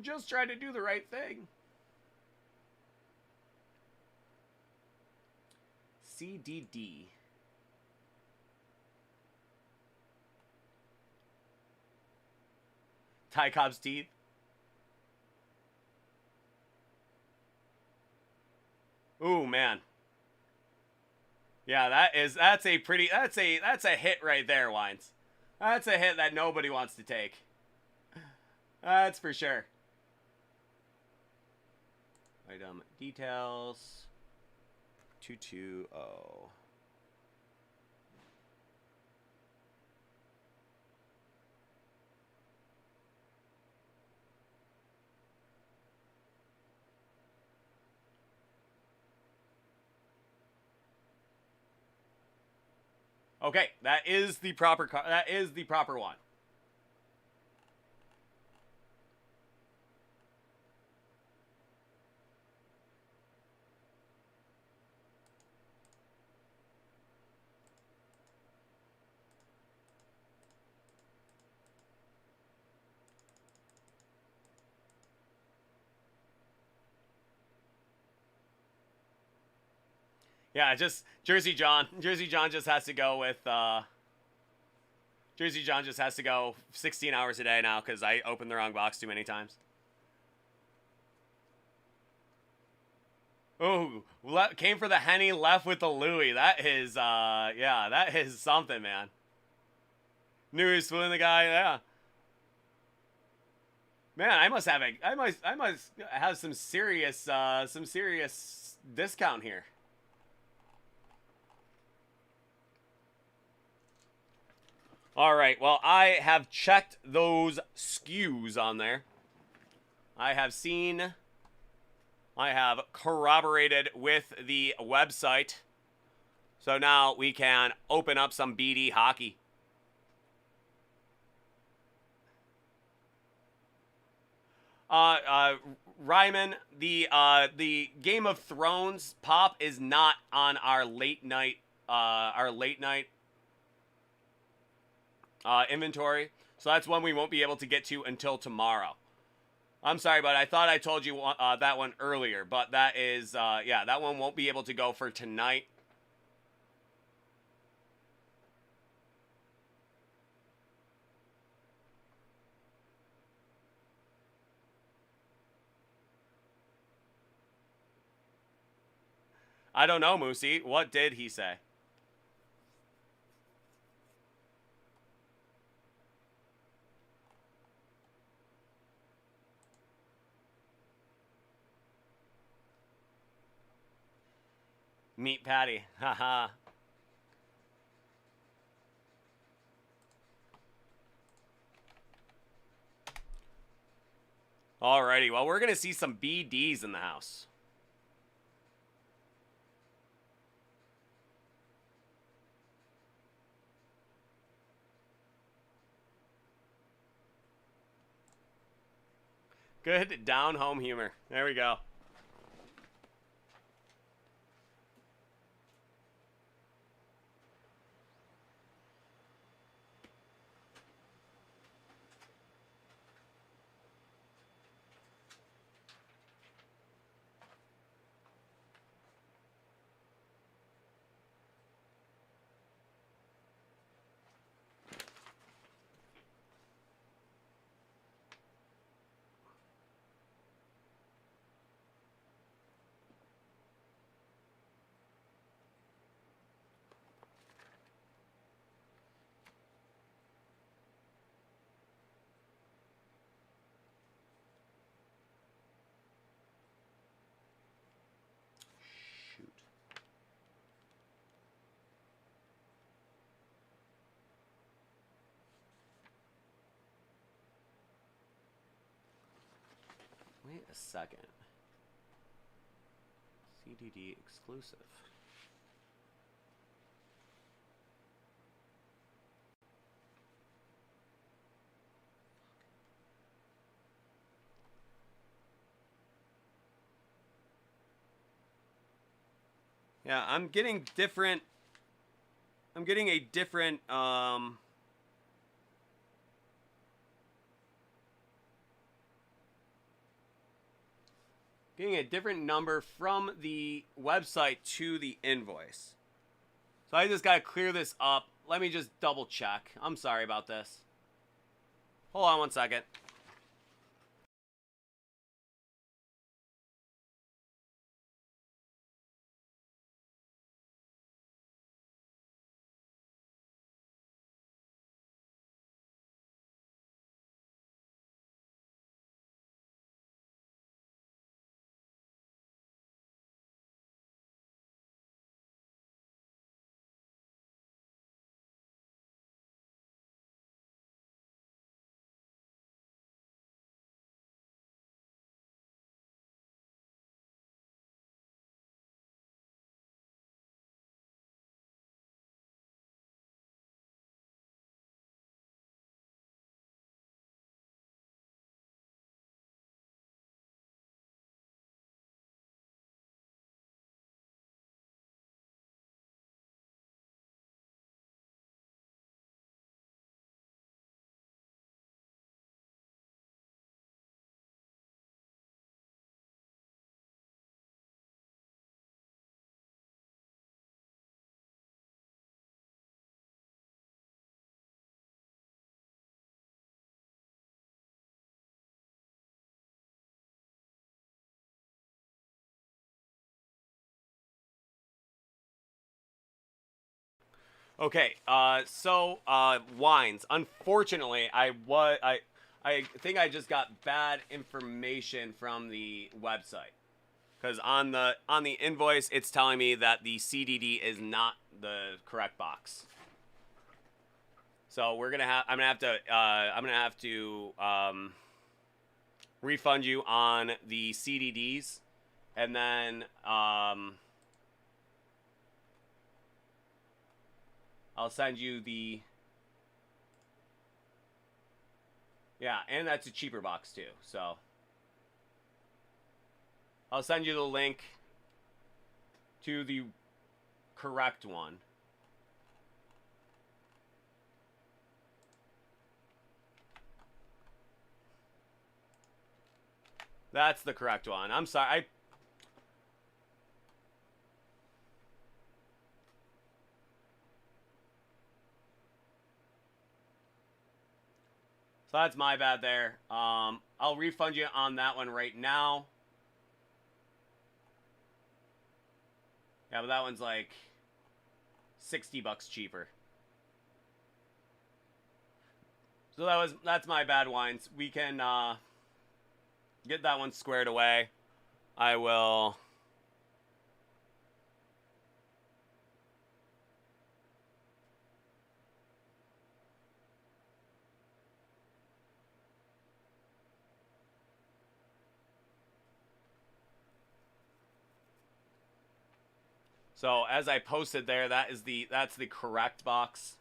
A: just trying to do the right thing. CDD. Ty Cobb's teeth. Ooh, man. Yeah, that's a hit right there, Wines. That's a hit that nobody wants to take. That's for sure. Item details. 220. Okay, that is the proper one. Yeah, just Jersey John. Jersey John just has to go with Jersey John just has to go 16 hours a day now because I opened the wrong box too many times. Oh, came for the Henny, left with the Louis. That is, yeah, that is something, man. Knew he was fooling the guy, yeah. Man, I must have some serious discount here. All right, well, I have checked those SKUs on there. I have corroborated with the website. So now we can open up some BD hockey. Ryman, the Game of Thrones pop is not on our late night inventory. So that's one we won't be able to get to until tomorrow. I'm sorry, but I thought I told you that one earlier, but that is, yeah, that one won't be able to go for tonight. I don't know, Moosey. What did he say? Meat patty. Haha. Alrighty, well, we're going to see some BDs in the house. Good down-home humor. There we go. Wait a second. CDD exclusive. Yeah, I'm getting different. I'm getting a different, getting a different number from the website to the invoice. So I just got to clear this up. Let me just double check. I'm sorry about this. Hold on one second. Okay, wines. Unfortunately, I think I just got bad information from the website because on the invoice it's telling me that the CDD is not the correct box. So I'm gonna have to refund you on the CDDs, and then I'll send you the... Yeah, and that's a cheaper box too, so... I'll send you the link to the correct one. That's the correct one. I'm sorry, So that's my bad there. I'll refund you on that one right now. Yeah, but that one's like $60 cheaper. So that's my bad, wines. We can get that one squared away. I will... So as I posted there, that's the correct box.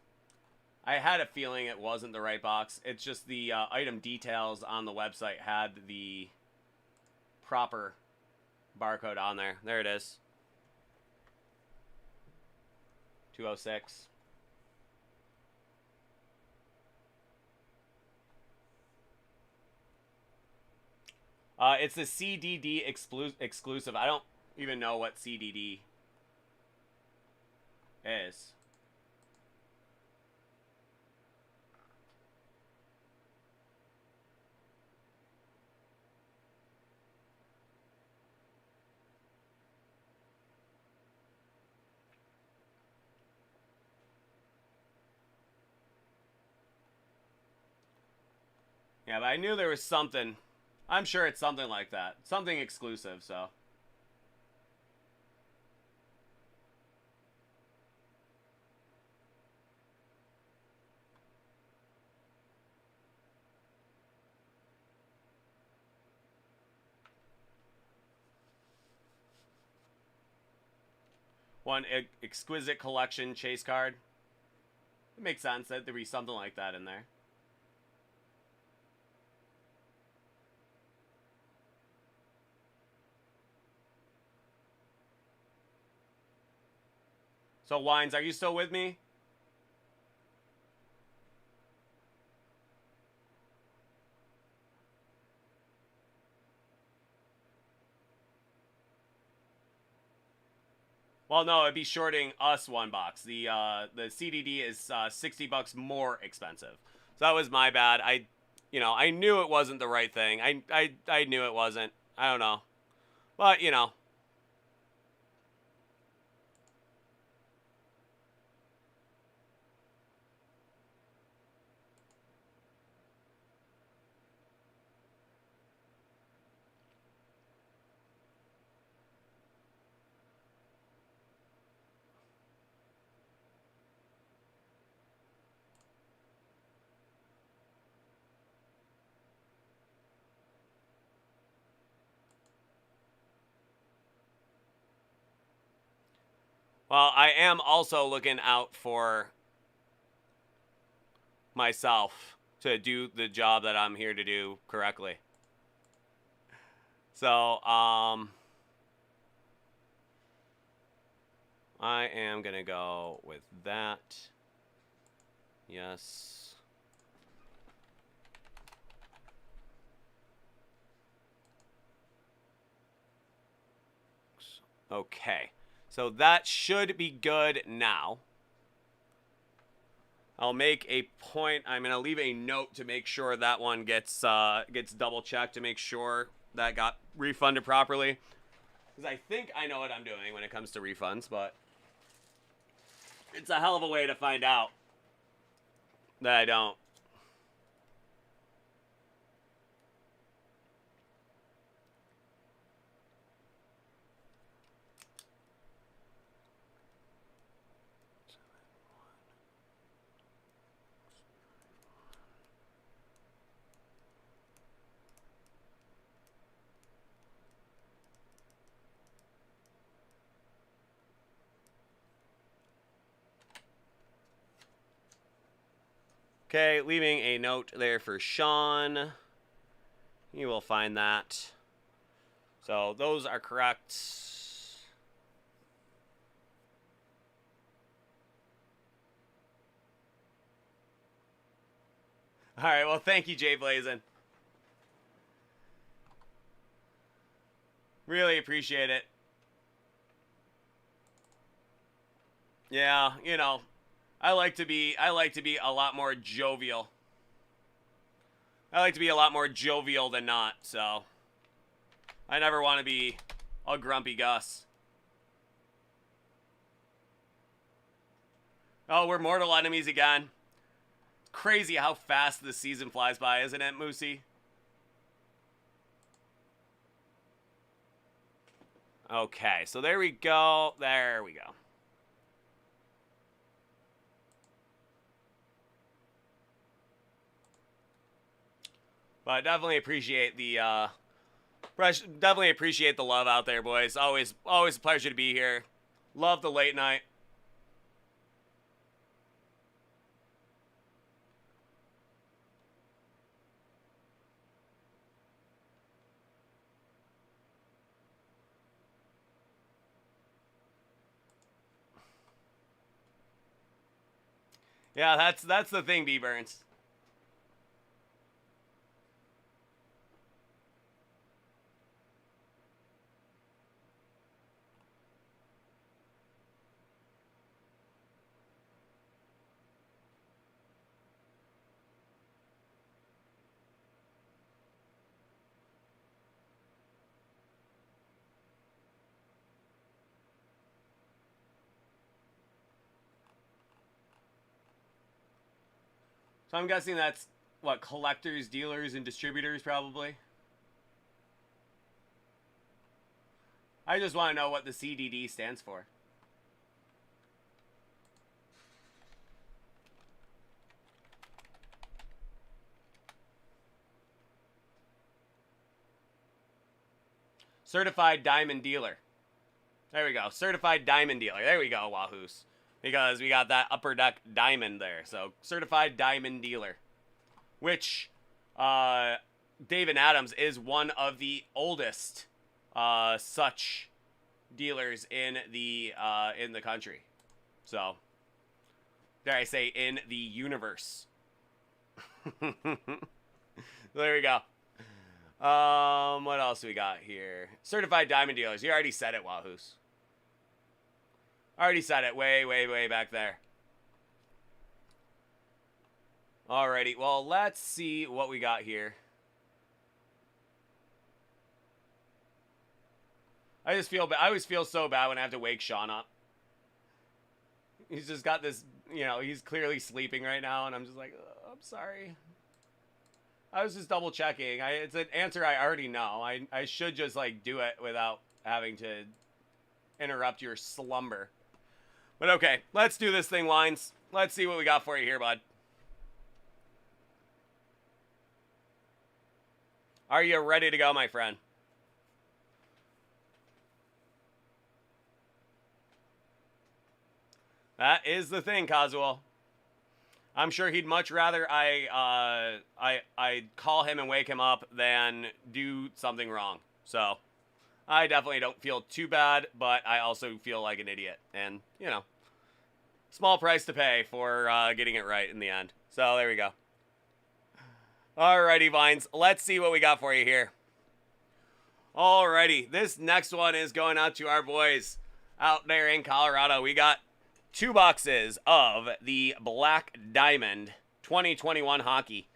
A: I had a feeling it wasn't the right box. It's just the item details on the website had the proper barcode on there. There it is. 206. It's the CDD exclusive. I don't even know what CDD is. Yeah, but I knew there was something. I'm sure it's something like that. Something exclusive, so. One exquisite collection chase card. It makes sense that there'd be something like that in there. So, Wines, are you still with me? Well, no, it'd be shorting us one box. The CDD is $60 more expensive. So that was my bad. I knew it wasn't the right thing. I knew it wasn't. I don't know, but well, I am also looking out for myself to do the job that I'm here to do correctly. So, I am going to go with that. Yes. Okay. So that should be good now. I'll make a point. I'm going to leave a note to make sure that one gets double checked to make sure that got refunded properly. Because I think I know what I'm doing when it comes to refunds, but it's a hell of a way to find out that I don't. Okay, leaving a note there for Sean. You will find that. So those are correct. All right, well, thank you, Jay Blazin. Really appreciate it. Yeah, I like to be a lot more jovial. I like to be a lot more jovial than not, so I never want to be a grumpy Gus. Oh, we're mortal enemies again. Crazy how fast this season flies by, isn't it, Moosey? Okay, so there we go. There we go. But definitely appreciate the love out there, boys. Always a pleasure to be here. Love the late night. Yeah, that's the thing, B Burns. So I'm guessing that's what, collectors, dealers, and distributors probably. I just want to know what the CDD stands for. Certified Diamond Dealer. There we go. Certified diamond dealer. There we go, Wahoos. Because we got that upper deck diamond there. So, certified diamond dealer. Which, David Adams is one of the oldest such dealers in the country. So, dare I say, in the universe. There we go. What else we got here? Certified diamond dealers. You already said it, Wahoos. Already said it way, way, way back there. Alrighty, well, let's see what we got here. I just feel bad. I always feel so bad when I have to wake Sean up. He's just got this, you know, he's clearly sleeping right now, and I'm just like, oh, I'm sorry. I was just double checking. It's an answer I already know. I should just, like, do it without having to interrupt your slumber. But okay, let's do this thing, Wines. Let's see what we got for you here, bud. Are you ready to go, my friend? That is the thing, Kazuo. I'm sure he'd much rather I call him and wake him up than do something wrong. So, I definitely don't feel too bad, but I also feel like an idiot. And, you know, small price to pay for getting it right in the end. So, there we go. Alrighty, Vines. Let's see what we got for you here. Alrighty. This next one is going out to our boys out there in Colorado. We got 2 boxes of the Black Diamond 2021 hockey.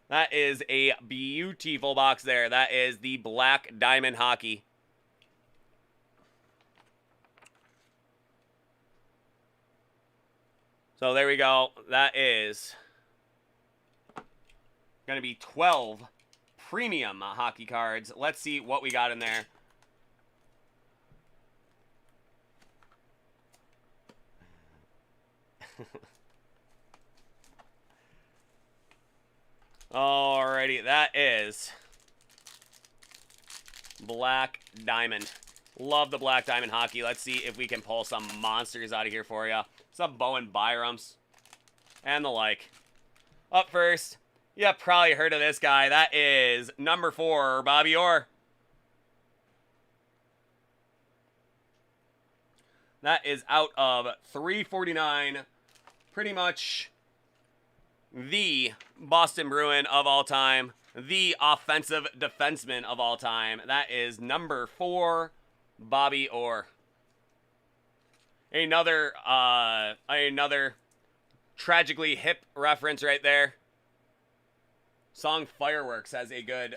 A: That is a beautiful box there. That is the Black Diamond hockey. So there we go. That is going to be 12 premium hockey cards. Let's see what we got in there. Alrighty, that is Black Diamond. Love the Black Diamond hockey. Let's see if we can pull some monsters out of here for you. Some Bowen Byrams and the like. Up first, you probably heard of this guy. That is number 4, Bobby Orr. That is out of 349. Pretty much the Boston Bruin of all time. The offensive defenseman of all time. That is number 4, Bobby Orr. Another tragically hip reference right there. Song Fireworks has a good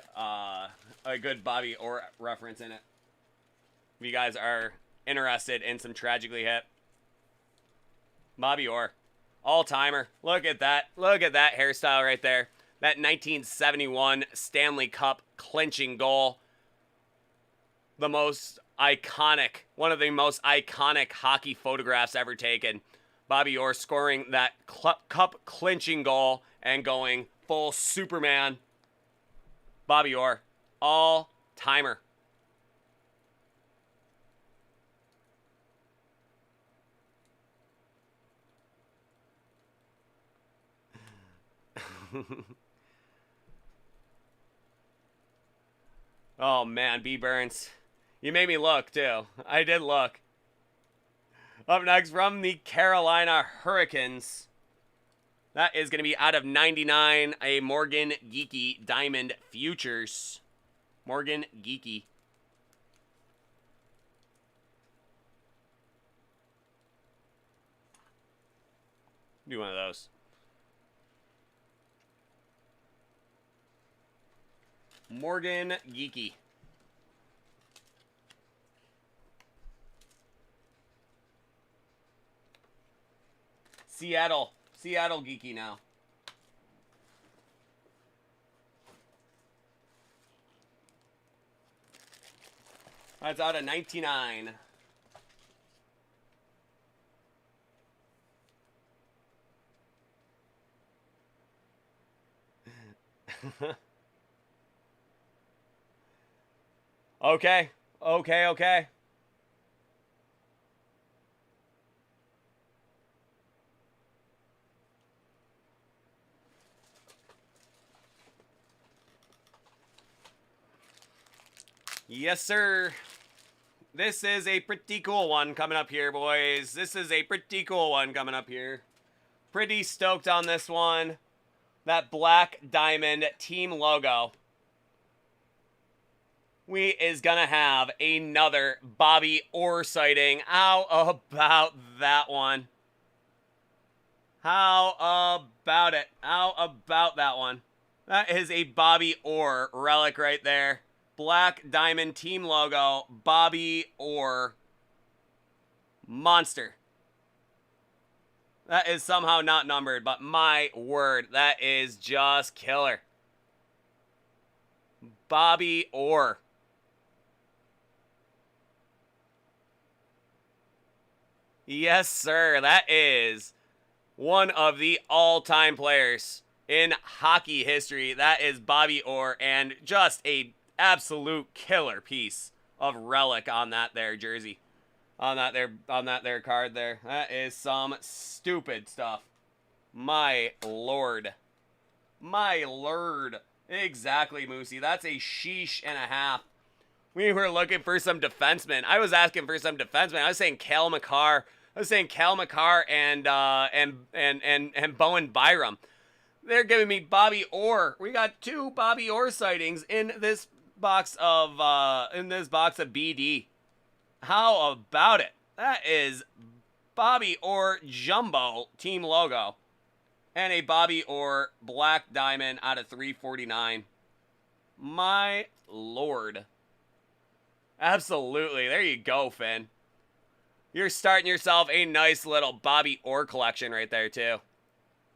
A: Bobby Orr reference in it. If you guys are interested in some tragically hip. Bobby Orr. All-timer. Look at that. Look at that hairstyle right there. That 1971 Stanley Cup clinching goal. The most iconic, one of the most iconic hockey photographs ever taken. Bobby Orr scoring that cup clinching goal and going full Superman. Bobby Orr. All-timer. Oh man, B. Burns. You made me look too. I did look. Up next from the Carolina Hurricanes. That is going to be out of 99, a Morgan Geekie Diamond Futures. Morgan Geekie. Do one of those. Morgan Geekie. Seattle Geekie now. That's out of 99. Okay. Yes, sir. This is a pretty cool one coming up here, boys. This is a pretty cool one coming up here. Pretty stoked on this one. That black diamond team logo. We is gonna have another Bobby Orr sighting. How about that one? How about it? How about that one? That is a Bobby Orr relic right there. Black diamond team logo, Bobby Orr. Monster. That is somehow not numbered, but my word, that is just killer. Bobby Orr. Yes, sir. That is one of the all-time players in hockey history. That is Bobby Orr, and just a absolute killer piece of relic on that there jersey. On that there card there. That is some stupid stuff. My lord. My lord. Exactly, Moosey. That's a sheesh and a half. We were looking for some defensemen. I was asking for some defensemen. I was saying Cale Makar. I was saying Cale Makar and Bowen Byram. They're giving me Bobby Orr. We got 2 Bobby Orr sightings in this box of BD. How about it? That is Bobby Orr Jumbo team logo. And a Bobby Orr black diamond out of 349. My lord. Absolutely. There you go, Finn. You're starting yourself a nice little Bobby Orr collection right there, too.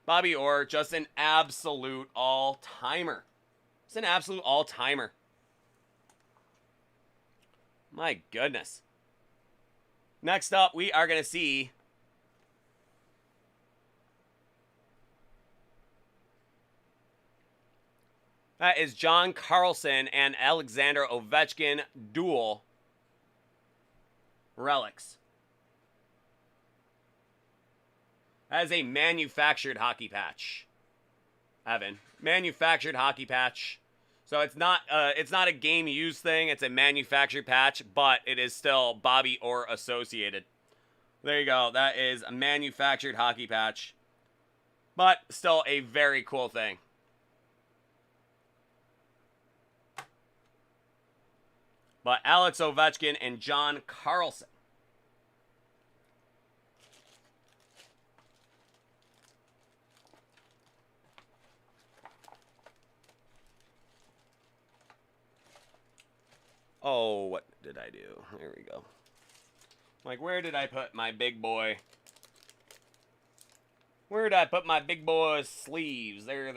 A: Bobby Orr, just an absolute all-timer. It's an absolute all-timer. My goodness. Next up, we are going to see that is John Carlson and Alexander Ovechkin dual relics. That is a manufactured hockey patch. Evan, manufactured hockey patch. So it's not a game used thing. It's a manufactured patch, but it is still Bobby Orr associated. There you go. That is a manufactured hockey patch, but still a very cool thing. But Alex Ovechkin and John Carlson. Oh, what did I do? Here we go. Like, where did I put my big boy? Where did I put my big boy's sleeves? There.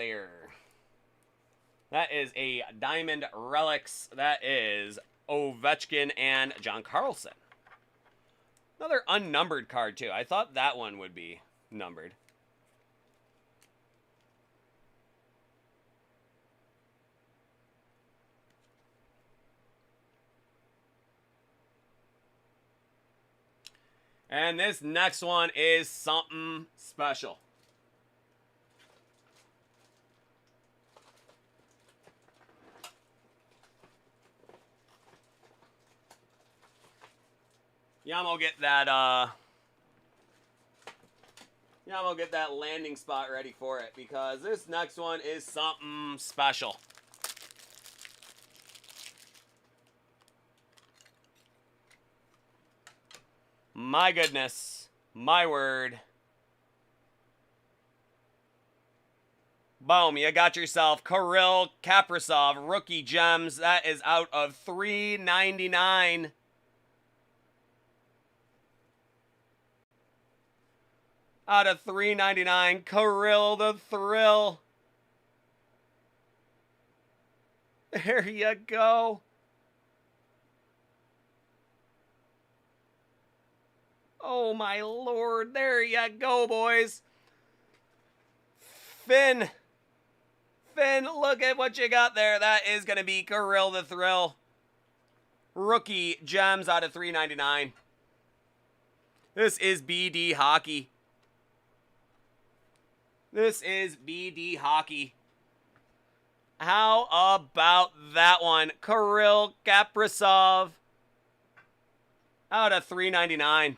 A: That is a Diamond Relics. That is Ovechkin and John Carlson. Another unnumbered card, too. I thought that one would be numbered. And this next one is something special. Yamo get that landing spot ready for it, because this next one is something special. My goodness. My word. Boom, you got yourself Kirill Kaprizov rookie gems. That is out of $3.99. Out of $3.99, Kirill the Thrill. There you go. Oh my lord, there you go, boys. Finn, look at what you got there. That is going to be Kirill the Thrill. Rookie gems out of $3.99. This is BD Hockey. This is BD Hockey. How about that one? Kirill Kaprizov out of $3.99.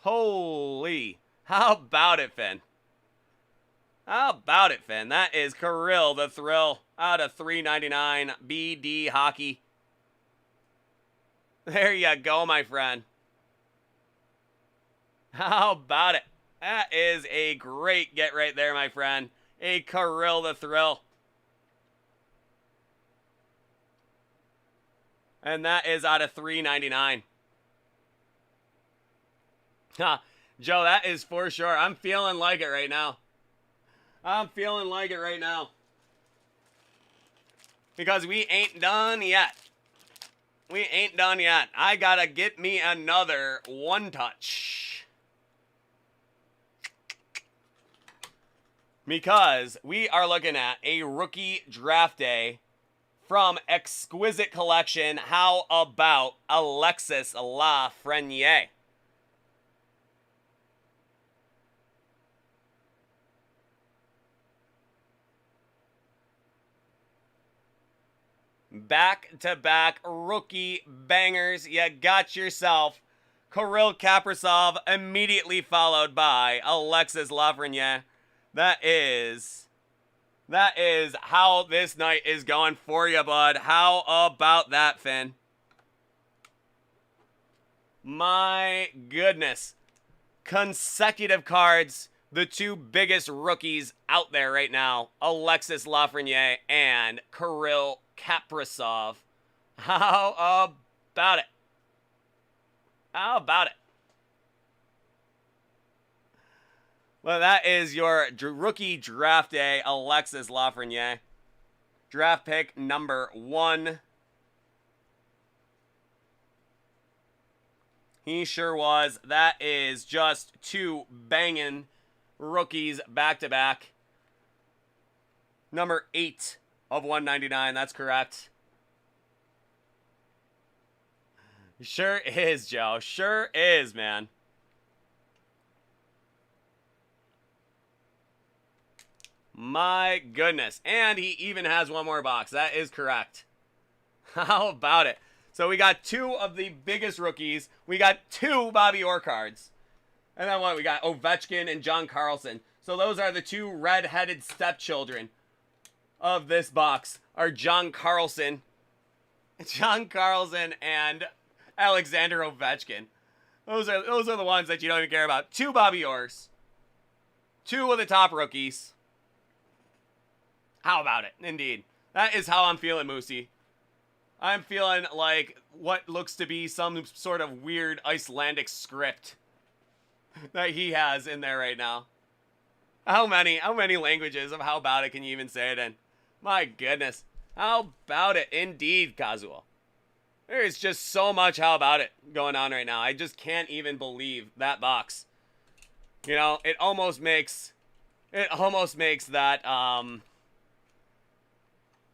A: Holy. How about it, Finn? How about it, Finn? That is Kirill the Thrill out of $3.99. BD Hockey. There you go, my friend. How about it? That is a great get right there, my friend. A Kirill the Thrill. And that is out of $3.99. Ha, Joe, that is for sure. I'm feeling like it right now. I'm feeling like it right now. Because we ain't done yet. We ain't done yet. I gotta get me another one touch. Because we are looking at a rookie draft day from Exquisite Collection. How about Alexis Lafreniere? Back-to-back rookie bangers. You got yourself Kirill Kaprizov, immediately followed by Alexis Lafreniere. That is how this night is going for you, bud. How about that, Finn? My goodness. Consecutive cards. The two biggest rookies out there right now. Alexis Lafreniere and Kirill Kaprizov. How about it? How about it? Well, that is your rookie draft day, Alexis Lafreniere. Draft pick number 1. He sure was. That is just two banging rookies back-to-back. Number 8 of 199. That's correct. Sure is, Joe. Sure is, man. My goodness. And he even has one more box. That is correct. How about it? So we got 2 of the biggest rookies. We got 2 Bobby Orr cards. And then what? We got Ovechkin and John Carlson. So those are the 2 red-headed stepchildren of this box. Are John Carlson and Alexander Ovechkin. Those are the ones that you don't even care about. 2 Bobby Orrs. 2 of the top rookies. How about it? Indeed. That is how I'm feeling, Moosey. I'm feeling like what looks to be some sort of weird Icelandic script that he has in there right now. How many languages of how about it can you even say it in? My goodness. How about it? Indeed, Kazuo. There is just so much how about it going on right now. I just can't even believe that box. You know, it almost makes that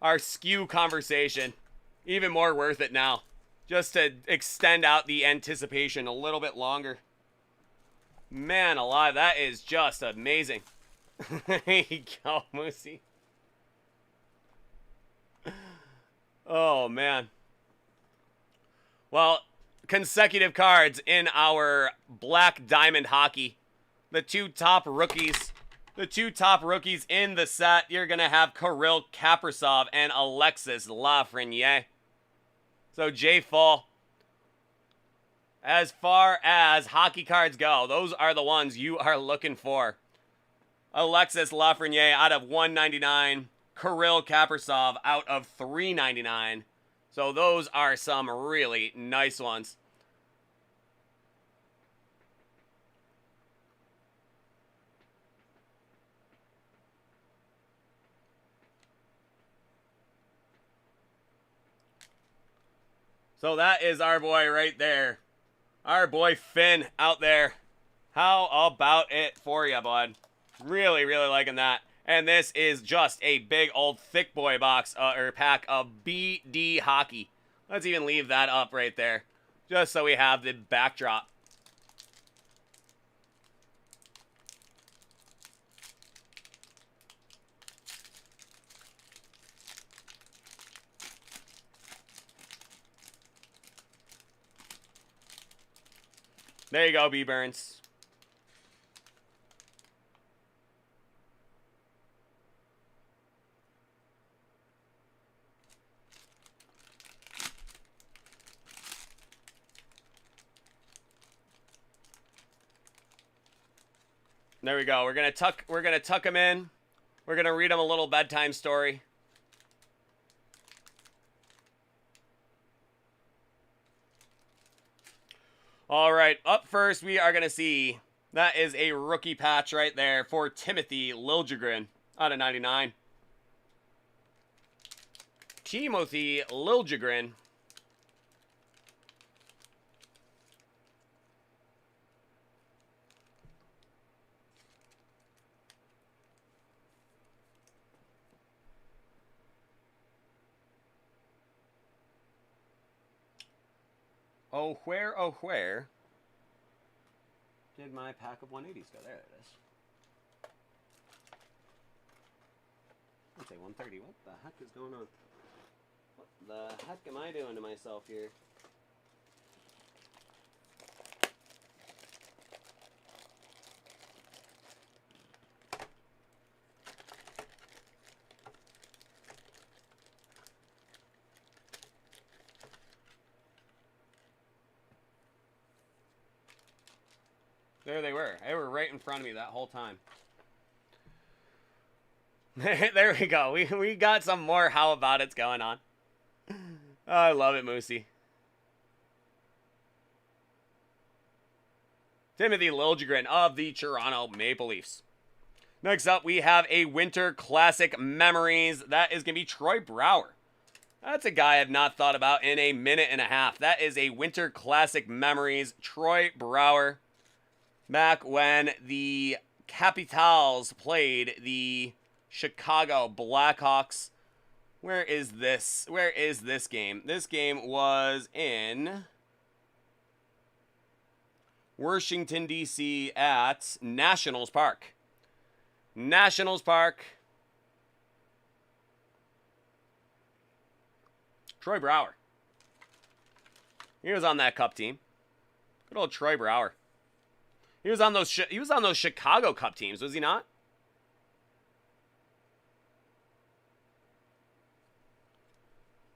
A: our skew conversation even more worth it now. Just to extend out the anticipation a little bit longer. Man alive, that is just amazing. There you go, Moosey. Oh, man. Well, consecutive cards in our Black Diamond Hockey. The 2 top rookies. The 2 top rookies in the set. You're going to have Kirill Kaprizov and Alexis Lafreniere. So, Jay Full, as far as hockey cards go, those are the ones you are looking for. Alexis Lafreniere out of $199. Kirill Kaprizov out of $3.99. So those are some really nice ones. So that is our boy right there. Our boy Finn out there. How about it for you, bud? Really, really liking that. And this is just a big old thick boy box or pack of BD Hockey. Let's even leave that up right there. Just so we have the backdrop. There you go, B. Burns. There we go. We're gonna tuck him in. We're gonna read him a little bedtime story. All right, up first we are gonna see that is a rookie patch right there for Timothy Liljegren out of 99. Timothy Liljegren. Oh, where did my pack of 180s go? There it is. I'd say 130. What the heck is going on? What the heck am I doing to myself here? There they were. They were right in front of me that whole time. There we go. We got some more how about it's going on. Oh, I love it, Moosey. Timothy Liljegren of the Toronto Maple Leafs. Next up, we have a Winter Classic Memories. That is going to be Troy Brouwer. That's a guy I've not thought about in a minute and a half. That is a Winter Classic Memories. Troy Brouwer. Back when the Capitals played the Chicago Blackhawks. Where is this? Where is this game? This game was in Washington, D.C. at Nationals Park. Nationals Park. Troy Brouwer. He was on that Cup team. Good old Troy Brouwer. He was on those Chicago Cup teams, was he not?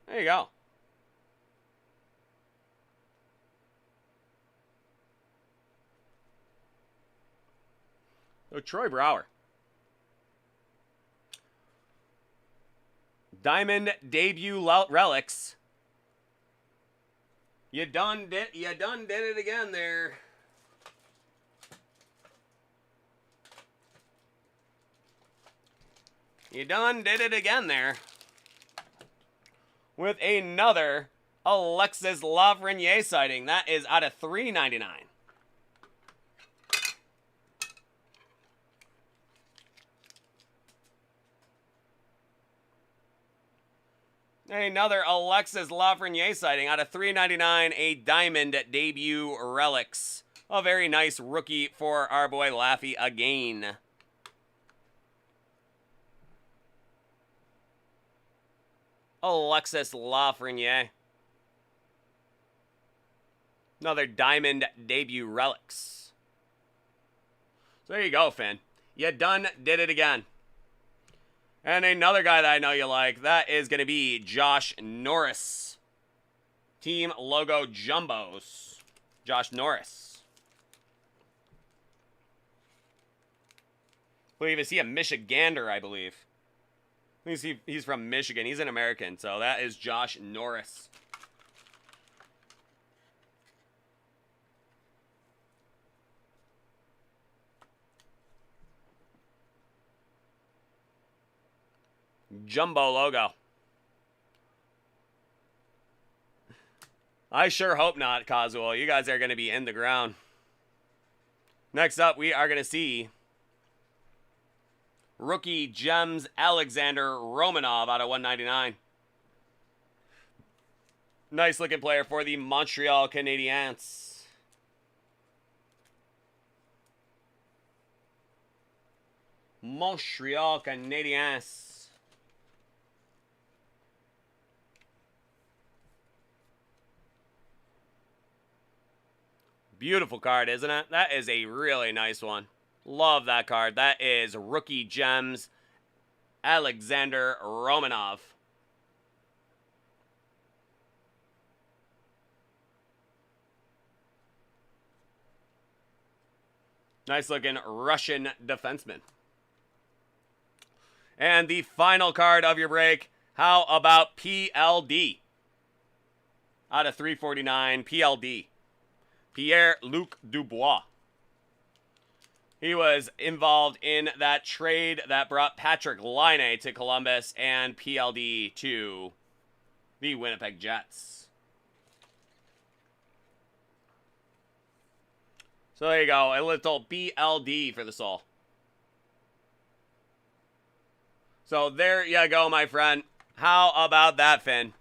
A: There you go. So Troy Brouwer. Diamond debut relics. You done did it again there. You done did it again there. With another Alexis Lafreniere sighting. That is out of $3.99. Another Alexis Lafreniere sighting out of $3.99. A diamond debut relics. A very nice rookie for our boy Laffy again. Alexis Lafreniere. Another diamond debut relics. So there you go, Finn. You done did it again. And another guy that I know you like, that is going to be Josh Norris. Team logo jumbos. Josh Norris. Is he a Michigander, I believe. He's from Michigan. He's an American, so that is Josh Norris. Jumbo logo. I sure hope not, Coswell. You guys are going to be in the ground. Next up, we are going to see Rookie Gems Alexander Romanov out of 199. Nice looking player for the Montreal Canadiens. Montreal Canadiens. Beautiful card, isn't it? That is a really nice one. Love that card. That is Rookie Gems, Alexander Romanov. Nice looking Russian defenseman. And the final card of your break, how about PLD? Out of 349, PLD. Pierre-Luc Dubois. He was involved in that trade that brought Patrick Laine to Columbus and PLD to the Winnipeg Jets. So there you go, a little BLD for the soul. So there you go, my friend. How about that, Finn?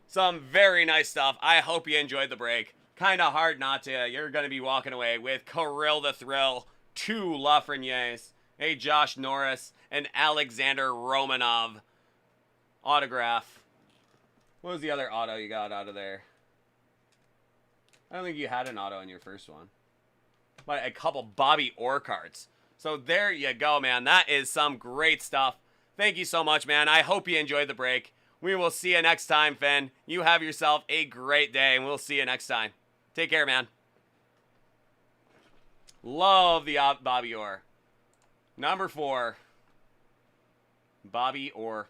A: Some very nice stuff. I hope you enjoyed the break. Kind of hard not to. You're going to be walking away with Kirill the Thrill, 2 Lafrenières, a Josh Norris, and Alexander Romanov autograph. What was the other auto you got out of there? I don't think you had an auto in your first one. But a couple Bobby Orr cards. So there you go, man. That is some great stuff. Thank you so much, man. I hope you enjoyed the break. We will see you next time, Finn. You have yourself a great day, and we'll see you next time. Take care, man. Love the Bobby Orr. Number 4. Bobby Orr.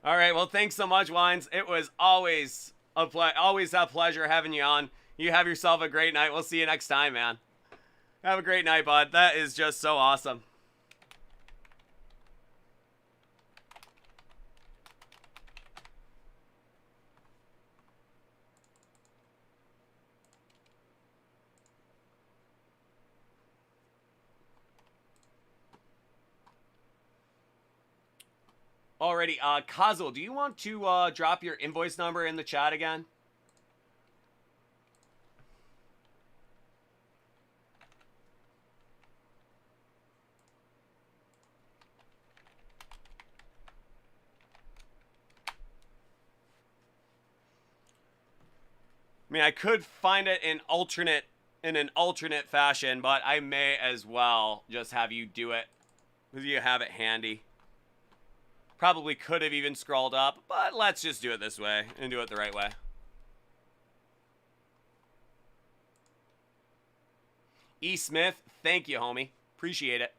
A: All right, well, thanks so much, Wines. It was always a pleasure having you on. You have yourself a great night. We'll see you next time, man. Have a great night, bud. That is just so awesome. Alrighty, Kazuo, do you want to drop your invoice number in the chat again? I mean, I could find it in an alternate fashion, but I may as well just have you do it because you have it handy. Probably could have even scrolled up, but let's just do it this way and do it the right way. E. Smith, thank you, homie. Appreciate it.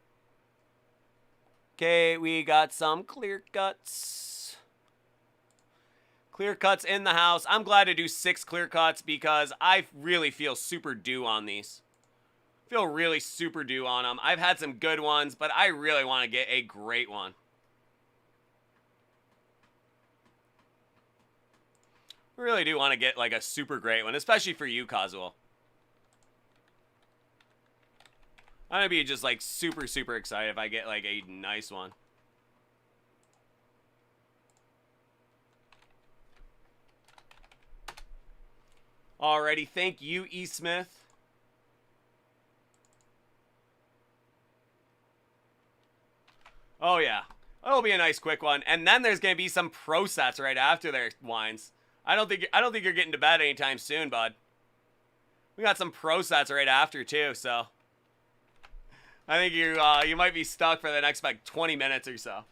A: Okay, we got some clear cuts. Clear cuts in the house. I'm glad to do 6 clear cuts because I really feel super due on these. Feel really super due on them. I've had some good ones, but I really want to get a great one. Really do want to get like a super great one, especially for you, Kazuo. I'm gonna be just like super, super excited if I get like a nice one. Alrighty, thank you, E. Smith. Oh yeah, it'll be a nice quick one, and then there's gonna be some pro sets right after their Wines. I don't think you're getting to bed anytime soon, bud. We got some pro sets right after too, so I think you might be stuck for the next like 20 minutes or so.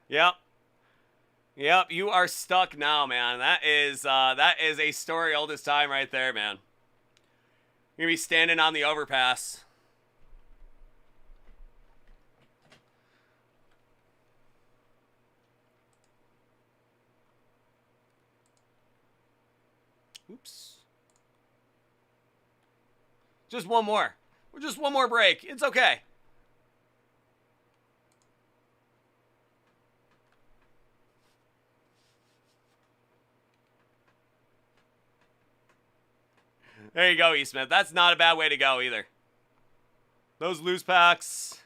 A: Yep. Yep, you are stuck now, man. That is a story old as time right there, man. You're gonna be standing on the overpass. Oops. Just one more. Just one more break. It's okay. There you go, E. Smith. That's not a bad way to go either. Those loose packs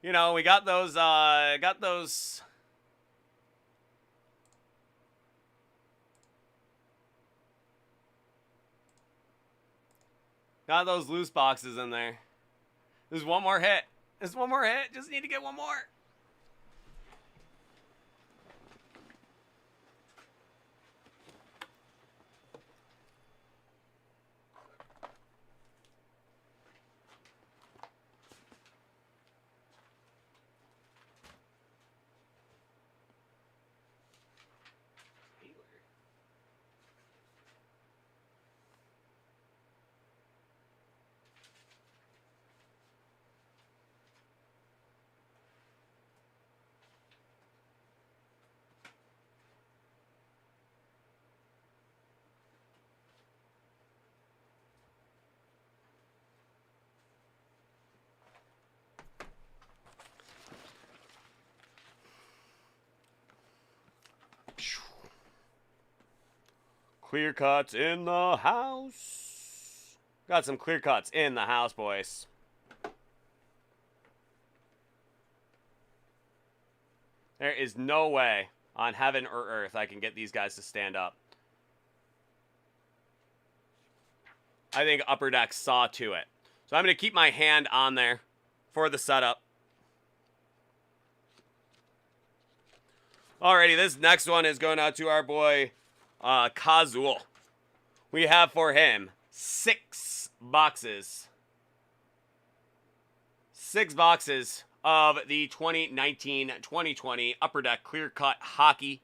A: You know, we got those, got those loose boxes in there. There's one more hit. There's one more hit. Just need to get one more. Clear cuts in the house. Got some clear cuts in the house, boys. There is no way on heaven or earth I can get these guys to stand up. I think Upper Deck saw to it. So I'm going to keep my hand on there for the setup. Alrighty, this next one is going out to our boy Kazul. We have for him 6 boxes. 6 boxes of the 2019-2020 Upper Deck Clear Cut Hockey.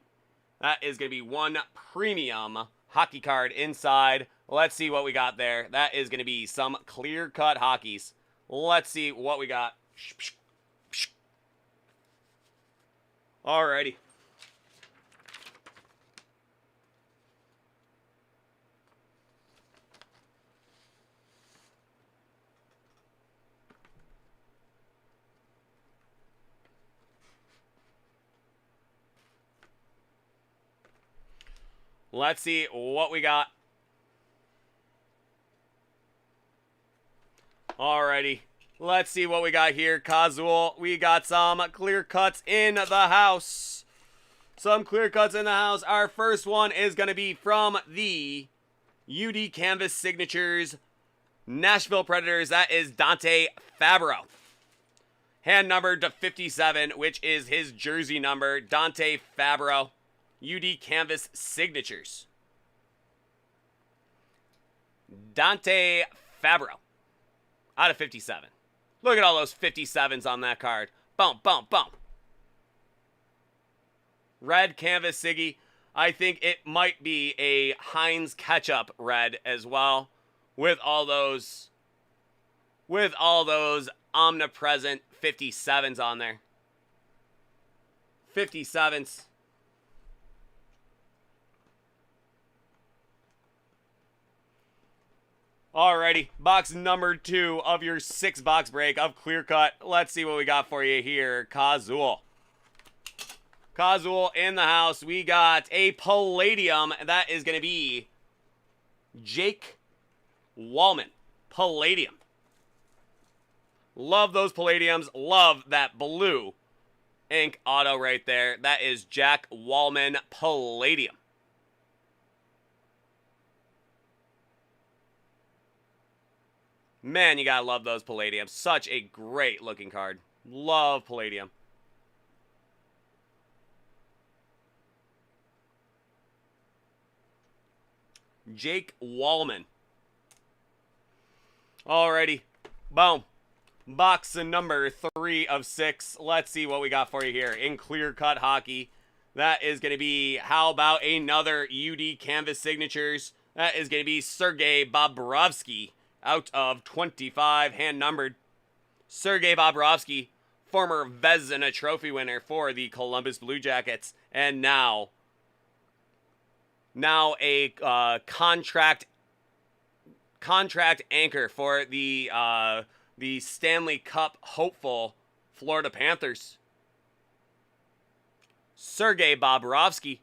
A: That is going to be one premium hockey card inside. Let's see what we got there. That is going to be some clear cut hockeys. Let's see what we got. Alrighty. Let's see what we got. Alrighty. Let's see what we got here. Kazul, we got some clear cuts in the house. Some clear cuts in the house. Our first one is going to be from the UD Canvas Signatures Nashville Predators. That is Dante Fabro. Hand numbered to 57, which is his jersey number. Dante Fabro. UD Canvas Signatures. Dante Fabro. Out of 57. Look at all those 57s on that card. Boom, boom, boom. Red Canvas Siggy. I think it might be a Heinz Ketchup red as well. With all those omnipresent 57s on there. 57s. Alrighty, box number 2 of your 6-box break of Clear Cut. Let's see what we got for you here. Kazul. Kazul in the house. We got a Palladium. That is going to be Jake Wallman. Palladium. Love those Palladiums. Love that blue ink auto right there. That is Jack Wallman Palladium. Man, you gotta love those Palladiums. Such a great looking card. Love Palladium. Jake Wallman. Alrighty. Boom. Box number 3 of 6. Let's see what we got for you here in Clear Cut Hockey. That is going to be, how about another UD Canvas Signatures? That is going to be Sergei Bobrovsky. Out of 25, hand numbered. Sergei Bobrovsky, former Vezina Trophy winner for the Columbus Blue Jackets, and now a contract anchor for the Stanley Cup hopeful Florida Panthers. Sergei Bobrovsky.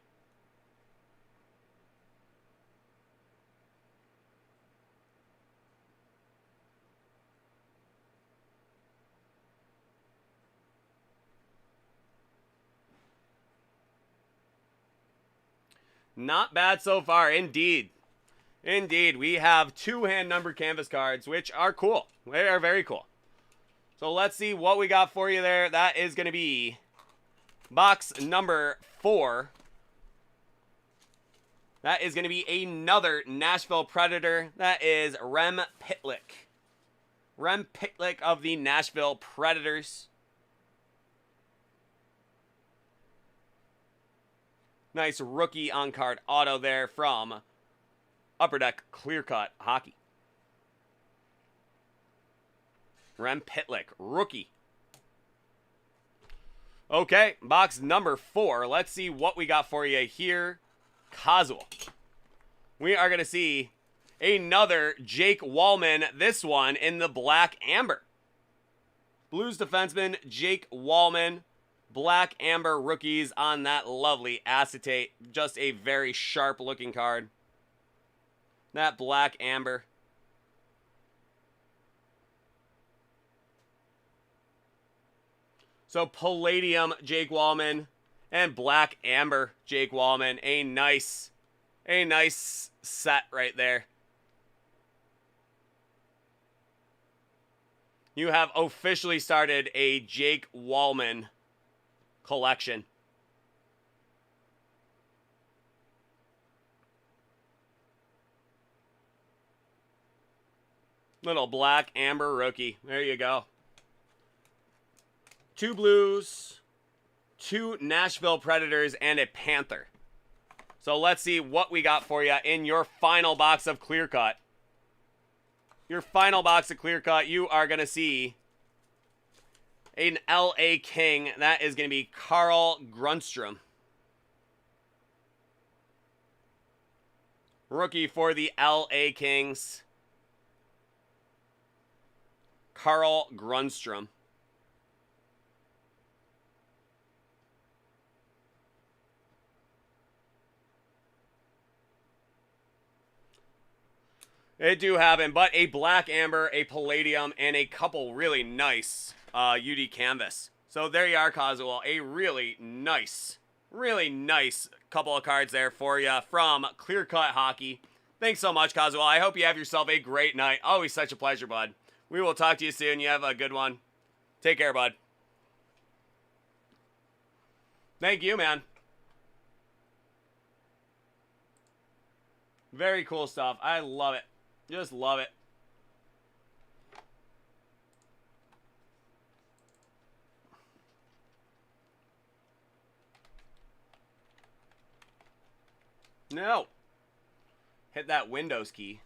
A: Not bad so far, indeed. Indeed, we have 2 hand numbered canvas cards, which are cool. They are very cool. So let's see what we got for you there. That is going to be box number 4. That is going to be another Nashville Predator. That is Rem Pitlick. Rem Pitlick of the Nashville Predators. Nice rookie on-card auto there from Upper Deck Clear Cut Hockey. Rem Pitlick, rookie. Okay, box number 4. Let's see what we got for you here. Casual. We are going to see another Jake Wallman, this one in the black amber. Blues defenseman Jake Wallman, black amber rookies on that lovely acetate. Just a very sharp looking card. That black amber. So Palladium Jake Wallman and black amber Jake Wallman. A nice set right there. You have officially started a Jake Wallman collection. Little black amber rookie. There you go. 2 blues, 2 Nashville Predators, and a Panther. So let's see what we got for you in your final box of Clear Cut. Your final box of Clear Cut, you are going to see an LA King. That is going to be Carl Grundstrom. Rookie for the LA Kings. Carl Grundstrom. It do happen, but a black amber, a palladium, and a couple really nice UD canvas. So there you are, Casual. A really nice couple of cards there for you from Clear Cut Hockey. Thanks so much, Casual. I hope you have yourself a great night. Always such a pleasure, bud. We will talk to you soon. You have a good one. Take care, bud. Thank you, man. Very cool stuff. I love it. Just love it. No. Hit that Windows key.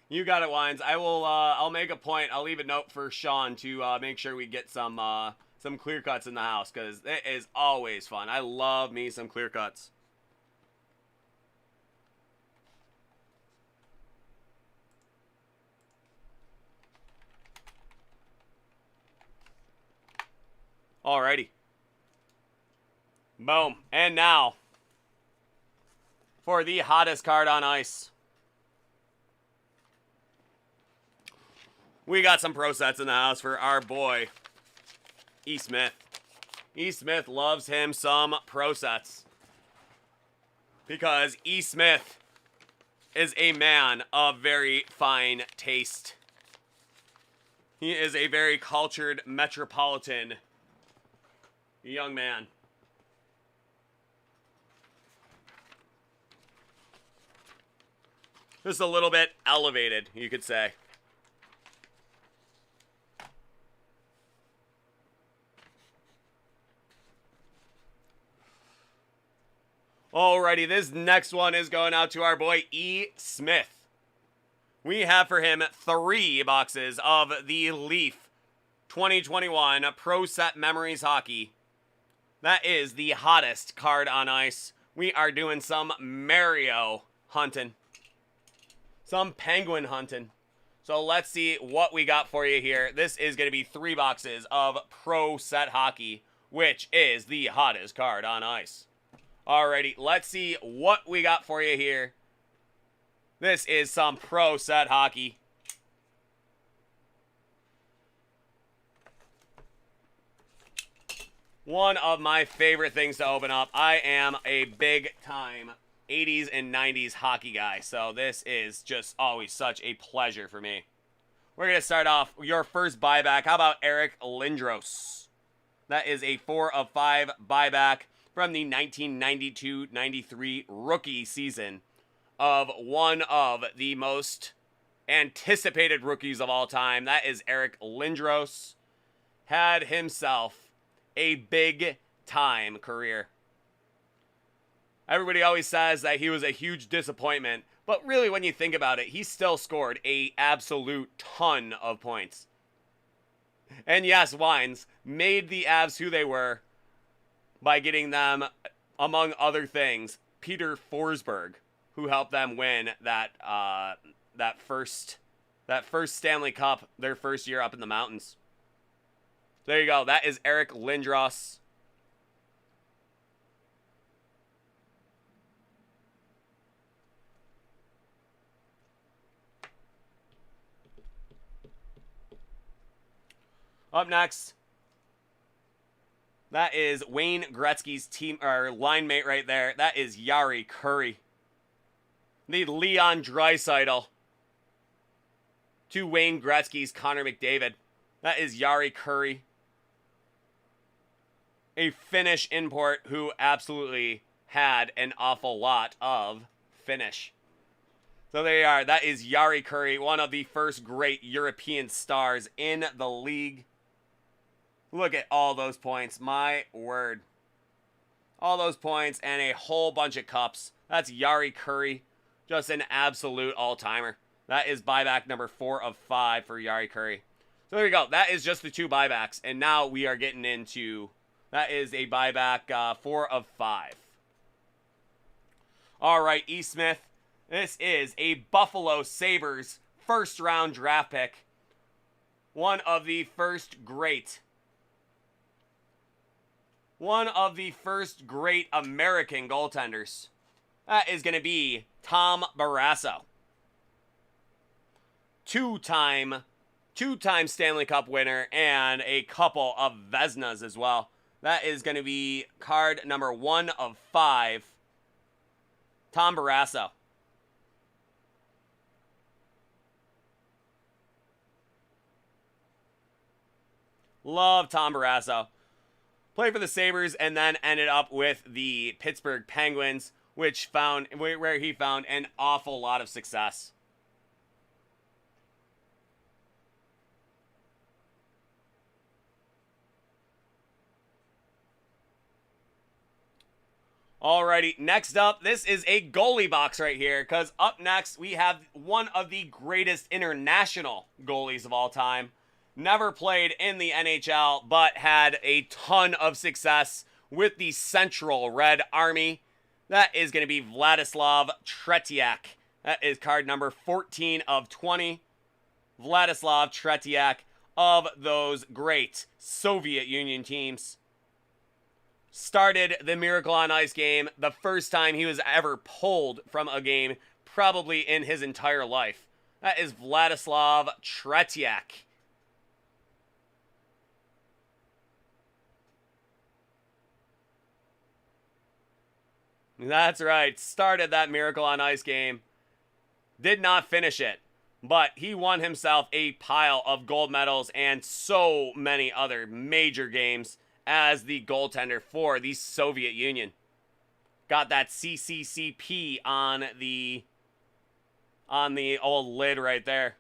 A: You got it, Wines. I will. I'll make a point. I'll leave a note for Sean to make sure we get some clear cuts in the house, because it is always fun. I love me some clear cuts. Alrighty. Boom. And now for the hottest card on ice. We got some pro sets in the house for our boy, E. Smith. E. Smith loves him some pro sets, because E. Smith is a man of very fine taste. He is a very cultured metropolitan young man. Just a little bit elevated, you could say. Alrighty, this next one is going out to our boy E. Smith. We have for him 3 boxes of the Leaf 2021 Pro Set Memories Hockey. That is the hottest card on ice. We are doing some Mario hunting. Some penguin hunting. So let's see what we got for you here. This is going to be 3 boxes of Pro Set Hockey, which is the hottest card on ice. Alrighty, let's see what we got for you here This is some pro set hockey. One of my favorite things to open up. I am a big time 80s and 90s hockey guy, so this is just always such a pleasure for me. We're going to start off your first buyback. How about Eric Lindros? That is a 4 of 5 buyback from the 1992-93 rookie season of one of the most anticipated rookies of all time. That is Eric Lindros. Had himself a big time career. Everybody always says that he was a huge disappointment, but really when you think about it, he still scored a absolute ton of points. And yes, Wines made the Avs who they were by getting them, among other things, Peter Forsberg, who helped them win that first Stanley Cup their first year up in the mountains. There you go. That is Eric Lindros. Up next, that is Wayne Gretzky's team or line mate right there. That is Jari Kurri. The Leon Draisaitl to Wayne Gretzky's Connor McDavid. That is Jari Kurri. A Finnish import who absolutely had an awful lot of finish. So there you are. That is Jari Kurri, one of the first great European stars in the league. Look at all those points. My word. All those points and a whole bunch of cups. That's Jari Kurri. Just an absolute all-timer. That is buyback number 4 of 5 for Jari Kurri. So there you go. That is just the 2 buybacks. And now we are getting into... That is a buyback 4 of 5. All right, E. Smith. This is a Buffalo Sabres first-round draft pick. One of the first great American goaltenders. That is going to be Tom Barrasso. Two-time Stanley Cup winner and a couple of Vezinas as well. That is going to be card number 1 of 5. Tom Barrasso. Love Tom Barrasso. Played for the Sabres and then ended up with the Pittsburgh Penguins, where he found an awful lot of success. Alrighty, next up, this is a goalie box right here, because up next we have one of the greatest international goalies of all time. Never played in the NHL, but had a ton of success with the Central Red Army. That is going to be Vladislav Tretiak. That is card number 14 of 20. Vladislav Tretiak of those great Soviet Union teams. Started the Miracle on Ice game the first time he was ever pulled from a game, probably in his entire life. That is Vladislav Tretiak. That's right. Started that Miracle on Ice game. Did not finish it. But he won himself a pile of gold medals and so many other major games as the goaltender for the Soviet Union. Got that CCCP on the old lid right there.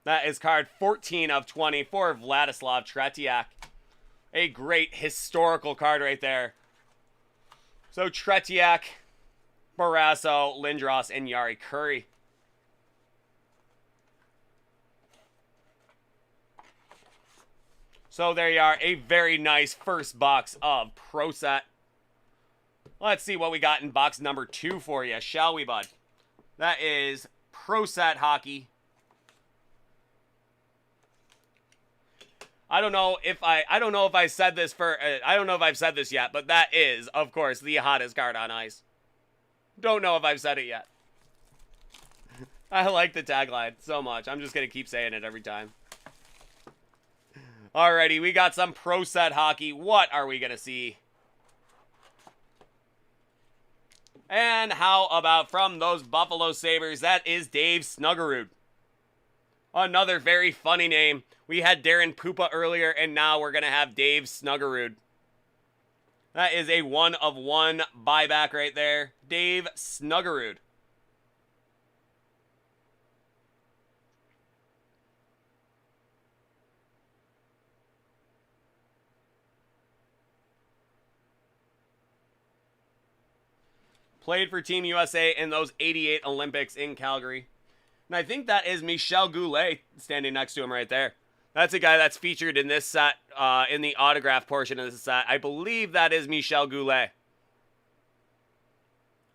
A: That is card 14 of 20 for Vladislav Tretiak. A great historical card right there. So Tretiak, Barrasso, Lindros, and Jari Kurri. So there you are, a very nice first box of Pro Set. Let's see what we got in box number 2 for you, shall we, bud? That is Pro Set Hockey. I don't know if I said this for, I don't know if I've said this yet, but that is, of course, the hottest card on ice. Don't know if I've said it yet. I like the tagline so much. I'm just going to keep saying it every time. Alrighty, we got some Pro Set hockey. What are we going to see? And how about from those Buffalo Sabres? That is Dave Snuggerud. Another very funny name. We had Darren Pupa earlier, and now we're going to have Dave Snuggerud. That is a 1-of-1 buyback right there. Dave Snuggerud. Played for Team USA in those 88 Olympics in Calgary. And I think that is Michel Goulet standing next to him right there. That's a guy that's featured in this set, in the autograph portion of the set. I believe that is Michel Goulet.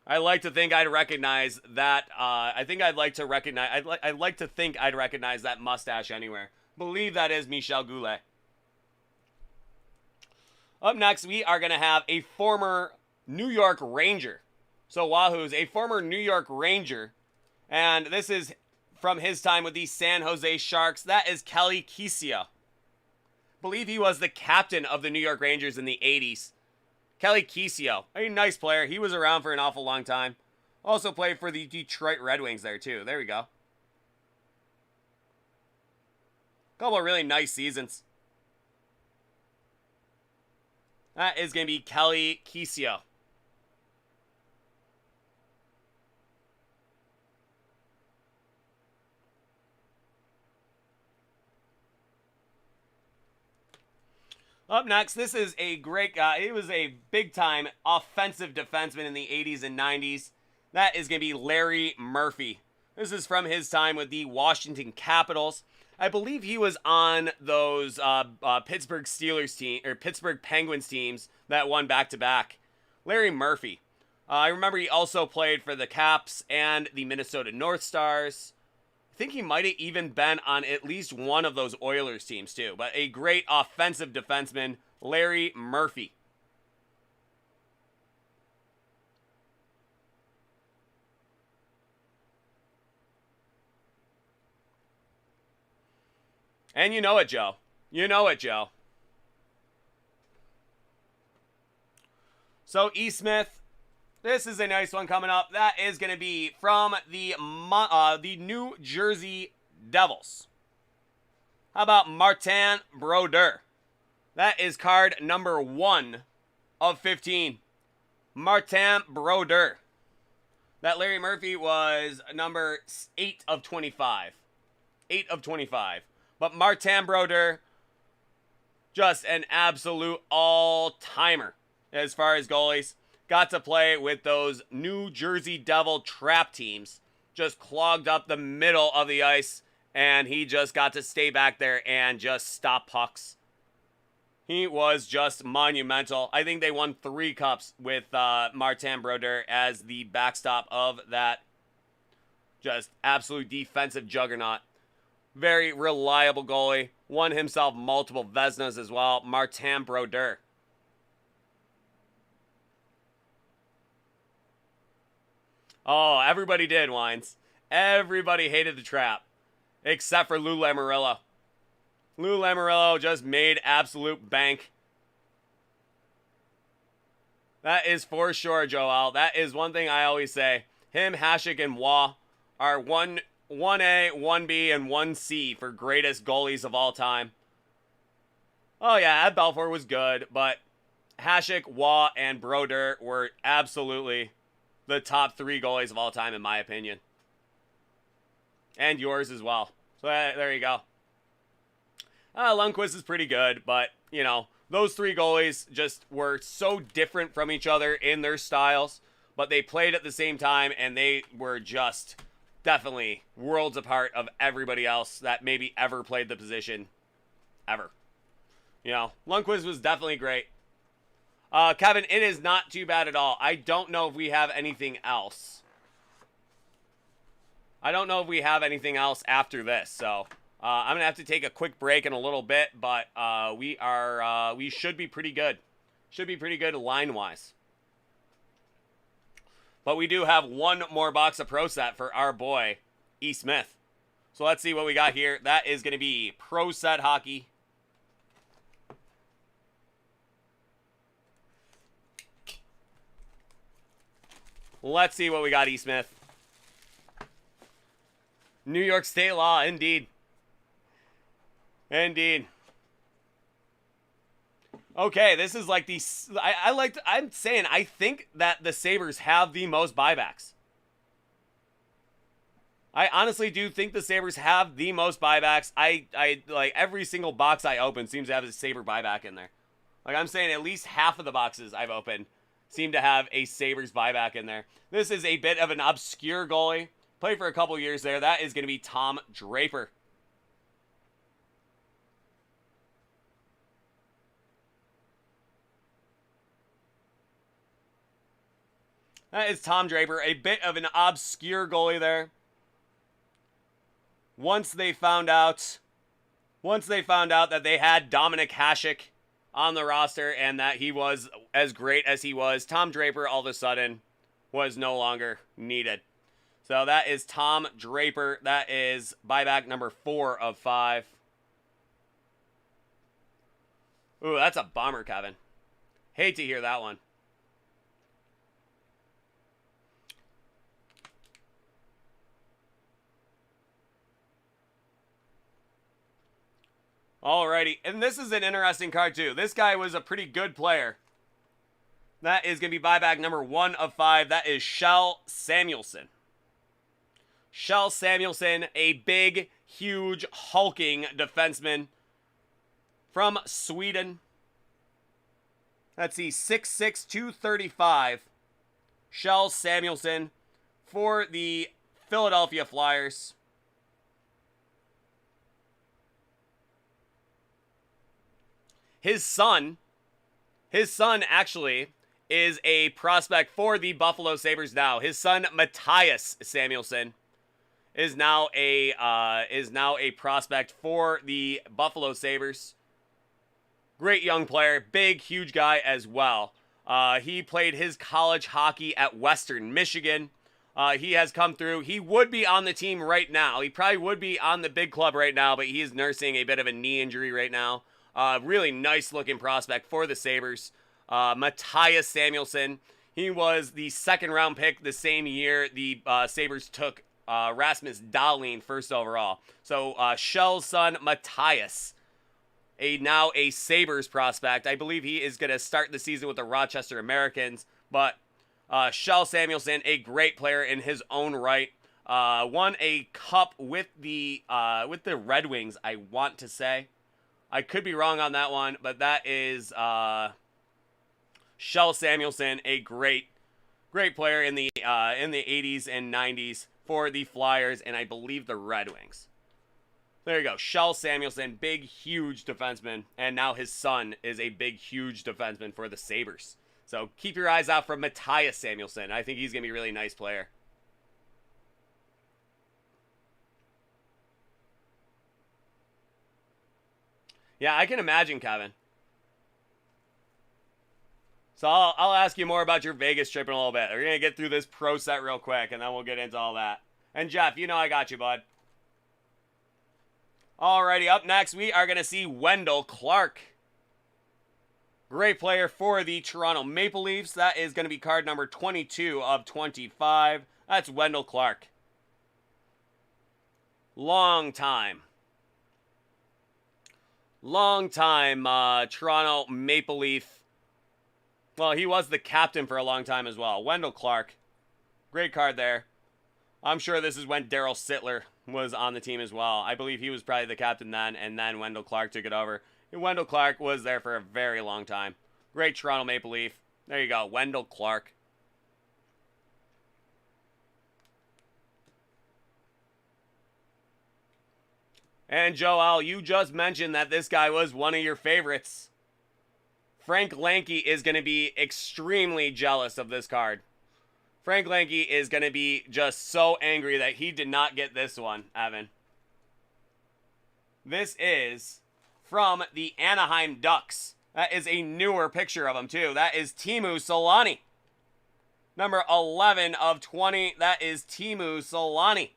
A: I like to think I'd recognize that. I'd like to think I'd recognize that mustache anywhere. Believe that is Michel Goulet. Up next, we are going to have a former New York Ranger. So Wahoo's a former New York Ranger, and this is from his time with the San Jose Sharks. That is Kelly Kisio. Believe he was the captain of the New York Rangers in the 80s. Kelly Kisio, a nice player. He was around for an awful long time. Also played for the Detroit Red Wings there too. There we go. Couple of really nice seasons. That is going to be Kelly Kisio. Up next, this is a great guy. He was a big-time offensive defenseman in the 80s and 90s. That is going to be Larry Murphy. This is from his time with the Washington Capitals. I believe he was on those Pittsburgh Steelers team or Pittsburgh Penguins teams that won back-to-back. Larry Murphy. I remember he also played for the Caps and the Minnesota North Stars. I think he might have even been on at least one of those Oilers teams too. But a great offensive defenseman, Larry Murphy. And you know it, Joe. You know it, Joe. So, E. Smith, this is a nice one coming up. That is going to be from the New Jersey Devils. How about Martin Brodeur? That is card number 1 of 15. Martin Brodeur. That Larry Murphy was number 8 of 25. 8 of 25. But Martin Brodeur, just an absolute all-timer as far as goalies. Got to play with those New Jersey Devil trap teams. Just clogged up the middle of the ice. And he just got to stay back there and just stop pucks. He was just monumental. I think they won 3 cups with Martin Brodeur as the backstop of that just absolute defensive juggernaut. Very reliable goalie. Won himself multiple Vezinas as well. Martin Brodeur. Oh, everybody did, Wines. Everybody hated the trap. Except for Lou Lamoriello. Lou Lamoriello just made absolute bank. That is for sure, Joel. That is one thing I always say. Him, Hasek, and Waugh are 1A, 1B, and 1C for greatest goalies of all time. Oh yeah, Ed Belfour was good, but Hasek, Waugh, and Brodeur were absolutely the top 3 goalies of all time, in my opinion. And yours as well. So there you go. Lundqvist is pretty good, but, you know, those 3 goalies just were so different from each other in their styles, but they played at the same time, and they were just definitely worlds apart of everybody else that maybe ever played the position ever. You know, Lundqvist was definitely great. Kevin, it is not too bad at all. I don't know if we have anything else. I don't know if we have anything else after this, so I'm gonna have to take a quick break in a little bit, but we should be pretty good. Should be pretty good line-wise. But we do have one more box of Pro Set for our boy, E. Smith. So let's see what we got here. That is going to be Pro Set Hockey. Let's see what we got, E. Smith. New York State law, indeed. Indeed. Okay, this is like the... I'm saying, I think that the Sabres have the most buybacks. I honestly do think the Sabres have the most buybacks. I like every single box I open seems to have a Sabre buyback in there. Like I'm saying, at least half of the boxes I've opened seem to have a Sabres buyback in there. This is a bit of an obscure goalie. Played for a couple years there. That is going to be Tom Draper. That is Tom Draper. A bit of an obscure goalie there. Once they found out that they had Dominik Hasek on the roster and that he was as great as he was, Tom Draper all of a sudden was no longer needed. So that is Tom Draper. That is buyback number 4 of 5. Ooh, that's a bummer, Kevin. Hate to hear that one. Alrighty, and this is an interesting card too. This guy was a pretty good player. That is going to be buyback number 1 of 5. That is Kjell Samuelsson. Kjell Samuelsson, a big, huge, hulking defenseman from Sweden. Let's see, 6'6", 235. Kjell Samuelsson for the Philadelphia Flyers. His son actually is a prospect for the Buffalo Sabres now. His son, Matthias Samuelsson, is now a prospect for the Buffalo Sabres. Great young player, big, huge guy as well. He played his college hockey at Western Michigan. He has come through. He would be on the team right now. He probably would be on the big club right now, but he is nursing a bit of a knee injury right now. Really nice looking prospect for the Sabres. Matthias Samuelsson. He was the 2nd round pick the same year the Sabres took Rasmus Dahlin first overall. So Kjell's son, Matthias, now a Sabres prospect. I believe he is going to start the season with the Rochester Americans. But Kjell Samuelsson, a great player in his own right. Won a cup with the Red Wings, I want to say. I could be wrong on that one, but that is Kjell Samuelsson, a great player in the 80s and 90s for the Flyers and I believe the Red Wings. There you go, Kjell Samuelsson, big, huge defenseman, and now his son is a big, huge defenseman for the Sabres. So keep your eyes out for Matthias Samuelsson. I think he's going to be a really nice player. Yeah, I can imagine, Kevin. So I'll ask you more about your Vegas trip in a little bit. We're going to get through this Pro Set real quick, and then we'll get into all that. And Jeff, you know I got you, bud. Alrighty, up next, we are going to see Wendell Clark. Great player for the Toronto Maple Leafs. That is going to be card number 22 of 25. That's Wendell Clark. Long time Toronto Maple Leaf. Well, he was the captain for a long time as well. Wendell Clark. Great card there. I'm sure this is when Daryl Sittler was on the team as well. I believe he was probably the captain then, and then Wendell Clark took it over. And Wendell Clark was there for a very long time. Great Toronto Maple Leaf. There you go, Wendell Clark. And Joel, you just mentioned that this guy was one of your favorites. Frank Lanke is going to be extremely jealous of this card. Frank Lanke is going to be just so angry that he did not get this one, Evan. This is from the Anaheim Ducks. That is a newer picture of him, too. That is Teemu Selanne. Number 11 of 20. That is Teemu Selanne.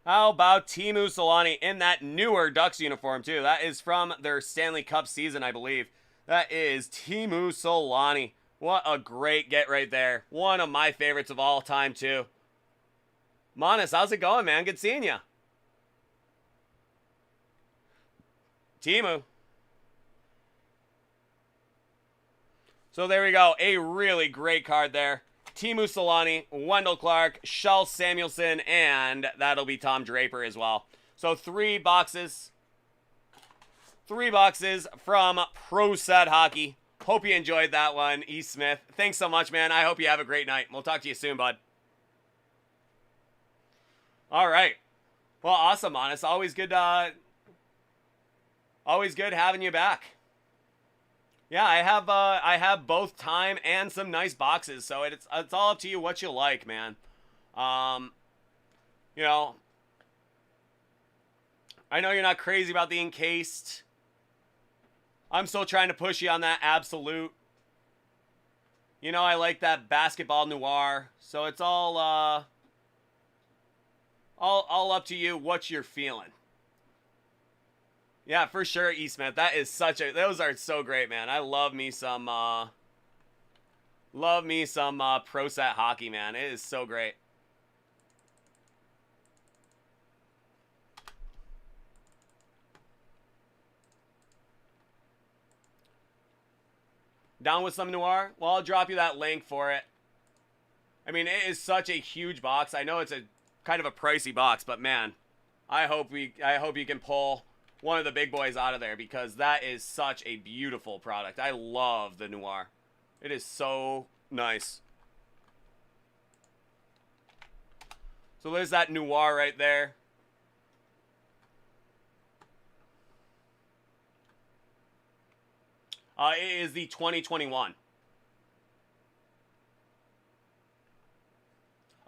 A: How about Teemu Selanne in that newer Ducks uniform, too? That is from their Stanley Cup season, I believe. That is Teemu Selanne. What a great get right there. One of my favorites of all time, too. Monis, how's it going, man? Good seeing you. Teemu. So there we go. A really great card there. Teemu Selanne, Wendell Clark, Shel Samuelson, and that'll be Tom Draper as well. So 3 boxes. 3 boxes from Pro Set Hockey. Hope you enjoyed that one, E. Smith. Thanks so much, man. I hope you have a great night. We'll talk to you soon, bud. All right. Well, awesome, Honest. Always good having you back. Yeah, I have both time and some nice boxes, so it's all up to you what you like, man. You know, I know you're not crazy about the encased. I'm still trying to push you on that absolute. You know, I like that basketball noir, so it's all up to you what you're feeling. Yeah, for sure, Eastman. That is those are so great, man. I love me some Pro Set Hockey, man. It is so great. Down with some Noir? Well, I'll drop you that link for it. I mean, it is such a huge box. I know it's a kind of a pricey box, but man, I hope you can pull one of the big boys out of there, because that is such a beautiful product. I love the Noir. It is so nice. So there's that Noir right there. It is the 2021.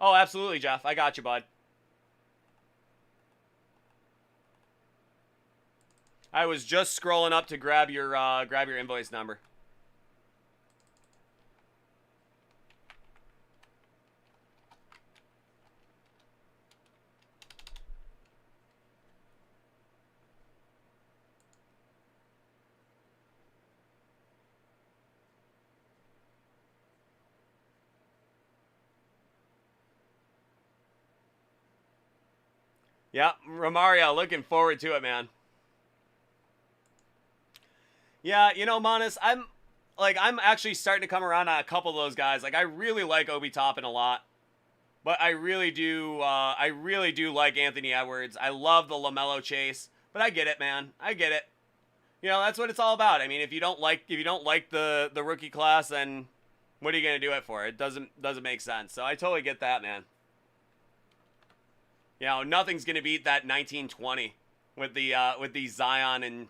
A: Oh, absolutely, Jeff. I got you, bud. I was just scrolling up to grab your invoice number. Yeah, Romario, looking forward to it, man. Yeah, you know, Monis, I'm actually starting to come around on a couple of those guys. Like, I really like Obi Toppin a lot, but I really do like Anthony Edwards. I love the LaMelo chase, but I get it, man. I get it. You know, that's what it's all about. I mean, if you don't like the rookie class, then what are you gonna do it for? It doesn't make sense. So I totally get that, man. You know, nothing's gonna beat that 1920 with the Zion and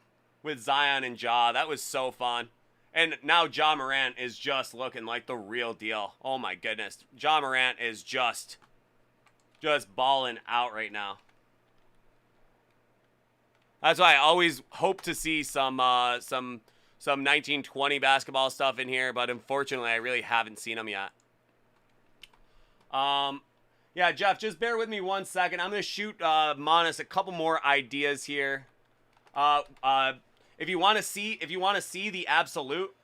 A: Ja. That was so fun. And now Ja Morant is just looking like the real deal. Oh my goodness. Ja Morant is just balling out right now. That's why I always hope to see some 1920 basketball stuff in here, but unfortunately I really haven't seen them yet. Yeah, Jeff, just bear with me 1 second. I'm going to shoot Monis a couple more ideas here. If you want to see the Absolute,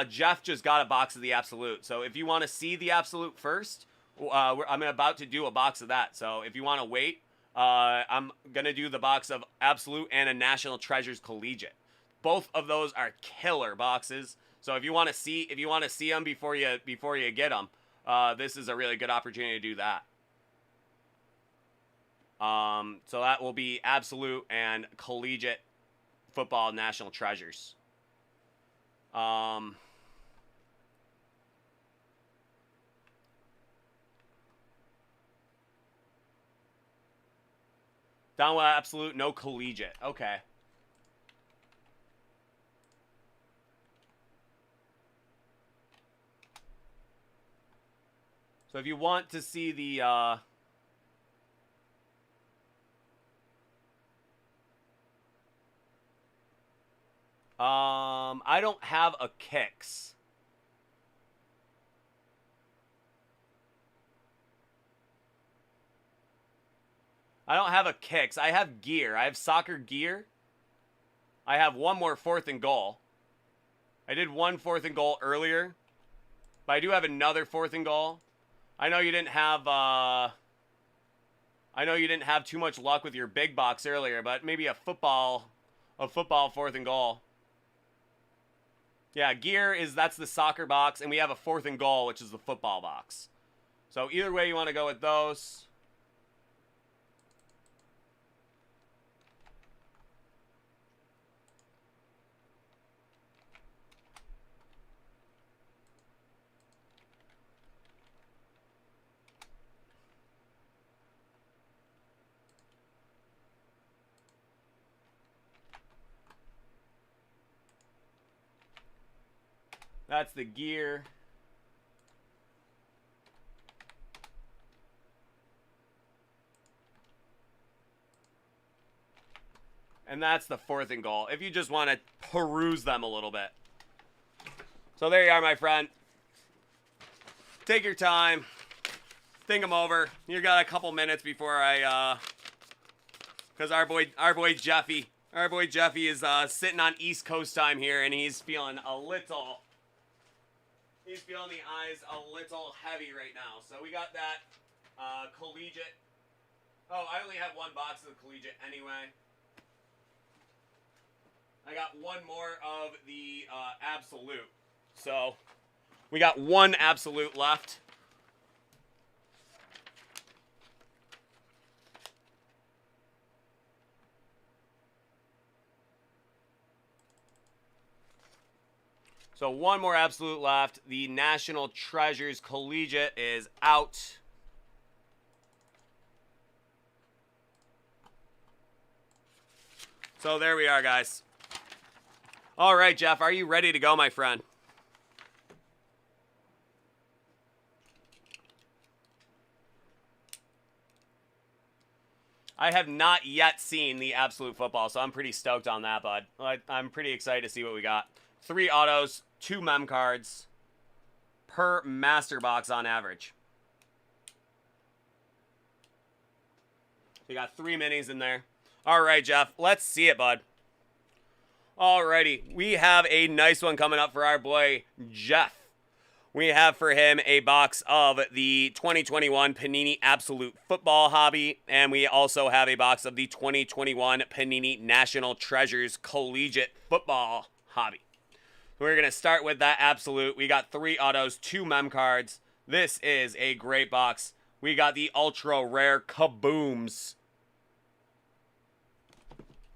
A: Jeff just got a box of the Absolute. So if you want to see the Absolute first, I'm about to do a box of that. So if you want to wait, I'm gonna do the box of Absolute and a National Treasures Collegiate. Both of those are killer boxes. So if you want to see them before you get them, this is a really good opportunity to do that. So that will be Absolute and Collegiate Football National Treasures. Down with Absolute, no Collegiate. Okay. So if you want to see the I don't have a kicks. I don't have a kicks. I have gear. I have soccer gear. I have one more 4th and goal. I did one 4th and goal earlier, but I do have another 4th and goal. I know you didn't have too much luck with your big box earlier, but maybe a football 4th and goal. Yeah, gear that's the soccer box, and we have a 4th and goal, which is the football box. So either way you want to go with those. That's the gear. And that's the 4th and goal, if you just want to peruse them a little bit. So there you are, my friend. Take your time. Think them over. You got a couple minutes before I, because our boy Jeffy is sitting on East Coast time here, and he's feeling the eyes a little heavy right now. So we got that collegiate. Oh, I only have one box of the collegiate anyway. I got one more of the absolute. So we got one absolute left. So one more absolute left. The National Treasures Collegiate is out. So there we are, guys. All right, Jeff, are you ready to go, my friend? I have not yet seen the Absolute Football, so I'm pretty stoked on that, bud. I'm pretty excited to see what we got. 3 autos, 2 mem cards per master box on average. So you got 3 minis in there. All right, Jeff, let's see it, bud. Alrighty, we have a nice one coming up for our boy Jeff. We have for him a box of the 2021 Panini Absolute Football Hobby, and we also have a box of the 2021 Panini National Treasures Collegiate Football Hobby. We're going to start with that Absolute. We got 3 autos, 2 mem cards. This is a great box. We got the ultra rare kabooms.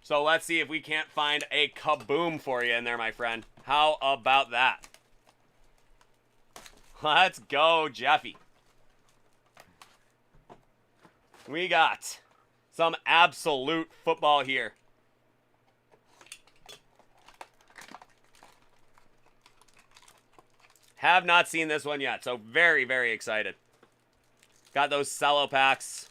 A: So let's see if we can't find a kaboom for you in there, my friend. How about that? Let's go, Jeffy. We got some absolute football here. Have not seen this one yet, so very, very excited. Got those cello packs.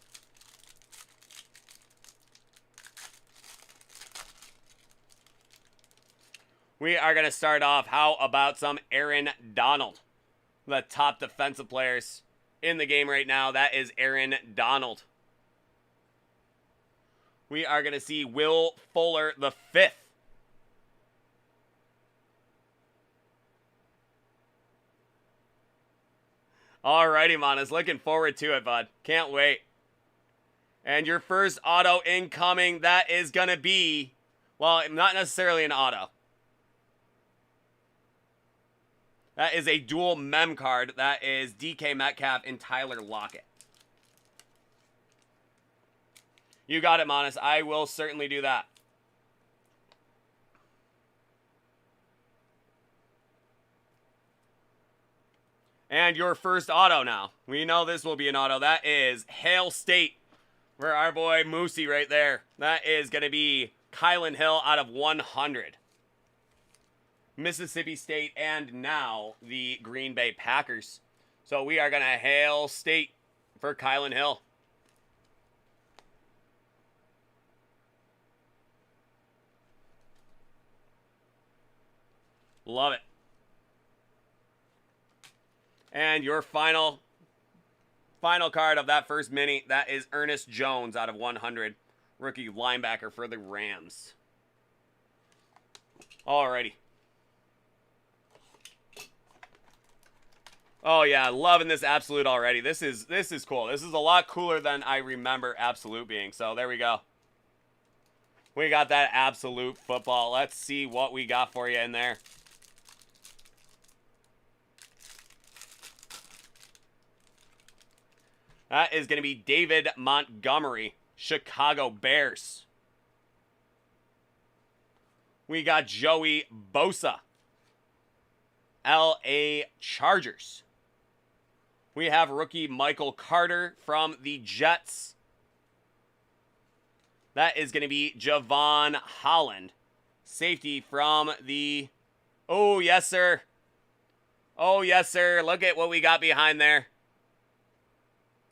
A: We are going to start off, how about some Aaron Donald? The top defensive players in the game right now. That is Aaron Donald. We are going to see Will Fuller the 5th. Alrighty, Manas. Looking forward to it, bud. Can't wait. And your first auto incoming, that is going to be, well, not necessarily an auto. That is a dual mem card. That is DK Metcalf and Tyler Lockett. You got it, Manas. I will certainly do that. And your first auto now. We know this will be an auto. That is Hail State. For our boy Moosey right there. That is going to be Kylan Hill out of 100. Mississippi State, and now the Green Bay Packers. So we are going to hail state for Kylan Hill. Love it. And your final card of that first mini, that is Ernest Jones out of 100. Rookie linebacker for the Rams. Alrighty. Oh yeah, loving this Absolute already. This is cool. This is a lot cooler than I remember Absolute being. So there we go. We got that Absolute football. Let's see what we got for you in there. That is going to be David Montgomery, Chicago Bears. We got Joey Bosa, LA Chargers. We have rookie Michael Carter from the Jets. That is going to be Javon Holland, safety from the... Oh, yes, sir. Oh, yes, sir. Look at what we got behind there.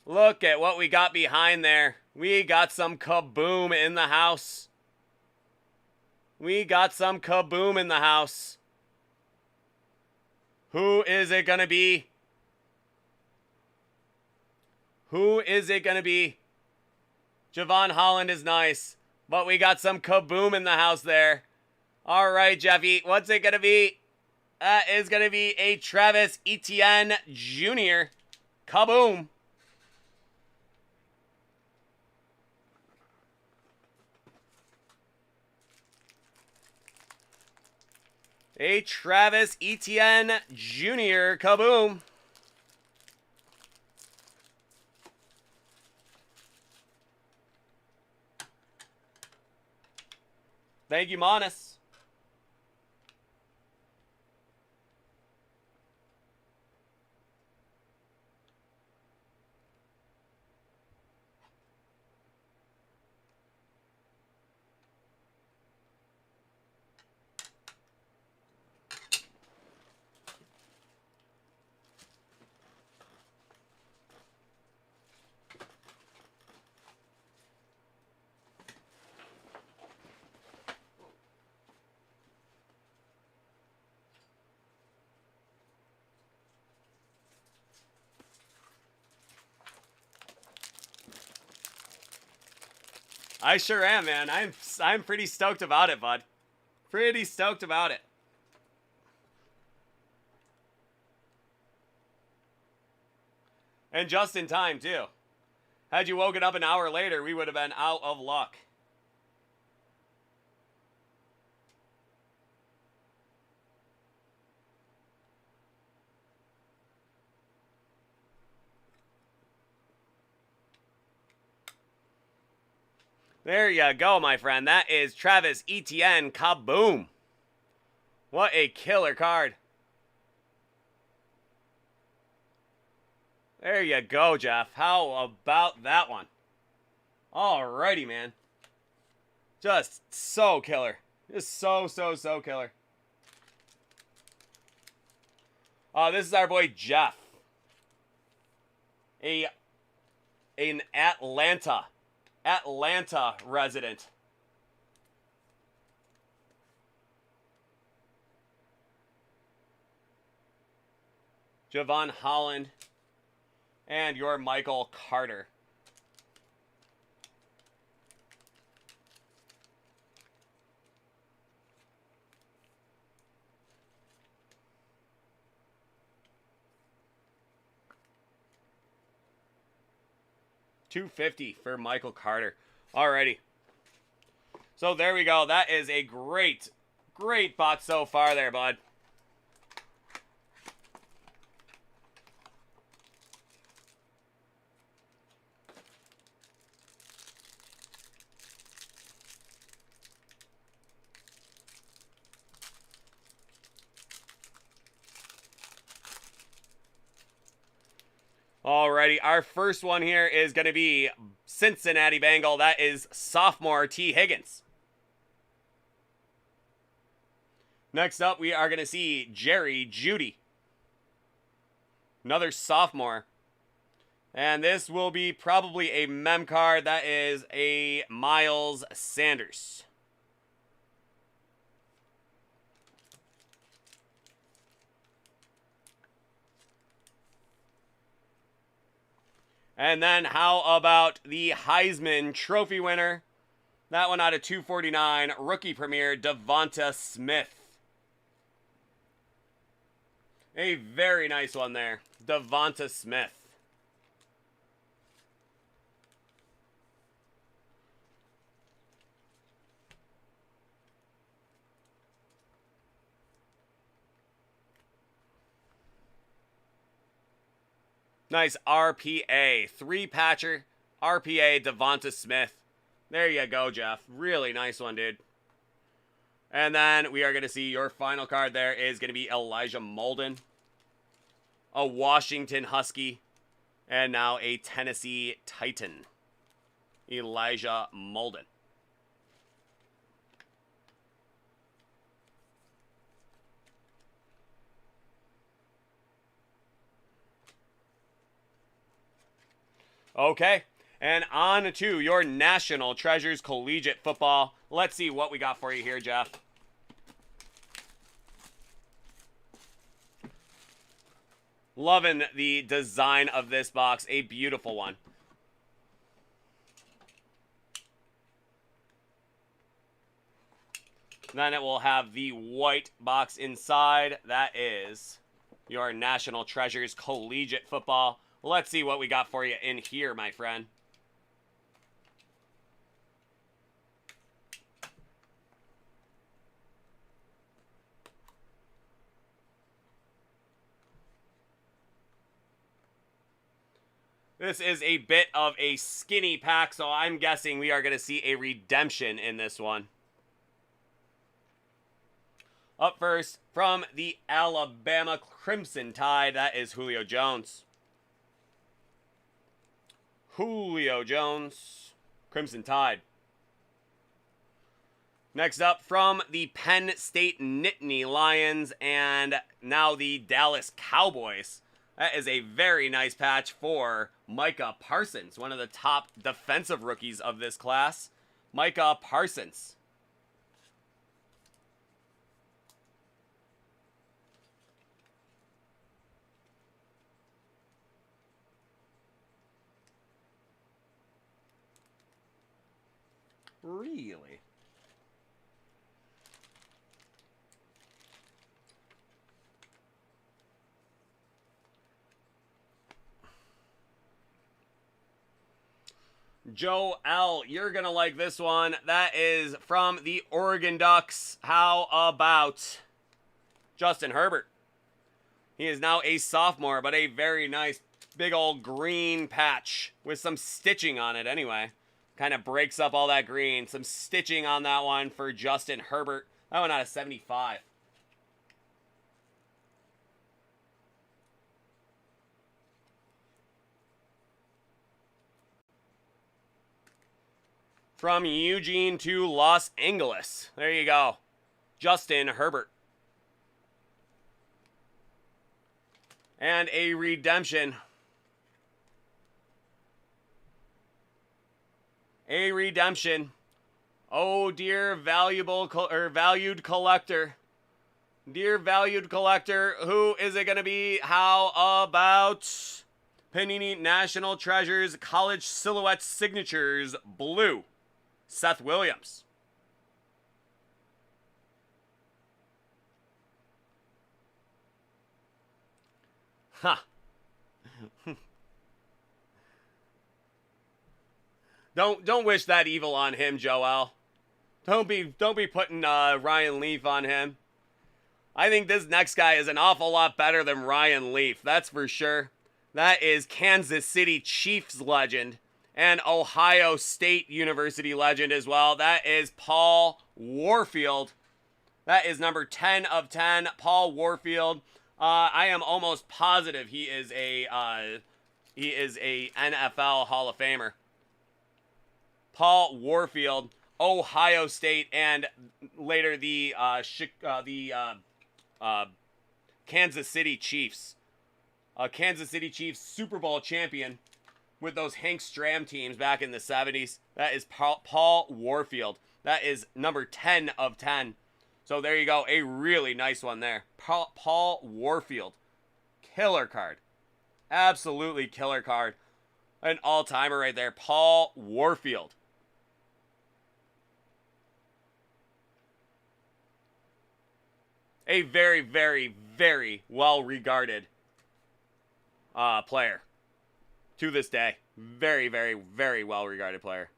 A: Look at what we got behind there. We got some kaboom in the house. We got some kaboom in the house. Who is it going to be? Who is it going to be? Javon Holland is nice, but we got some kaboom in the house there. All right, Jeffy, what's it going to be? That is going to be a Travis Etienne Jr. Kaboom. A Travis Etienne Jr. Kaboom. Thank you, Monis. I sure am, man. I'm pretty stoked about it, bud. Pretty stoked about it. And just in time, too. Had you woken up an hour later, we would have been out of luck. There you go, my friend. That is Travis Etienne Kaboom. What a killer card. There you go, Jeff. How about that one? Alrighty, man. Just so killer. Just so killer. This is our boy Jeff. An Atlanta resident. Javon Holland and your Michael Carter. $250 for Michael Carter. Alrighty. So there we go. That is a great box so far there, bud. Alrighty, our first one here is going to be Cincinnati Bengal. That is sophomore T. Higgins. Next up, we are going to see Jerry Jeudy. Another sophomore. And this will be probably a mem card. That is a Miles Sanders. And then how about the Heisman Trophy winner? That one out of 249, rookie premier, Devonta Smith. A very nice one there, Devonta Smith. Nice RPA, 3-patcher, RPA, Devonta Smith. There you go, Jeff. Really nice one, dude. And then we are going to see your final card there is going to be Elijah Molden, a Washington Husky, and now a Tennessee Titan, Elijah Molden. Okay, and on to your National Treasures Collegiate Football. Let's see what we got for you here, Jeff. Loving the design of this box. A beautiful one. Then it will have the white box inside. That is your National Treasures Collegiate Football. Let's see what we got for you in here, my friend. This is a bit of a skinny pack, so I'm guessing we are going to see a redemption in this one. Up first, from the Alabama Crimson Tide, that is Julio Jones. Julio Jones, Crimson Tide. Next up, from the Penn State Nittany Lions and now the Dallas Cowboys. That is a very nice patch for Micah Parsons, one of the top defensive rookies of this class. Micah Parsons. Really? Joe L., you're going to like this one. That is from the Oregon Ducks. How about Justin Herbert? He is now a sophomore, but a very nice big old green patch with some stitching on it anyway. Kind of breaks up all that green. Some stitching on that one for Justin Herbert. That one out of 75. From Eugene to Los Angeles. There you go. Justin Herbert. And a redemption. A redemption. Oh, dear valued collector. Dear valued collector, who is it going to be? How about Panini National Treasures College Silhouette Signatures Blue? Seth Williams. Huh. Don't wish that evil on him, Joel. Don't be putting Ryan Leaf on him. I think this next guy is an awful lot better than Ryan Leaf, that's for sure. That is Kansas City Chiefs legend and Ohio State University legend as well. That is Paul Warfield. That is number 10 of 10, Paul Warfield. I am almost positive he is a NFL Hall of Famer. Paul Warfield, Ohio State, and later the Kansas City Chiefs. a Kansas City Chiefs Super Bowl champion with those Hank Stram teams back in the 70s. That is Paul Warfield. That is number 10 of 10. So there you go. A really nice one there. Paul Warfield. Killer card. Absolutely killer card. An all-timer right there. Paul Warfield. A very, very, very well-regarded player to this day. Very, very, very well-regarded player.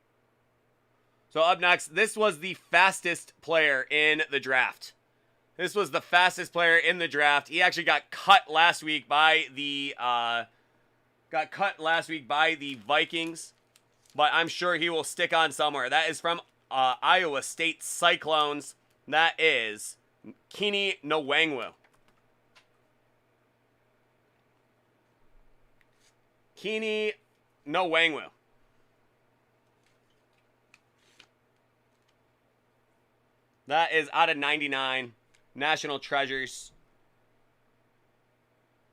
A: So up next, this was the fastest player in the draft. This was the fastest player in the draft. He actually got cut last week by the Vikings, but I'm sure he will stick on somewhere. That is from Iowa State Cyclones. That is Kini Nwangwu. Kini Nwangwu. That is out of 99. National Treasures.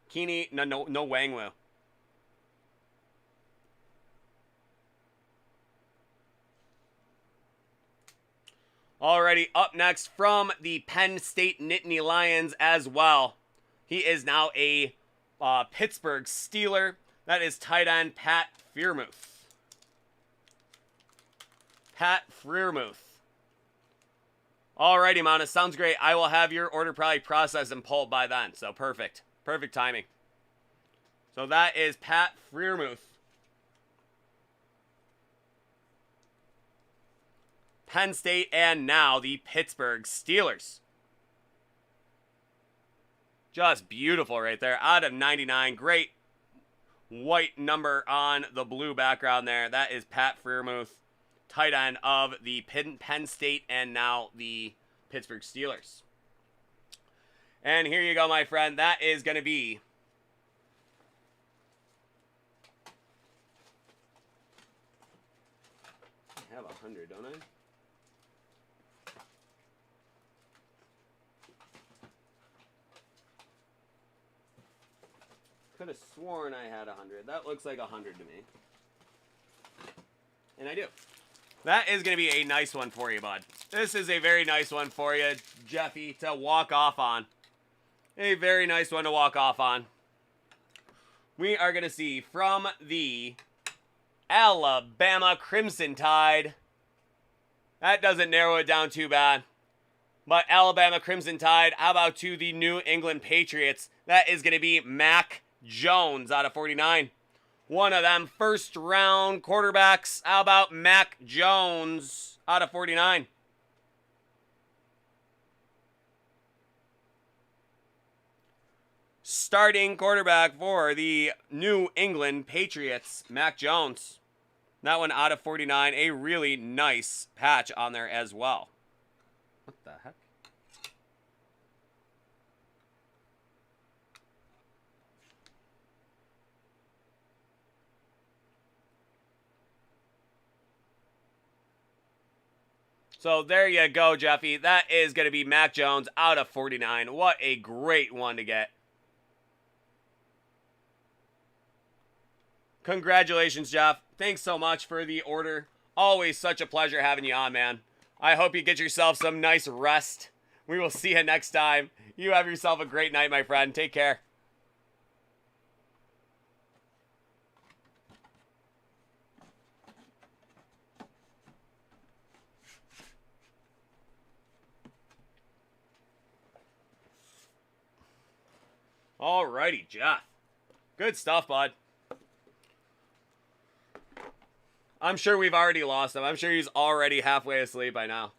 A: Kini Nwangwu. Alrighty, up next from the Penn State Nittany Lions as well. He is now a Pittsburgh Steeler. That is tight end Pat Freiermuth. Pat Freiermuth. Alrighty, Mana. Sounds great. I will have your order probably processed and pulled by then. So perfect. Perfect timing. So that is Pat Freiermuth. Penn State and now the Pittsburgh Steelers. Just beautiful right there. Out of 99. Great white number on the blue background there. That is Pat Freiermuth, tight end of the Penn State and now the Pittsburgh Steelers. And here you go, my friend. That is going to be I have 100, don't I? Could have sworn I had 100. That looks like 100 to me. And I do. That is going to be a nice one for you, bud. This is a very nice one for you, Jeffy, to walk off on. A very nice one to walk off on. We are going to see from the Alabama Crimson Tide. That doesn't narrow it down too bad. But Alabama Crimson Tide, how about to the New England Patriots? That is going to be Mac Jones out of 49. One of them first round quarterbacks. How about Mac Jones out of 49? Starting quarterback for the New England Patriots, Mac Jones. That one out of 49. A really nice patch on there as well. What the heck? So there you go, Jeffy. That is going to be Mac Jones out of 49. What a great one to get. Congratulations, Jeff. Thanks so much for the order. Always such a pleasure having you on, man. I hope you get yourself some nice rest. We will see you next time. You have yourself a great night, my friend. Take care. Alrighty, Jeff. Good stuff, bud. I'm sure we've already lost him. I'm sure he's already halfway asleep by now.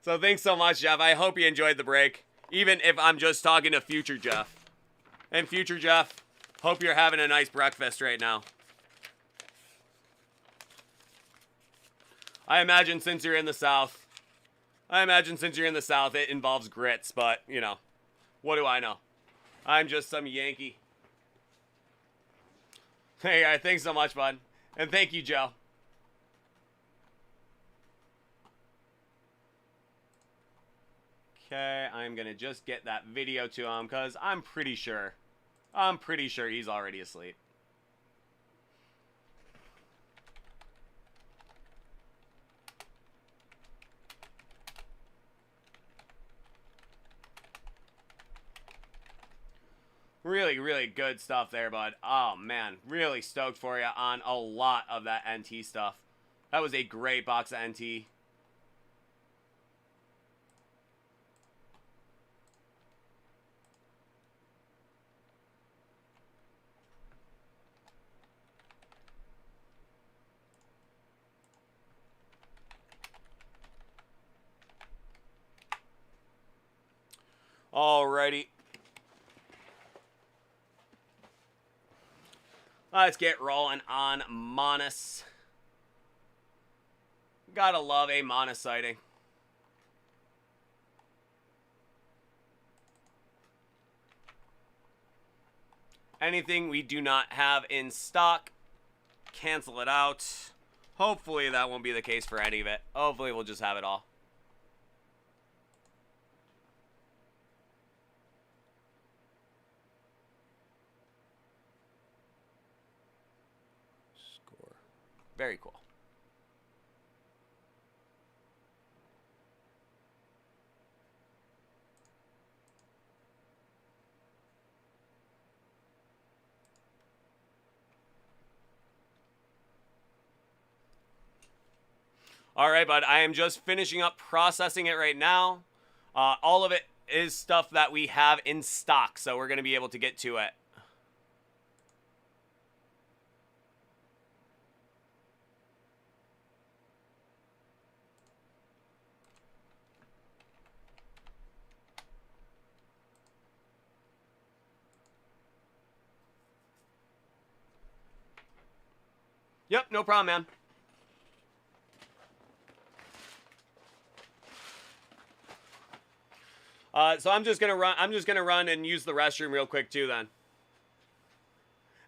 A: So thanks so much, Jeff. I hope you enjoyed the break, even if I'm just talking to future Jeff. And future Jeff, hope you're having a nice breakfast right now. I imagine since you're in the South, it involves grits, but, you know, what do I know? I'm just some Yankee. Hey, thanks so much, bud. And thank you, Joe. Okay, I'm going to just get that video to him because I'm pretty sure I'm pretty sure he's already asleep. Really, really good stuff there, bud. Oh, man. Really stoked for you on a lot of that NT stuff. That was a great box of NT. Alrighty. Let's get rolling on Monas. Gotta love a Monas sighting. Anything we do not have in stock, cancel it out. Hopefully that won't be the case for any of it. Hopefully we'll just have it all. Score. Very cool. All right, bud. I am just finishing up processing it right now. All of it is stuff that we have in stock, so we're going to be able to get to it. Yep, no problem, man. So I'm just gonna run and use the restroom real quick too. Then.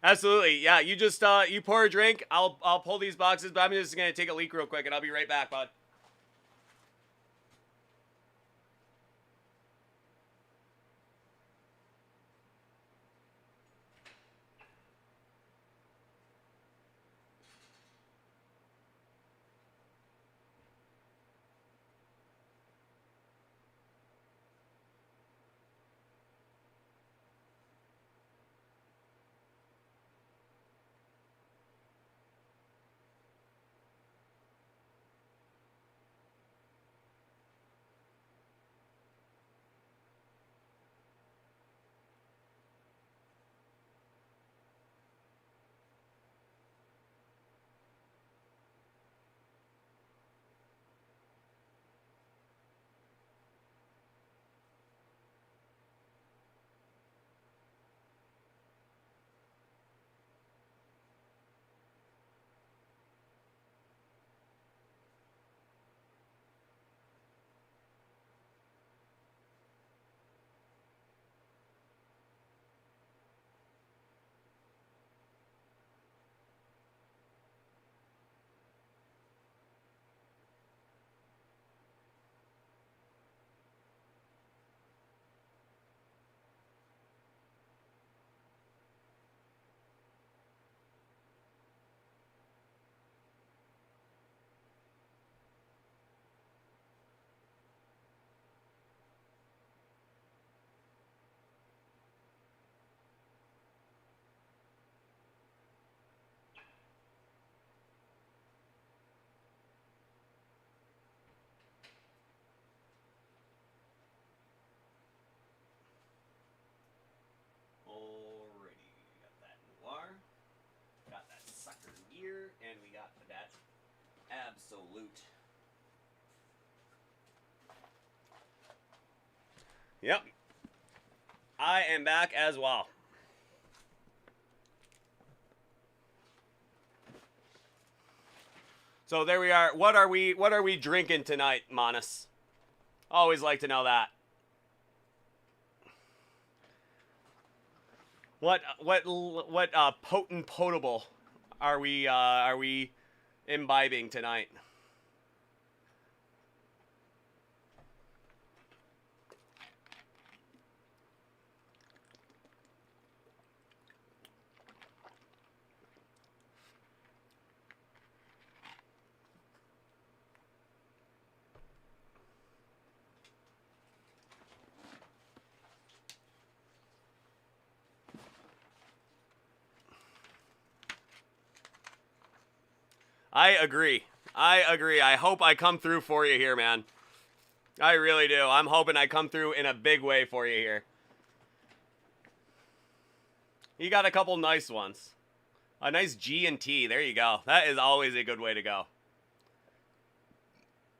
A: Absolutely, yeah. You just you pour a drink. I'll pull these boxes, but I'm just gonna take a leak real quick, and I'll be right back, bud. Alrighty, we got that Noir, got that sucker gear, and we got that absolute. Yep. I am back as well. So there we are. What are we drinking tonight, Manus? Always like to know that. What potent potable are we imbibing tonight? I agree. I agree. I hope I come through for you here, man. I really do. I'm hoping I come through in a big way for you here. You got a couple nice ones. A nice G&T. There you go. That is always a good way to go.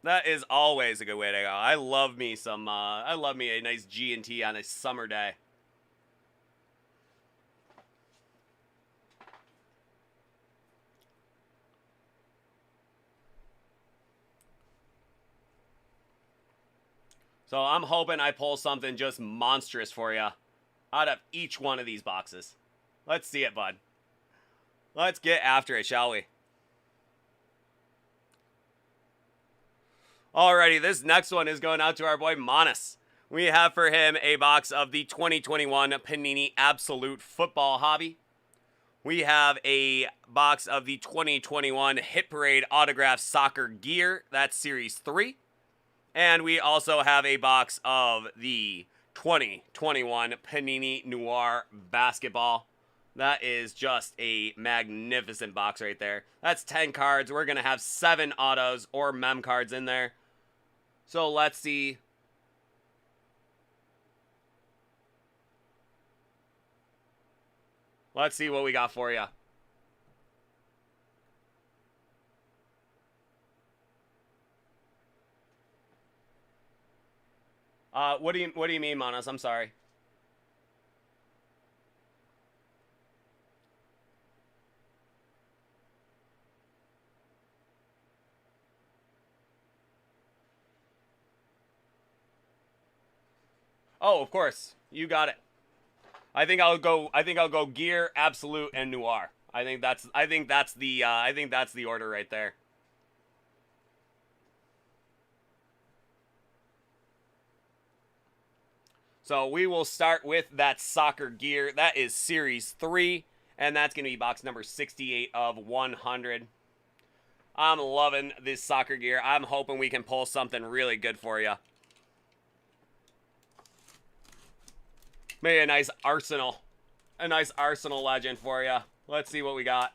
A: That is always a good way to go. I love me some, I love me a nice G&T on a summer day. So I'm hoping I pull something just monstrous for you out of each one of these boxes. Let's see it, bud. Let's get after it, shall we? Alrighty, this next one is going out to our boy Manas. We have for him a box of the 2021 Panini Absolute Football Hobby. We have a box of the 2021 Hit Parade Autographed Soccer Gear. That's Series 3. And we also have a box of the 2021 Panini Noir Basketball. That is just a magnificent box right there. That's 10 cards. We're going to have 7 autos or mem cards in there. So let's see. Let's see what we got for you. What do you mean, Manas? I'm sorry. Oh, of course. You got it. I think I'll go Gear, Absolute, and Noir. I think that's the order right there. So we will start with that Soccer Gear. That is Series 3, and that's going to be box number 68 of 100. I'm loving this Soccer Gear. I'm hoping we can pull something really good for you. Maybe a nice Arsenal legend for you. Let's see what we got.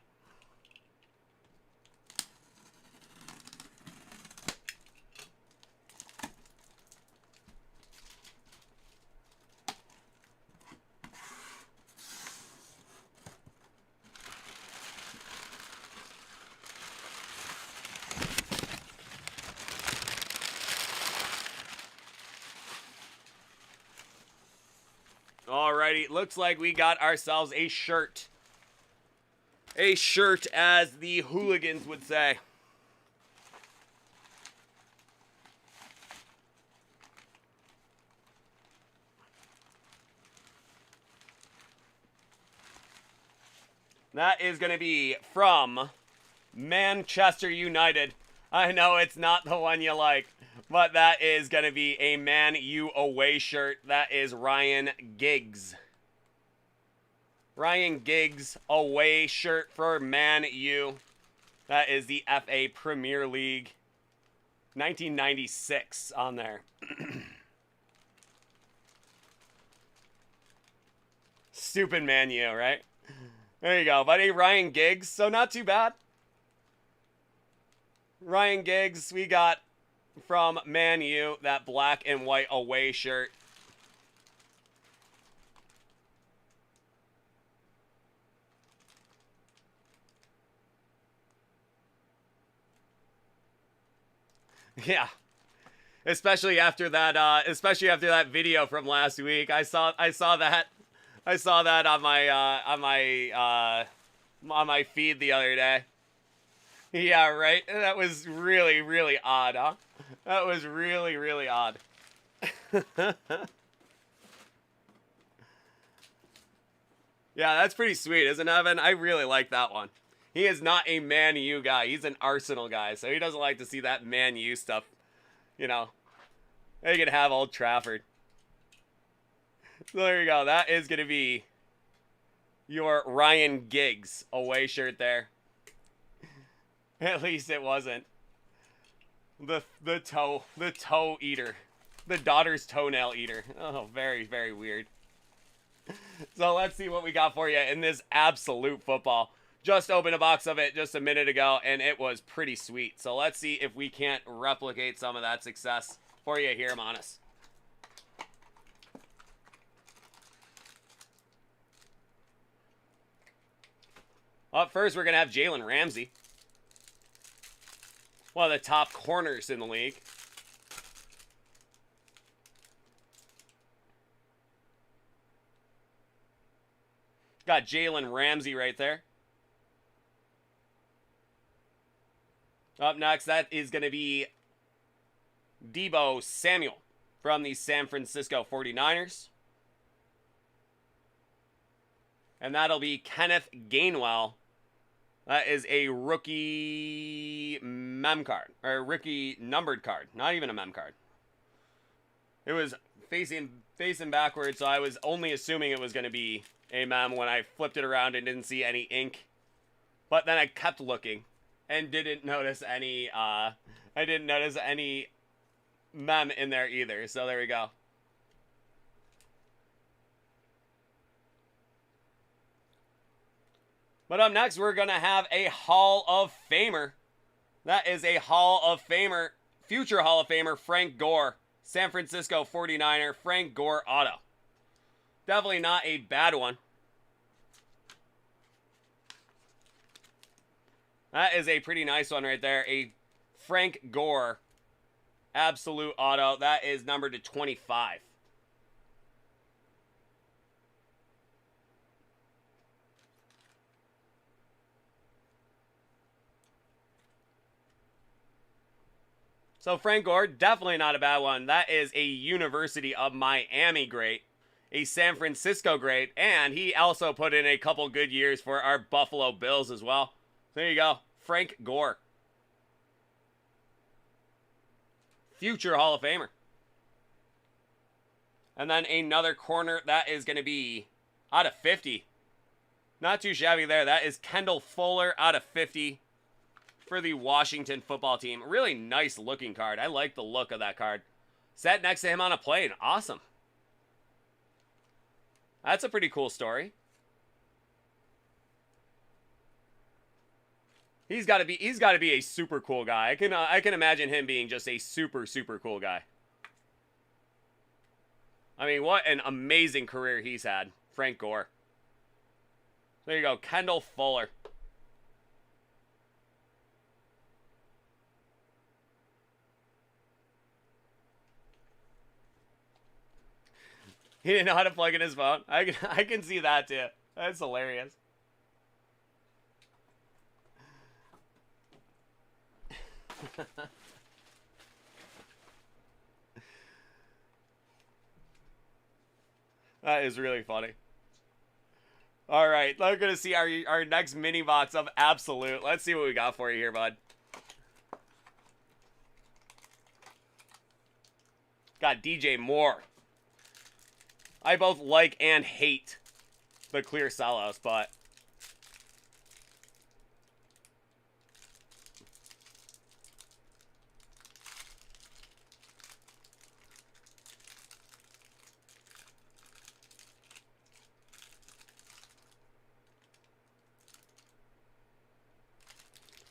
A: Alrighty, looks like we got ourselves a shirt. A shirt, as the hooligans would say. That is going to be from Manchester United. I know it's not the one you like, but that is going to be a Man U away shirt. That is Ryan Giggs. Ryan Giggs away shirt for Man U. That is the FA Premier League. 1996 on there. Stupid Man U, right? There you go, buddy. Ryan Giggs. So not too bad. Ryan Giggs, we got from Man U, that black and white away shirt. Yeah. Especially after that video from last week. I saw that on my feed the other day. Yeah, right. That was really, really odd, huh? That was really, really odd. Yeah, that's pretty sweet, isn't it, Evan? I really like that one. He is not a Man U guy. He's an Arsenal guy, so he doesn't like to see that Man U stuff. You know, they can have Old Trafford. So there you go. That is going to be your Ryan Giggs away shirt there. At least it wasn't the toe eater, the daughter's toenail eater. Oh, very, very weird. So let's see what we got for you in this Absolute Football Just opened a box of it just a minute ago, and it was pretty sweet. So let's see if we can't replicate some of that success for you here, Monis. Up first, we're going to have Jalen Ramsey. One of the top corners in the league. Got Jalen Ramsey right there. Up next, that is going to be Deebo Samuel from the San Francisco 49ers. And that'll be Kenneth Gainwell. That is a rookie mem card, or a rookie numbered card. Not even a mem card. It was facing backwards, so I was only assuming it was going to be a mem when I flipped it around and didn't see any ink. But then I kept looking and didn't notice any mem in there either. So there we go. But up next, we're going to have a Hall of Famer. That is a Hall of Famer, future Hall of Famer, Frank Gore. San Francisco 49er, Frank Gore auto. Definitely not a bad one. That is a pretty nice one right there. A Frank Gore absolute auto. That is numbered to 25. So Frank Gore, definitely not a bad one. That is a University of Miami great, a San Francisco great, and he also put in a couple good years for our Buffalo Bills as well. There you go, Frank Gore. Future Hall of Famer. And then another corner, that is going to be out of 50. Not too shabby there. That is Kendall Fuller out of 50 for the Washington football team. Really nice looking card. I like the look of that card. Sat next to him on a plane. Awesome. That's a pretty cool story. He's got to be a super cool guy. I can imagine him being just a super cool guy. I mean, what an amazing career he's had, Frank Gore. There you go, Kendall Fuller. He didn't know how to plug in his phone. I can see that too. That's hilarious. That is really funny. All right, we're going to see our next mini box of Absolute. Let's see what we got for you here, bud. Got DJ Moore. I both like and hate the clear sellouts, but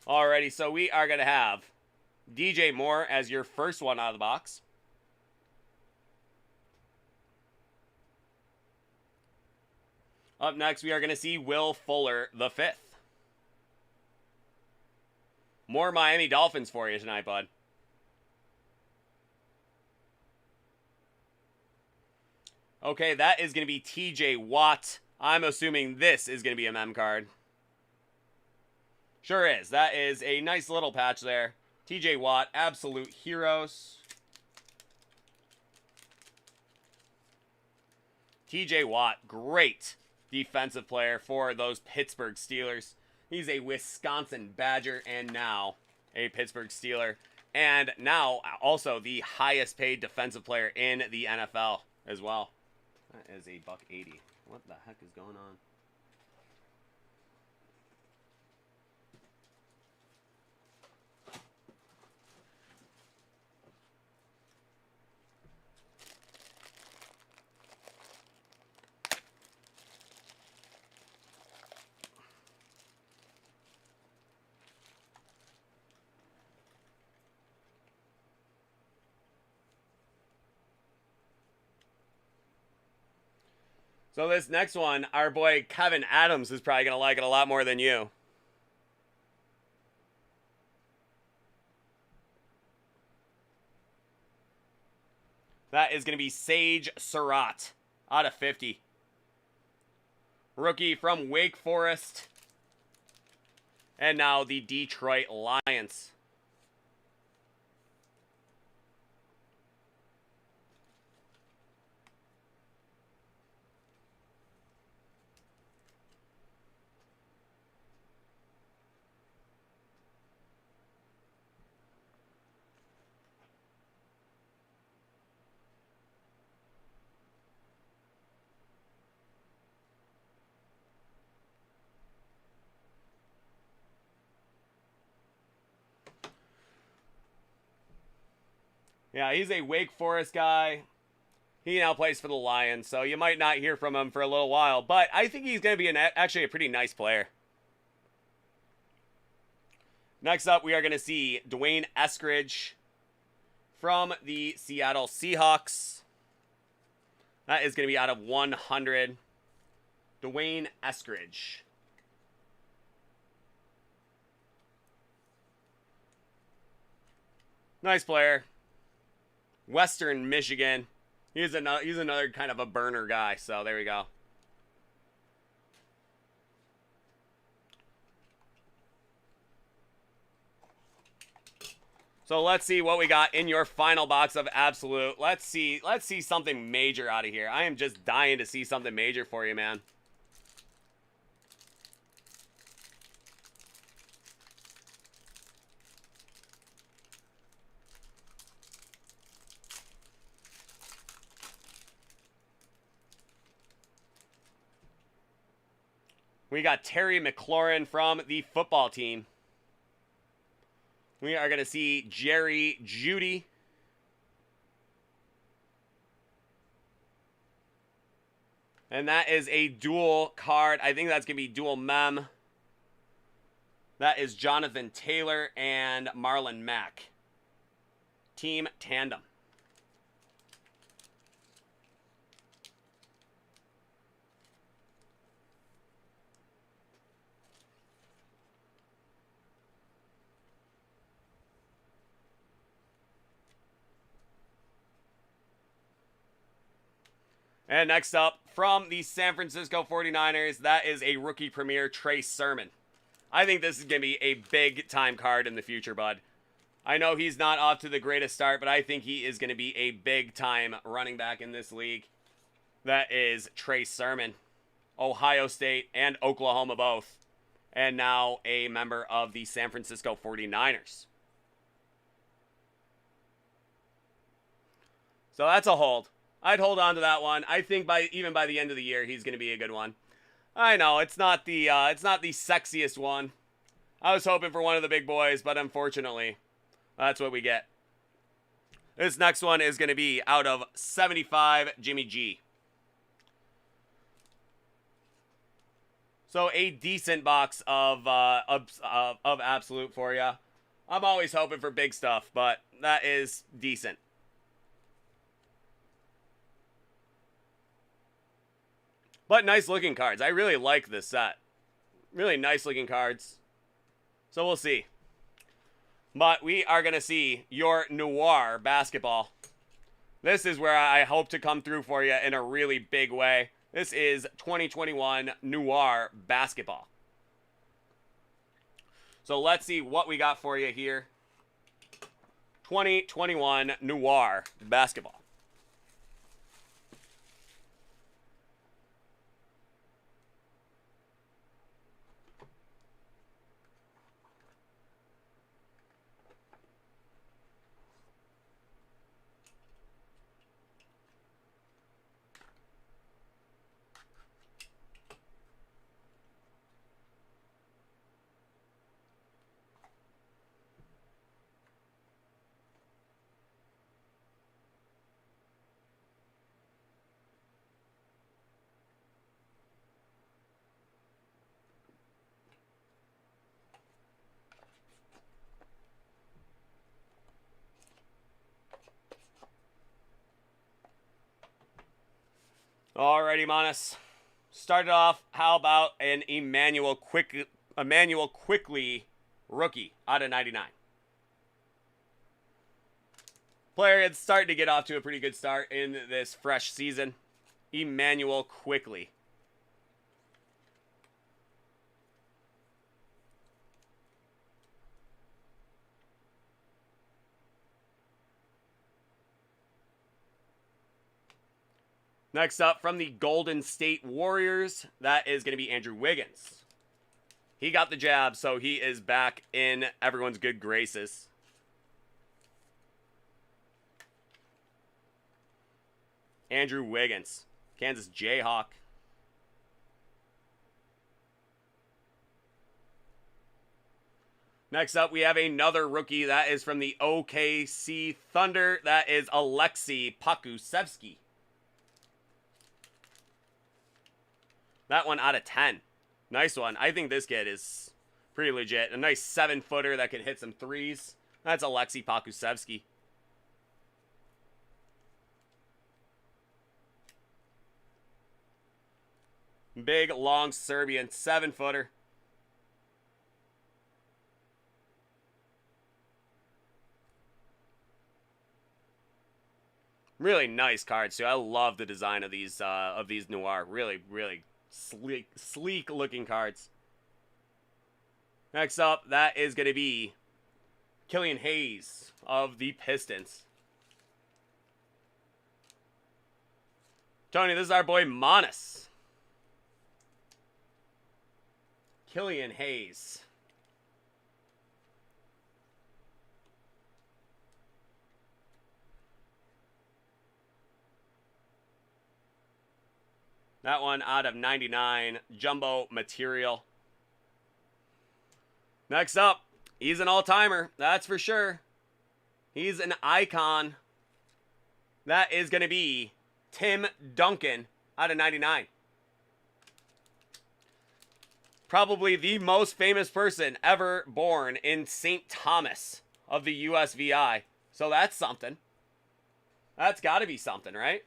A: alrighty, so we are going to have DJ Moore as your first one out of the box. Up next, we are going to see Will Fuller the 5th. More Miami Dolphins for you tonight, bud. Okay, that is going to be TJ Watt. I'm assuming this is going to be a mem card. Sure is. That is a nice little patch there. TJ Watt, Absolute Heroes. TJ Watt, great defensive player for those Pittsburgh Steelers. He's a Wisconsin Badger and now a Pittsburgh Steeler. And now also the highest paid defensive player in the NFL as well. That is a $1.80. What the heck is going on? So this next one, our boy Kevin Adams is probably going to like it a lot more than you. That is going to be Sage Surratt out of 50. Rookie from Wake Forest. And now the Detroit Lions. Yeah, he's a Wake Forest guy. He now plays for the Lions, so you might not hear from him for a little while. But I think he's going to be actually a pretty nice player. Next up, we are going to see Dwayne Eskridge from the Seattle Seahawks. That is going to be out of 100. Dwayne Eskridge. Nice player. Western Michigan. He's another kind of a burner guy, so there we go. So let's see what we got in your final box of Absolute. Let's see something major out of here. I am just dying to see something major for you, man. We got Terry McLaurin from the football team. We are going to see Jerry Jeudy. And that is a dual card. I think that's going to be dual mem. That is Jonathan Taylor and Marlon Mack. Team Tandem. And next up, from the San Francisco 49ers, that is a rookie premier, Trey Sermon. I think this is going to be a big-time card in the future, bud. I know he's not off to the greatest start, but I think he is going to be a big-time running back in this league. That is Trey Sermon. Ohio State and Oklahoma both. And now a member of the San Francisco 49ers. So that's a hold. I'd hold on to that one. I think even by the end of the year, he's going to be a good one. I know it's not the sexiest one. I was hoping for one of the big boys, but unfortunately, that's what we get. This next one is going to be out of 75, Jimmy G. So a decent box of Absolute for you. I'm always hoping for big stuff, but that is decent. But nice looking cards. I really like this set. Really nice looking cards. So we'll see. But we are going to see your Noir basketball. This is where I hope to come through for you in a really big way. This is 2021 Noir basketball. So let's see what we got for you here. 2021 Noir basketball. Alrighty, Manas. Started off, how about an Emmanuel Quickly rookie out of 99. Player is starting to get off to a pretty good start in this fresh season. Emmanuel Quickly. Next up, from the Golden State Warriors, that is going to be Andrew Wiggins. He got the jab, so he is back in everyone's good graces. Andrew Wiggins, Kansas Jayhawk. Next up, we have another rookie. That is from the OKC Thunder. That is Alexei Pokusevski. That one out of 10. Nice one. I think this kid is pretty legit. A nice 7-footer that can hit some threes. That's Alexei Pokusevski. Big, long Serbian 7-footer. Really nice cards too. I love the design of these Noir. Really, really sleek looking cards. Next up, that is going to be Killian Hayes of the Pistons. Tony, this is our boy Manas. Killian Hayes. That one out of 99, jumbo material. Next up, he's an all-timer, that's for sure. He's an icon. That is going to be Tim Duncan out of 99. Probably the most famous person ever born in St. Thomas of the USVI. So that's something. That's got to be something, right?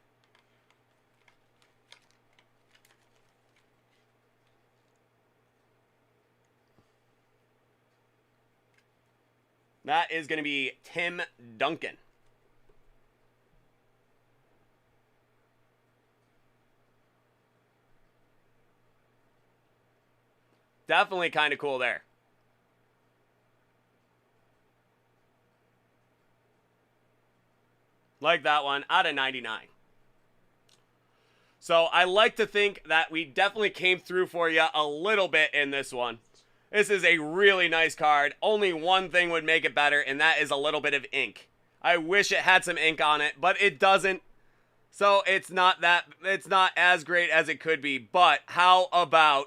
A: That is going to be Tim Duncan. Definitely kind of cool there. Like that one, out of 99. So I like to think that we definitely came through for you a little bit in this one. This is a really nice card. Only one thing would make it better, and that is a little bit of ink. I wish it had some ink on it, but it doesn't. So it's not as great as it could be. But how about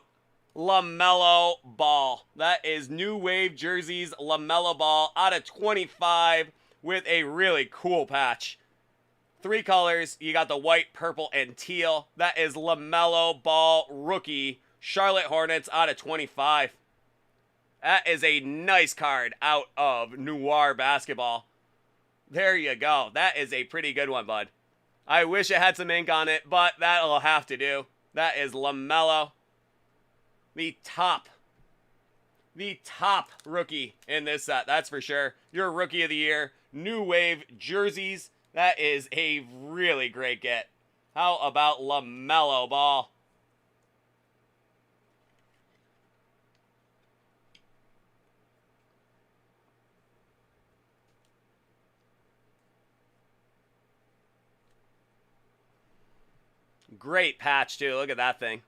A: LaMelo Ball? That is New Wave Jerseys LaMelo Ball out of 25 with a really cool patch. 3 colors. You got the white, purple, and teal. That is LaMelo Ball rookie Charlotte Hornets out of 25. That is a nice card out of Noir basketball. There you go. That is a pretty good one, bud. I wish it had some ink on it, but that'll have to do. That is LaMelo. The top rookie in this set, that's for sure. Your rookie of the year. New Wave Jerseys. That is a really great get. How about LaMelo Ball? Great patch, too. Look at that thing.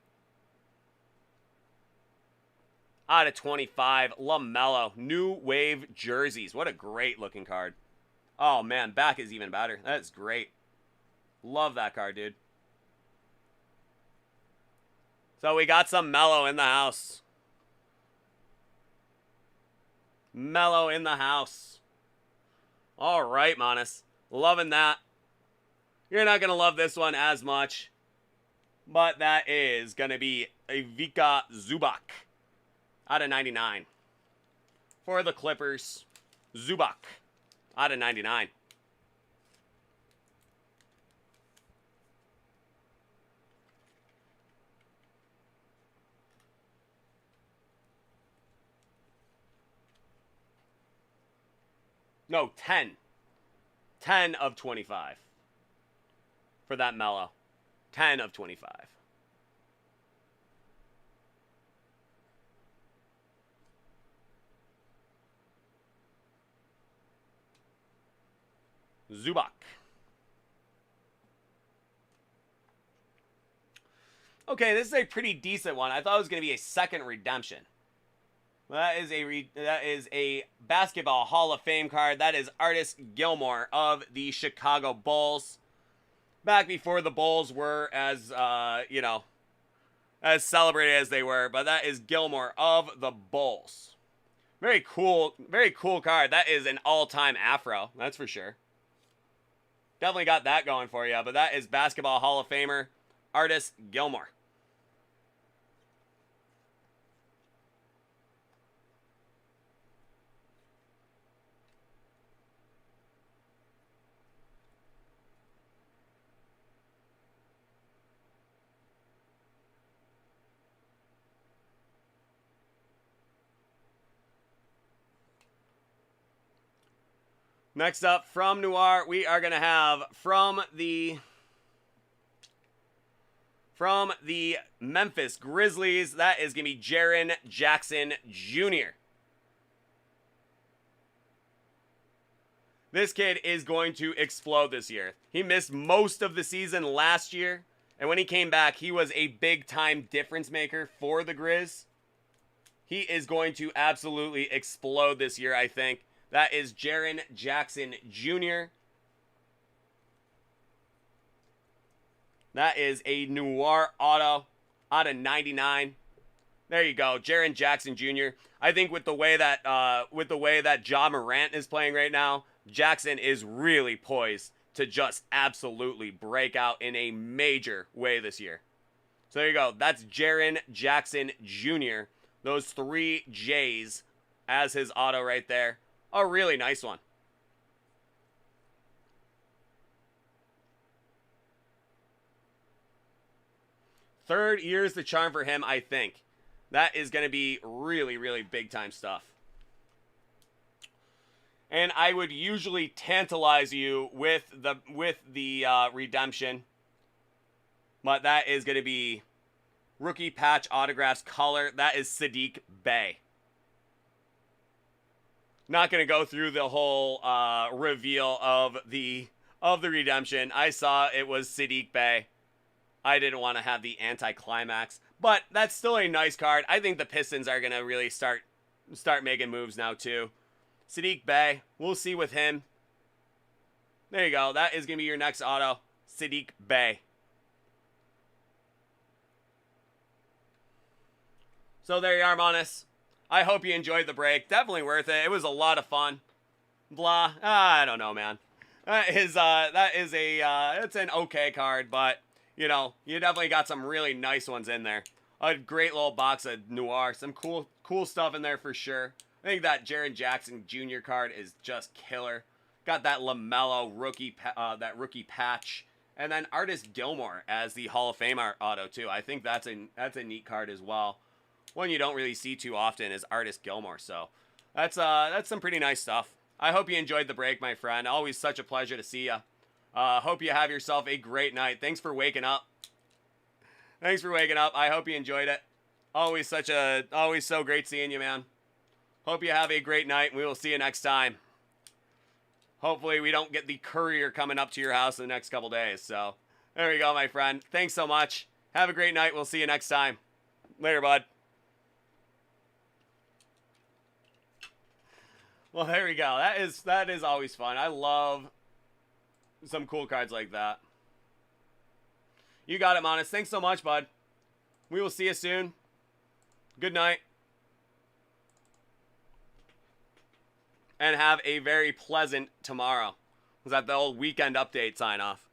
A: Out of 25, LaMelo. New Wave Jerseys. What a great looking card. Oh, man. Back is even better. That's great. Love that card, dude. So we got some Melo in the house. Melo in the house. All right, Manas. Loving that. You're not going to love this one as much. But that is going to be Ivica Zubac out of 99. For the Clippers, Zubac out of 99. No, 10. 10 of 25 for that mellow. 10 of 25. Zubak. Okay, this is a pretty decent one. I thought it was going to be a second redemption. That is a basketball Hall of Fame card. That is Artis Gilmore of the Chicago Bulls. Back before the Bulls were as as celebrated as they were, but that is Gilmore of the Bulls. Very cool card. That is an all-time Afro, that's for sure. Definitely got that going for you, but that is basketball Hall of Famer Artis Gilmore. Next up, from Noir, we are going to have from the Memphis Grizzlies, that is going to be Jaren Jackson Jr. This kid is going to explode this year. He missed most of the season last year, and when he came back, he was a big-time difference maker for the Grizz. He is going to absolutely explode this year, I think. That is Jaren Jackson Jr. That is a Noir auto out of 99. There you go, Jaren Jackson Jr. I think with the way that Ja Morant is playing right now, Jackson is really poised to just absolutely break out in a major way this year. So there you go. That's Jaren Jackson Jr. Those 3 J's as his auto right there. A really nice one. Third year's the charm for him, I think. That is going to be really, really big time stuff. And I would usually tantalize you with the redemption, but that is going to be rookie patch autographs color. That is Sadiq Bey. Not going to go through the whole reveal of the redemption. I saw it was Sadiq Bey. I didn't want to have the anticlimax, but that's still a nice card. I think the Pistons are going to really start making moves now too. Sadiq Bey, we'll see with him. There you go. That is going to be your next auto. Sadiq Bey. So there you are, Monis. I hope you enjoyed the break. Definitely worth it. It was a lot of fun. Blah. I don't know, man. It's an okay card, but you know, you definitely got some really nice ones in there. A great little box of Noir. Some cool stuff in there for sure. I think that Jaren Jackson Jr. card is just killer. Got that LaMelo rookie patch, and then Artis Gilmore as the Hall of Fame auto too. I think that's a neat card as well. One you don't really see too often is Artis Gilmore. So that's some pretty nice stuff. I hope you enjoyed the break, my friend. Always such a pleasure to see you. Hope you have yourself a great night. Thanks for waking up. I hope you enjoyed it. Always so great seeing you, man. Hope you have a great night. We will see you next time. Hopefully we don't get the courier coming up to your house in the next couple days. So there we go, my friend. Thanks so much. Have a great night. We'll see you next time. Later, bud. Well, there we go. That is always fun. I love some cool cards like that. You got it, Monis. Thanks so much, bud. We will see you soon. Good night. And have a very pleasant tomorrow. Was that the old weekend update sign off?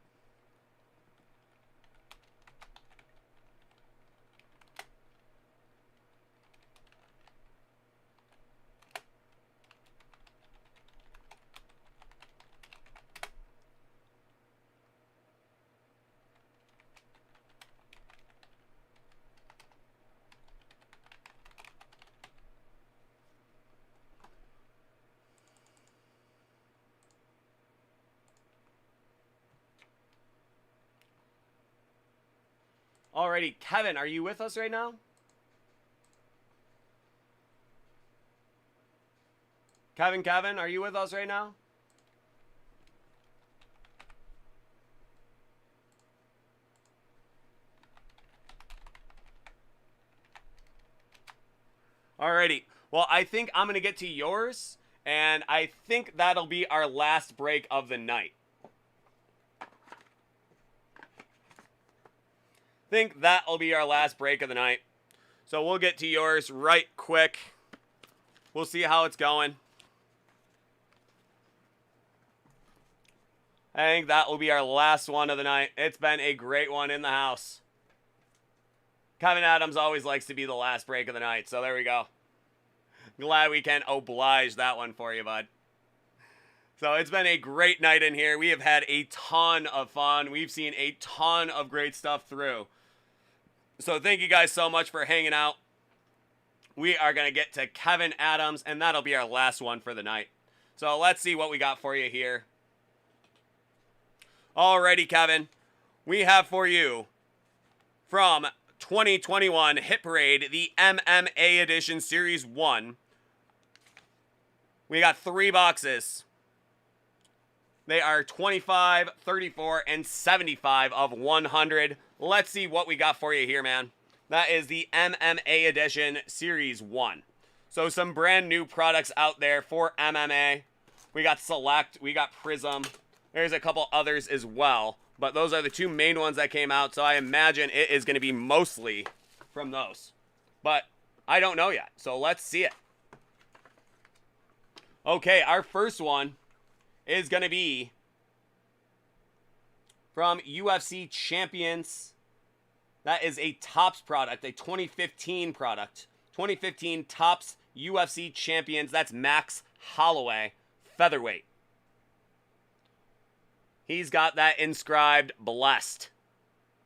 A: Alrighty, Kevin, are you with us right now? Kevin, are you with us right now? Alrighty. Well, I think I'm going to get to yours, and I think that'll be our last break of the night. Think that'll be our last break of the night. So we'll get to yours right quick. We'll see how it's going. I think that will be our last one of the night. It's been a great one in the house. Kevin Adams always likes to be the last break of the night, so there we go. Glad we can oblige that one for you, bud. So it's been a great night in here. We have had a ton of fun. We've seen a ton of great stuff through. So thank you guys so much for hanging out. We are going to get to Kevin Adams, and that'll be our last one for the night. So let's see what we got for you here. Alrighty, Kevin. We have for you from 2021 Hit Parade, the MMA Edition Series 1. We got 3 boxes. They are 25, 34, and 75 of 100. Let's see what we got for you here, man. That is the MMA Edition Series 1. So some brand new products out there for MMA. We got Select, we got Prism. There's a couple others as well. But those are the 2 main ones that came out. So I imagine it is going to be mostly from those. But I don't know yet. So let's see it. Okay, our first one is going to be from UFC Champions. That is a Topps product, a 2015 product. 2015 Topps UFC Champions. That's Max Holloway, featherweight. He's got that inscribed blessed.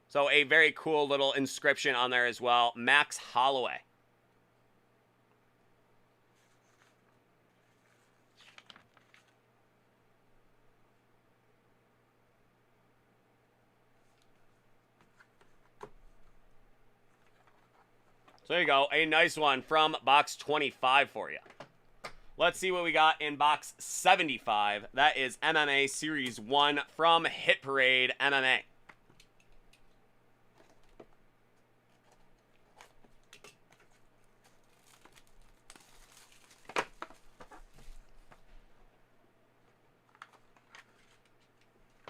A: So a very cool little inscription on there as well. Max Holloway. So there you go. A nice one from box 25 for you. Let's see what we got in box 75. That is MMA Series 1 from Hit Parade MMA.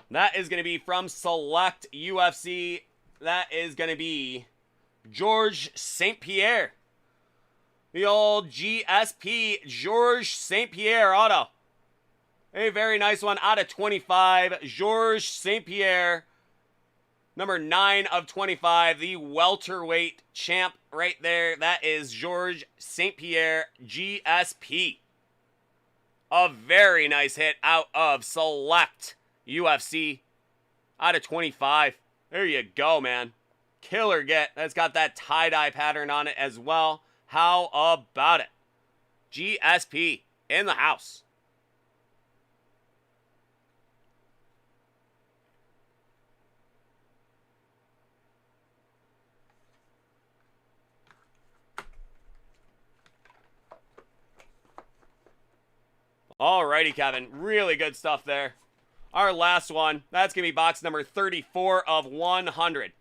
A: That is going to be from Select UFC. That is going to be Georges St-Pierre. The old GSP Georges St-Pierre auto. A very nice one out of 25. Georges St-Pierre. Number 9 of 25. The welterweight champ right there. That is Georges St-Pierre GSP. A very nice hit out of Select UFC. Out of 25. There you go, man. Killer get. That's got that tie-dye pattern on it as well. How about it? GSP in the house. Alrighty, Kevin. Really good stuff there. Our last one. That's going to be box number 34 of 100.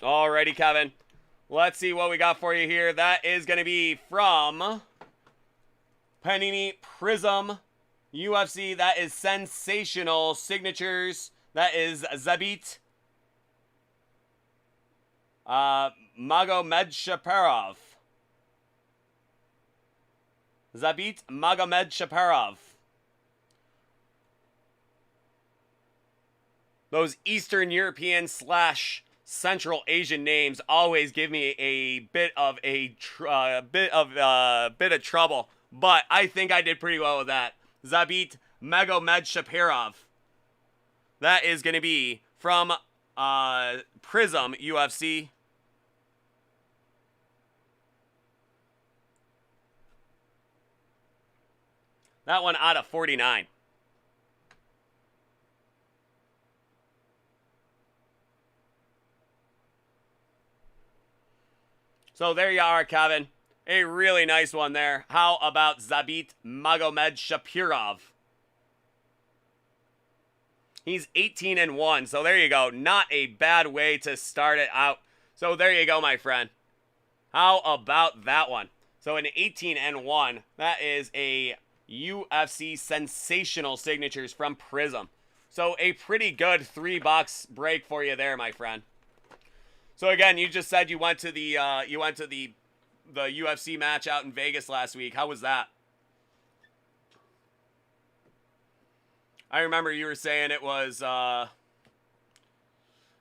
A: Alrighty, Kevin. Let's see what we got for you here. That is going to be from Panini Prism UFC. That is Sensational Signatures. That is Zabit Magomedchaparov. Zabit Magomedchaparov. Those Eastern European / Central Asian names always give me a bit of trouble, but I think I did pretty well with that. Zabit Magomedchaparov. That is going to be from Prism UFC. That one out of 49. So there you are, Kevin. A really nice one there. How about Zabit Magomed-Shapirov? He's 18-1, so there you go. Not a bad way to start it out. So there you go, my friend. How about that one? So an 18-1, that is a UFC sensational signatures from Prism. So a pretty good $3 break for you there, my friend. So again, you just said you went to the UFC match out in Vegas last week. How was that? I remember you were saying it was,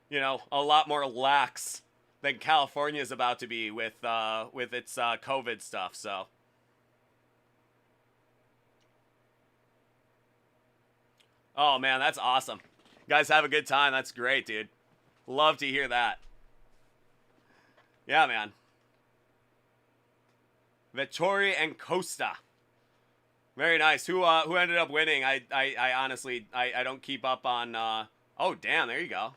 A: you know, a lot more lax than California's about to be with its COVID stuff. So, oh man, that's awesome. You guys have a good time. That's great, dude. Love to hear that. Yeah, man. Vettori and Costa. Very nice. Who ended up winning? I honestly I don't keep up on oh damn, there you go.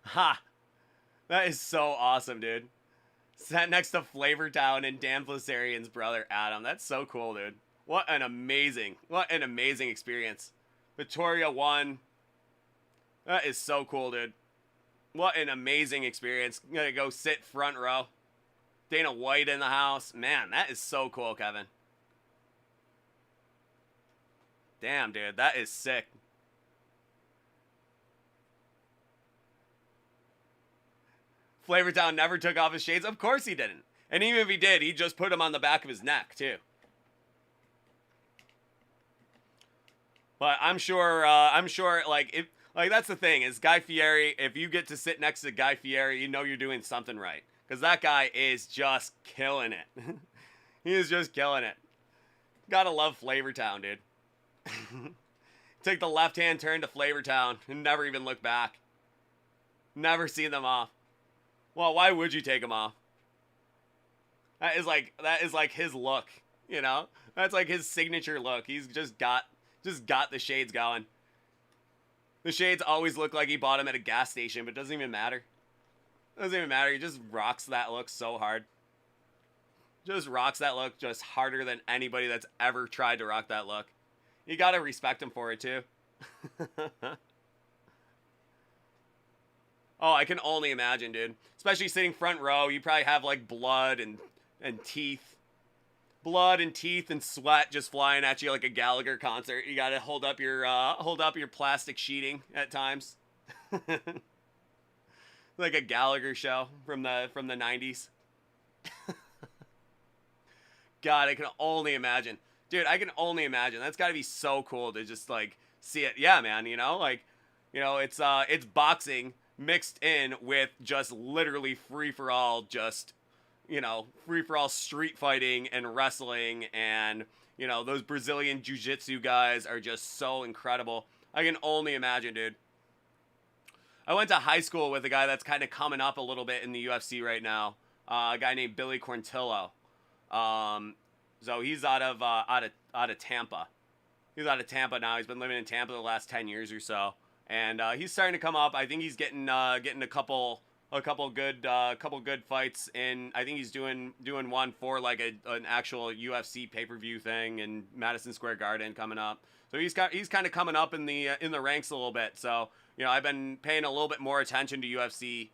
A: Ha. That is so awesome, dude. Sat next to Flavortown and Dan Blazarian's brother Adam. That's so cool, dude. What an amazing experience. Victoria won. That is so cool, dude. What an amazing experience. I'm gonna go sit front row. Dana White in the house. Man, that is so cool, Kevin. Damn, dude. That is sick. Flavortown never took off his shades. Of course he didn't. And even if he did, he just put them on the back of his neck, too. But I'm sure, like, that's the thing, is Guy Fieri, if you get to sit next to Guy Fieri, you know you're doing something right. Because that guy is just killing it. He is just killing it. Gotta love Flavortown, dude. Take the left-hand turn to Flavortown and never even look back. Never see them off. Well, why would you take him off? That is like his look, you know? That's like his signature look. He's just got the shades going. The shades always look like he bought them at a gas station, but it doesn't even matter. It doesn't even matter. He just rocks that look so hard. Just rocks that look just harder than anybody that's ever tried to rock that look. You gotta respect him for it, too. Oh, I can only imagine, dude. Especially sitting front row, you probably have like blood and teeth. Blood and teeth and sweat just flying at you like a Gallagher concert. You gotta hold up your plastic sheeting at times. Like a Gallagher show from the 90s. God, I can only imagine. Dude, I can only imagine. That's gotta be so cool to just like see it. Yeah, man, you know, like, you know, it's boxing mixed in with just literally free-for-all, just, you know, free-for-all street fighting and wrestling, and, you know, those Brazilian jiu-jitsu guys are just so incredible. I can only imagine, dude. I went to high school with a guy that's kind of coming up a little bit in the UFC right now, a guy named Billy Corntillo. So he's out of Tampa. He's out of Tampa now. He's been living in Tampa the last 10 years or so. And he's starting to come up. I think he's getting a couple good fights in. I think he's doing one for like an actual UFC pay-per-view thing in Madison Square Garden coming up. So he's kind of coming up in the ranks a little bit. So, you know, I've been paying a little bit more attention to UFC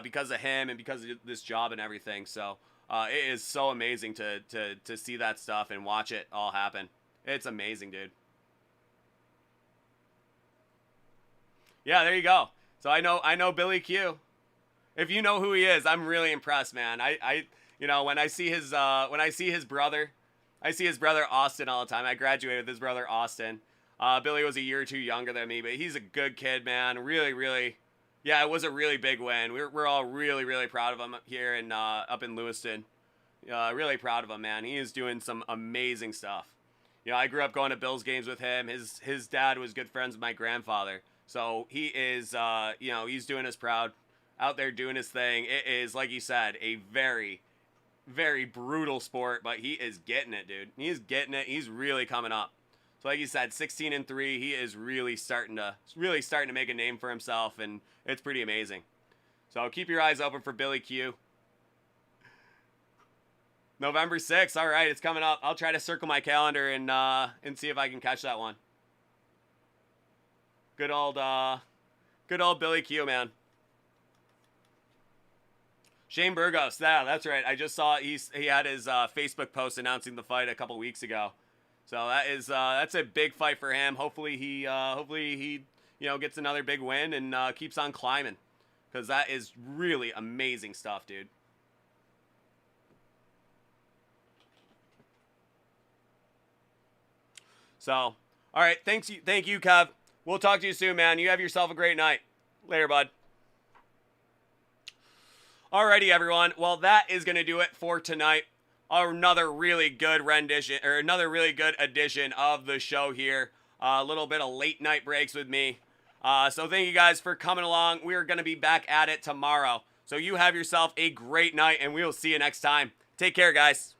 A: because of him and because of this job and everything. So it is so amazing to see that stuff and watch it all happen. It's amazing, dude. Yeah, there you go. So I know Billy Q. If you know who he is, I'm really impressed, man. I you know, when I see his brother, I see his brother Austin all the time. I graduated with his brother Austin. Billy was a year or two younger than me, but he's a good kid, man. Really, really, Yeah, it was a really big win. We're all really, really proud of him here in up in Lewiston. Really proud of him, man. He is doing some amazing stuff. You know, I grew up going to Bills games with him. His dad was good friends with my grandfather. So he is, you know, he's doing us proud out there doing his thing. It is, like you said, a very, very brutal sport, but he is getting it, dude. He is getting it. He's really coming up. So like you said, 16-3, he is really starting to make a name for himself, and it's pretty amazing. So keep your eyes open for Billy Q. November 6th. All right, it's coming up. I'll try to circle my calendar and see if I can catch that one. Good old Billy Q, man. Shane Burgos. Yeah, that's right. I just saw he had his Facebook post announcing the fight a couple weeks ago. So that's a big fight for him. Hopefully he you know, gets another big win and keeps on climbing, because that is really amazing stuff, dude. So, all right, thank you, Kev. We'll talk to you soon, man. You have yourself a great night. Later, bud. Alrighty, everyone. Well, that is going to do it for tonight. Another really good rendition, or another really good edition of the show here. A little bit of late night breaks with me. So thank you guys for coming along. We are going to be back at it tomorrow. So you have yourself a great night, and we will see you next time. Take care, guys.